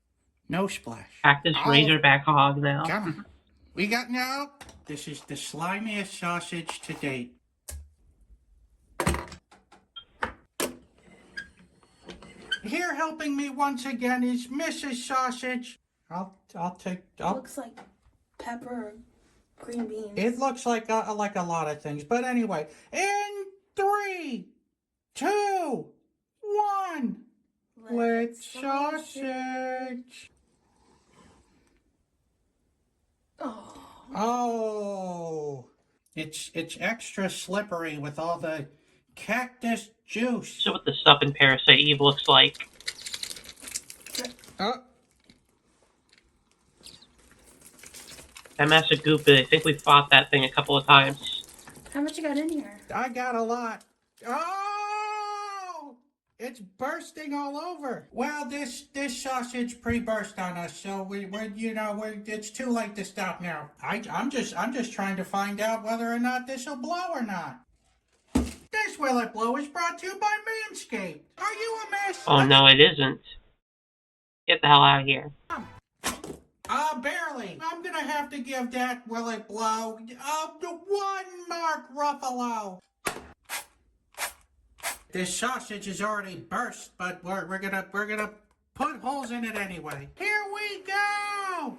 No splash. Cactus Razorback hog now. Come on. We got now. This is the slimiest sausage to date. Here helping me once again is Mrs. Sausage. I'll take. Looks like pepper or green beans. It looks like a lot of things, but anyway. In 3, 2, 1. Let's sausage. Oh, it's extra slippery with all the cactus juice. So what the stuff in Parasite Eve looks like. That mess of goop, I think we fought that thing a couple of times. How much you got in here? I got a lot. Oh! It's bursting all over. Well, this sausage pre-burst on us, so it's too late to stop now. I'm just trying to find out whether or not this'll blow or not. This Will It Blow is brought to you by Manscaped. Are you a mess? Oh no, it isn't. Get the hell out of here. Barely. I'm gonna have to give that Will It Blow 1 Mark Ruffalo. This sausage is already burst, but we're gonna put holes in it anyway. Here we go.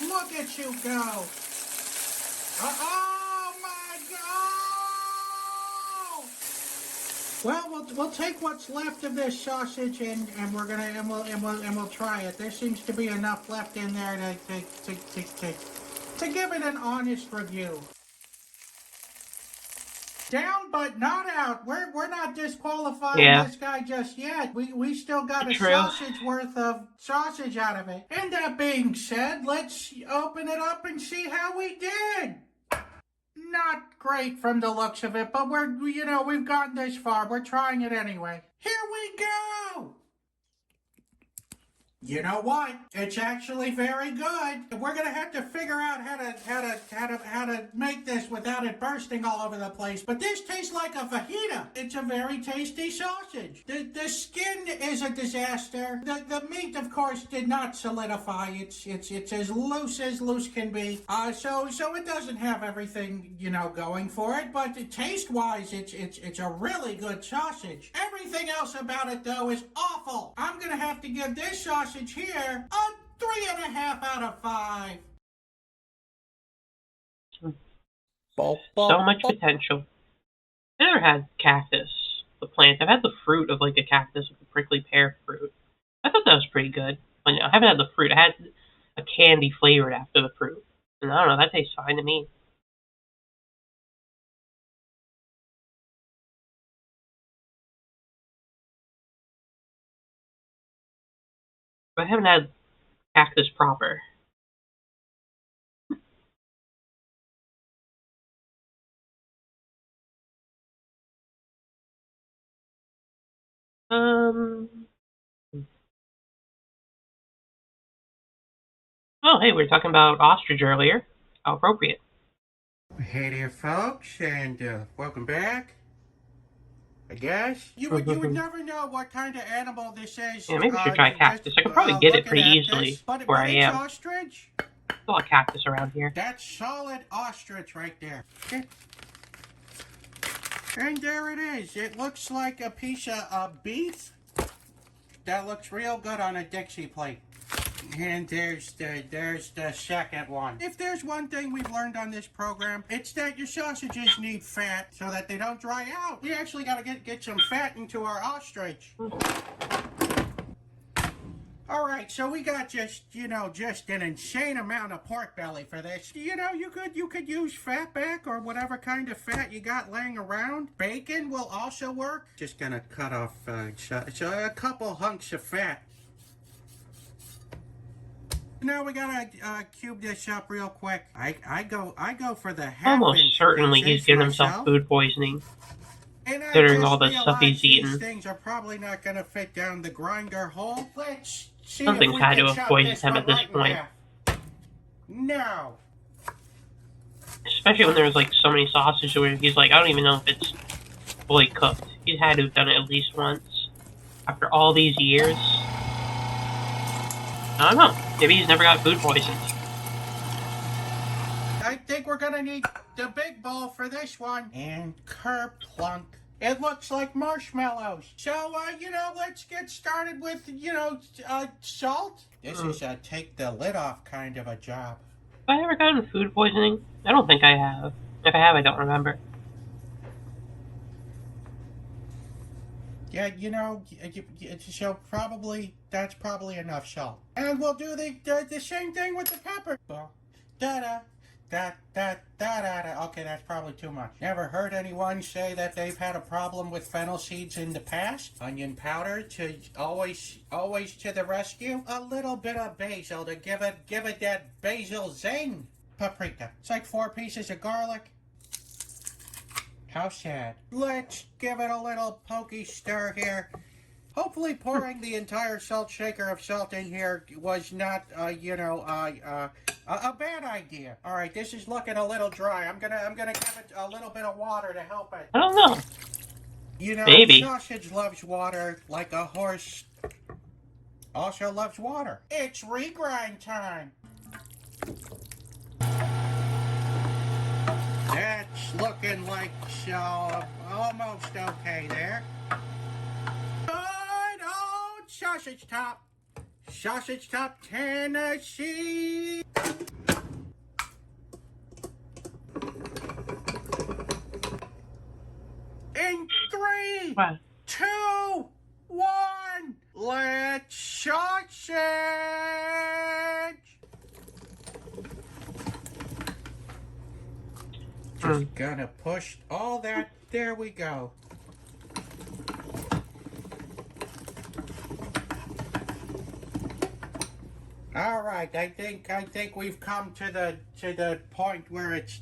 Look at you go. Oh my God! Well, we'll take what's left of this sausage and we'll try it. There seems to be enough left in there to give it an honest review. Down but not out. We're not disqualifying this guy just yet. We still got a sausage worth of sausage out of it. And that being said, let's open it up and see how we did. Not great from the looks of it, but we've gotten this far. We're trying it anyway. Here we go. You know what? It's actually very good. We're gonna have to figure out how to make this without it bursting all over the place. But this tastes like a fajita. It's a very tasty sausage. The skin is a disaster. The meat, of course, did not solidify. It's as loose can be. So it doesn't have everything going for it. But taste-wise, it's a really good sausage. Everything else about it though is awful. I'm gonna have to give this sausage here a 3.5 out of 5. So much potential. Never had cactus. the plant. I've had the fruit of like a cactus with a prickly pear fruit. I thought that was pretty good. But I haven't had the fruit. I had a candy flavored after the fruit. And I don't know, that tastes fine to me. But I haven't had cactus proper. Um. Oh, hey, we were talking about ostrich earlier. How appropriate. Hey there, folks, and welcome back. I guess you would never know what kind of animal this is. Yeah, maybe we should try cactus. I could probably get it pretty easily where I it's am. ostrich. There's a lot of cactus around here. That's solid ostrich right there. And there it is. It looks like a piece of beef. That looks real good on a Dixie plate. And there's the second one. If there's one thing we've learned on this program, it's that your sausages need fat so that they don't dry out. We actually got to get some fat into our ostrich. All right, so we got just an insane amount of pork belly for this. You could use fatback or whatever kind of fat you got laying around. Bacon will also work. Just gonna cut off a couple hunks of fat. Now we gotta cube this up real quick. I go for the half-inch Almost certainly he's getting himself food poisoning. Considering all the stuff he's eaten. These things are probably not gonna fit down the grinder hole. Let's see. Something's had to have poisoned him at this point. No. Especially when there's like so many sausages where he's like, I don't even know if it's fully cooked. He's had to have done it at least once. After all these years. I don't know. Maybe he's never got food poisoned. I think we're gonna need the big bowl for this one. And kerplunk. It looks like marshmallows. So, let's get started with, salt. This is a take the lid off kind of a job. Have I ever gotten food poisoning? I don't think I have. If I have, I don't remember. Yeah, so that's probably enough salt. And we'll do the same thing with the pepper. Da-da, da-da. Okay, that's probably too much. Never heard anyone say that they've had a problem with fennel seeds in the past? Onion powder to always to the rescue. A little bit of basil to give it that basil zing. Paprika. It's like 4 pieces of garlic. How sad. Let's give it a little pokey stir here. Hopefully pouring the entire salt shaker of salt in here was not, a bad idea. All right, this is looking a little dry. I'm gonna give it a little bit of water to help it. I don't know. Maybe. Sausage loves water like a horse also loves water. It's regrind time. That's looking like almost okay there. Good old sausage top, Tennessee. In 3, 2, 1, let's sausage. Just gonna push all that. There we go. All right, I think we've come to the point where it's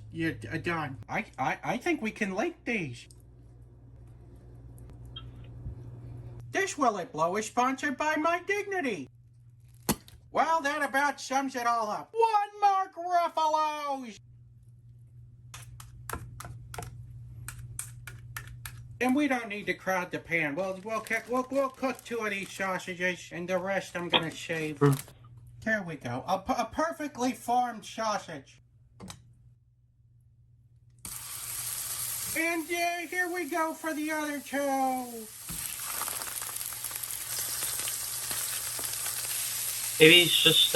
done. I think we can link these. This Will It Blow is sponsored by My Dignity. Well, that about sums it all up. 1 Mark Ruffalo's. And we don't need to crowd the pan. We'll cook 2 of these sausages, and the rest I'm gonna save. There we go. A perfectly formed sausage. And here we go for the other 2. Maybe he's just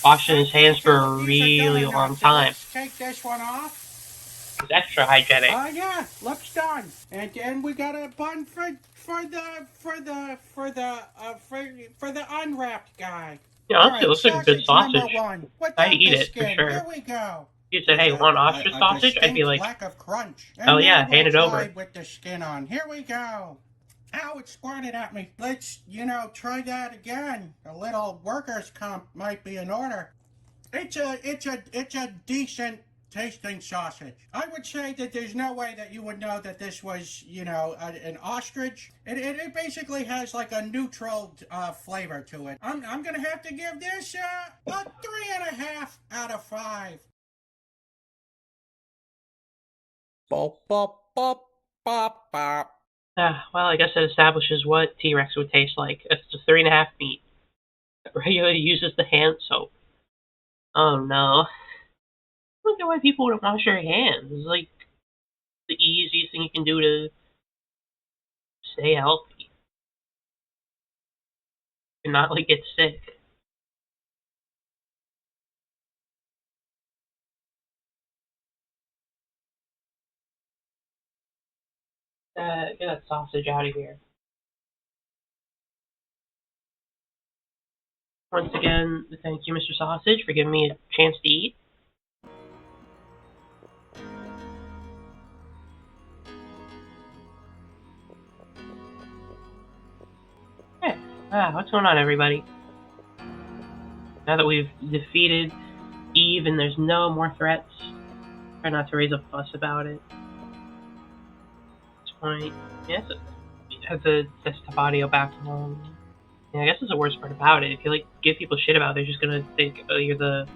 washing his hands for a really long time. Let's take this one off. It's extra hygienic. Oh yeah, looks done. And we got a bun for the unwrapped guy. Yeah, All honestly, it right, looks like a good sausage number sausage. 1 I'd without eat the it, for skin. sure. Here we go. You said, hey, want ostrich sausage? I'd be like, Lack of crunch. hell And yeah, now hand we'll it over. try with the skin on. Here we go. Ow, it squirted at me. Let's, try that again. A little workers' comp might be in order. It's a decent tasting sausage. I would say that there's no way that you would know that this was, an ostrich. It basically has like a neutral flavor to it. I'm gonna have to give this a 3.5 out of 5. Bop bop bop bop bop. Well, I guess it establishes what T-Rex would taste like. It's just 3.5 feet. Regularly uses the hand soap. Oh no. I don't get why people wouldn't wash their hands. It's like the easiest thing you can do to stay healthy and not like get sick. Get that sausage out of here. Once again, thank you, Mr. Sausage, for giving me a chance to eat. Hey, what's going on, everybody? Now that we've defeated Eve and there's no more threats, try not to raise a fuss about it. At this point, yes, it has a desktop audio back home. Yeah, I guess that's the worst part about it. If you like give people shit about it, they're just gonna think, oh, you're the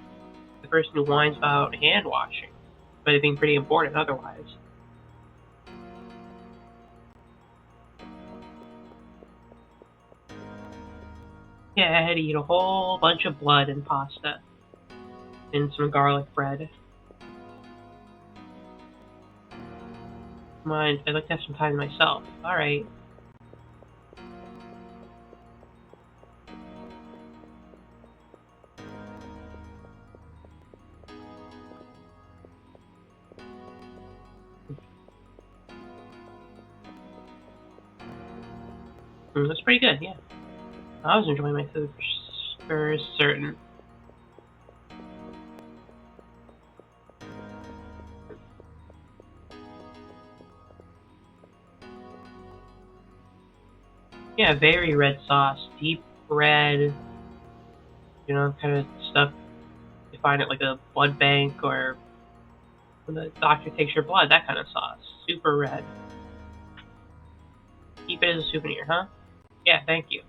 person who whines about hand washing, but it being pretty important otherwise. Yeah, I had to eat a whole bunch of blood and pasta and some garlic bread. Mind, I'd like to have some time to myself. Alright. That's pretty good, yeah. I was enjoying my food for certain. Yeah, very red sauce, deep red, kind of stuff you find at like a blood bank or when the doctor takes your blood, that kind of sauce. Super red. Keep it as a souvenir, huh? Yeah, thank you.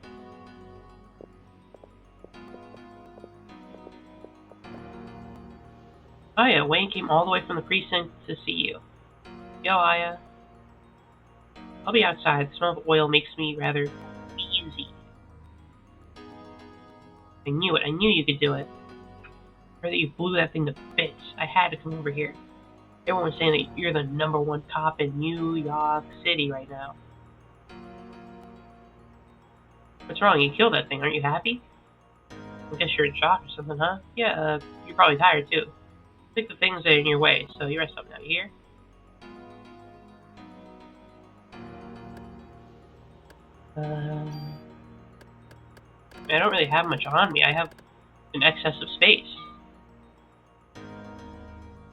Oh yeah, Wayne came all the way from the precinct to see you. Yo, Aya. I'll be outside. The smell of oil makes me rather easy. I knew it. I knew you could do it. I heard that you blew that thing to bits. I had to come over here. Everyone was saying that you're the #1 cop in New York City right now. What's wrong? You killed that thing. Aren't you happy? I guess you're in shock or something, huh? Yeah, you're probably tired too. Pick the things that are in your way, so you rest up now. You hear? I don't really have much on me. I have an excess of space.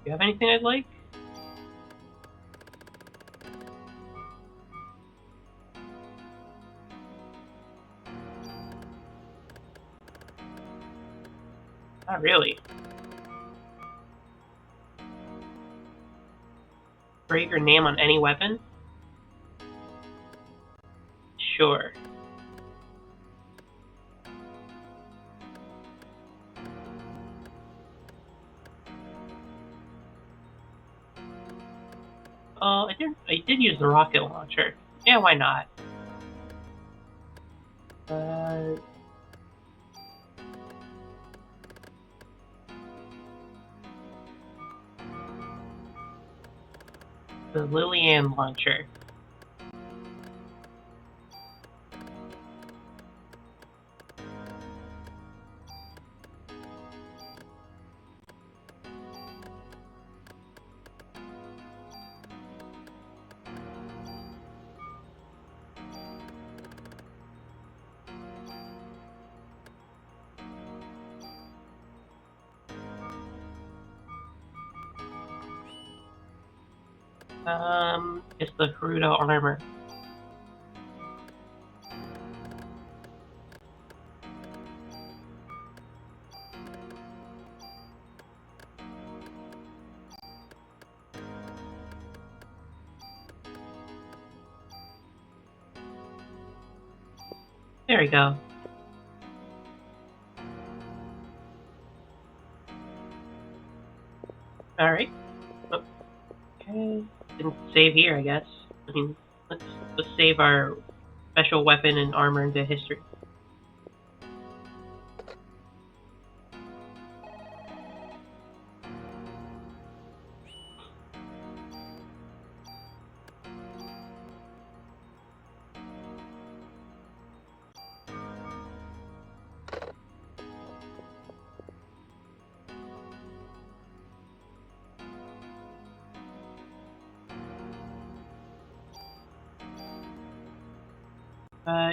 You have anything I'd like? Not really. Grave your name on any weapon? Sure. Oh, I did use the rocket launcher. Yeah, why not? The Liliane launcher. It's the Hirudo armor. There we go. Alright. Okay. Didn't save here, I guess. I mean, let's save our special weapon and armor into history.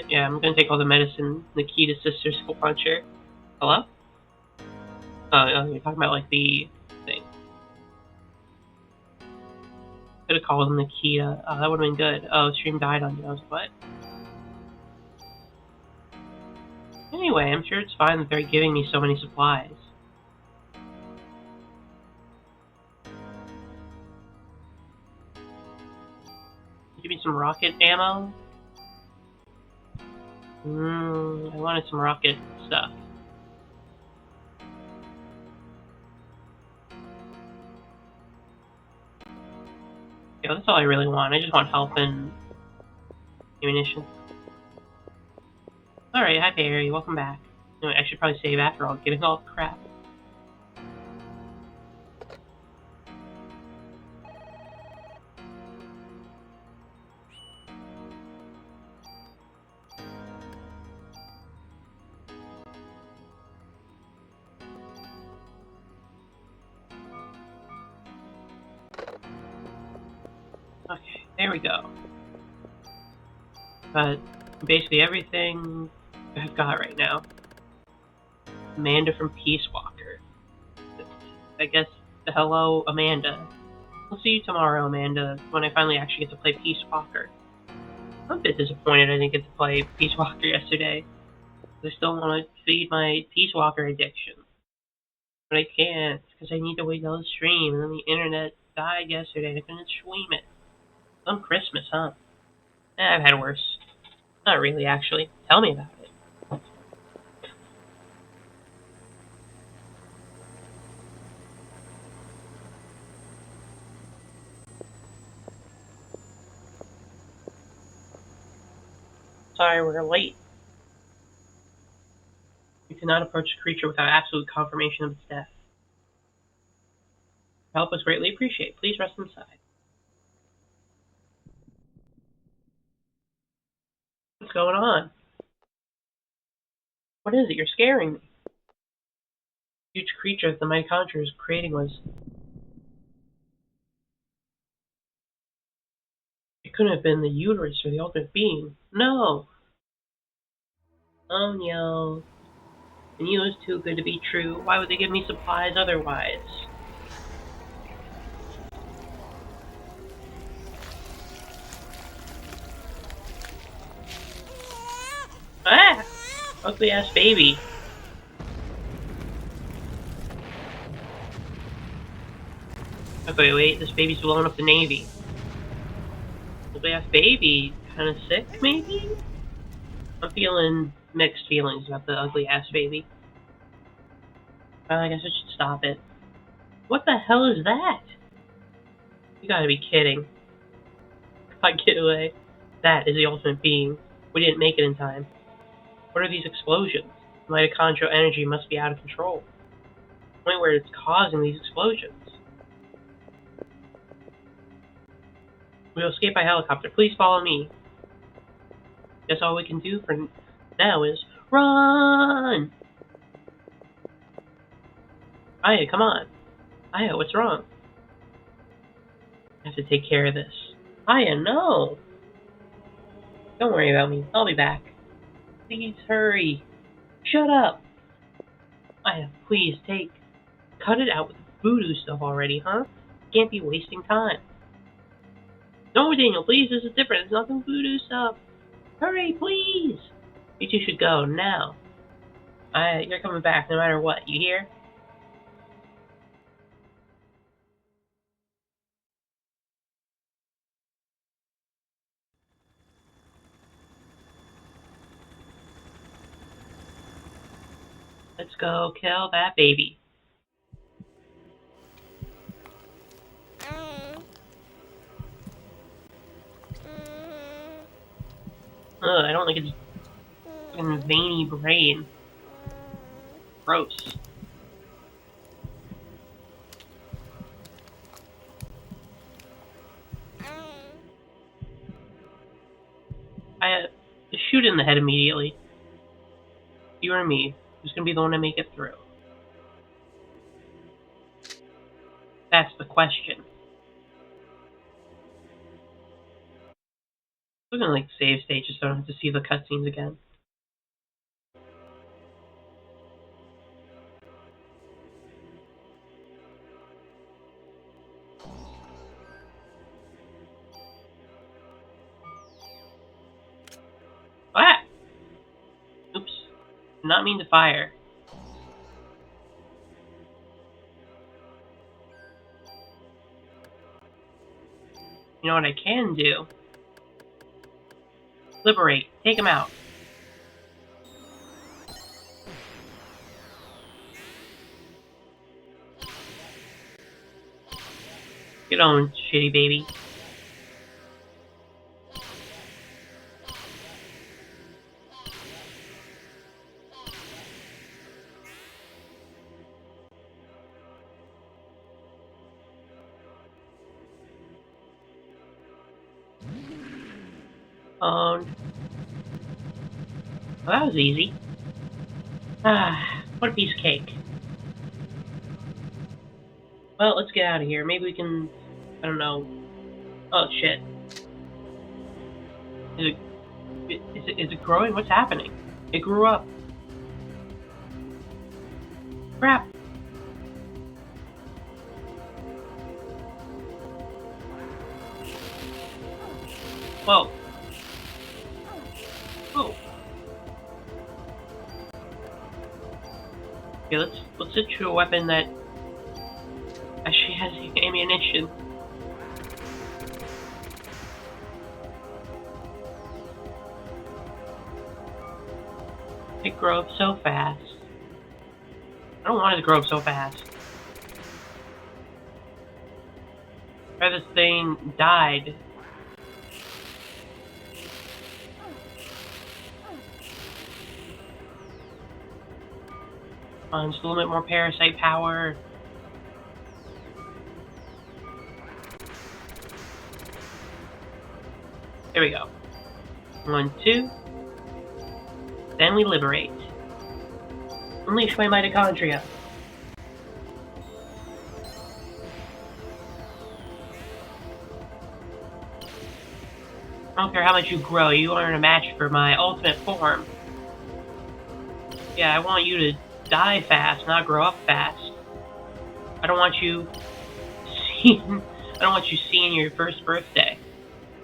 Yeah, I'm gonna take all the medicine. Nikita Sister Skull Puncher. Hello? Oh, you're talking about like the thing. Could have called him Nikita. Oh, that would have been good. Oh, stream died on you. I was like, what? Anyway, I'm sure it's fine that they're giving me so many supplies. Give me some rocket ammo? I wanted some rocket stuff. Yeah, that's all I really want. I just want health and ammunition. Alright, hi Perry, welcome back. Anyway, I should probably save after all, getting all the crap. Okay, there we go. But basically everything I've got right now. Amanda from Peace Walker. I guess, hello, Amanda. We'll see you tomorrow, Amanda, when I finally actually get to play Peace Walker. I'm a bit disappointed I didn't get to play Peace Walker yesterday. I still want to feed my Peace Walker addiction. But I can't, because I need to wait till the stream, and then the internet died yesterday, I couldn't stream it. On Christmas, huh? I've had worse. Not really, actually. Tell me about it. Sorry, we're late. You cannot approach a creature without absolute confirmation of its death. Help is greatly appreciated. Please rest inside. What's going on? What is it? You're scaring me. The huge creature that the mitochondria is creating was... It couldn't have been the uterus or the ultimate being. No! Oh no. I knew it was too good to be true. Why would they give me supplies otherwise? Ah! Ugly ass baby. Okay, wait, this baby's blowing up the Navy. Ugly ass baby. Kinda sick, maybe? I'm feeling mixed feelings about the ugly ass baby. Well, I guess I should stop it. What the hell is that? You gotta be kidding. Get away. That is the ultimate being. We didn't make it in time. What are these explosions? Mitochondrial energy must be out of control. The point where it's causing these explosions. We'll escape by helicopter. Please follow me. Guess all we can do for now is run! Aya, come on. Aya, what's wrong? I have to take care of this. Aya, no! Don't worry about me. I'll be back. Please hurry. Shut up! Aya, please cut it out with the voodoo stuff already, huh? Can't be wasting time. No, Daniel, please, this is different. It's not some voodoo stuff. Hurry, please! You two should go, now. You're coming back no matter what, you hear? Let's go kill that baby. Ugh, I don't like its fucking veiny brain. Gross. Shoot in the head immediately. You or me, who's gonna be the one to make it through? That's the question. We're gonna like save stages so I don't have to see the cutscenes again. Ah! Oops. Did not mean to fire. You know what I can do? Liberate. Take him out. Get on, shitty baby. Well, that was easy. Ah, what a piece of cake. Well, let's get out of here. Maybe we can... I don't know. Oh, shit. Is it growing? What's happening? It grew up. Crap. Whoa. Whoa. Okay, let's switch to a weapon that actually has ammunition. It grew up so fast. I don't want it to grow up so fast. This thing died. Just a little bit more parasite power. There we go. 1, 2. Then we liberate. Unleash my mitochondria. I don't care how much you grow, you aren't a match for my ultimate form. Yeah, I want you to die fast, not grow up fast. I don't want you seeing your first birthday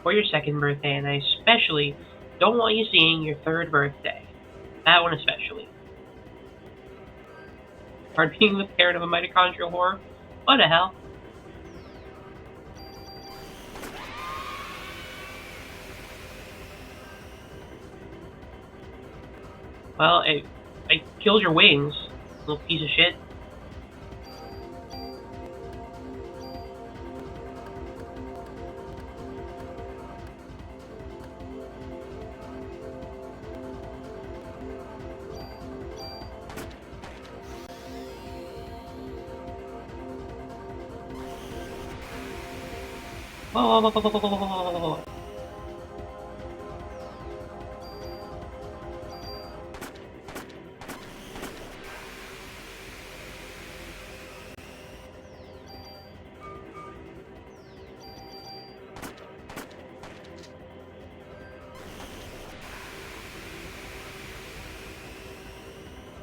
or your second birthday, and I especially don't want you seeing your third birthday. That one especially. Hard being the parent of a mitochondrial whore? What the hell? Well, I killed your wings, little piece of shit. Whoa, whoa, whoa, whoa, whoa, whoa, whoa, whoa, whoa.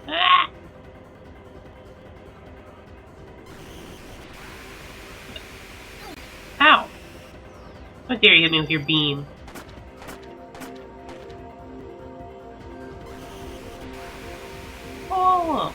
Ah! Ow! How dare you hit me with your beam? Oh!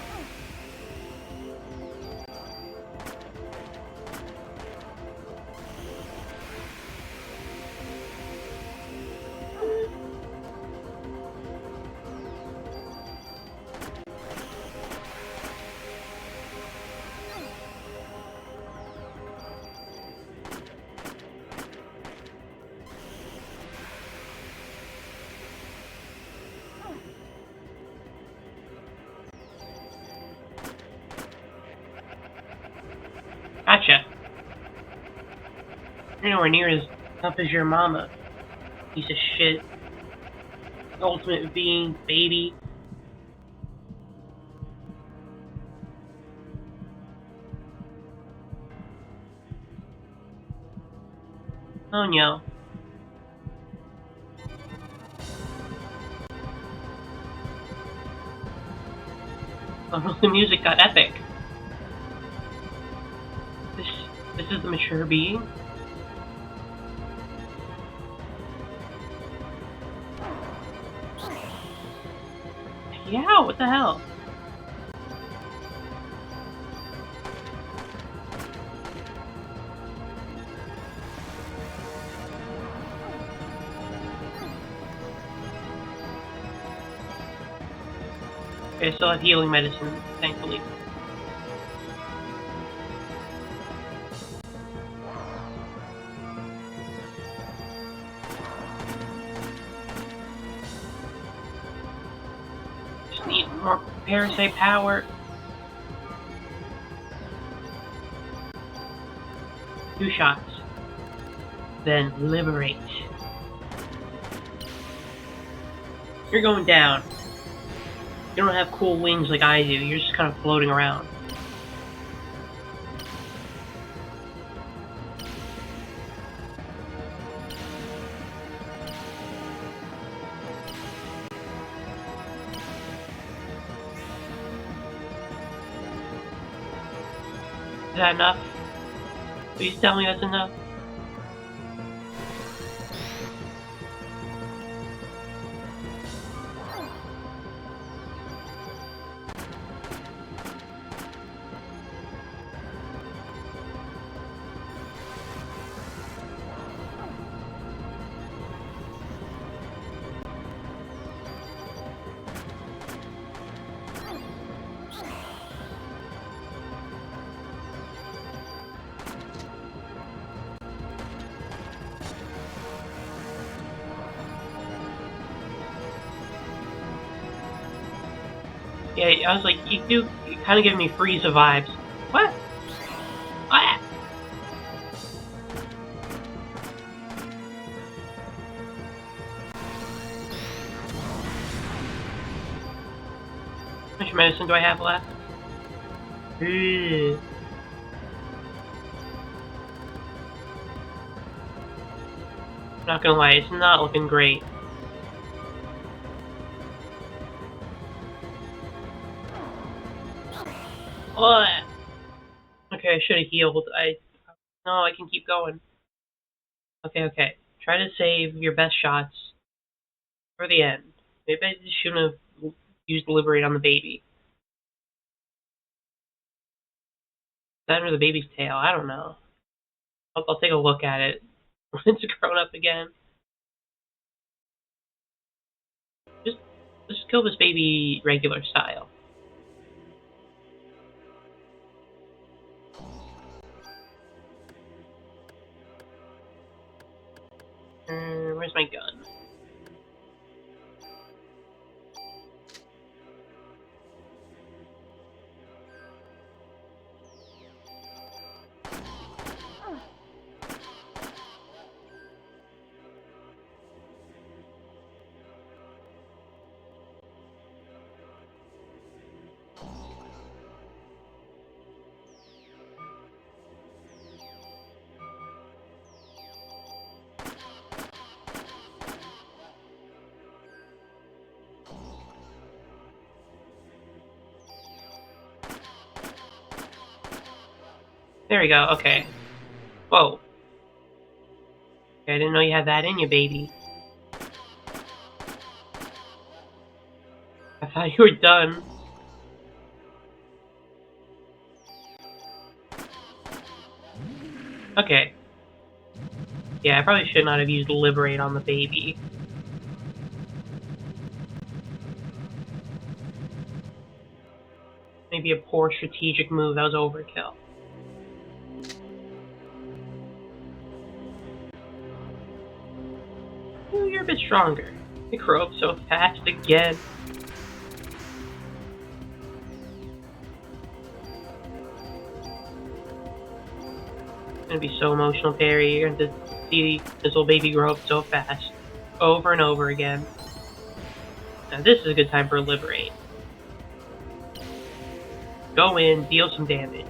Gotcha. You're nowhere near as tough as your mama. Piece of shit. Ultimate being, baby. Oh no. Oh, the music got epic. This is the mature being? Yeah, what the hell? Okay, I still have healing medicine, thankfully. Just need more Parasite power. 2 shots. Then liberate. You're going down. You don't have cool wings like I do, you're just kind of floating around. Is that enough? Please tell me that's enough. Yeah, I was like, you do kind of give me Frieza vibes. What? What? How much medicine do I have left? Ugh. Not gonna lie, it's not looking great. What? Okay, I should have healed. No, I can keep going. Okay. Try to save your best shots for the end. Maybe I just shouldn't have used Liberate on the baby. That or the baby's tail, I don't know. I'll take a look at it when it's grown up again. Just kill this baby regular style. Where's my gun? There we go, okay. Whoa. I didn't know you had that in you, baby. I thought you were done. Okay. Yeah, I probably should not have used Liberate on the baby. Maybe a poor strategic move. That was overkill. Ooh, you're a bit stronger. You grow up so fast again. It's gonna be so emotional, Perry. You're going to see this little baby grow up so fast. Over and over again. Now this is a good time for Liberate. Go in, deal some damage.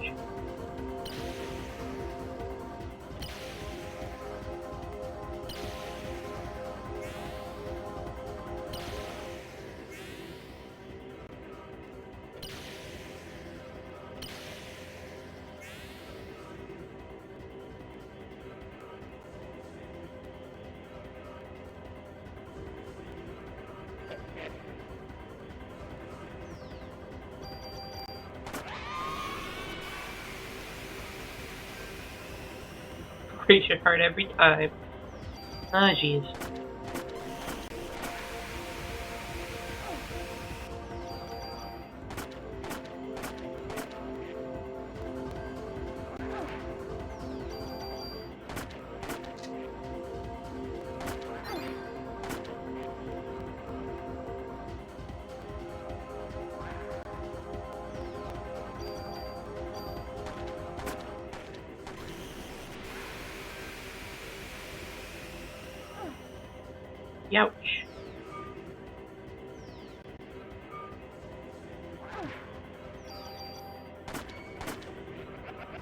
Breaks your heart every time. Ah, jeez. Youch.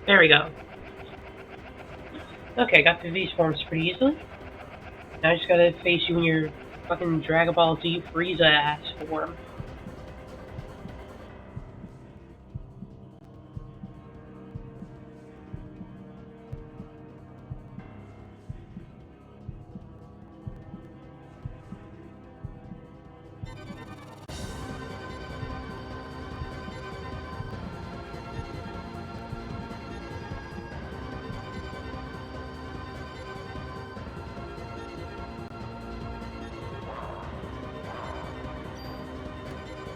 There we go. Okay, got through these forms pretty easily. Now I just gotta face you in your fucking Dragon Ball Z Frieza ass form.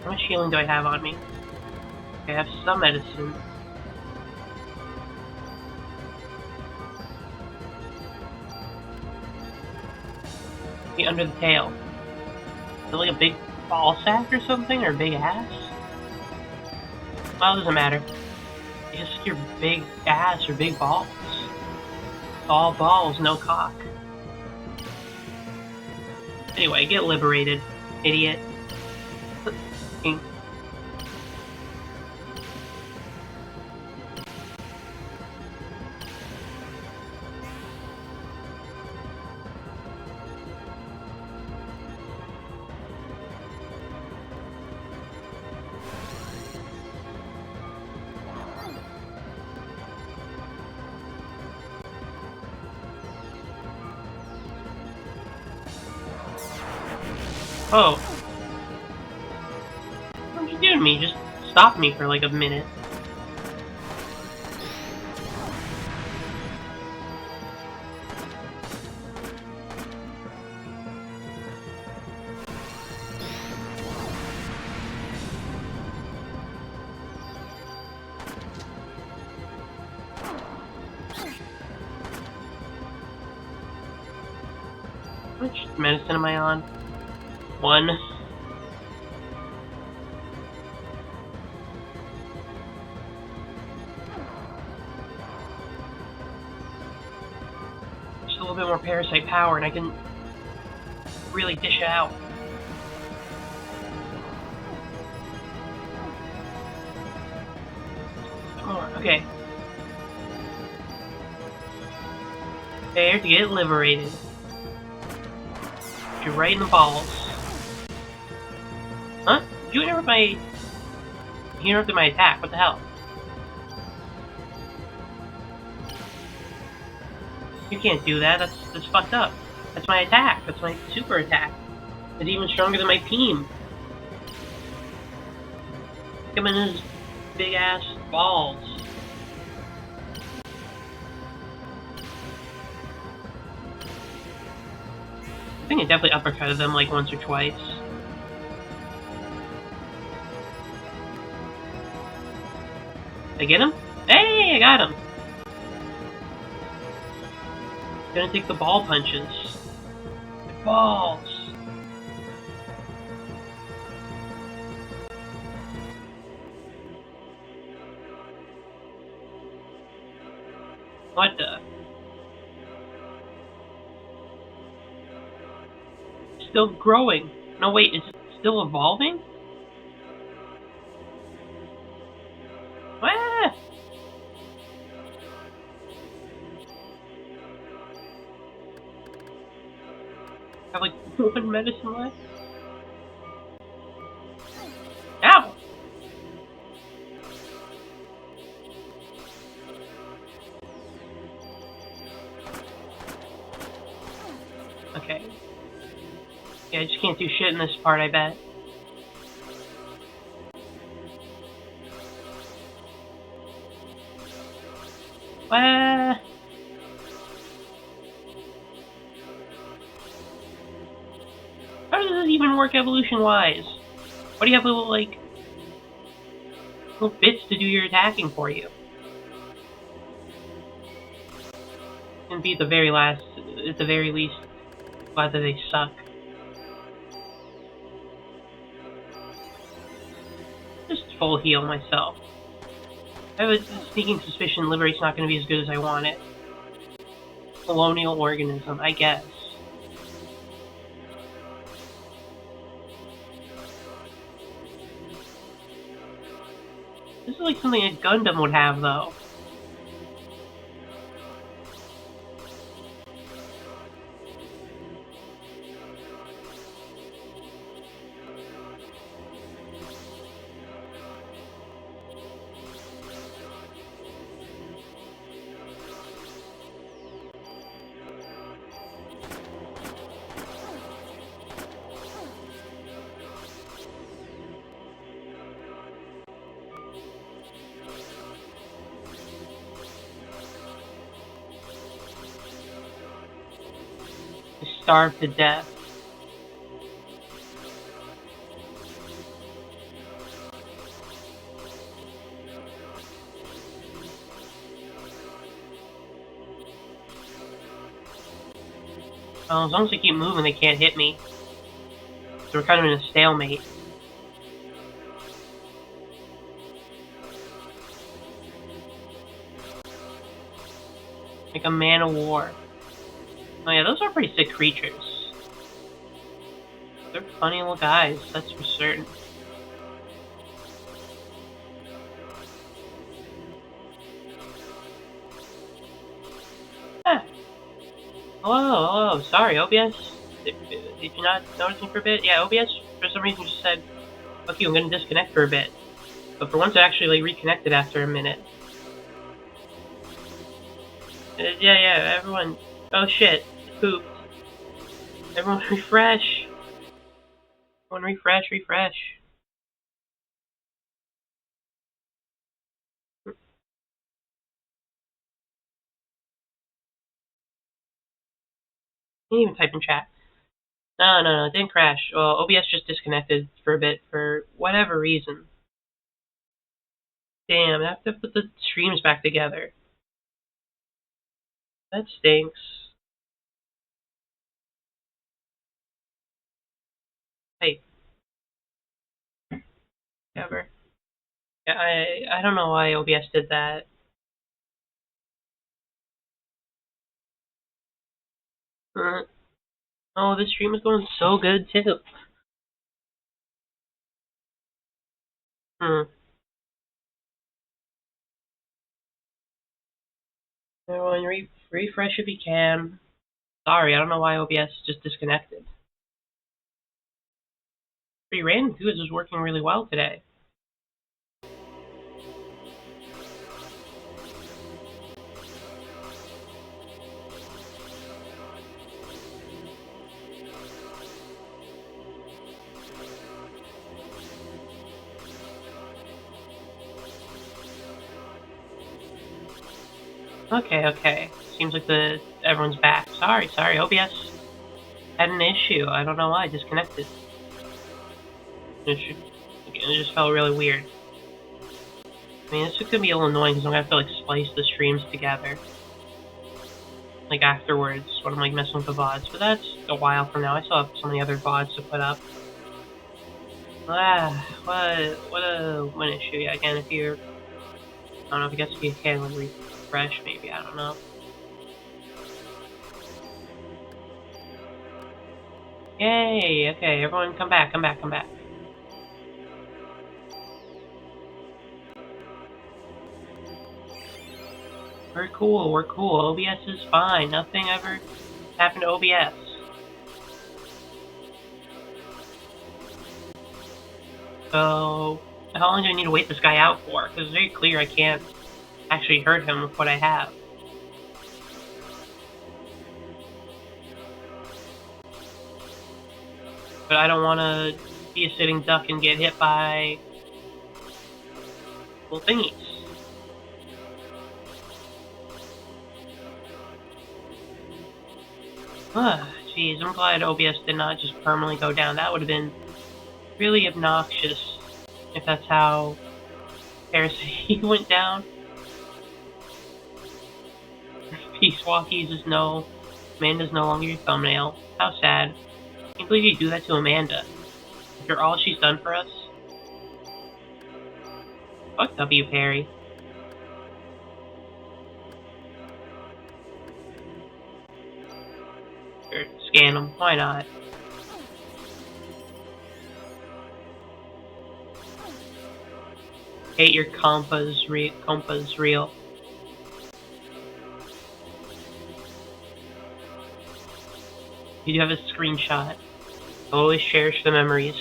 How much healing do I have on me? I have some medicine. Be under the tail. Is it like a big ball sack or something? Or a big ass? Well, it doesn't matter. It's just your big ass or big balls. All balls, no cock. Anyway, get liberated, idiot. Oh. What you doing to me? Just stop me for like a minute. How much medicine am I on? 1. Just a little bit more parasite power and I can really dish it out. More, okay. There to get liberated. You're right in the balls. Huh? You interrupted my attack. What the hell? You can't do that. That's fucked up. That's my attack. That's my super attack. It's even stronger than my team. Come in his big ass balls. I think I definitely uppercutted them like once or twice. Did I get him? Hey, I got him! Gonna take the ball punches. The balls! What the? Still growing. No, wait, is it still evolving? Ah! I have like one medicine left. Ow! Okay. Yeah, I just can't do shit in this part, I bet. How does this even work evolution-wise? Why do you have little, like, little bits to do your attacking for you? And be at the very least, glad that they suck. Just full heal myself. I have a sneaking suspicion Liberate's not going to be as good as I want it. Colonial organism, I guess. This is like something a Gundam would have, though. Starved to death. Well, as long as I keep moving, they can't hit me. So we're kind of in a stalemate. Like a man of war. Oh yeah, those are pretty sick creatures. They're funny little guys, that's for certain. Ah. Hello. Sorry, OBS. Did you not notice me for a bit? Yeah, OBS for some reason just said, "Fuck you, I'm gonna disconnect for a bit." But for once, I actually like reconnected after a minute. Yeah, everyone. Oh shit, pooped. Everyone refresh. Everyone refresh. Can't even type in chat. No, it didn't crash. Well, OBS just disconnected for a bit for whatever reason. Damn, I have to put the streams back together. That stinks. Hey. Ever. Yeah, I don't know why OBS did that. Oh, this stream is going so good too. Everyone refresh if you can. Sorry, I don't know why OBS just disconnected. Pretty random too, it's just working really well today. Okay. Seems like everyone's back. Sorry, OBS had an issue. I don't know why, disconnected. It just felt really weird. I mean, this is gonna be a little annoying because I'm gonna have to like splice the streams together. Like afterwards, when I'm like messing with the VODs, but that's a while from now. I still have so many other VODs to put up. What an issue. Yeah, again, if you're, I don't know, if you can like refresh, maybe, I don't know. Yay, okay, everyone come back. We're cool. OBS is fine. Nothing ever happened to OBS. So, how long do I need to wait this guy out for? Because it's very clear I can't actually hurt him with what I have. But I don't want to be a sitting duck and get hit by little thingies. Jeez, I'm glad OBS did not just permanently go down. That would have been really obnoxious if that's how Parasite went down. Peace Walkies is Amanda's no longer your thumbnail. How sad. I can't believe you do that to Amanda. After all she's done for us. Fuck W. Perry. Or scan them, why not? Hate your compa's real. You do have a screenshot. Always cherish the memories.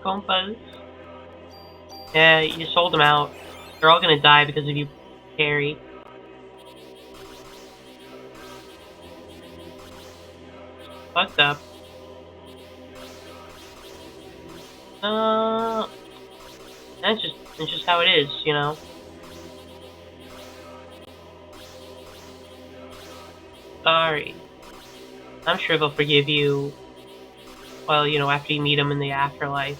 Compas. Yeah, you sold them out. They're all gonna die because of you, Carrie. Fucked up. That's just how it is, you know. Sorry. I'm sure they'll forgive you. Well, you know, after you meet them in the afterlife.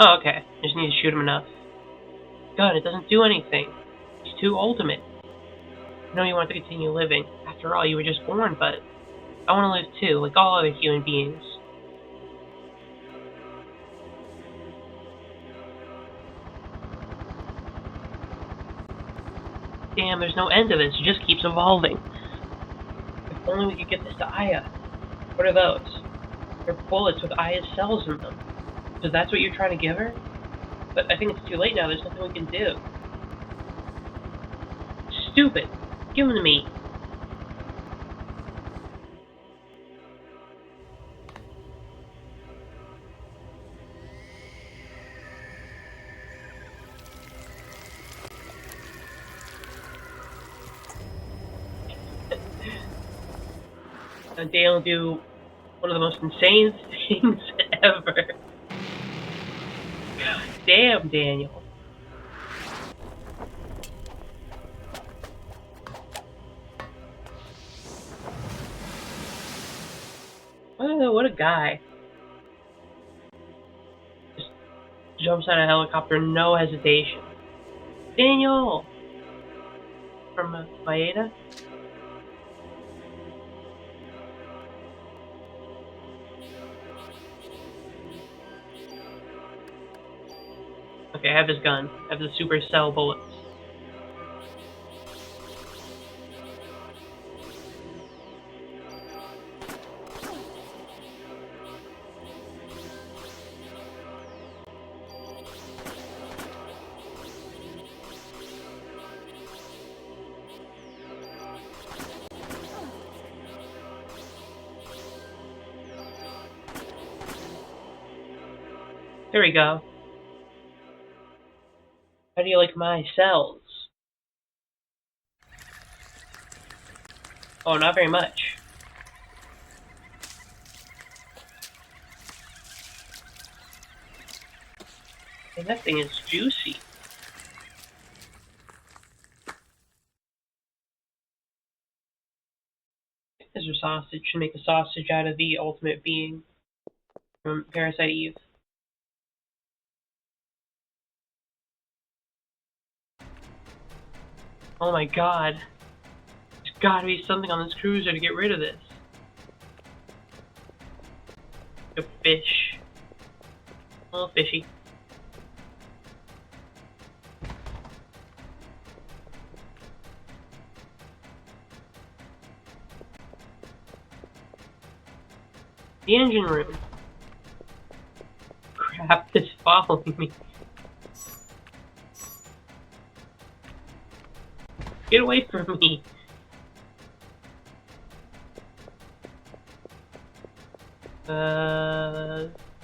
Oh, okay. I just need to shoot him enough. God, it doesn't do anything. He's too ultimate. I know you want to continue living. After all, you were just born, but I want to live too, like all other human beings. Damn, there's no end to this. It just keeps evolving. If only we could get this to Aya. What are those? They're bullets with Aya's cells in them. So that's what you're trying to give her? But I think it's too late now. There's nothing we can do. Stupid. Give them to me. And Dale do one of the most insane things ever. Damn, Daniel. What a guy. Just jumps out of a helicopter, no hesitation. Daniel! From Maeda? Okay, I have his gun. I have the super cell bullets. There we go. How do you like my cells? Oh, not very much. And that thing is juicy. There's a sausage. Should make a sausage out of the ultimate being from Parasite Eve. Oh my god. There's gotta be something on this cruiser to get rid of this. A fish. A little fishy. The engine room. Crap, it's following me. Get away from me.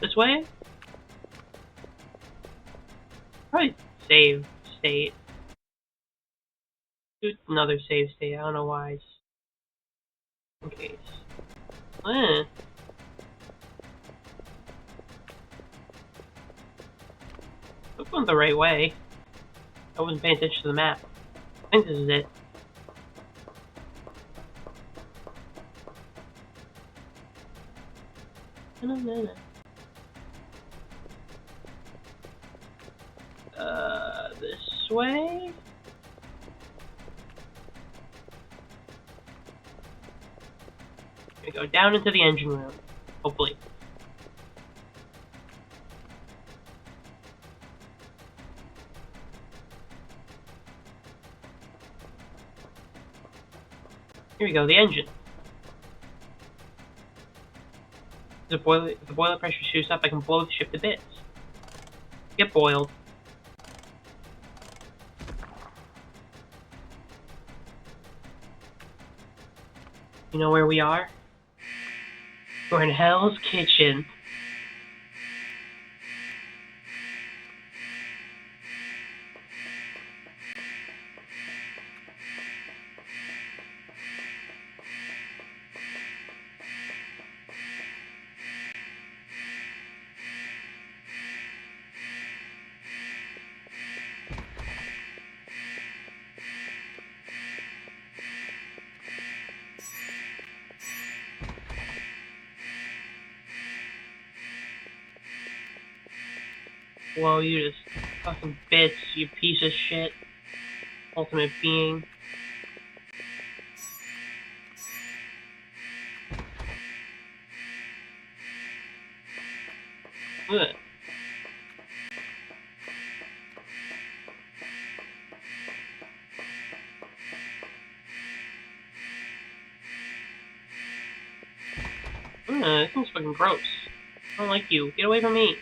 This way? Probably save state. Do another save state, I don't know why. In case. Eh. I'm going the right way. I wasn't paying attention to the map. I think this is it. This way? Here we go, down into the engine room. Hopefully. Here we go, the engine. If the boiler pressure shoots up, I can blow the ship to bits. Get boiled. You know where we are? We're in Hell's Kitchen. Whoa, you just fucking bits, you piece of shit. Ultimate being. Ugh. This thing's fucking gross. I don't like you. Get away from me.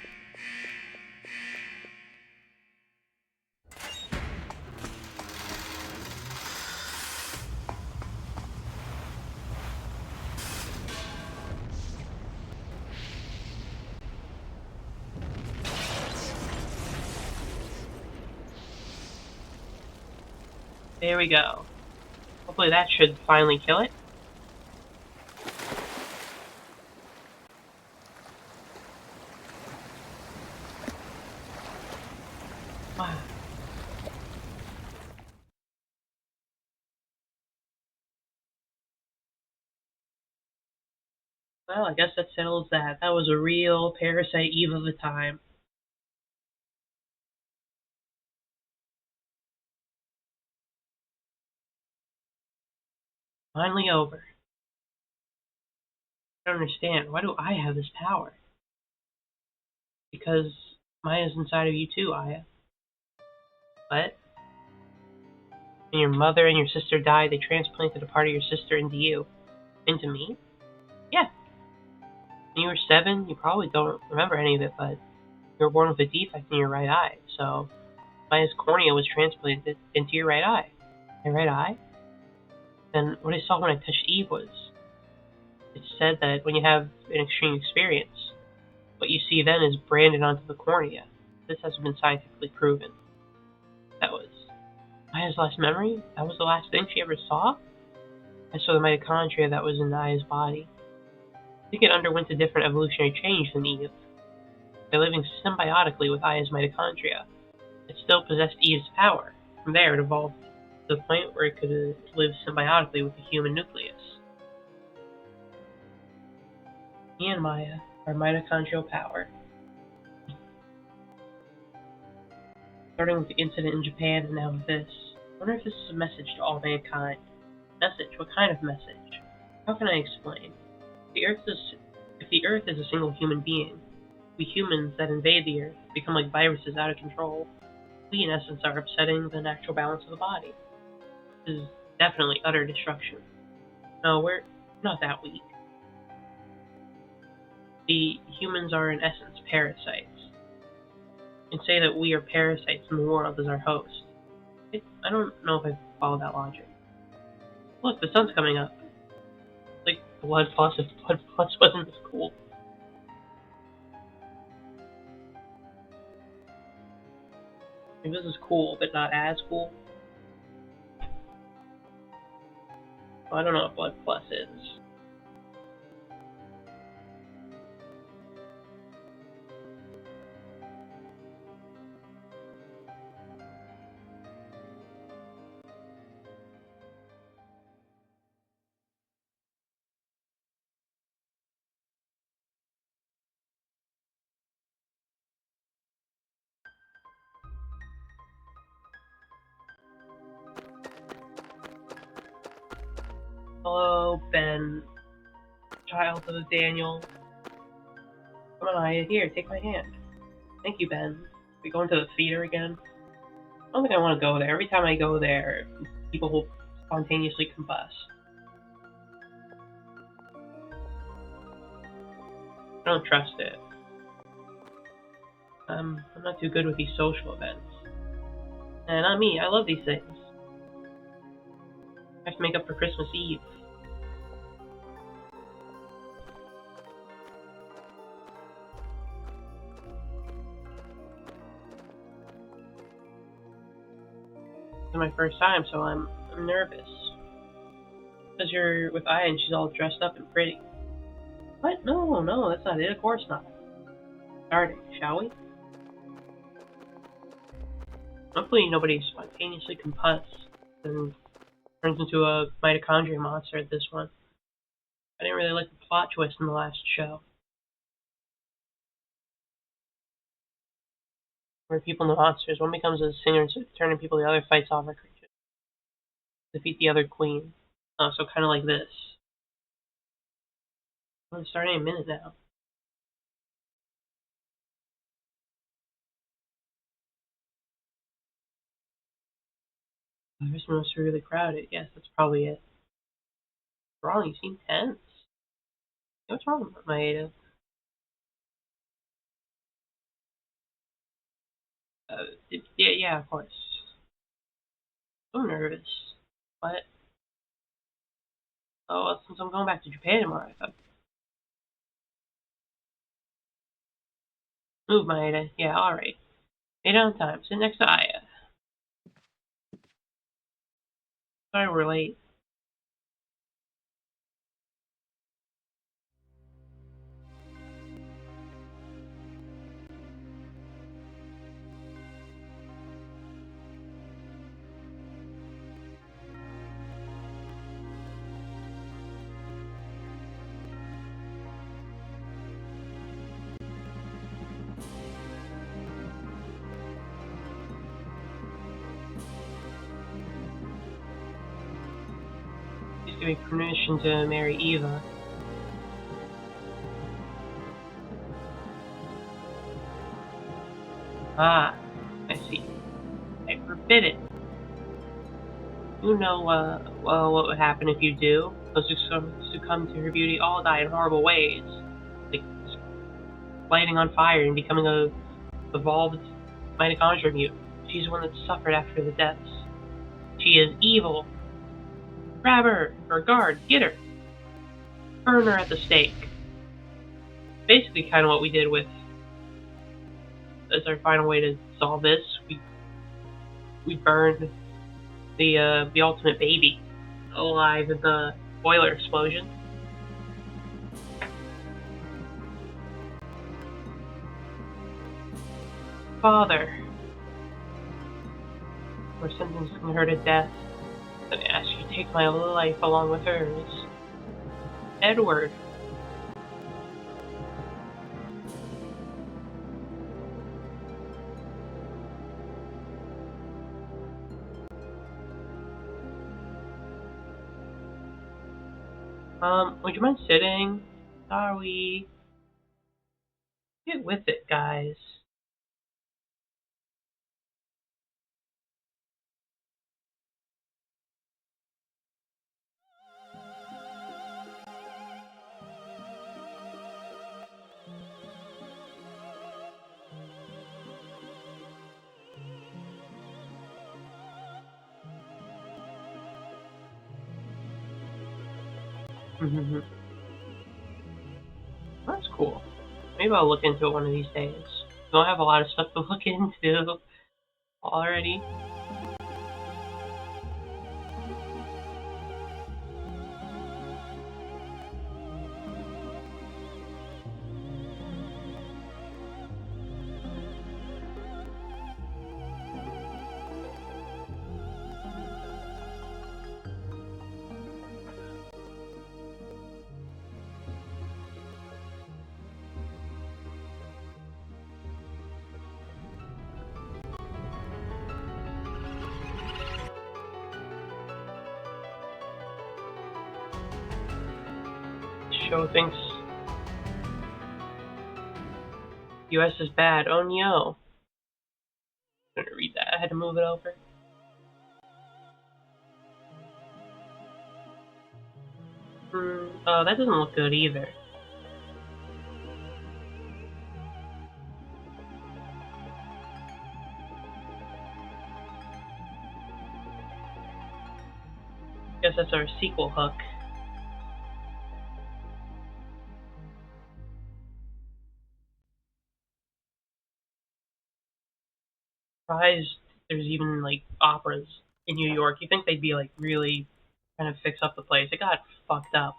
There we go. Hopefully that should finally kill it. Wow. Well, I guess that settles that. That was a real Parasite Eve of the time. Finally over. I don't understand. Why do I have this power? Because Maya's inside of you too, Aya. What? When your mother and your sister died, they transplanted a part of your sister into you. Into me? Yeah. When you were 7, you probably don't remember any of it, but you were born with a defect in your right eye, so Maya's cornea was transplanted into your right eye. My right eye? And what I saw when I touched Eve was, it said that when you have an extreme experience What you see then is branded onto the cornea. This hasn't been scientifically proven. That was Aya's last memory? That was the last thing she ever saw? I saw the mitochondria that was in Aya's body. I think it underwent a different evolutionary change than Eve. By living symbiotically with Aya's mitochondria, it still possessed Eve's power. From there, it evolved to the point where it could live symbiotically with the human nucleus. Me and Maya are mitochondrial power. Starting with the incident in Japan and now with this, I wonder if this is a message to all mankind. Message? What kind of message? How can I explain? If the Earth is a single human being, we humans that invade the Earth become like viruses out of control. We, in essence, are upsetting the natural balance of the body. This is definitely utter destruction. No, we're not that weak. The humans are, in essence, parasites. And say that we are parasites and the world is our host. I don't know if I follow that logic. Look, the sun's coming up. Like Blood Plus, if Blood Plus wasn't as cool. Maybe this is cool, but not as cool. Well, I don't know what Blood Plus is. Hello, Ben. Child of Daniel. Come on, Aya. Here, take my hand. Thank you, Ben. We going to the theater again? I don't think I want to go there. Every time I go there, people will spontaneously combust. I don't trust it. I'm not too good with these social events. And not me. I love these things. I have to make up for Christmas Eve. It's my first time, so I'm nervous. Because you're with Aya and she's all dressed up and pretty. What? No, that's not it. Of course not. Starting, shall we? Hopefully nobody spontaneously combusts and turns into a mitochondria monster at this one. I didn't really like the plot twist in the last show. Where people know monsters. One becomes a singer and turning people, the other fights off a creature. Defeat the other queen. So kind of like this. I'm going to start in a minute now. This must be really crowded. Yes, that's probably it. What's wrong? You seem tense. What's wrong with Maeda? Yeah, of course. I'm nervous. What? Oh, well, since I'm going back to Japan tomorrow, I thought. Move, Maeda. Yeah, alright. Stay down time. Sit next to Aya. Sorry we're late. Please give me permission to marry Eva. Ah, I see. I forbid it. You know, well, what would happen if you do? Those who succumb to her beauty all die in horrible ways. Like, lighting on fire and becoming a evolved mitochondria mutant. She's the one that suffered after the deaths. She is evil. Grab her, or guard, get her. Burn her at the stake. basically kind of what we did with as our final way to solve this. We burned the ultimate baby alive in the boiler explosion. Father, we're sentencing her to death. I ask you to take my life along with hers. Edward. Would you mind sitting? Sorry. Get with it, guys. That's cool. Maybe I'll look into it one of these days. Don't have a lot of stuff to look into already. Show thinks US is bad. Oh no. I'm gonna read that. I had to move it over. Oh, that doesn't look good either. Guess that's our sequel hook. Surprised there's even like operas in New York. You think they'd be like really kind of fix up the place. It got fucked up.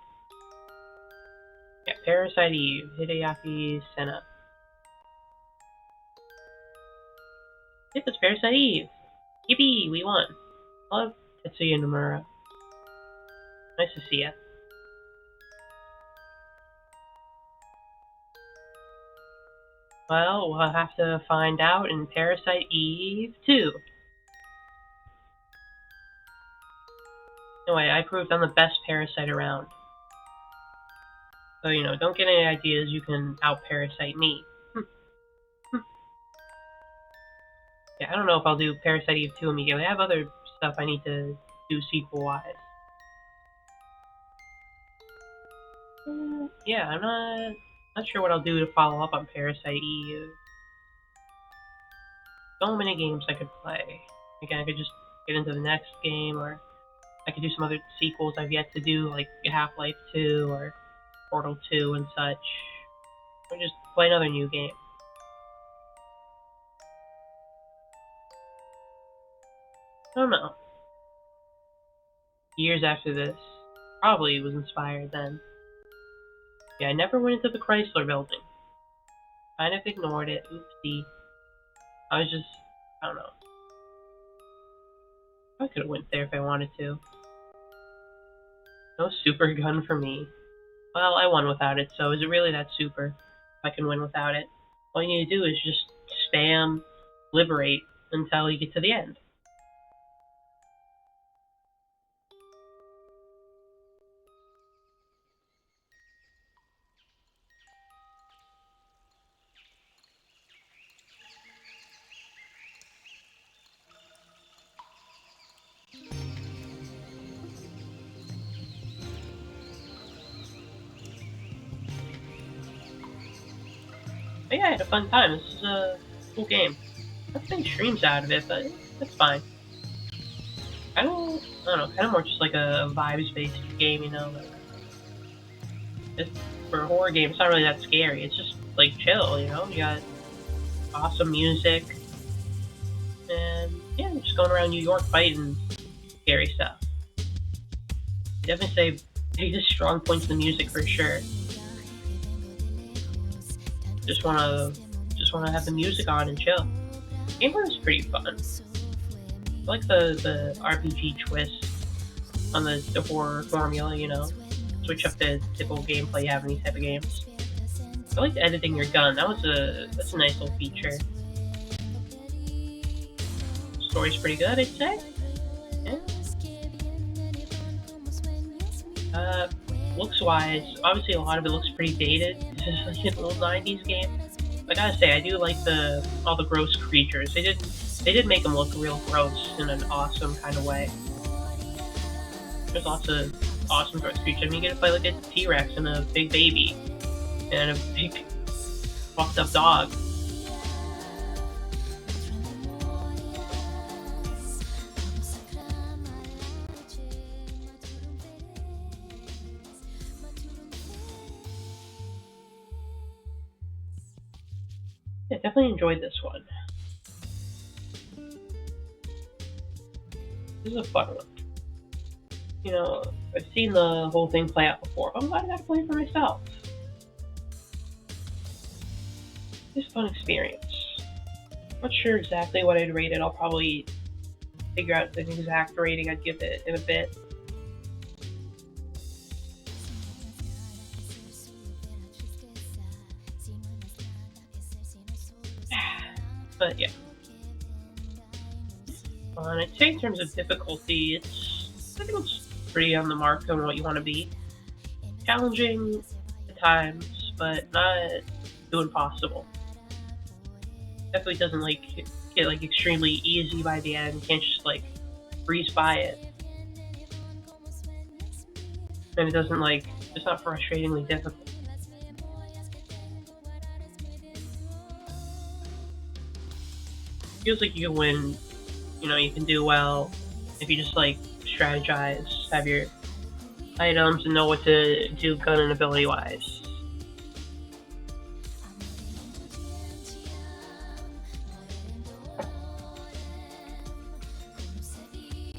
Yeah, Parasite Eve, Hideaki Senna. Yep, it's Parasite Eve. Yippee, we won. Love Tetsuya Nomura. Nice to see ya. Well, we'll have to find out in Parasite Eve 2. Anyway, I proved I'm the best parasite around. So, don't get any ideas you can out-parasite me. Yeah, I don't know if I'll do Parasite Eve 2 immediately. I have other stuff I need to do sequel-wise. Yeah, I'm not sure what I'll do to follow up on Parasite Eve. So many games I could play. Again, I could just get into the next game, or I could do some other sequels I've yet to do, like Half-Life 2 or Portal 2 and such. Or just play another new game. I don't know. Years after this, probably was inspired then. Yeah, I never went into the Chrysler building. Kind of ignored it. Oopsie. I was just, I don't know. I could have went there if I wanted to. No super gun for me. Well, I won without it, so is it really that super if I can win without it? All you need to do is just spam liberate until you get to the end. But yeah, I had a fun time. This is a cool game. Nothing streams out of it, but that's fine. I don't know, kind of more just like a vibes-based game, It's, for a horror game, it's not really that scary. It's just like chill, you know. You got awesome music, and yeah, you're just going around New York fighting scary stuff. I definitely say biggest strong points of the music for sure. Just wanna have the music on and chill. Gameplay was pretty fun. I like the RPG twist on the horror formula, you know. Switch up the typical gameplay you have in these type of games. I liked editing your gun. That's a nice little feature. Story's pretty good, I'd say. Yeah. Looks wise, obviously a lot of it looks pretty dated. This is like an old '90s game. I gotta say, I do like all the gross creatures. They did make them look real gross in an awesome kind of way. There's lots of awesome gross creatures. I mean, you get to fight like a T-Rex and a big baby and a big fucked up dog. Yeah, definitely enjoyed this one. This is a fun one. You know, I've seen the whole thing play out before, but I'm glad I got to play it for myself. It's a fun experience. Not sure exactly what I'd rate it. I'll probably figure out the exact rating I'd give it in a bit. But yeah. I'd say in terms of difficulty, I think it's pretty on the mark on what you want to be. Challenging at times, but not too impossible. Definitely doesn't like get like extremely easy by the end. You can't just like breeze by it. And it doesn't like it's not frustratingly difficult. Feels like you can win, you know, you can do well if you just like strategize, have your items, and know what to do gun and ability wise.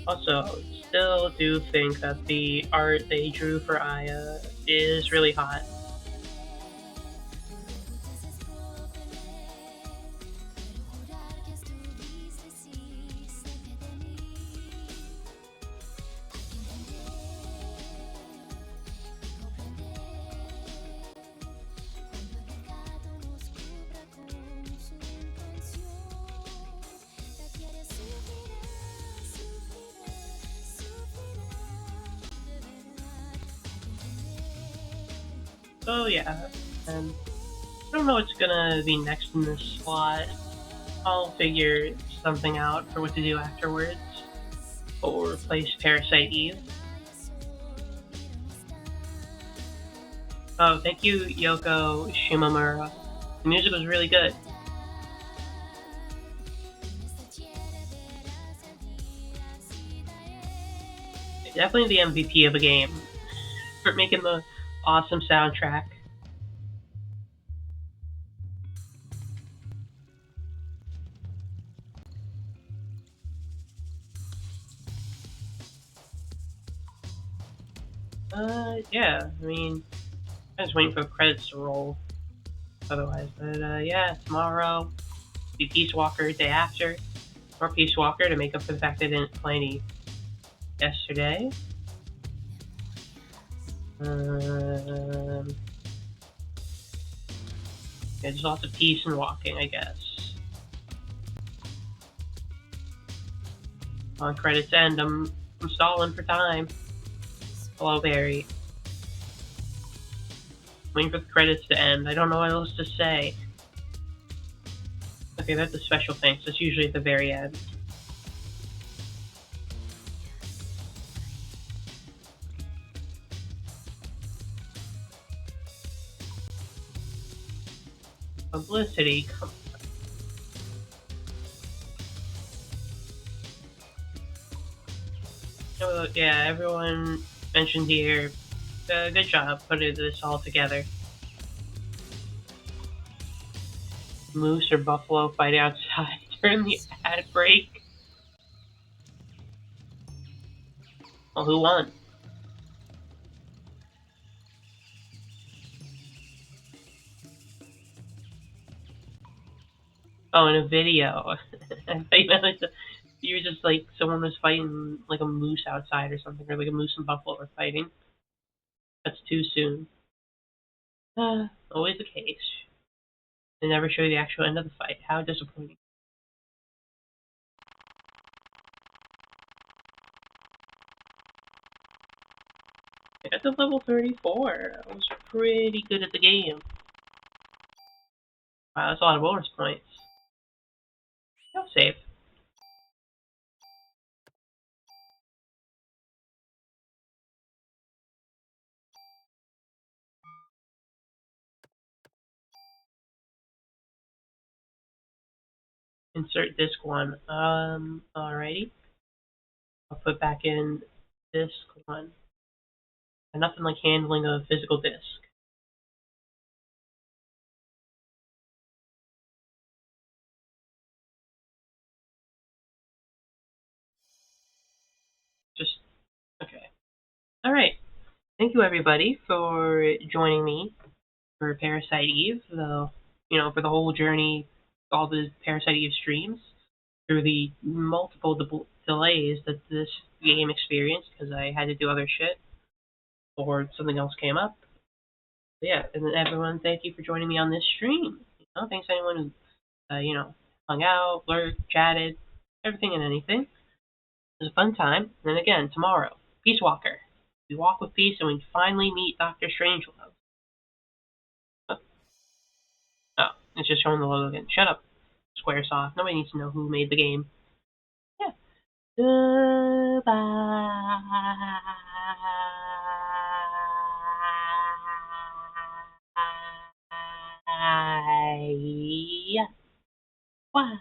Also, still do think that the art they drew for Aya is really hot. So yeah, and I don't know what's gonna be next in this slot. I'll figure something out for what to do afterwards. Or replace Parasite Eve. Oh, thank you, Yoko Shimomura. The music was really good. Definitely the MVP of a game for making the awesome soundtrack. Yeah, I mean, I'm just waiting for the credits to roll. Otherwise, but yeah, tomorrow be Peace Walker. Day after, more Peace Walker to make up for the fact I didn't play any yesterday. Yeah, just lots of peace and walking, I guess. On credits end, I'm stalling for time. Hello, Barry. Waiting for the credits to end. I don't know what else to say. Okay, that's a special thanks. That's usually at the very end. Publicity. Yeah, everyone mentioned here Good job putting this all together. Moose or buffalo fight outside during the ad break. Well, who won? Oh, in a video. I thought you were just like someone was fighting like a moose outside or something, or like a moose and buffalo were fighting. That's too soon. Always the case. They never show you the actual end of the fight. How disappointing. I got to level 34. I was pretty good at the game. Wow, that's a lot of bonus points. I'll save. Insert disc 1. Alrighty. I'll put back in disc 1. And nothing like handling a physical disc. Just, okay. Alright. Thank you everybody for joining me for Parasite Eve. For the whole journey, all the Parasite Eve streams, through the multiple delays that this game experienced because I had to do other shit or something else came up. But yeah, and then everyone, thank you for joining me on this stream. Thanks to anyone who, hung out, lurked, chatted, everything and anything. It was a fun time. And then again, tomorrow, Peace Walker. We walk with peace and we finally meet Dr. Strangelove. Oh, it's just showing the logo again. Shut up, Squaresoft. Nobody needs to know who made the game. Yeah. Goodbye. Wow.